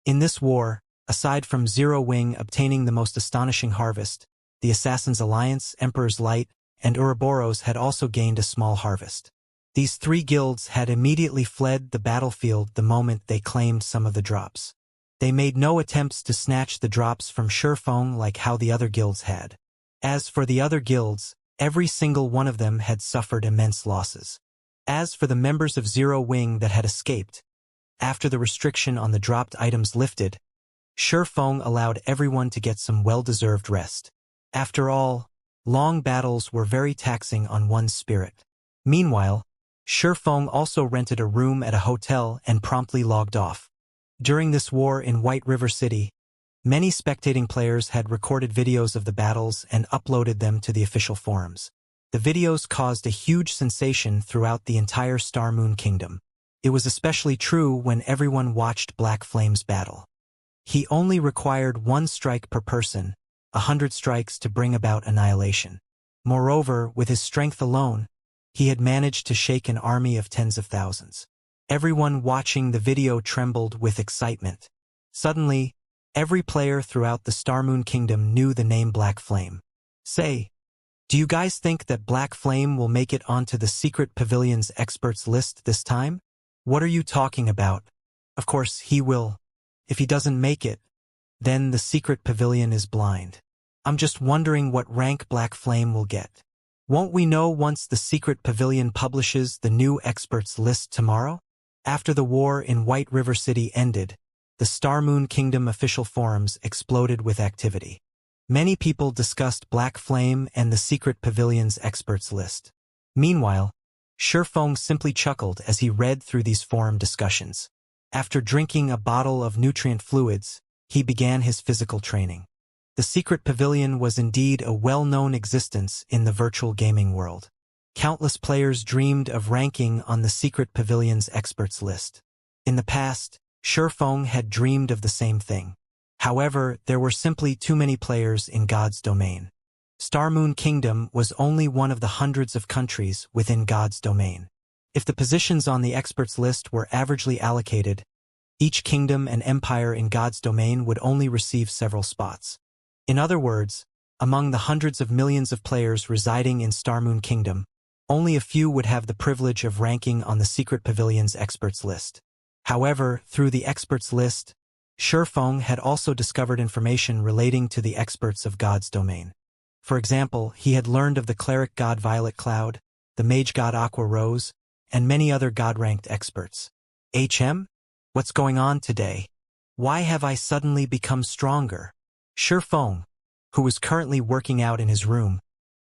In this war, aside from Zero Wing obtaining the most astonishing harvest, the Assassin's Alliance, Emperor's Light, and Ouroboros had also gained a small harvest. These 3 guilds had immediately fled the battlefield the moment they claimed some of the drops. They made no attempts to snatch the drops from Shifeng like how the other guilds had. As for the other guilds, every single one of them had suffered immense losses. As for the members of Zero Wing that had escaped, after the restriction on the dropped items lifted, Shifeng allowed everyone to get some well-deserved rest. After all, long battles were very taxing on one's spirit. Meanwhile, Shifeng also rented a room at a hotel and promptly logged off. During this war in White River City, many spectating players had recorded videos of the battles and uploaded them to the official forums. The videos caused a huge sensation throughout the entire Star Moon Kingdom. It was especially true when everyone watched Black Flame's battle. He only required 1 strike per person, 100 strikes to bring about annihilation. Moreover, with his strength alone, he had managed to shake an army of tens of thousands. Everyone watching the video trembled with excitement. Suddenly, every player throughout the Star Moon Kingdom knew the name Black Flame. Say, do you guys think that Black Flame will make it onto the Secret Pavilion's experts list this time? What are you talking about? Of course, he will. If he doesn't make it, then the Secret Pavilion is blind. I'm just wondering what rank Black Flame will get. Won't we know once the Secret Pavilion publishes the new experts list tomorrow? After the war in White River City ended, the Star Moon Kingdom official forums exploded with activity. Many people discussed Black Flame and the Secret Pavilion's experts list. Meanwhile, Shifeng simply chuckled as he read through these forum discussions. After drinking a bottle of nutrient fluids, he began his physical training. The Secret Pavilion was indeed a well-known existence in the virtual gaming world. Countless players dreamed of ranking on the Secret Pavilion's experts list. In the past, Shifeng had dreamed of the same thing. However, there were simply too many players in God's domain. Star Moon Kingdom was only one of the hundreds of countries within God's domain. If the positions on the experts list were averagely allocated, each kingdom and empire in God's domain would only receive several spots. In other words, among the hundreds of millions of players residing in Star Moon Kingdom, only a few would have the privilege of ranking on the Secret Pavilion's experts list. However, through the experts list, Shifeng had also discovered information relating to the experts of God's domain. For example, he had learned of the cleric god Violet Cloud, the mage god Aqua Rose, and many other god-ranked experts. What's going on today? Why have I suddenly become stronger? Shifeng, who was currently working out in his room,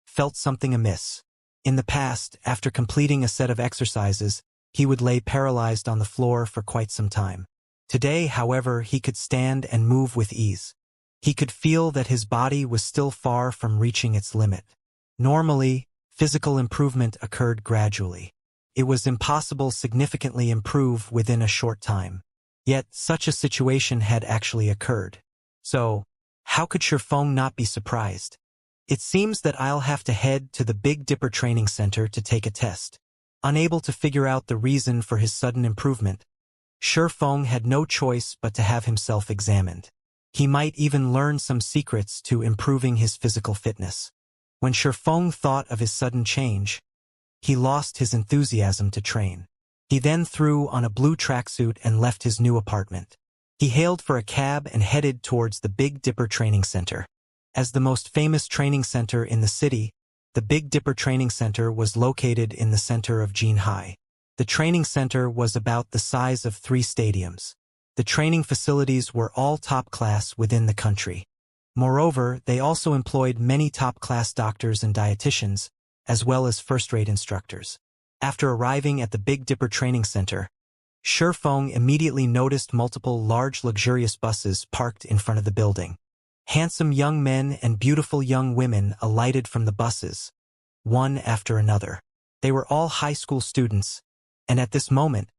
felt something amiss. In the past, after completing a set of exercises, he would lay paralyzed on the floor for quite some time. Today, however, he could stand and move with ease. He could feel that his body was still far from reaching its limit. Normally, physical improvement occurred gradually. It was impossible to significantly improve within a short time. Yet, such a situation had actually occurred. So, how could Shifeng not be surprised? It seems that I'll have to head to the Big Dipper Training Center to take a test. Unable to figure out the reason for his sudden improvement, Shifeng had no choice but to have himself examined. He might even learn some secrets to improving his physical fitness. When Shifeng thought of his sudden change, he lost his enthusiasm to train. He then threw on a blue tracksuit and left his new apartment. He hailed for a cab and headed towards the Big Dipper Training Center. As the most famous training center in the city, the Big Dipper Training Center was located in the center of Jinhai. The training center was about the size of 3 stadiums. The training facilities were all top class within the country. Moreover, they also employed many top-class doctors and dietitians, as well as first-rate instructors. After arriving at the Big Dipper Training Center, Shifeng immediately noticed multiple large luxurious buses parked in front of the building. Handsome young men and beautiful young women alighted from the buses, one after another. They were all high school students, and at this moment,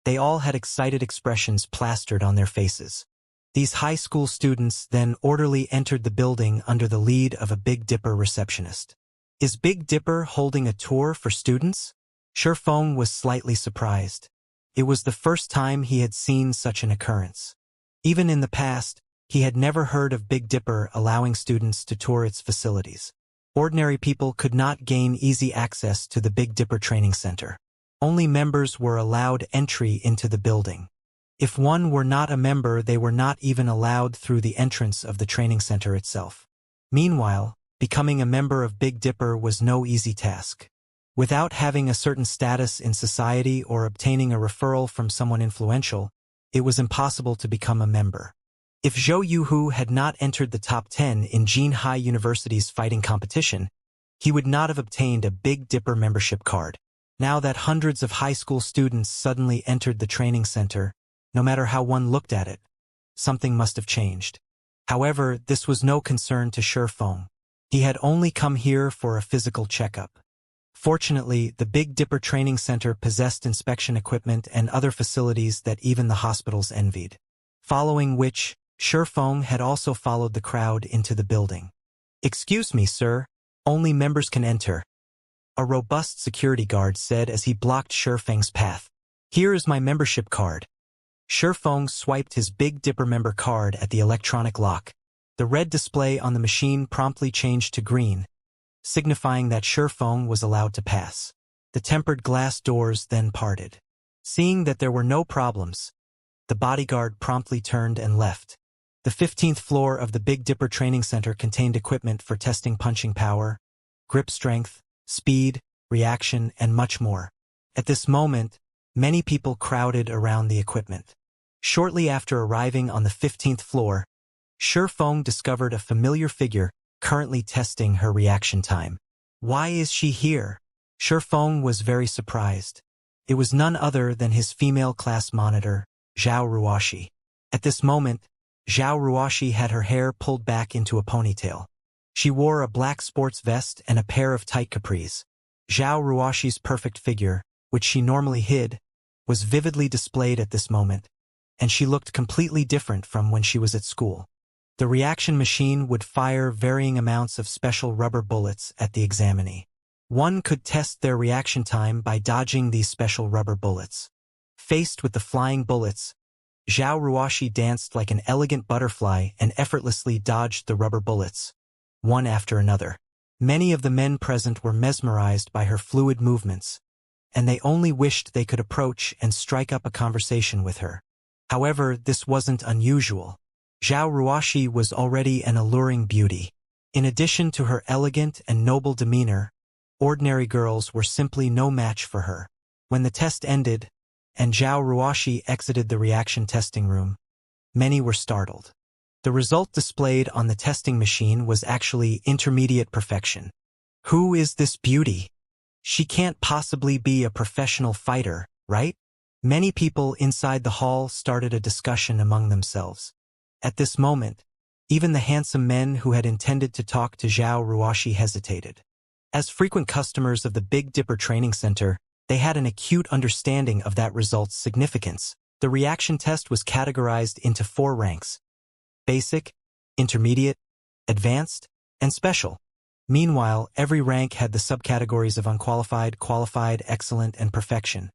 they all had excited expressions plastered on their faces. These high school students then orderly entered the building under the lead of a Big Dipper receptionist. Is Big Dipper holding a tour for students? Shifeng was slightly surprised. It was the first time he had seen such an occurrence. Even in the past, he had never heard of Big Dipper allowing students to tour its facilities. Ordinary people could not gain easy access to the Big Dipper Training Center. Only members were allowed entry into the building. If one were not a member, they were not even allowed through the entrance of the training center itself. Meanwhile, becoming a member of Big Dipper was no easy task. Without having a certain status in society or obtaining a referral from someone influential, it was impossible to become a member. If Zhou Yuhu had not entered the top 10 in Jinhai University's fighting competition, he would not have obtained a Big Dipper membership card. Now that hundreds of high school students suddenly entered the training center, no matter how one looked at it, something must have changed. However, this was no concern to Shifeng. He had only come here for a physical checkup. Fortunately, the Big Dipper Training Center possessed inspection equipment and other facilities that even the hospitals envied. Following which, Shifeng had also followed the crowd into the building. "Excuse me, sir, only members can enter," a robust security guard said as he blocked Shifeng's path. "Here is my membership card." Shifeng swiped his Big Dipper member card at the electronic lock. The red display on the machine promptly changed to green, signifying that Shifeng was allowed to pass. The tempered glass doors then parted. Seeing that there were no problems, the bodyguard promptly turned and left. The 15th floor of the Big Dipper Training Center contained equipment for testing punching power, grip strength, speed, reaction, and much more. At this moment, many people crowded around the equipment. Shortly after arriving on the 15th floor, Shifeng discovered a familiar figure currently testing her reaction time. Why is she here? Shifeng was very surprised. It was none other than his female class monitor, Zhao Ruoshi. At this moment, Zhao Ruoshi had her hair pulled back into a ponytail. She wore a black sports vest and a pair of tight capris. Zhao Ruoshi's perfect figure, which she normally hid, was vividly displayed at this moment, and she looked completely different from when she was at school. The reaction machine would fire varying amounts of special rubber bullets at the examinee. One could test their reaction time by dodging these special rubber bullets. Faced with the flying bullets, Zhao Ruoshi danced like an elegant butterfly and effortlessly dodged the rubber bullets, one after another. Many of the men present were mesmerized by her fluid movements, and they only wished they could approach and strike up a conversation with her. However, this wasn't unusual. Zhao Ruoshi was already an alluring beauty. In addition to her elegant and noble demeanor, ordinary girls were simply no match for her. When the test ended, and Zhao Ruoshi exited the reaction testing room, many were startled. The result displayed on the testing machine was actually intermediate perfection. Who is this beauty? She can't possibly be a professional fighter, right? Many people inside the hall started a discussion among themselves. At this moment, even the handsome men who had intended to talk to Zhao Ruoshi hesitated. As frequent customers of the Big Dipper Training Center, they had an acute understanding of that result's significance. The reaction test was categorized into 4 ranks: basic, intermediate, advanced, and special. Meanwhile, every rank had the subcategories of unqualified, qualified, excellent, and perfection.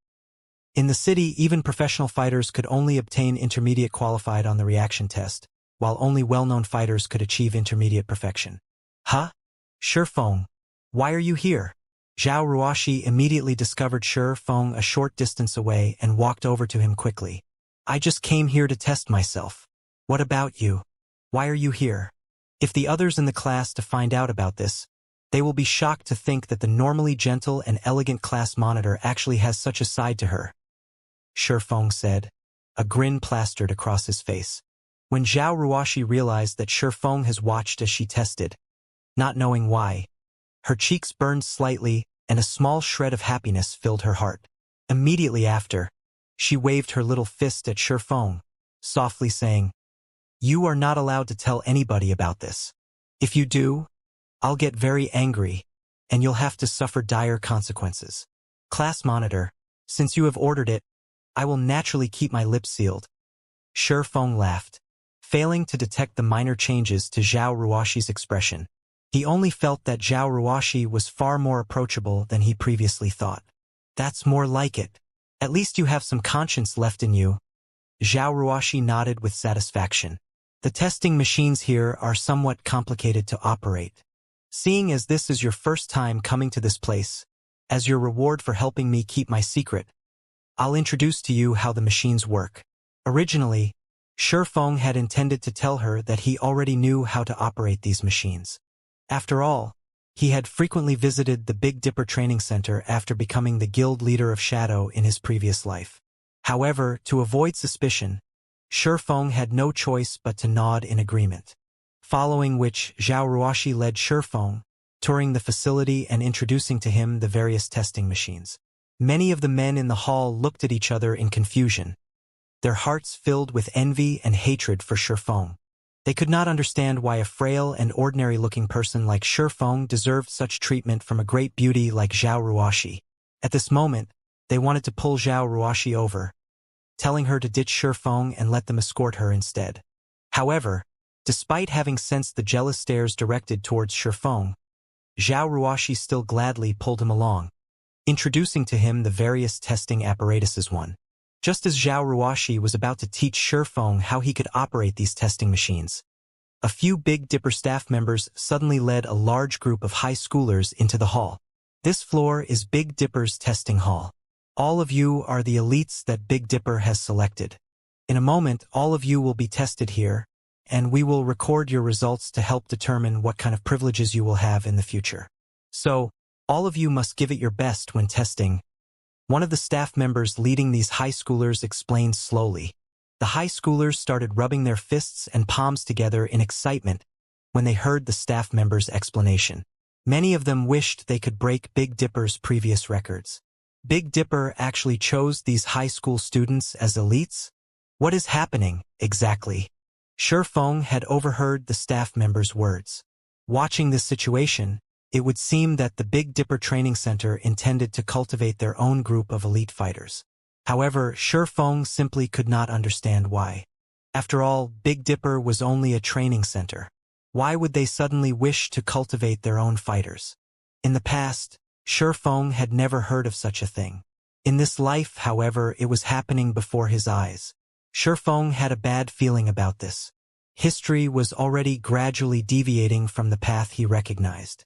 In the city, even professional fighters could only obtain intermediate qualified on the reaction test, while only well-known fighters could achieve intermediate perfection. Huh? Shi Feng, why are you here? Zhao Ruoshi immediately discovered Shi Feng a short distance away and walked over to him quickly. I just came here to test myself. What about you? Why are you here? If the others in the class to find out about this, they will be shocked to think that the normally gentle and elegant class monitor actually has such a side to her. Shi Feng said, a grin plastered across his face. When Zhao Ruoshi realized that Shi Feng has watched as she tested, not knowing why, her cheeks burned slightly and a small shred of happiness filled her heart. Immediately after, she waved her little fist at Shi Feng, softly saying, you are not allowed to tell anybody about this. If you do, I'll get very angry, and you'll have to suffer dire consequences. Class monitor, since you have ordered it, I will naturally keep my lips sealed. Shi Feng laughed, failing to detect the minor changes to Zhao Ruoshi's expression. He only felt that Zhao Ruoshi was far more approachable than he previously thought. That's more like it. At least you have some conscience left in you. Zhao Ruoshi nodded with satisfaction. The testing machines here are somewhat complicated to operate. Seeing as this is your first time coming to this place, as your reward for helping me keep my secret, I'll introduce to you how the machines work. Originally, Shi Feng had intended to tell her that he already knew how to operate these machines. After all, he had frequently visited the Big Dipper Training Center after becoming the guild leader of Shadow in his previous life. However, to avoid suspicion, Shi Feng had no choice but to nod in agreement. Following which, Zhao Ruoshi led Shi Feng, touring the facility and introducing to him the various testing machines. Many of the men in the hall looked at each other in confusion, their hearts filled with envy and hatred for Shi Feng. They could not understand why a frail and ordinary-looking person like Shi Feng deserved such treatment from a great beauty like Zhao Ruoshi. At this moment, they wanted to pull Zhao Ruoshi over, telling her to ditch Shi Feng and let them escort her instead. However, despite having sensed the jealous stares directed towards Shi Feng, Zhao Ruoshi still gladly pulled him along, introducing to him the various testing apparatuses. Just as Zhao Ruoshi was about to teach Shi Feng how he could operate these testing machines, a few Big Dipper staff members suddenly led a large group of high schoolers into the hall. This floor is Big Dipper's testing hall. All of you are the elites that Big Dipper has selected. In a moment, all of you will be tested here, and we will record your results to help determine what kind of privileges you will have in the future. So, all of you must give it your best when testing. One of the staff members leading these high schoolers explained slowly. The high schoolers started rubbing their fists and palms together in excitement when they heard the staff member's explanation. Many of them wished they could break Big Dipper's previous records. Big Dipper actually chose these high school students as elites? What is happening, exactly? Shi Feng had overheard the staff member's words. Watching this situation, it would seem that the Big Dipper Training Center intended to cultivate their own group of elite fighters. However, Shi Feng simply could not understand why. After all, Big Dipper was only a training center. Why would they suddenly wish to cultivate their own fighters? In the past, Shi Feng had never heard of such a thing. In this life, however, it was happening before his eyes. Shi Feng had a bad feeling about this. History was already gradually deviating from the path he recognized.